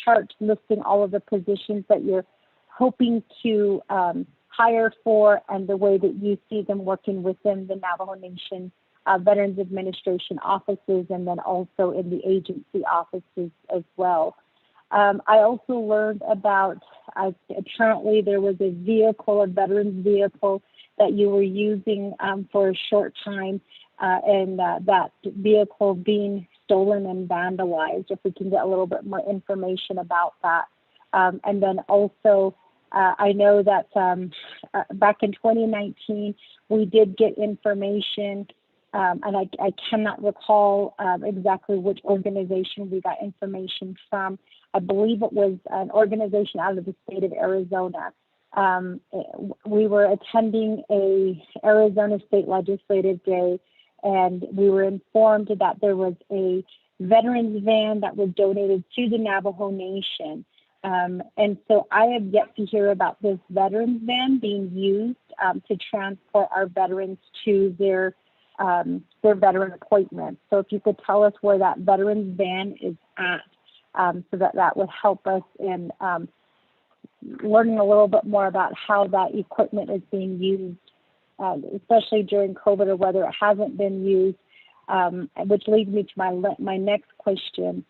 S3: chart listing all of the positions that you're hoping to hire for and the way that you see them working within the Navajo Nation Veterans Administration offices, and then also in the agency offices as well. I also learned about apparently there was a vehicle, a veterans vehicle, that you were using for a short time, and that vehicle being stolen and vandalized. If we can get a little bit more information about that. And then also, I know that back in 2019, we did get information, and I cannot recall exactly which organization we got information from. I believe it was an organization out of the state of Arizona. We were attending a Arizona State Legislative Day, and we were informed that there was a veterans van that was donated to the Navajo Nation. And so I have yet to hear about this veterans van being used to transport our veterans to their veteran appointments. So if you could tell us where that veterans van is at, so that would help us in learning a little bit more about how that equipment is being used, especially during COVID, or whether it hasn't been used, which leads me to my next question.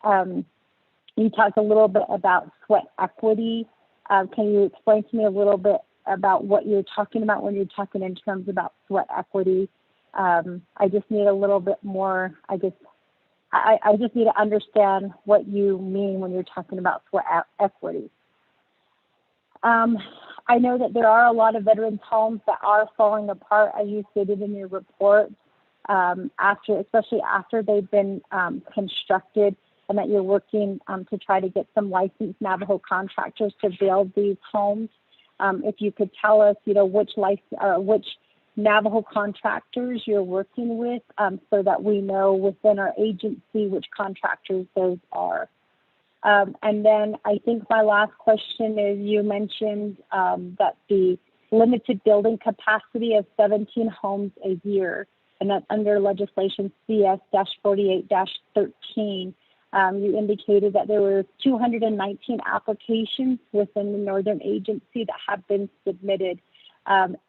S3: You talked a little bit about sweat equity. Can you explain to me a little bit about what you're talking about when you're talking in terms about sweat equity? I just need a little bit more, I just need to understand what you mean when you're talking about sweat equity. I know that there are a lot of veterans' homes that are falling apart, as you stated in your report, especially after they've been constructed, and that you're working to try to get some licensed Navajo contractors to build these homes. If you could tell us, you know, which Navajo contractors you're working with, so that we know within our agency which contractors those are. And then I think my last question is, you mentioned that the limited building capacity of 17 homes a year, and that's under legislation CS-48-13. You indicated that there were 219 applications within the Northern Agency that have been submitted.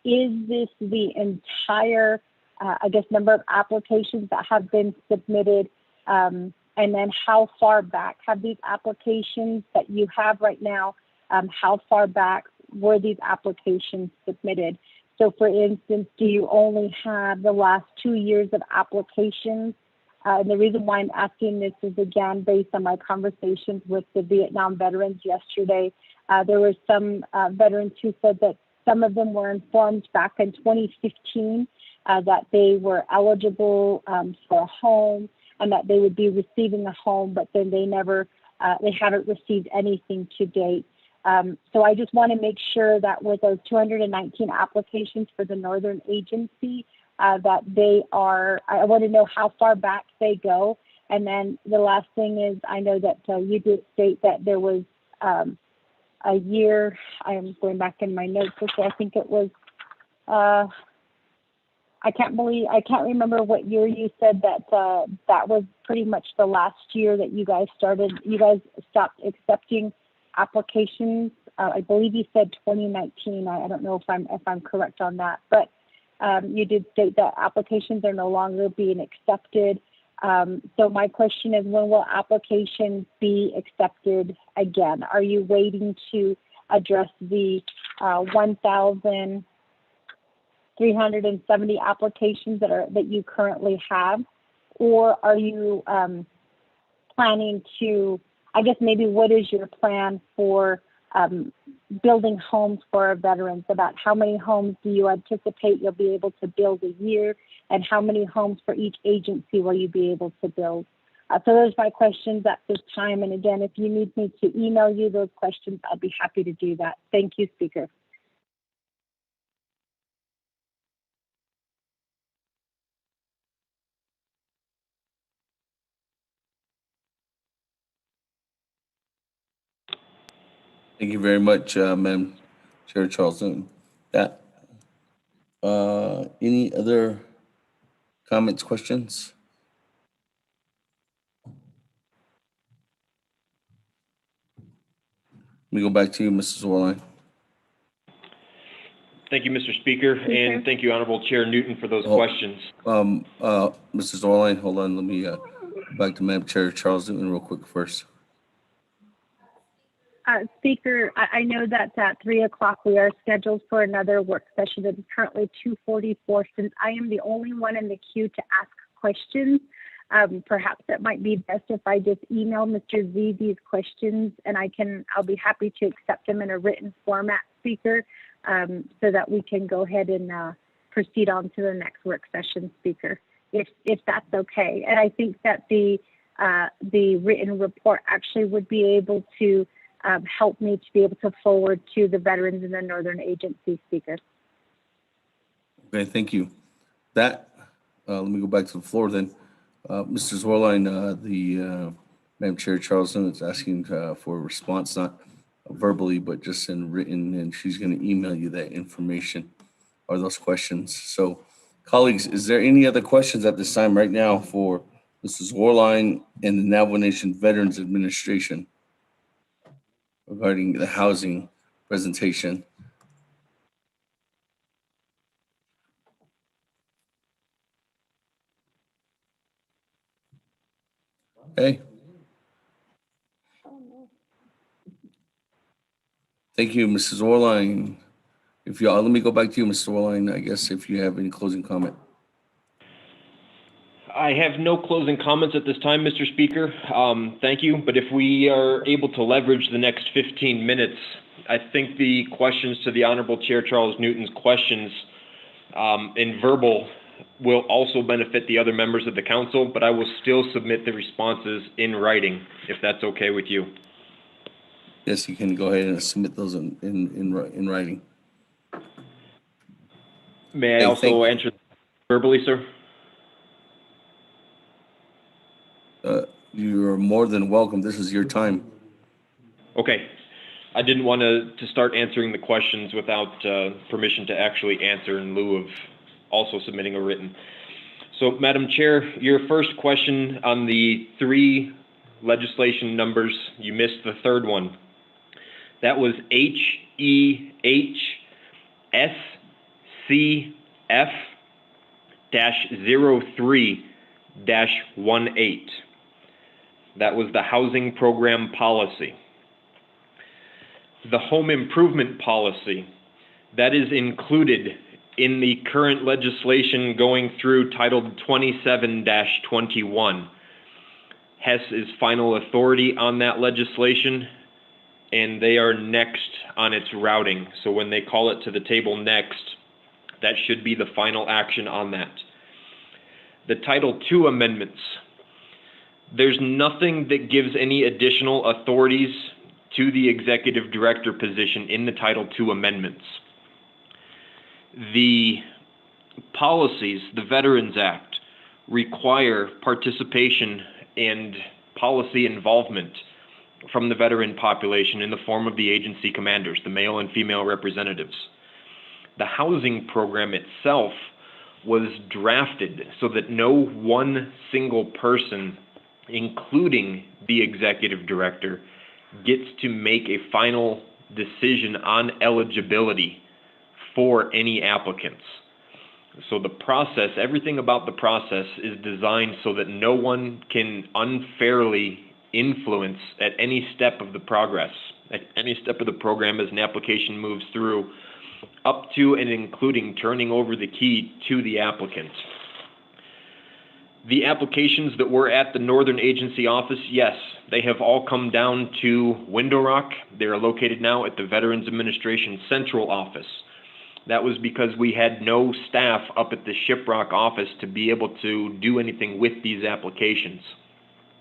S3: Is this the entire, number of applications that have been submitted? And then how far back have these applications that you have right now, how far back were these applications submitted? So for instance, do you only have the last 2 years of applications? And the reason why I'm asking this is, again, based on my conversations with the Vietnam veterans yesterday. There were some veterans who said that some of them were informed back in 2015 that they were eligible for a home and that they would be receiving a home, but then they haven't received anything to date. So I just want to make sure that with those 219 applications for the Northern Agency, that I want to know how far back they go. And then the last thing is, I know that you did state that there was a year, I am going back in my notes, so I think it was, I can't remember what year you said that that was pretty much the last year that you guys stopped accepting applications. I believe you said 2019. I don't know if I'm correct on that, but you did state that applications are no longer being accepted. So my question is, when will applications be accepted again? Are you waiting to address the 1,370 applications that you currently have, or are you planning to? I guess maybe what is your plan for building homes for our veterans? About how many homes do you anticipate you'll be able to build a year, and how many homes for each agency will you be able to build? So those are my questions at this time. And again, if you need me to email you those questions, I'll be happy to do that. Thank you, Speaker.
S4: Thank you very much, Madam Chair Charles Newton. That, any other comments, questions? Let me go back to you, Mrs. Orline.
S2: Thank you, Mr. Speaker, and thank you, Honorable Chair Newton, for those questions.
S4: Mrs. Orline, hold on. Let me go back to Madam Chair Charles Newton real quick first.
S3: Speaker, I know that at 3 o'clock we are scheduled for another work session. It is currently 2:44. Since I am the only one in the queue to ask questions, perhaps it might be best if I just email Mr. Z these questions, and I'll be happy to accept them in a written format, Speaker, so that we can go ahead and proceed on to the next work session, Speaker, if that's okay. And I think that the written report actually would be able to help me to be able to forward to the veterans in the Northern Agency, Speaker.
S4: Okay, thank you. Let me go back to the floor then. Mr. Zorline, Madam Chair Charles Newton is asking for a response, not verbally, but just in written, and she's going to email you that information or those questions. So, colleagues, is there any other questions at this time right now for Mrs. Zorline and the Navajo Nation Veterans Administration regarding the housing presentation? Okay. Thank you, Mrs. Orline. Let me go back to you, Mr. Orline, I guess, if you have any closing comment.
S2: I have no closing comments at this time, Mr. Speaker. Thank you. But if we are able to leverage the next 15 minutes, I think the questions to the Honorable Chair Charles Newton's questions in verbal will also benefit the other members of the council, but I will still submit the responses in writing, if that's okay with you.
S4: Yes, you can go ahead and submit those in writing.
S2: May I also answer verbally, sir?
S4: You're more than welcome. This is your time.
S2: Okay. I didn't want to start answering the questions without permission to actually answer in lieu of also submitting a written. So, Madam Chair, your first question on the 3 legislation numbers, you missed the third one. That was HEHSCF-03-18. That was the housing program policy. The home improvement policy, that is included in the current legislation going through titled 27-21. HES is final authority on that legislation, and they are next on its routing. So when they call it to the table next, that should be the final action on that. The Title II amendments, there's nothing that gives any additional authorities to the executive director position in the Title II amendments. The policies, the Veterans Act, require participation and policy involvement from the veteran population in the form of the agency commanders, the male and female representatives. The housing program itself was drafted so that no one single person, including the executive director, gets to make a final decision on eligibility for any applicants. So the process, everything about the process is designed so that no one can unfairly influence at any step of the progress, at any step of the program as an application moves through, up to and including turning over the key to the applicant. The applications that were at the Northern Agency office, yes, they have all come down to Window Rock. They are located now at the Veterans Administration Central Office. That was because we had no staff up at the Shiprock office to be able to do anything with these applications.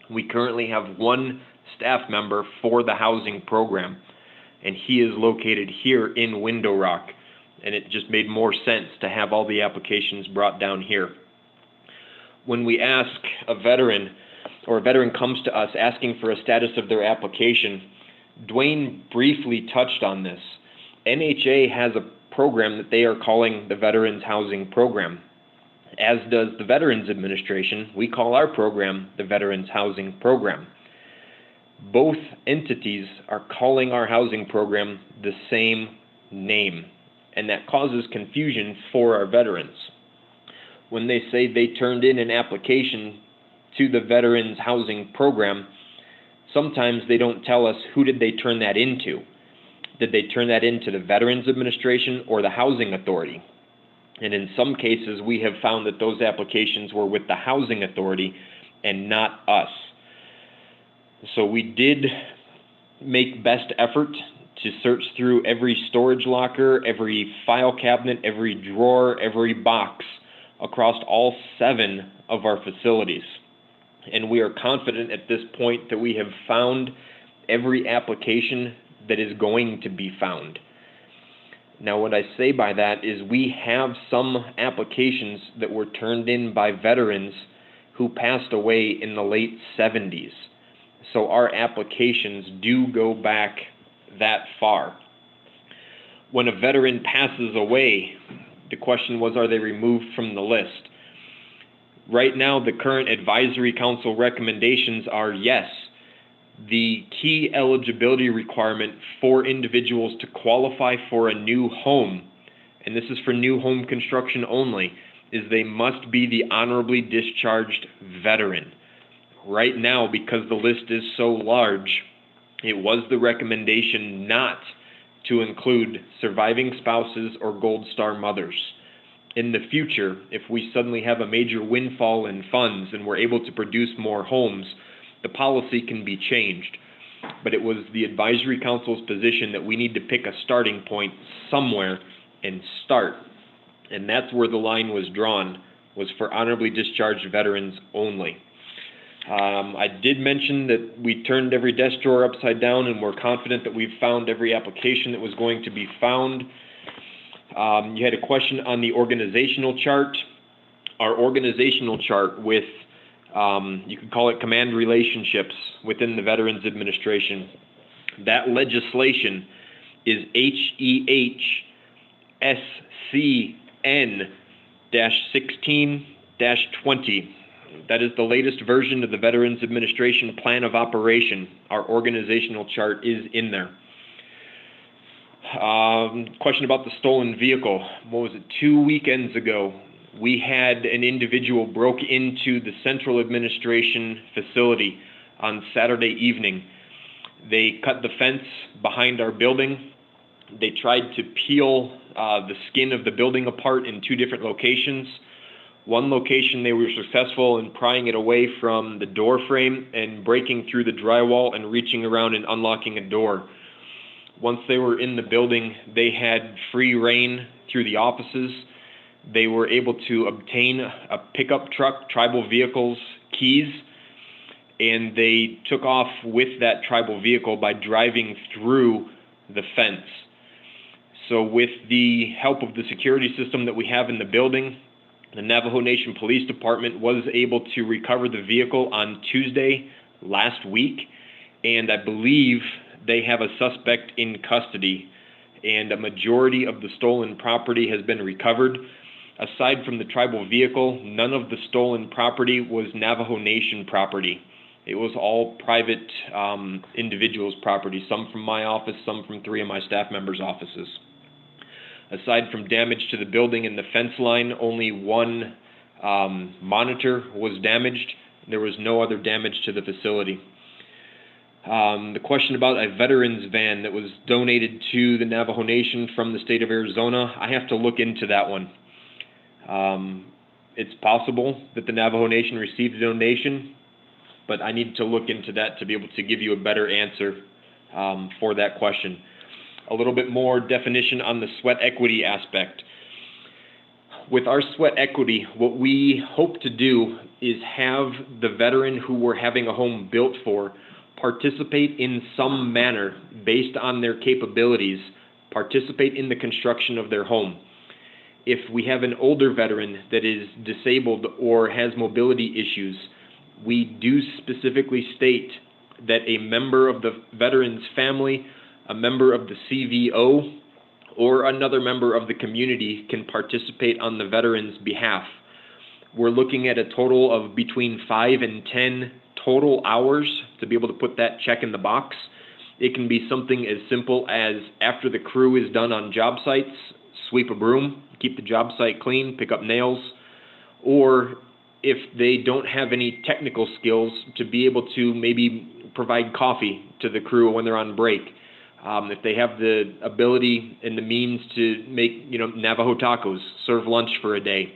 S2: We currently have one staff member for the housing program, and he is located here in Window Rock, and it just made more sense to have all the applications brought down here. When we ask a veteran, or a veteran comes to us asking for a status of their application, Dwayne briefly touched on this. NHA has a program that they are calling the Veterans Housing Program. As does the Veterans Administration, we call our program the Veterans Housing Program. Both entities are calling our housing program the same name, and that causes confusion for our veterans. When they say they turned in an application to the Veterans Housing Program, sometimes they don't tell us who did they turn that into. Did they turn that into the Veterans Administration or the Housing Authority? And in some cases, we have found that those applications were with the Housing Authority and not us. So we did make best effort to search through every storage locker, every file cabinet, every drawer, every box across all 7 of our facilities. And we are confident at this point that we have found every application that is going to be found. Now, what I say by that is we have some applications that were turned in by veterans who passed away in the late 70s. So our applications do go back that far. When a veteran passes away, the question was, are they removed from the list? Right now, the current advisory council recommendations are yes. The key eligibility requirement for individuals to qualify for a new home, and this is for new home construction only, is they must be the honorably discharged veteran. Right now, because the list is so large, it was the recommendation not to include surviving spouses or Gold Star mothers. In the future, if we suddenly have a major windfall in funds and we're able to produce more homes, the policy can be changed. But it was the advisory council's position that we need to pick a starting point somewhere and start. And that's where the line was drawn, was for honorably discharged veterans only. I did mention that we turned every desk drawer upside down, and we're confident that we've found every application that was going to be found. You had a question on the organizational chart. Our organizational chart with, you could call it command relationships within the Veterans Administration. That legislation is HEHSCN-16-20. That is the latest version of the Veterans Administration Plan of Operation. Our organizational chart is in there. Question about the stolen vehicle. What was it, 2 weekends ago? We had an individual broke into the Central Administration facility on Saturday evening. They cut the fence behind our building. They tried to peel the skin of the building apart in 2 different locations. One location, they were successful in prying it away from the door frame and breaking through the drywall and reaching around and unlocking a door. Once they were in the building, they had free reign through the offices. They were able to obtain a pickup truck, tribal vehicles, keys, and they took off with that tribal vehicle by driving through the fence. So with the help of the security system that we have in the building, the Navajo Nation Police Department was able to recover the vehicle on Tuesday last week, and I believe they have a suspect in custody, and a majority of the stolen property has been recovered. Aside from the tribal vehicle, none of the stolen property was Navajo Nation property. It was all private individuals' property, some from my office, some from 3 of my staff members' offices. Aside from damage to the building and the fence line, only 1 monitor was damaged. There was no other damage to the facility. The question about a veterans van that was donated to the Navajo Nation from the state of Arizona, I have to look into that one. It's possible that the Navajo Nation received a donation, but I need to look into that to be able to give you a better answer for that question. A little bit more definition on the sweat equity aspect. With our sweat equity, what we hope to do is have the veteran who we're having a home built for participate in some manner based on their capabilities, participate in the construction of their home. If we have an older veteran that is disabled or has mobility issues, we do specifically state that a member of the veteran's family, a member of the CVO, or another member of the community can participate on the veteran's behalf. We're looking at a total of between 5 and 10 total hours to be able to put that check in the box. It can be something as simple as after the crew is done on job sites, sweep a broom, keep the job site clean, pick up nails, or if they don't have any technical skills, to be able to maybe provide coffee to the crew when they're on break. If they have the ability and the means to make, Navajo tacos, serve lunch for a day.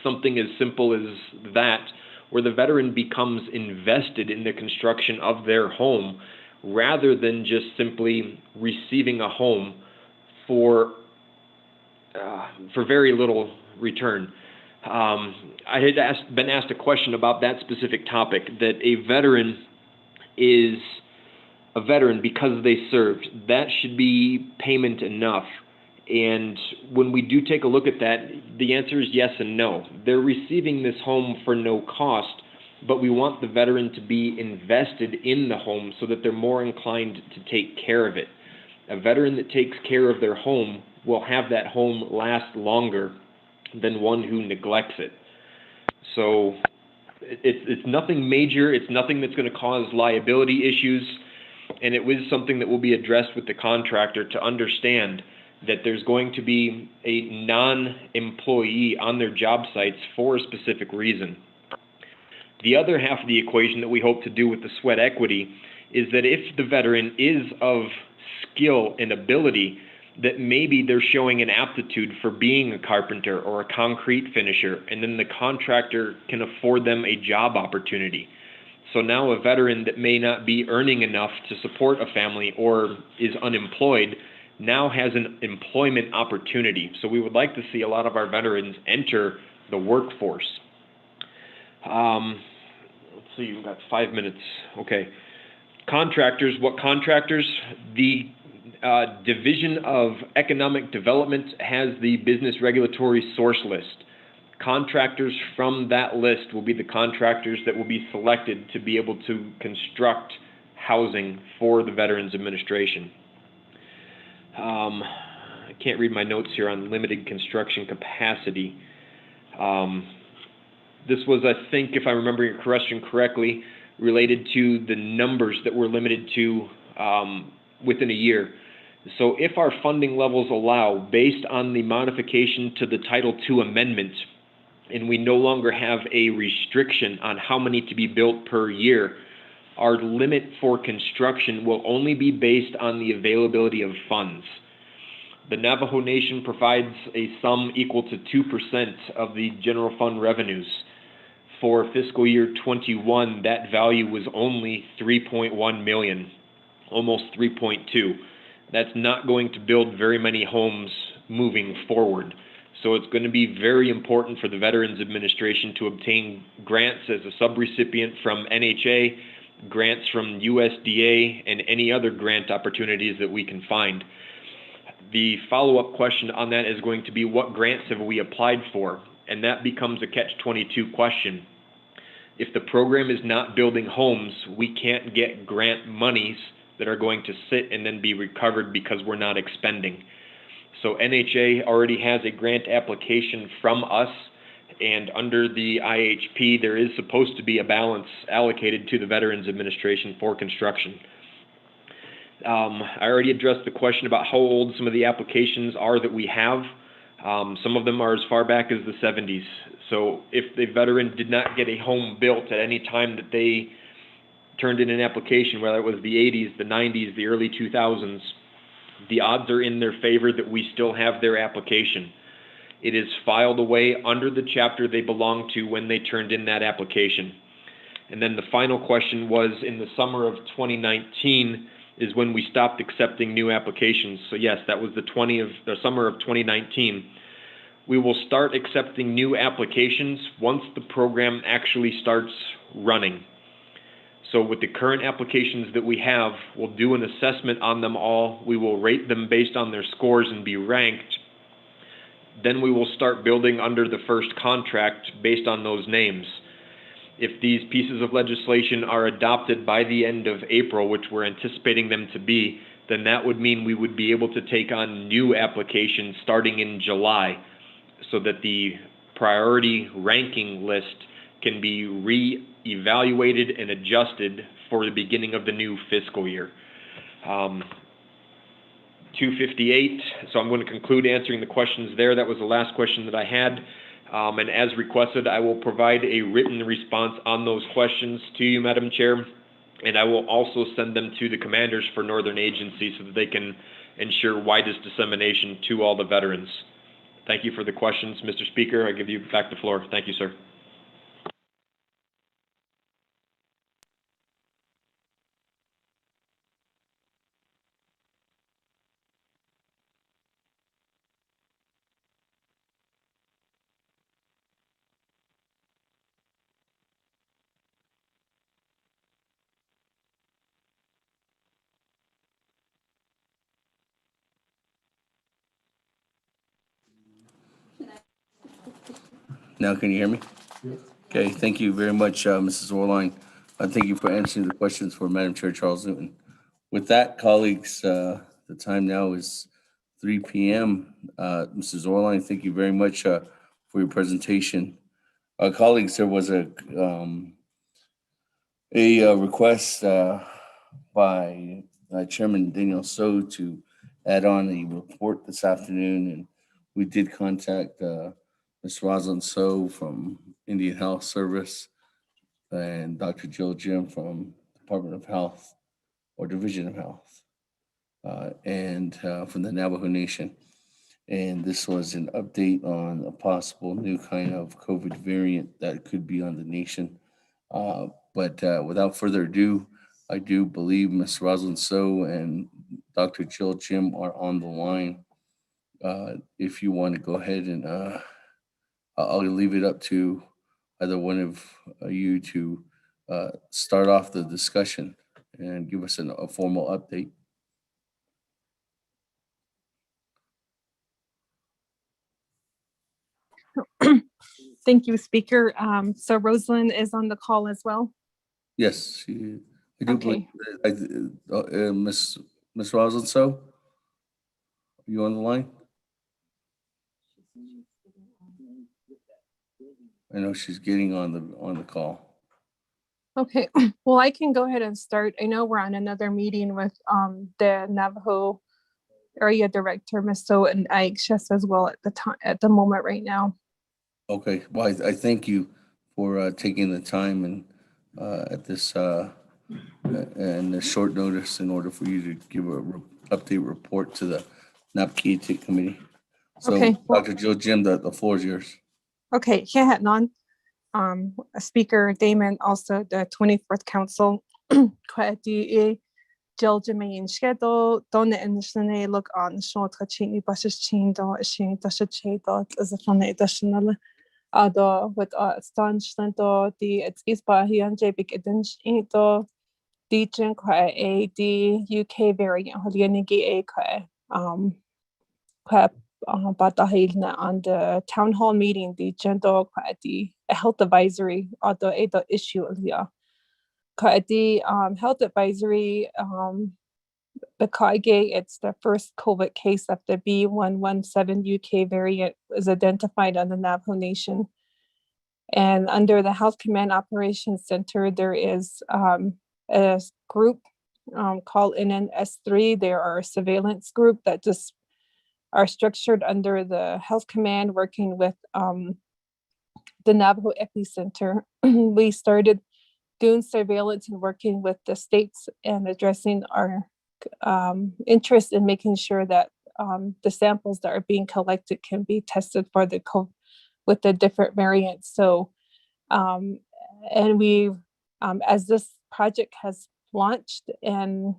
S2: Something as simple as that, where the veteran becomes invested in the construction of their home rather than just simply receiving a home for very little return. I had been asked a question about that specific topic, that a veteran is a veteran because they served. That should be payment enough. And when we do take a look at that, the answer is yes and no. They're receiving this home for no cost, but we want the veteran to be invested in the home so that they're more inclined to take care of it. A veteran that takes care of their home will have that home last longer than one who neglects it. So it's nothing major. It's nothing that's going to cause liability issues. And it was something that will be addressed with the contractor to understand that there's going to be a non-employee on their job sites for a specific reason. The other half of the equation that we hope to do with the sweat equity is that if the veteran is of skill and ability, that maybe they're showing an aptitude for being a carpenter or a concrete finisher, and then the contractor can afford them a job opportunity. So now a veteran that may not be earning enough to support a family or is unemployed now has an employment opportunity. So we would like to see a lot of our veterans enter the workforce. Let's see, we've got 5 minutes. Okay. Contractors, what contractors? The Division of Economic Development has the business regulatory source list. Contractors from that list will be the contractors that will be selected to be able to construct housing for the Veterans Administration. I can't read my notes here on limited construction capacity. This was, I think, if I remember your question correctly, related to the numbers that we're limited to within a year. So if our funding levels allow, based on the modification to the Title II amendment, and we no longer have a restriction on how many to be built per year, our limit for construction will only be based on the availability of funds. The Navajo Nation provides a sum equal to 2% of the general fund revenues. For fiscal year 21, that value was only $3.1 million, almost 3.2. That's not going to build very many homes moving forward. So it's going to be very important for the Veterans Administration to obtain grants as a subrecipient from NHA, grants from USDA, and any other grant opportunities that we can find. The follow-up question on that is going to be, what grants have we applied for? And that becomes a catch-22 question. If the program is not building homes, we can't get grant monies that are going to sit and then be recovered because we're not expending. So NHA already has a grant application from us, and under the IHP, there is supposed to be a balance allocated to the Veterans Administration for construction. I already addressed the question about how old some of the applications are that we have. Some of them are as far back as the 70s. So if the veteran did not get a home built at any time that they turned in an application, whether it was the 80s, the 90s, the early 2000s, the odds are in their favor that we still have their application. It is filed away under the chapter they belong to when they turned in that application. And then the final question was, in the summer of 2019 is when we stopped accepting new applications. So yes, that was the summer of 2019. We will start accepting new applications once the program actually starts running. So with the current applications that we have, we'll do an assessment on them all. We will rate them based on their scores and be ranked. Then we will start building under the first contract based on those names. If these pieces of legislation are adopted by the end of April, which we're anticipating them to be, then that would mean we would be able to take on new applications starting in July, so that the priority ranking list can be re-evaluated and adjusted for the beginning of the new fiscal year. 258, so I'm going to conclude answering the questions there. That was the last question that I had. And as requested, I will provide a written response on those questions to you, Madam Chair, and I will also send them to the commanders for Northern agencies so that they can ensure widest dissemination to all the veterans. Thank you for the questions, Mr. Speaker. I give you back the floor. Thank you, sir.
S4: Now, can you hear me? Okay, thank you very much, Mrs. Orline. Thank you for answering the questions for Madam Chair Charles Newton. With that, colleagues, the time now is 3 p.m. Mrs. Orline, thank you very much for your presentation. Colleagues, there was a request by Chairman Daniel So to add on a report this afternoon, and we did contact Ms. Rosalind So from Indian Health Service and Dr. Jill Jim from Department of Health or Division of Health and from the Navajo Nation. And this was an update on a possible new kind of COVID variant that could be on the nation. But without further ado, I do believe Ms. Rosalind So and Dr. Jill Jim are on the line. If you want to go ahead and I'll leave it up to either one of you to start off the discussion and give us a formal update.
S1: Thank you, Speaker. So Rosalind is on the call as well.
S4: Yes, I do believe. Miss Rosalind, So, are you on the line? I know she's getting on the call.
S1: Okay, well, I can go ahead and start. I know we're on another meeting with the Navajo Area Director, Ms. So, and Ike as well at the moment right now.
S4: Okay, well, I thank you for taking the time and at this and the short notice in order for you to give a update report to the Naabik'íyáti committee. So, okay. Dr. Jill Jim, the floor is yours.
S1: Okay, yeah, Speaker Damon, also the 24th Council, Jill Jimmy and Shadow, Donna and Shane look on short Chini Bush's chain door, Shane Dasha Chadot as a fun additional with astonishment the it's by he and JPIC Edinch the Jin a the UK variant Holianigi a but the on the town hall meeting the gender the health advisory or the issue here. The health advisory the Kaige, it's the first COVID case of the B117 UK variant was identified on the Navajo Nation. And under the Health Command Operations Center, there is a group called NNS3. There are a surveillance group that just are structured under the Health Command working with the Navajo Epicenter. We started doing surveillance and working with the states and addressing our interest in making sure that the samples that are being collected can be tested for the COVID with the different variants. So, and we, as this project has launched and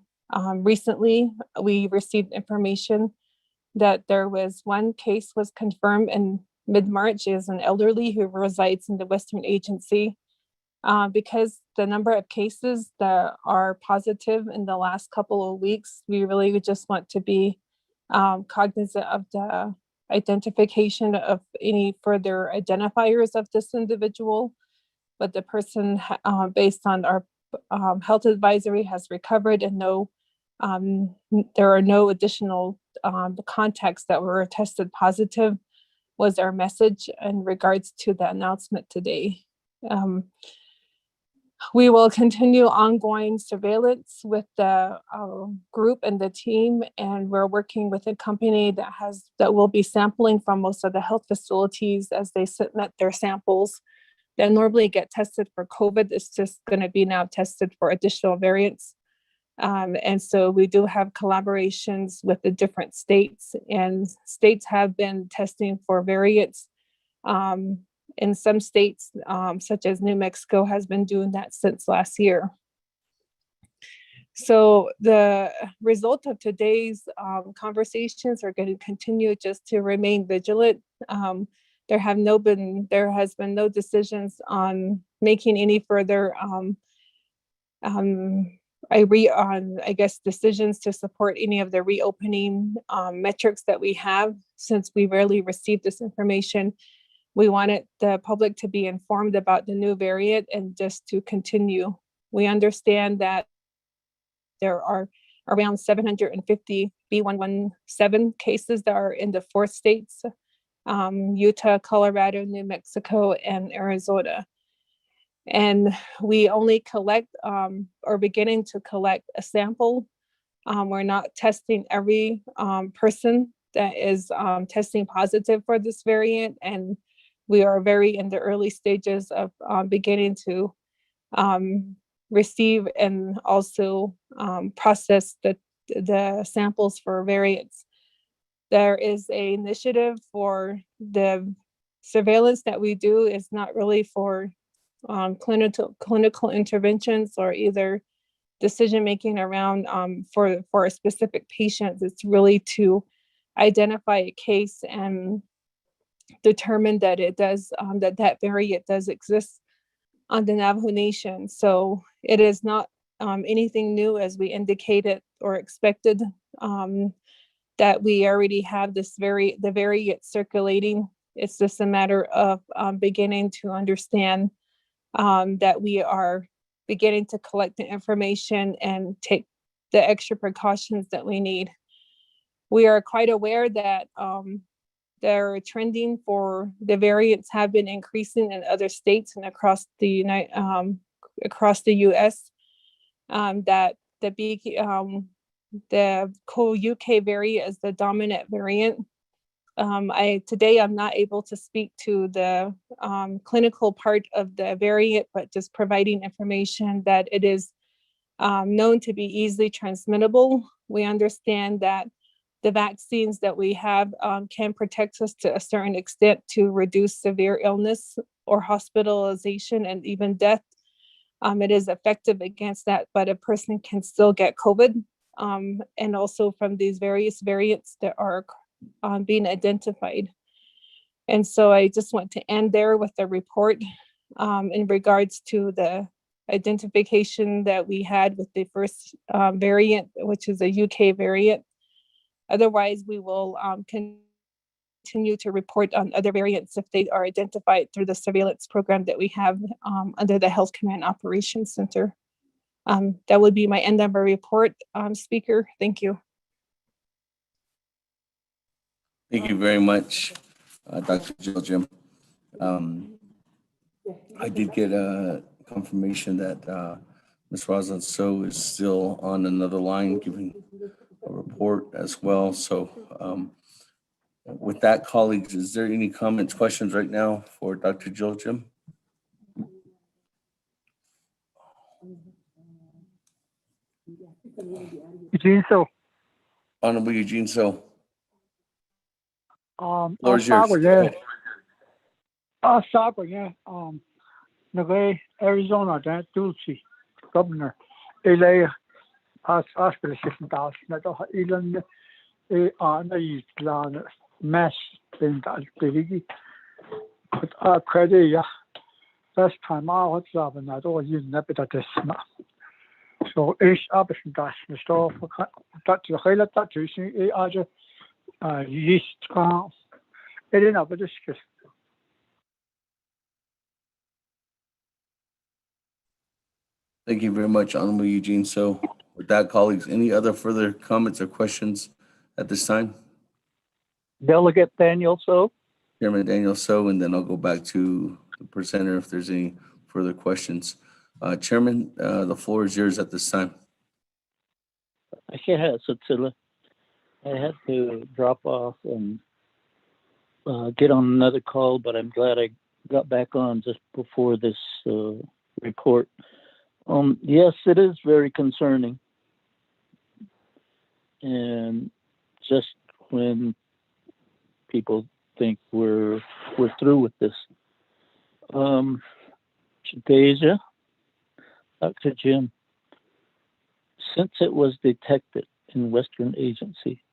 S1: recently we received information that there was one case was confirmed in mid-March is an elderly who resides in the Western Agency. Because the number of cases that are positive in the last couple of weeks, we really just want to be cognizant of the identification of any further identifiers of this individual. but the person, based on our health advisory, has recovered, and there are no additional contacts that were tested positive, was our message in regards to the announcement today. We will continue ongoing surveillance with the group and the team, and we're working with a company that will be sampling from most of the health facilities as they submit their samples that normally get tested for COVID. It's just going to be now tested for additional variants. And so we do have collaborations with the different states, and states have been testing for variants. In some states, such as New Mexico, has been doing that since last year. So the result of today's conversations are going to continue just to remain vigilant. There has been no decisions on making any further decisions to support any of the reopening metrics that we have, since we rarely received this information. We wanted the public to be informed about the new variant and just to continue. We understand that there are around 750 B117 cases that are in the 4 states, Utah, Colorado, New Mexico, and Arizona. And we only are beginning to collect a sample. We're not testing every person that is testing positive for this variant, and we are very in the early stages of beginning to receive and also process the samples for variants. There is an initiative for the surveillance that we do is not really for clinical interventions or either decision-making around for a specific patient. It's really to identify a case and determine that it does, that variant does exist on the Navajo Nation. So it is not anything new, as we indicated or expected, that we already have the variant circulating. It's just a matter of beginning to understand that we are beginning to collect the information and take the extra precautions that we need. We are quite aware that their trending for the variants have been increasing in other states and across the U.S. That the co-UK variant is the dominant variant. Today I'm not able to speak to the clinical part of the variant, but just providing information that it is known to be easily transmittable. We understand that the vaccines that we have can protect us to a certain extent to reduce severe illness or hospitalization and even death. It is effective against that, but a person can still get COVID, and also from these various variants that are being identified. And so I just want to end there with the report in regards to the identification that we had with the first variant, which is a UK variant. Otherwise, we will continue to report on other variants if they are identified through the surveillance program that we have under the Health Command Operations Center. That would be my end of my report, Speaker. Thank you.
S4: Thank you very much, Dr. Jill Jim. I did get a confirmation that Ms. Rosalind So is still on another line giving a report as well. So with that, colleagues, is there any comments, questions right now for Dr. Jill Jim?
S21: Eugene So.
S4: Honorable Eugene So.
S21: I'll
S4: Floor is yours.
S21: start with that. Arizona, that Dulce, Governor, LA, hospital system, that Ilan, mass, but credit, first time out, and I don't use Nepeta. So, option dash, the store for that to highlight that to see other yeast, it in a discussion.
S4: Thank you very much, Honorable Eugene. So with that, colleagues, any other further comments or questions at this time?
S12: Delegate Daniel So.
S4: Chairman Daniel So, and then I'll go back to the presenter if there's any further questions. Chairman, the floor is yours at this time.
S12: I had to drop off and get on another call, but I'm glad I got back on just before this report. Yes, it is very concerning. And just when people think we're through with this. Deja, Dr. Jim, since it was detected in Western Agency,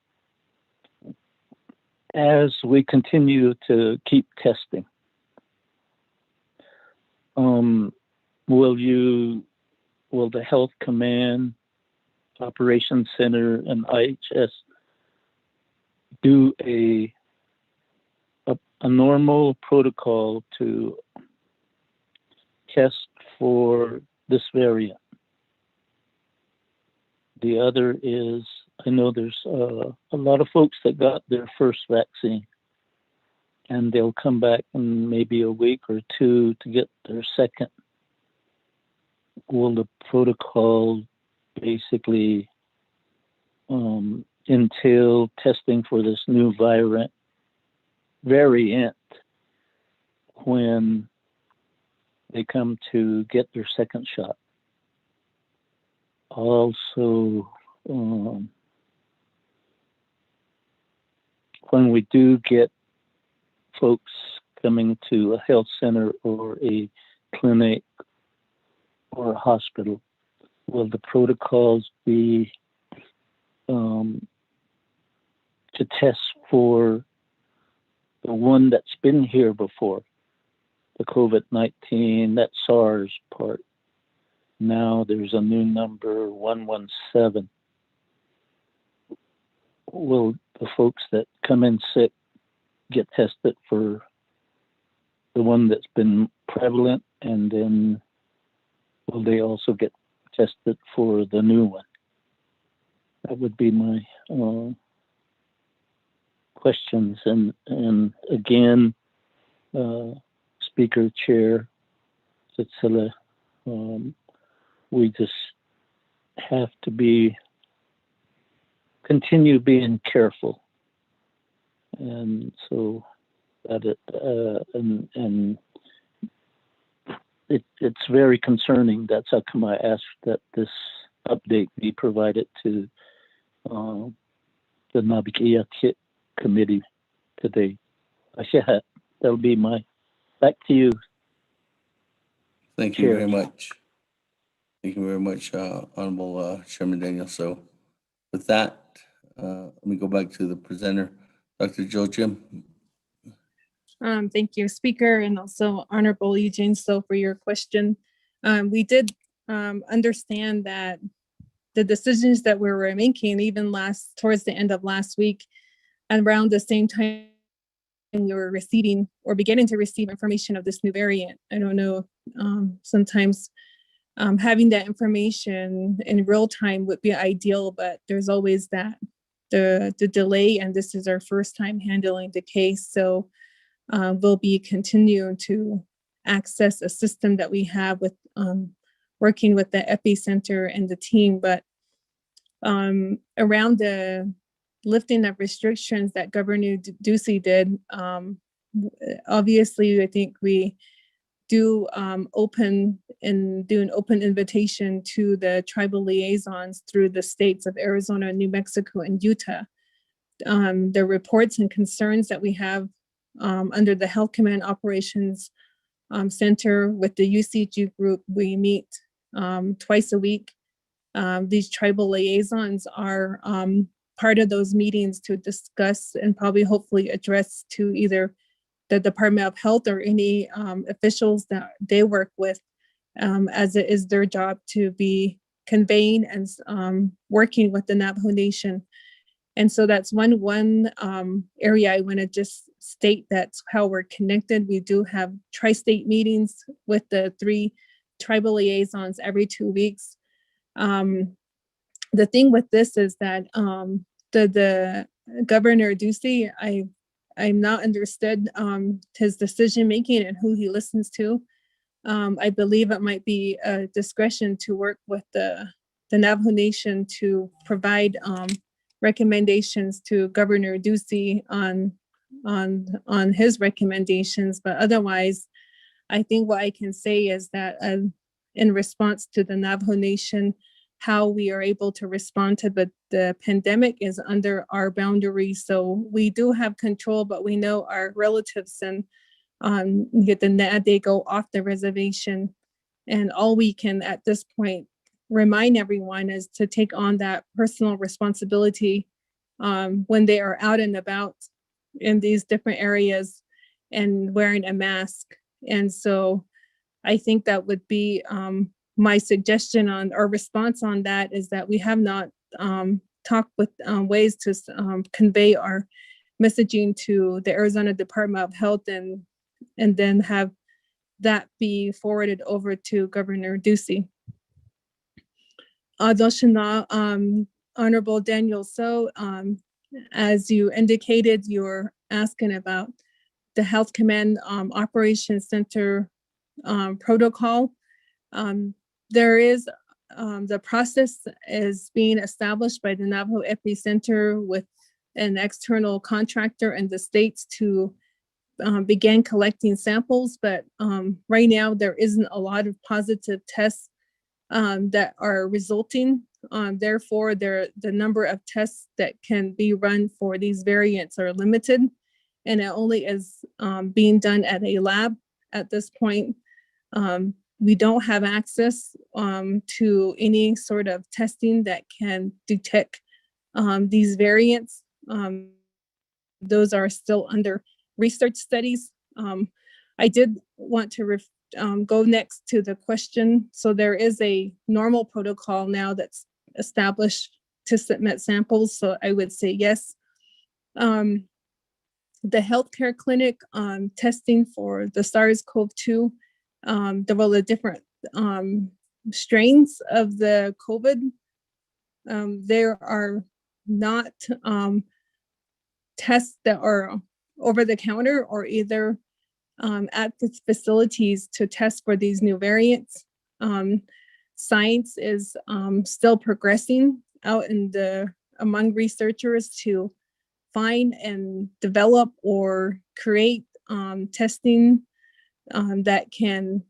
S12: as we continue to keep testing, will the Health Command, Operations Center, and IHS do a normal protocol to test for this variant? The other is, I know there's a lot of folks that got their first vaccine, and they'll come back in maybe a week or two to get their second. Will the protocol basically entail testing for this new variant when they come to get their second shot? Also, when we do get folks coming to a health center or a clinic or a hospital, will the protocols be to test for the one that's been here before, the COVID-19, that SARS part? Now there's a new number, 117. Will the folks that come in sick get tested for the one that's been prevalent, and then will they also get tested for the new one? That would be my questions. And again, Speaker, Chair, Cecilia, we just have to continue being careful. And so that it's very concerning. That's how come I asked that this update be provided to the Naabik'íyáti committee today. That'll be back to you.
S4: Thank you very much. Thank you very much, Honorable Chairman Daniel. So with that, let me go back to the presenter, Dr. Jill Jim.
S1: Thank you, Speaker, and also Honorable Eugene So for your question. We did understand that the decisions that we were making, even towards the end of last week, and around the same time we were receiving or beginning to receive information of this new variant. I don't know, sometimes having that information in real time would be ideal, but there's always the delay, and this is our first time handling the case. So we'll be continuing to access a system that we have with working with the epicenter and the team. But around the lifting of restrictions that Governor Ducey did, obviously, I think we do an open invitation to the tribal liaisons through the states of Arizona, New Mexico, and Utah. The reports and concerns that we have under the Health Command Operations Center with the UCG group, we meet twice a week. These tribal liaisons are part of those meetings to discuss and probably hopefully address to either the Department of Health or any officials that they work with, as it is their job to be conveying and working with the Navajo Nation. And so that's one area I want to just state that's how we're connected. We do have tri-state meetings with the 3 tribal liaisons every 2 weeks. The thing with this is that the Governor Ducey, I'm not understood his decision making and who he listens to. I believe it might be a discretion to work with the Navajo Nation to provide recommendations to Governor Ducey on his recommendations. But otherwise, I think what I can say is that in response to the Navajo Nation, how we are able to respond to the pandemic is under our boundaries. So we do have control, but we know our relatives and they go off the reservation. And all we can at this point remind everyone is to take on that personal responsibility when they are out and about in these different areas and wearing a mask. And so I think that would be my suggestion on or response on that is that we have not talked with ways to convey our messaging to the Arizona Department of Health and then have that be forwarded over to Governor Ducey. Adoshana, Honorable Daniel So, as you indicated, you're asking about the Health Command Operations Center protocol. There is, the process is being established by the Navajo Epicenter with an external contractor in the states to begin collecting samples, but right now there isn't a lot of positive tests that are resulting. Therefore, the number of tests that can be run for these variants are limited, and it only is being done at a lab at this point. We don't have access to any sort of testing that can detect these variants. Those are still under research studies. I did want to go next to the question. So there is a normal protocol now that's established to submit samples. So I would say yes. The healthcare clinic testing for the SARS-CoV-2, there were the different strains of the COVID. There are not tests that are over the counter or either at the facilities to test for these new variants. Science is still progressing out among researchers to find and develop or create testing that can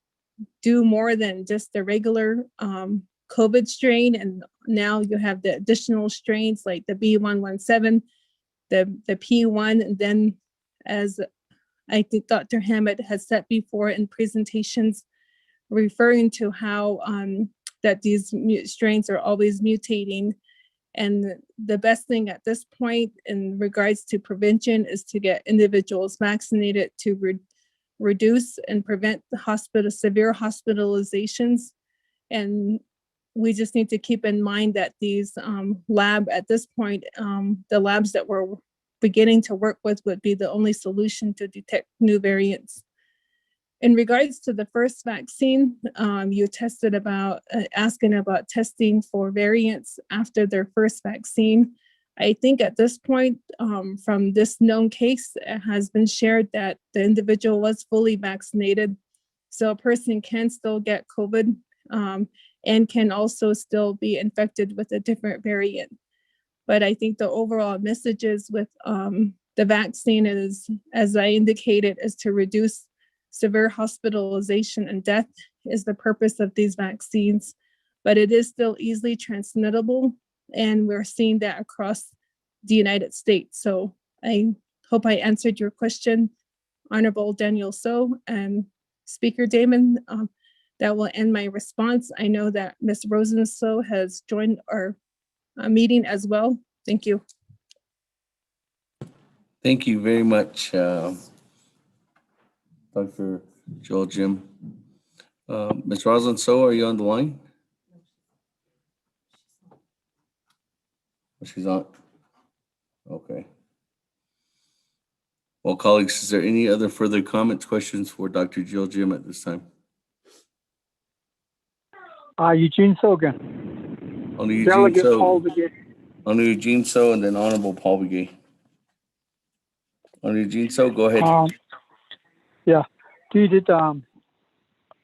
S1: do more than just the regular COVID strain. And now you have the additional strains like the B117, the P1, and then as I think Dr. Hammett has said before in presentations, referring to how that these strains are always mutating. And the best thing at this point in regards to prevention is to get individuals vaccinated to reduce and prevent the severe hospitalizations. And we just need to keep in mind that these lab at this point, the labs that we're beginning to work with would be the only solution to detect new variants. In regards to the first vaccine, you tested about asking about testing for variants after their first vaccine. I think at this point, from this known case, it has been shared that the individual was fully vaccinated. So a person can still get COVID and can also still be infected with a different variant. But I think the overall messages with the vaccine is, as I indicated, is to reduce severe hospitalization and death is the purpose of these vaccines. But it is still easily transmittable, and we're seeing that across the United States. So I hope I answered your question, Honorable Daniel So and Speaker Damon. That will end my response. I know that Ms. Rosenso has joined our meeting as well. Thank you.
S4: Thank you very much, Dr. Joel Jim. Ms. Rosalind So, are you on the line? She's on. Okay. Well, colleagues, is there any other further comments, questions for Dr. Jill Jim at this time?
S21: Eugene Sogan.
S4: Honorable Eugene
S17: Delegate
S4: So.
S17: Paul Begay.
S4: Honorable Eugene So, and then Honorable Paul Begay. Honorable Eugene So, go ahead.
S21: Yeah,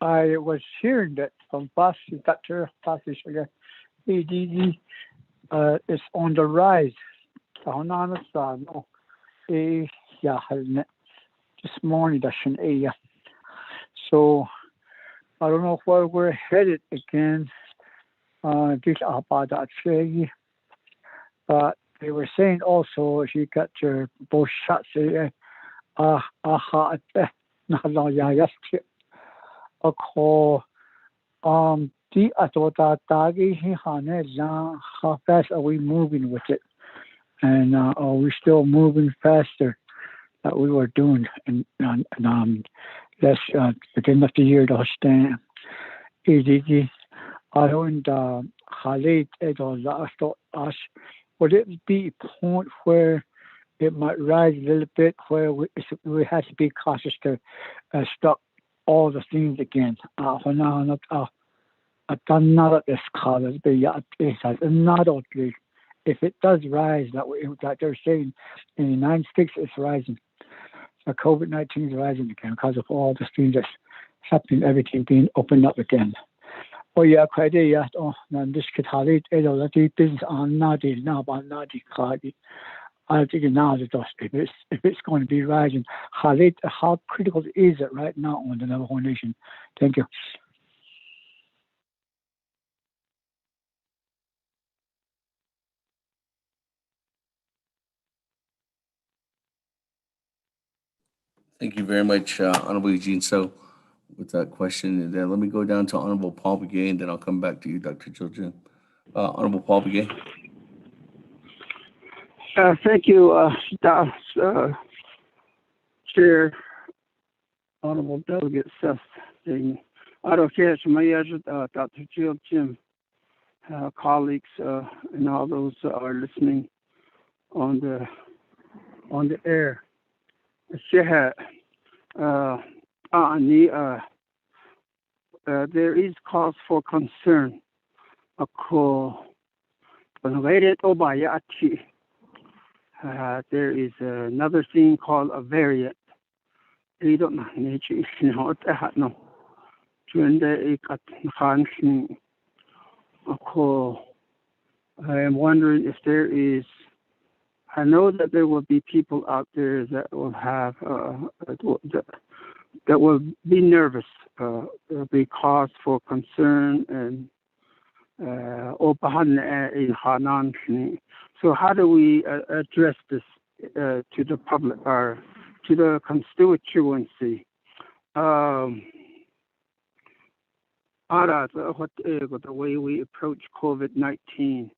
S21: I was hearing that from Dr. Pasi Sugar, ADD is on the rise. This morning, so I don't know where we're headed again. But they were saying also, if you got your both shots, how fast are we moving with it? And are we still moving faster that we were doing? And that's beginning of the year to stand. I don't would it be a point where it might rise a little bit, where we have to be cautious to stop all the things again? If it does rise, that they're saying in the United States it's rising. COVID-19 is rising again because of all the things that's happening, everything being opened up again. Oh yeah, quite yeah. Oh, now this could have it. The business on Nadi now about Nadi Cardi. I think now that if it's going to be rising, how critical is it right now on the Navajo Nation? Thank you.
S4: Thank you very much, Honorable Eugene So, with that question. And then let me go down to Honorable Paul Begay, and then I'll come back to you, Dr. Children. Honorable Paul Begay.
S17: Thank you, Chair, Honorable Delegate Seth. I don't care Dr. Jill, Jim, colleagues, and all those that are listening on the air. There is cause for concern. There is another thing called a variant. I am wondering if there is. I know that there will be people out there that will have that will be nervous. There will be cause for concern and so how do we address this to the public or to the constituency? The way we approach COVID-19.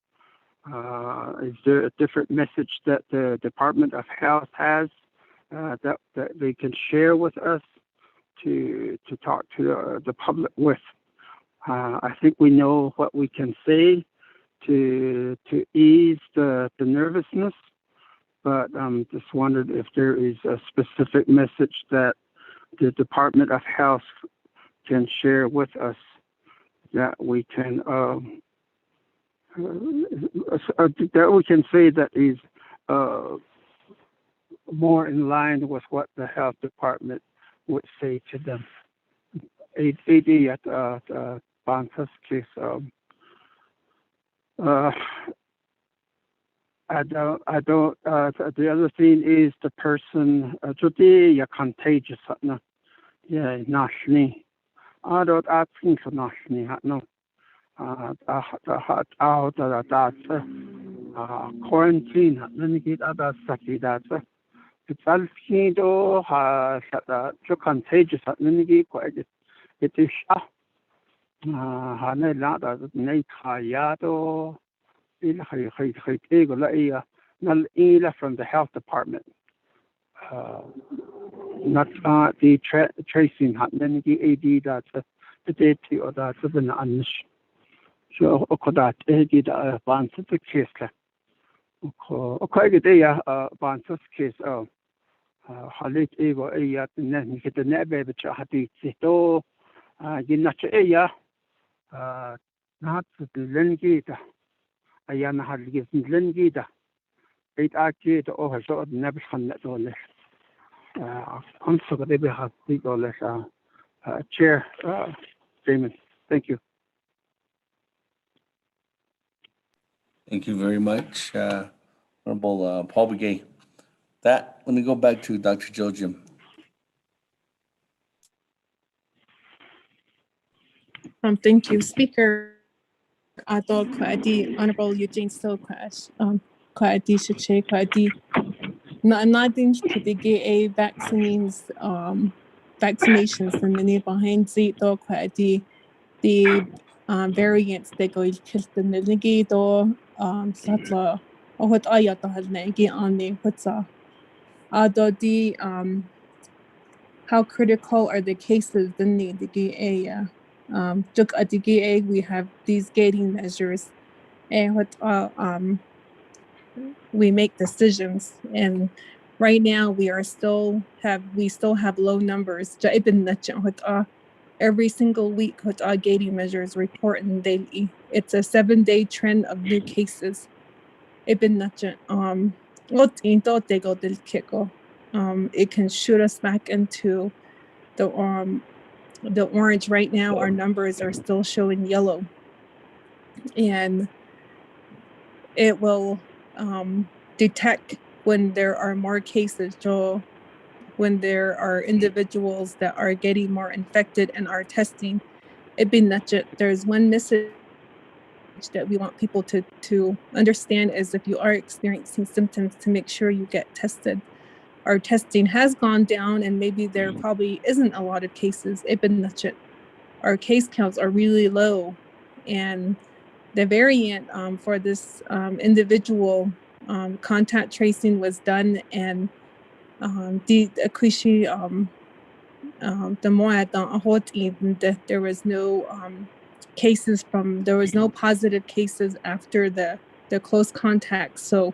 S17: Is there a different message that the Department of Health has that they can share with us to talk to the public with? I think we know what we can say to ease the nervousness, but I'm just wondered if there is a specific message that the Department of Health can share with us that we can say that is more in line with what the health department would say to them. AD at Banta's case. I don't. The other thing is the person. Today, you're contagious. Yeah, nationally. I don't think so. Nationally, no. Quarantine. Let me get other saki that. It's all seen to to contagious. Let me get quite it is. Hane la da nei kaya to il hai ego la ia nal ila from the health department. Not the tracing happening the AD that the data or that the anish. So that AD advance the case. Okay, the day advance case. Halit ego ia then get the nebe which had to ginnacha aya Not the Lengita. Ayana had given Lengita. 8 or so never $100. Unforgettable have $3. Chair Damon. Thank you.
S4: Thank you very much, Honorable Paul Begay. Let me go back to Dr. Joachim.
S1: Thank you, Speaker. Ato Kwadi, Honorable Eugene Stokes, Kwadi Shiche, Kwadi. Natin kitige a vaccinations and many behind zito Kwadi, the variants they go just the nigi do satla or what ayata has nagi on the what's Ato the how critical are the cases the need the GA juk at the GA we have these gating measures and what we make decisions, and right now we still have low numbers. Every single week with our gating measures reporting daily. It's a 7-day trend of new cases. It can shoot us back into the orange. Right now our numbers are still showing yellow, and it will detect when there are more cases, when there are individuals that are getting more infected and are testing. There's one message that we want people to understand is if you are experiencing symptoms, to make sure you get tested. Our testing has gone down, and maybe there probably isn't a lot of cases. Our case counts are really low, and the variant for this individual contact tracing was done, and there was no there was no positive cases after the close contact, so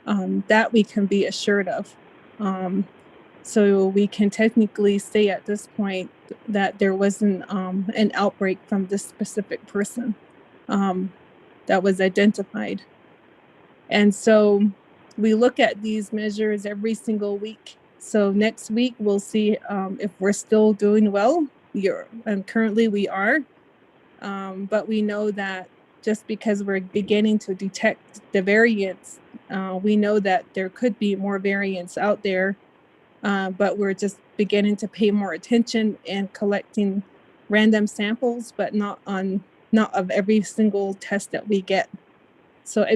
S1: that we can be assured of. So we can technically say at this point that there wasn't an outbreak from this specific person that was identified. And so we look at these measures every single week. So next week, we'll see if we're still doing well. And currently we are, but we know that just because we're beginning to detect the variants, we know that there could be more variants out there, but we're just beginning to pay more attention and collecting random samples, but not of every single test that we get. So I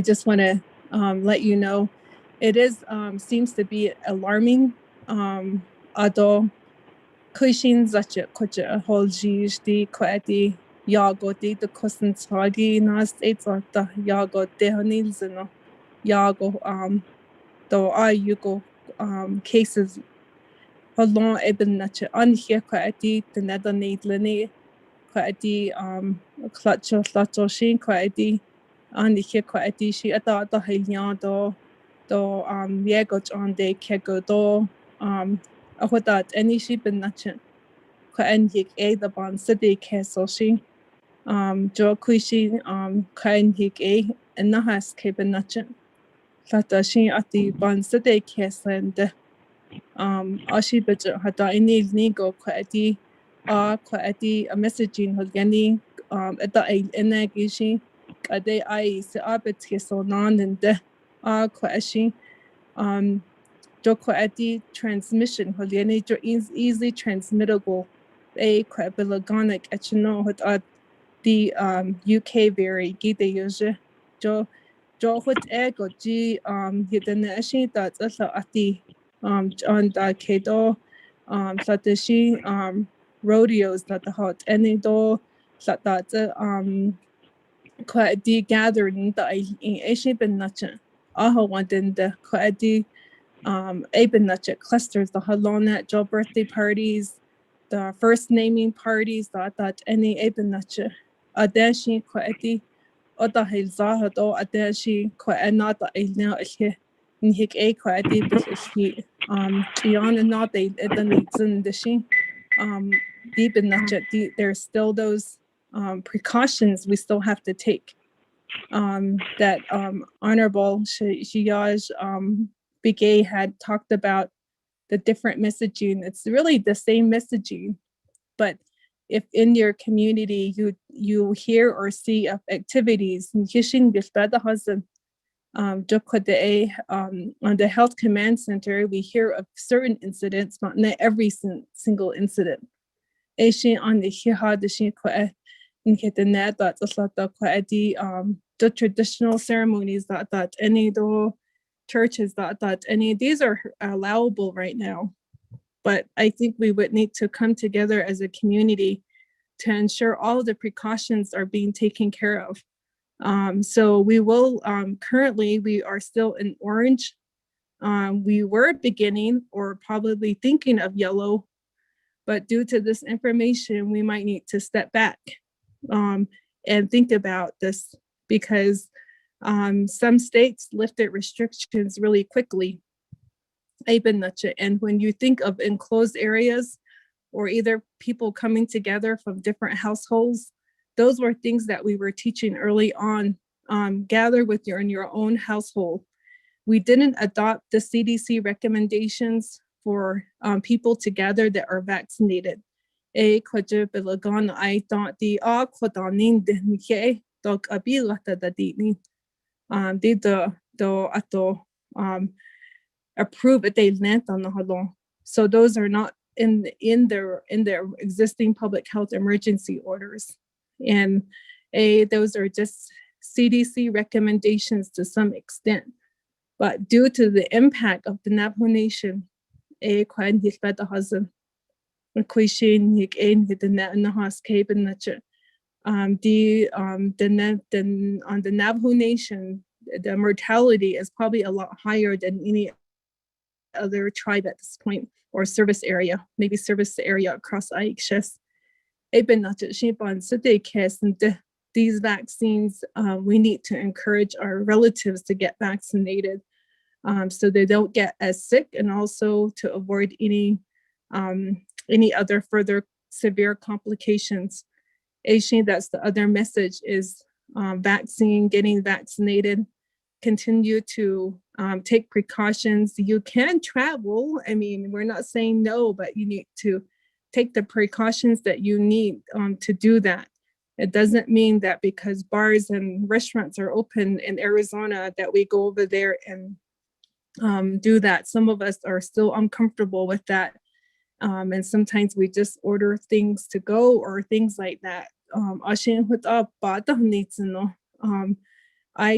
S1: just want to let you know, it is seems to be alarming. Ado kushin zache kuche holji di kwadi yago di the kusin sagi na states or the yago dehanils and yago do ayugo cases holon eben nache anhie kwadi the nether needlene kwadi clutcho shin kwadi anhie kwadi shi ata hilyan do yego on de kego do ahodat any sheep in nache kaen hik a the bon city kesoshi jo kuishi kaen hik a and nahas keben nache lata shin ati bon city kesend ashi bit hata any nigo kwadi kwadi a messaging hogani ata a enagishi kade I se abet keso non and kwashi Jokwadi transmission holiani is easily transmittable. A quabilagonic etchino with the UK very gite usually jo what ego g hidden ashi that's also ati on the kedo satashi rodeos that the hot any do that quadi gathering the ashi ben nacha aho wanted the quadi Abenache clusters, the Halonet job birthday parties, the first naming parties, that any Abenache, Adeshi Quati, Oda Hilzahado, Adeshi Quanata Ilna Nihik A Quati, because he beyond and not they the needs in the she deep in that, there's still those precautions we still have to take. That Honorable Shiyaj Bigay had talked about the different messaging. It's really the same messaging, but if in your community you hear or see of activities, on the Health Command Center, we hear of certain incidents, but not every single incident. On the the traditional ceremonies that any the churches that any these are allowable right now, but I think we would need to come together as a community to ensure all the precautions are being taken care of. So we will currently we are still in orange. We were beginning or probably thinking of yellow, but due to this information, we might need to step back and think about this, because some states lifted restrictions really quickly. And when you think of enclosed areas or either people coming together from different households, those were things that we were teaching early on. Gather with in your own household. We didn't adopt the CDC recommendations for people to gather that are vaccinated. Approve it. So those are not in their existing public health emergency orders, and those are just CDC recommendations to some extent. But due to the impact of the Navajo Nation, the on the Navajo Nation, the mortality is probably a lot higher than any other tribe at this point, or service area, maybe service area across Aikshas. These vaccines, we need to encourage our relatives to get vaccinated so they don't get as sick, and also to avoid any other further severe complications. That's the other message is getting vaccinated. Continue to take precautions. You can travel. I mean, we're not saying no, but you need to take the precautions that you need to do that. It doesn't mean that because bars and restaurants are open in Arizona that we go over there and do that. Some of us are still uncomfortable with that. And sometimes we just order things to go or things like that. I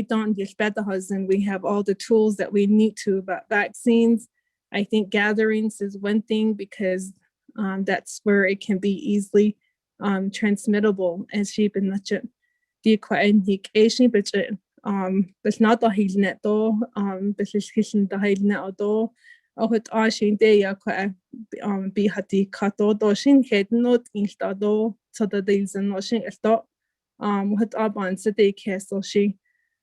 S1: don't and we have all the tools that we need to, but vaccines, I think gatherings is one thing, because that's where it can be easily transmittable. As sheep in the but not the heal net though, but is kissing the heal net though. With Ashin Day, be hati kato doshin head not in stado, so that there is a notion of thought. With Aban City Castle, she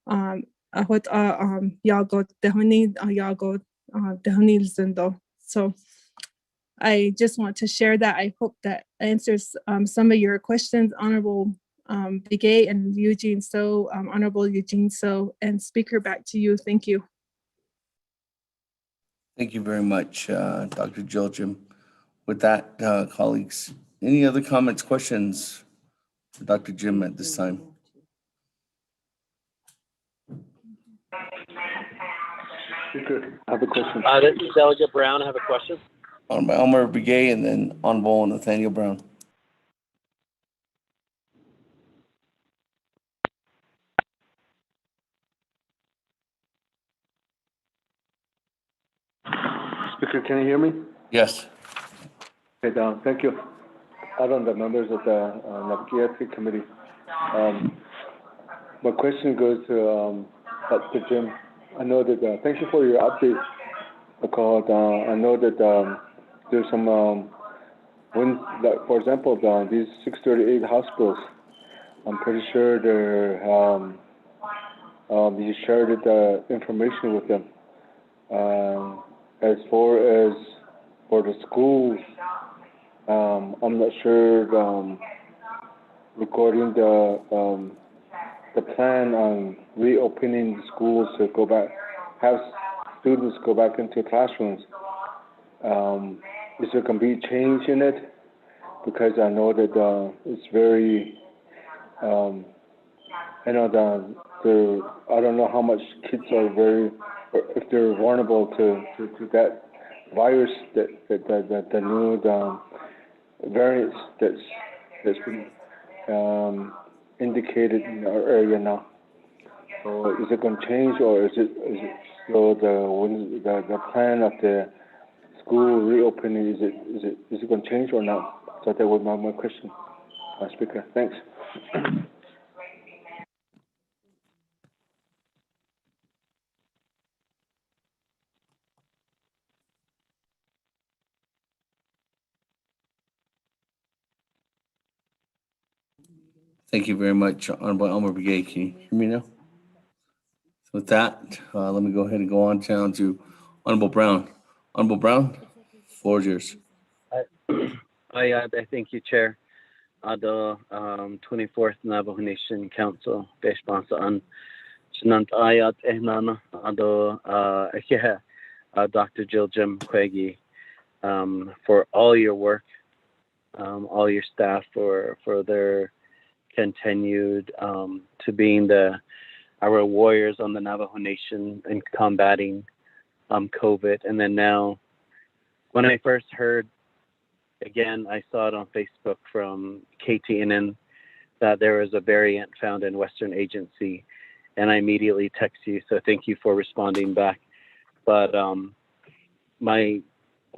S1: what Yago Dehoni Yago Dehoni Zendo. So I just want to share that. I hope that answers some of your questions, Honorable Bigay and Eugene So, Honorable Eugene So, and Speaker, back to you. Thank you.
S4: Thank you very much, Dr. Joachim. With that, colleagues, any other comments, questions for Dr. Jim at this time?
S16: I have a question.
S15: This is Delegate Brown. I have a question.
S4: On Elmer Begay and then Honorable Nathaniel Brown.
S16: Speaker, can you hear me?
S4: Yes.
S16: Okay, Don, thank you. I don't know the members of the Naabik'íyáti committee. My question goes to Dr. Jim. I know that, thank you for your update. I know that there's some, for example, these 638 hospitals, I'm pretty sure you shared the information with them. As far as for the schools, I'm not sure regarding the plan on reopening the schools to go back, have students go back into classrooms. Is there going to be change in it? Because I know that it's very, I know I don't know how much kids are very, or if they're vulnerable to that virus, that the new variants that's been indicated in our area now. So is it going to change, or is it so the plan of the school reopening, is it going to change or not? So that was my question, Speaker. Thanks.
S4: Thank you very much, Honorable Elmer Brigade. Can you hear me now? So with that, let me go ahead and go on down to Honorable Brown. Honorable Brown, floor is yours.
S15: I thank you, Chair. The 24th Navajo Nation Council, Beshbasaan, Shinant'íyáti Ehnana, Dr. Jill Jim Queggy, for all your work, all your staff for their continued to being our warriors on the Navajo Nation and combating COVID. And then now, when I first heard, again, I saw it on Facebook from KTNN that there was a variant found in Western Agency, and I immediately text you. So thank you for responding back. But my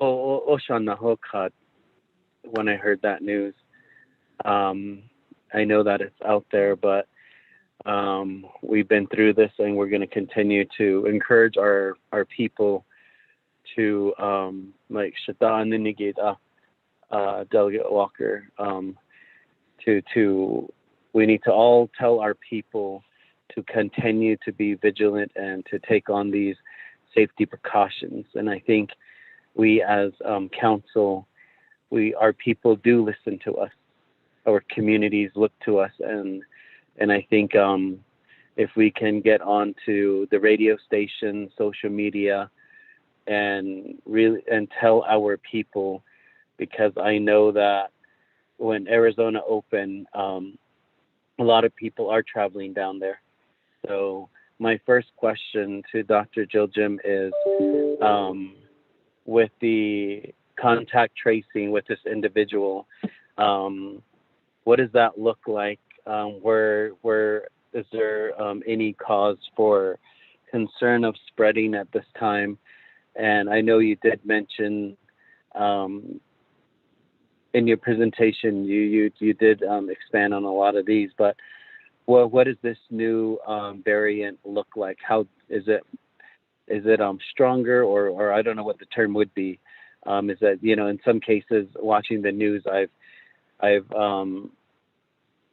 S15: Oshanahokad, when I heard that news, I know that it's out there, but we've been through this, and we're going to continue to encourage our people to, like Shata Ninigida, Delegate Walker, we need to all tell our people to continue to be vigilant and to take on these safety precautions. And I think we as council, our people do listen to us. Our communities look to us, and I think if we can get onto the radio station, social media, and tell our people, because I know that when Arizona opened, a lot of people are traveling down there. So my first question to Dr. Jill Jim is, with the contact tracing with this individual, what does that look like? Where is there any cause for concern of spreading at this time? And I know you did mention in your presentation, you did expand on a lot of these, but what does this new variant look like? How is it stronger, or I don't know what the term would be? Is that, in some cases, watching the news,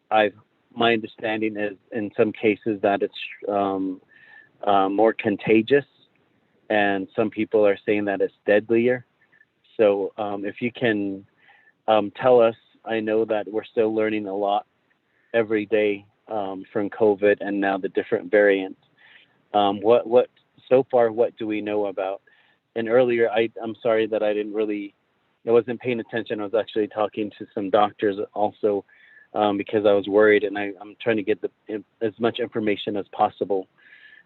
S15: my understanding is in some cases that it's more contagious, and some people are saying that it's deadlier. So if you can tell us, I know that we're still learning a lot every day from COVID and now the different variants. What so far, what do we know about? And earlier, I'm sorry that I wasn't paying attention. I was actually talking to some doctors also because I was worried, and I'm trying to get as much information as possible.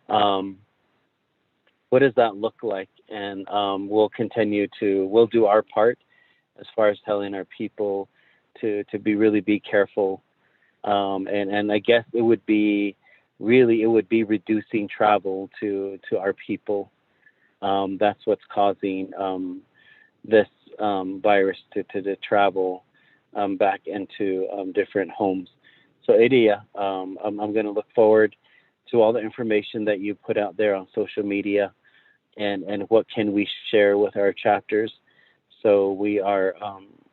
S15: What does that look like? And we'll do our part as far as telling our people to really be careful. And I guess it would be reducing travel to our people. That's what's causing this virus to travel back into different homes. So Adia, I'm going to look forward to all the information that you put out there on social media, and what can we share with our chapters, so we are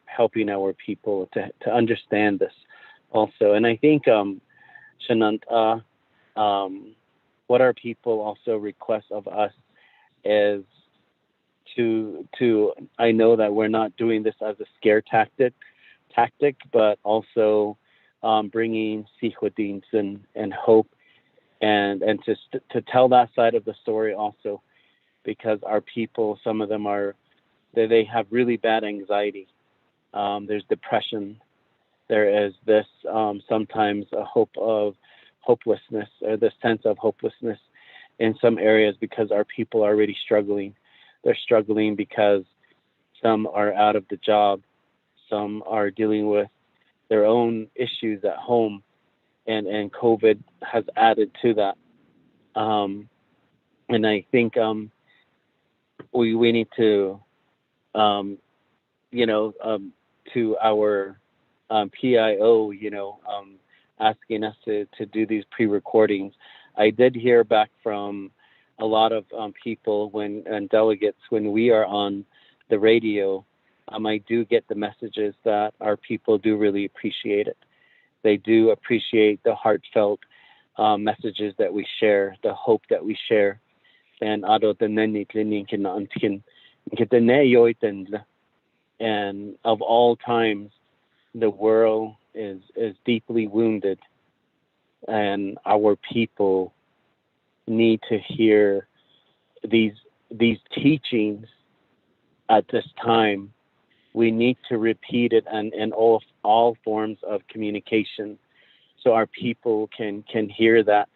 S15: helping our people to understand this also. And I think Shanant, what our people also request of us is I know that we're not doing this as a scare tactic, but also bringing sikhwadins and hope and to tell that side of the story also, because our people, some of them they have really bad anxiety. There's depression. There is this sometimes a hopelessness, or the sense of hopelessness in some areas, because our people are already struggling. They're struggling because some are out of the job, some are dealing with their own issues at home, and COVID has added to that. And I think we need to, to our PIO, asking us to do these pre-recordings. I did hear back from a lot of people and delegates when we are on the radio. I do get the messages that our people do really appreciate it. They do appreciate the heartfelt messages that we share, the hope that we share. And of all times, the world is deeply wounded, and our people need to hear these teachings at this time. We need to repeat it in all forms of communication, so our people can hear that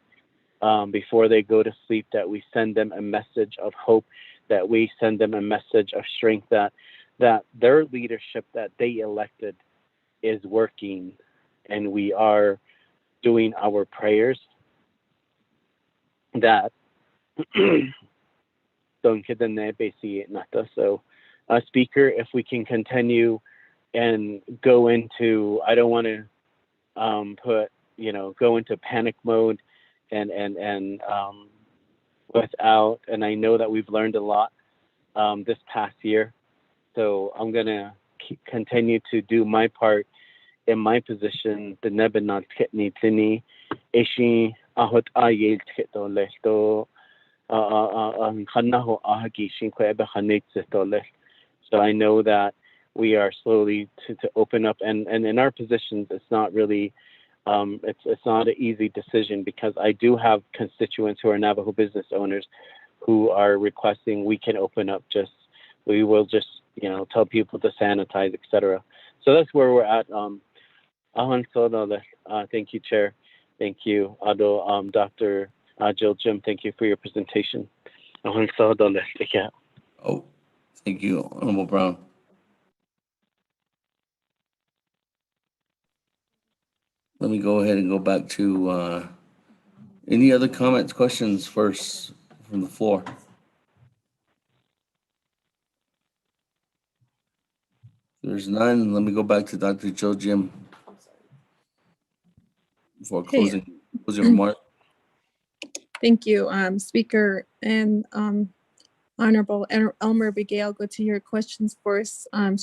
S15: before they go to sleep, that we send them a message of hope, that we send them a message of strength, that their leadership that they elected is working, and we are doing our prayers that so Speaker, if we can continue and go into, I don't want to go into panic mode and without, and I know that we've learned a lot this past year, so I'm gonna continue to do my part in my position. The Nebenat Kitni Tini Ishi Ahot Ayel Tito Lesto Hanaho Ahagishin Kwebe Hanet Zitole. So I know that we are slowly to open up, and in our positions, it's not really, it's not an easy decision, because I do have constituents who are Navajo business owners who are requesting we can open up, we will just tell people to sanitize, etc. So that's where we're at. Thank you, Chair. Thank you, Ado, Dr. Jill Jim. Thank you for your presentation. Oh,
S4: thank you, Honorable Brown. Let me go ahead and go back to any other comments, questions first from the floor. If there's none, let me go back to Dr. Jill Jim for closing remarks.
S1: Thank you, Speaker, and Honorable Elmer Bigay. I'll go to your questions first. You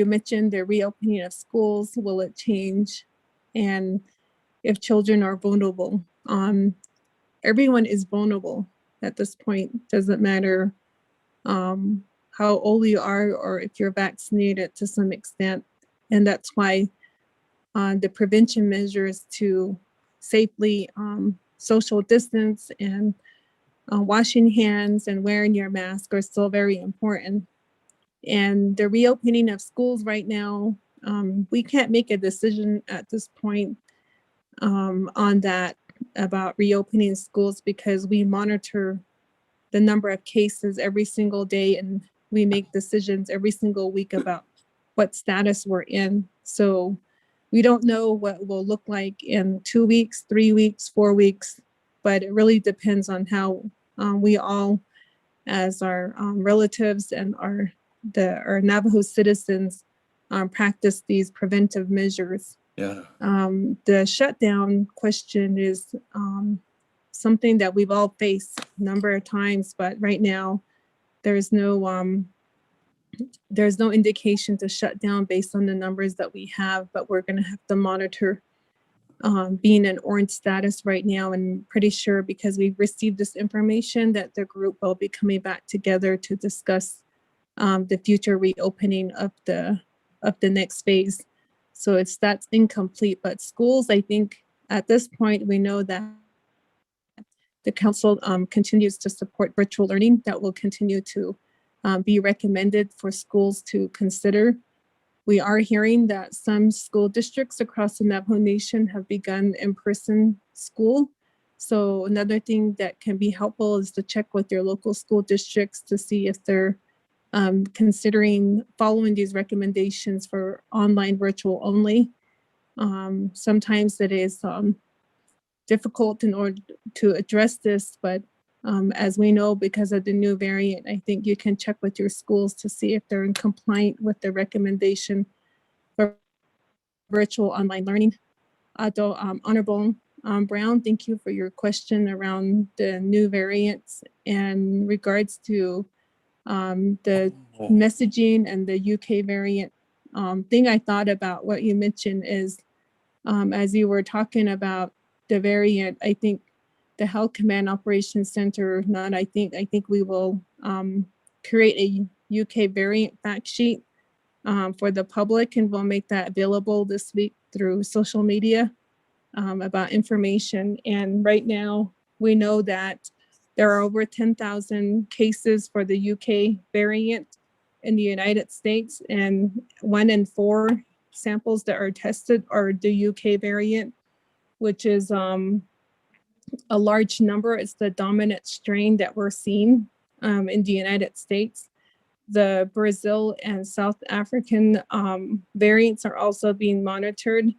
S1: mentioned the reopening of schools. Will it change? And if children are vulnerable, everyone is vulnerable at this point. Doesn't matter how old you are or if you're vaccinated to some extent. And that's why the prevention measures to safely social distance and washing hands and wearing your mask are still very important. And the reopening of schools right now, we can't make a decision at this point on that about reopening schools, because we monitor the number of cases every single day, and we make decisions every single week about what status we're in. So we don't know what it will look like in 2 weeks, 3 weeks, 4 weeks, but it really depends on how we all, as our relatives and our Navajo citizens, practice these preventive measures.
S4: Yeah.
S1: The shutdown question is something that we've all faced a number of times, but right now there's no indication to shut down based on the numbers that we have, but we're going to have to monitor being in orange status right now, and pretty sure because we've received this information that the group will be coming back together to discuss the future reopening of the next phase. So that's incomplete, but schools, I think at this point, we know that the council continues to support virtual learning. That will continue to be recommended for schools to consider. We are hearing that some school districts across the Navajo Nation have begun in-person school. So another thing that can be helpful is to check with your local school districts to see if they're considering following these recommendations for online virtual only. Sometimes it is difficult in order to address this, but as we know, because of the new variant, I think you can check with your schools to see if they're in compliant with the recommendation for virtual online learning. Honorable Brown, thank you for your question around the new variants and regards to the messaging and the UK variant. Thing I thought about what you mentioned is, as you were talking about the variant, I think the Health Command Operations Center, I think we will create a UK variant fact sheet for the public, and we'll make that available this week through social media about information. And right now, we know that there are over 10,000 cases for the UK variant in the United States, and 1 in 4 samples that are tested are the UK variant, which is a large number. It's the dominant strain that we're seeing in the United States. The Brazil and South African variants are also being monitored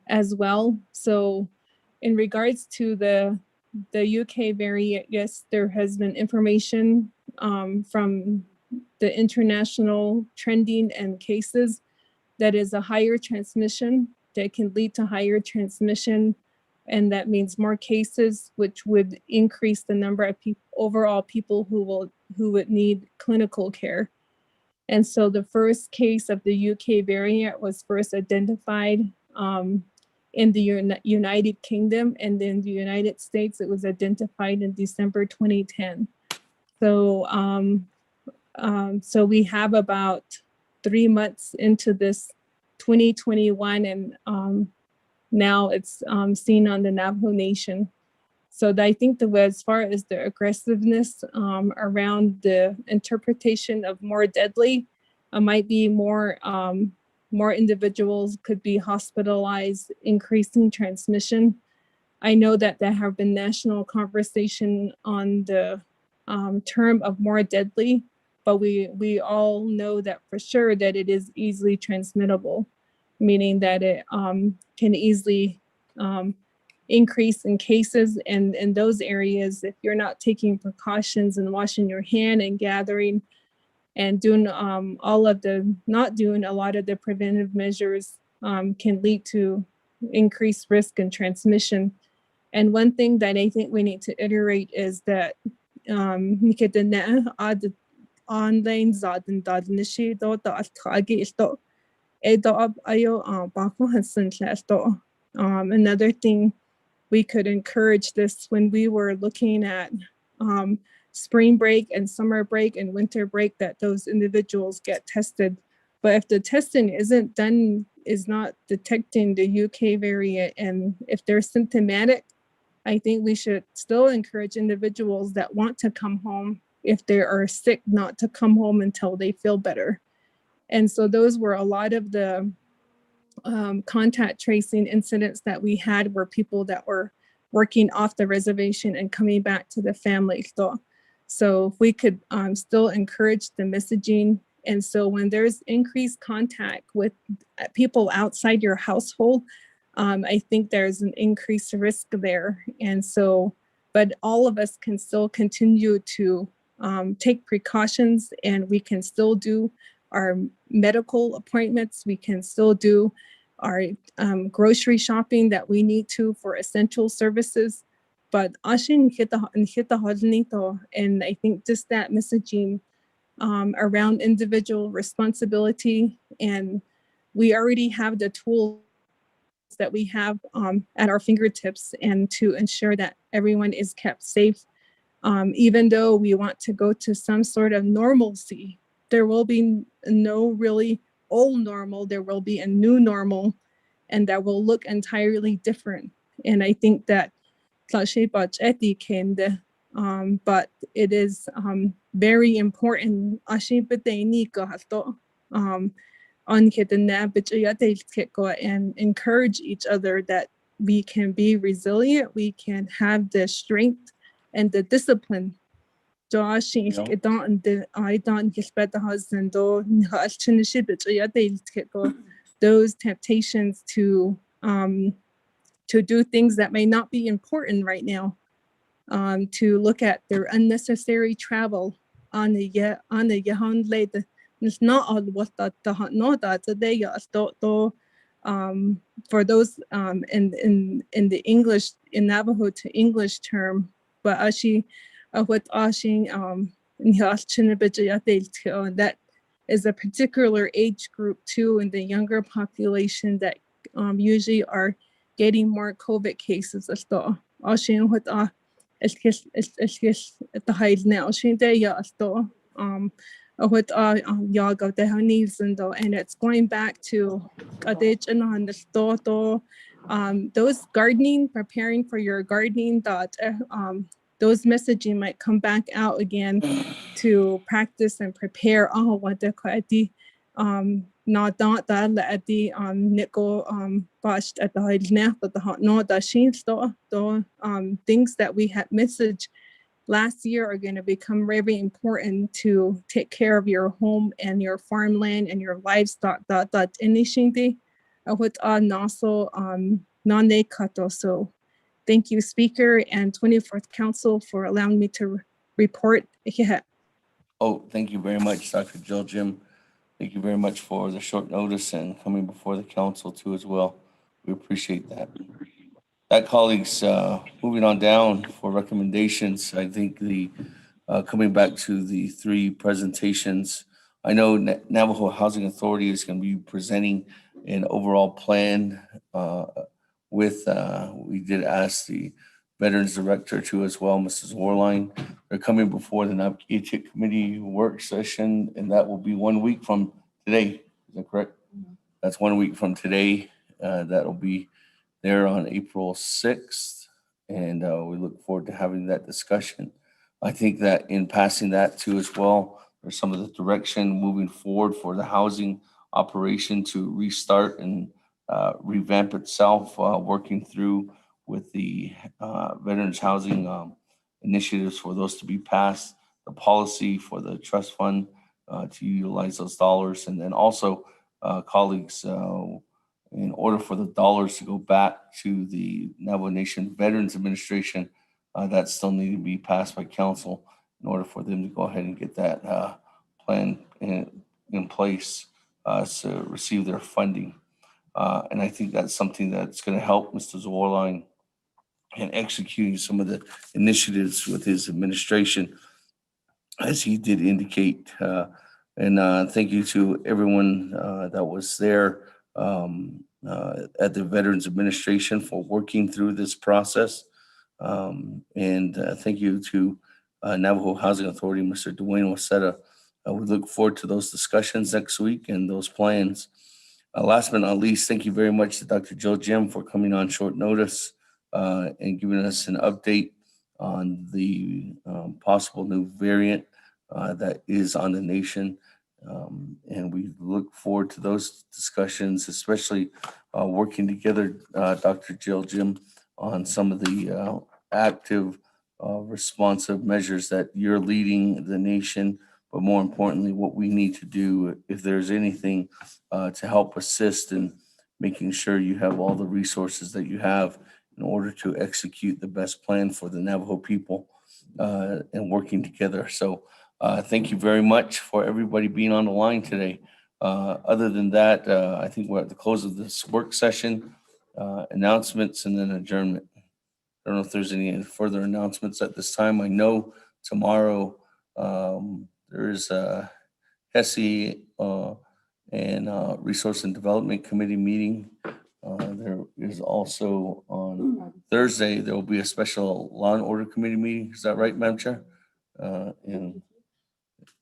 S1: as well. So in regards to the UK variant, yes, there has been information from the international trending and cases that is a higher transmission that can lead to higher transmission. And that means more cases, which would increase the number of overall people who would need clinical care. And so the first case of the UK variant was first identified in the United Kingdom, and then the United States, it was identified in December 2010. So, so we have about 3 months into this 2021, and now it's seen on the Navajo Nation. So I think as far as the aggressiveness around the interpretation of more deadly, might be more individuals could be hospitalized, increasing transmission. I know that there have been national conversation on the term of more deadly, but we all know that for sure that it is easily transmittable, meaning that it can easily increase in cases. And in those areas, if you're not taking precautions and washing your hand and gathering and doing not doing a lot of the preventive measures can lead to increased risk and transmission. And one thing that I think we need to iterate is that online another thing we could encourage this when we were looking at spring break and summer break and winter break, that those individuals get tested. But if the testing isn't done, is not detecting the UK variant, and if they're symptomatic, I think we should still encourage individuals that want to come home, if they are sick, not to come home until they feel better. And so those were a lot of the contact tracing incidents that we had, were people that were working off the reservation and coming back to the family. So if we could still encourage the messaging. And so when there's increased contact with people outside your household, I think there's an increased risk there. And so, but all of us can still continue to take precautions, and we can still do our medical appointments. We can still do our grocery shopping that we need to for essential services. But and I think just that messaging around individual responsibility, and we already have the tools that we have at our fingertips, and to ensure that everyone is kept safe. Even though we want to go to some sort of normalcy, there will be no really old normal, there will be a new normal, and that will look entirely different. And I think that but it is very important and encourage each other that we can be resilient, we can have the strength and the discipline. Those temptations to do things that may not be important right now, to look at their unnecessary travel on the Yahon. It's not all what the no that today for those in the English, in Navajo to English term, but actually what that is a particular age group too, in the younger population that usually are getting more COVID cases. And it's going back to those gardening, preparing for your gardening, those messaging might come back out again to practice and prepare things that we had messaged last year are going to become very important to take care of your home and your farmland and your livestock. So thank you, Speaker and 24th Council, for allowing me to report.
S4: Oh, thank you very much, Dr. Jill Jim. Thank you very much for the short notice and coming before the council too as well. We appreciate that. Colleagues, moving on down for recommendations, I think coming back to the three presentations, I know Navajo Housing Authority is going to be presenting an overall plan we did ask the Veterans Director too as well, Mrs. Warline. They're coming before the Naabik'íyáti Committee work session, and that will be 1 week from today. Is that correct? Mm-hmm. That's 1 week from today. That'll be there on April 6th, and we look forward to having that discussion. I think that in passing that too as well, there's some of the direction moving forward for the housing operation to restart and revamp itself, working through with the veterans housing initiatives for those to be passed, the policy for the trust fund to utilize those dollars, and then also colleagues, in order for the dollars to go back to the Navajo Nation Veterans Administration, that still need to be passed by council in order for them to go ahead and get that plan in place to receive their funding. And I think that's something that's going to help Mr. Zorline in executing some of the initiatives with his administration, as he did indicate. And thank you to everyone that was there at the Veterans Administration for working through this process. And thank you to Navajo Housing Authority, Mr. Dwayne Wasetta. We look forward to those discussions next week and those plans. Last but not least, thank you very much to Dr. Jill Jim for coming on short notice and giving us an update on the possible new variant that is on the nation. And we look forward to those discussions, especially working together, Dr. Jill Jim, on some of the active, responsive measures that you're leading the nation, but more importantly, what we need to do, if there's anything to help assist in making sure you have all the resources that you have in order to execute the best plan for the Navajo people and working together. So thank you very much for everybody being on the line today. Other than that, I think we're at the close of this work session, announcements, and then adjournment. I don't know if there's any further announcements at this time. I know tomorrow there is a HESI and Resource and Development Committee meeting There is also on Thursday, there will be a special law and order committee meeting. Is that right, Madam Chair? And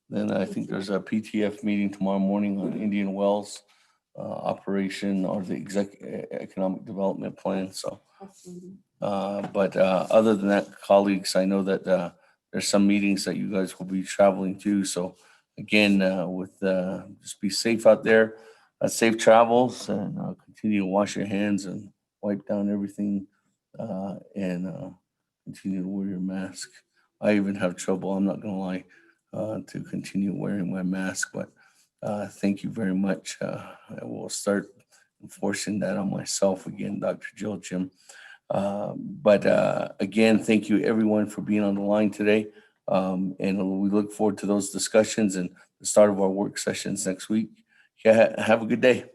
S4: then I think there's a PTF meeting tomorrow morning on Indian Wells operation or the economic development plan. So, but other than that, colleagues, I know that there's some meetings that you guys will be traveling to. So again, just be safe out there, safe travels, and continue to wash your hands and wipe down everything, and continue to wear your mask. I even have trouble, I'm not gonna lie, to continue wearing my mask, but thank you very much. I will start enforcing that on myself again, Dr. Jill, Jim. But again, thank you everyone for being on the line today. And we look forward to those discussions and the start of our work sessions next week. Yeah, have a good day.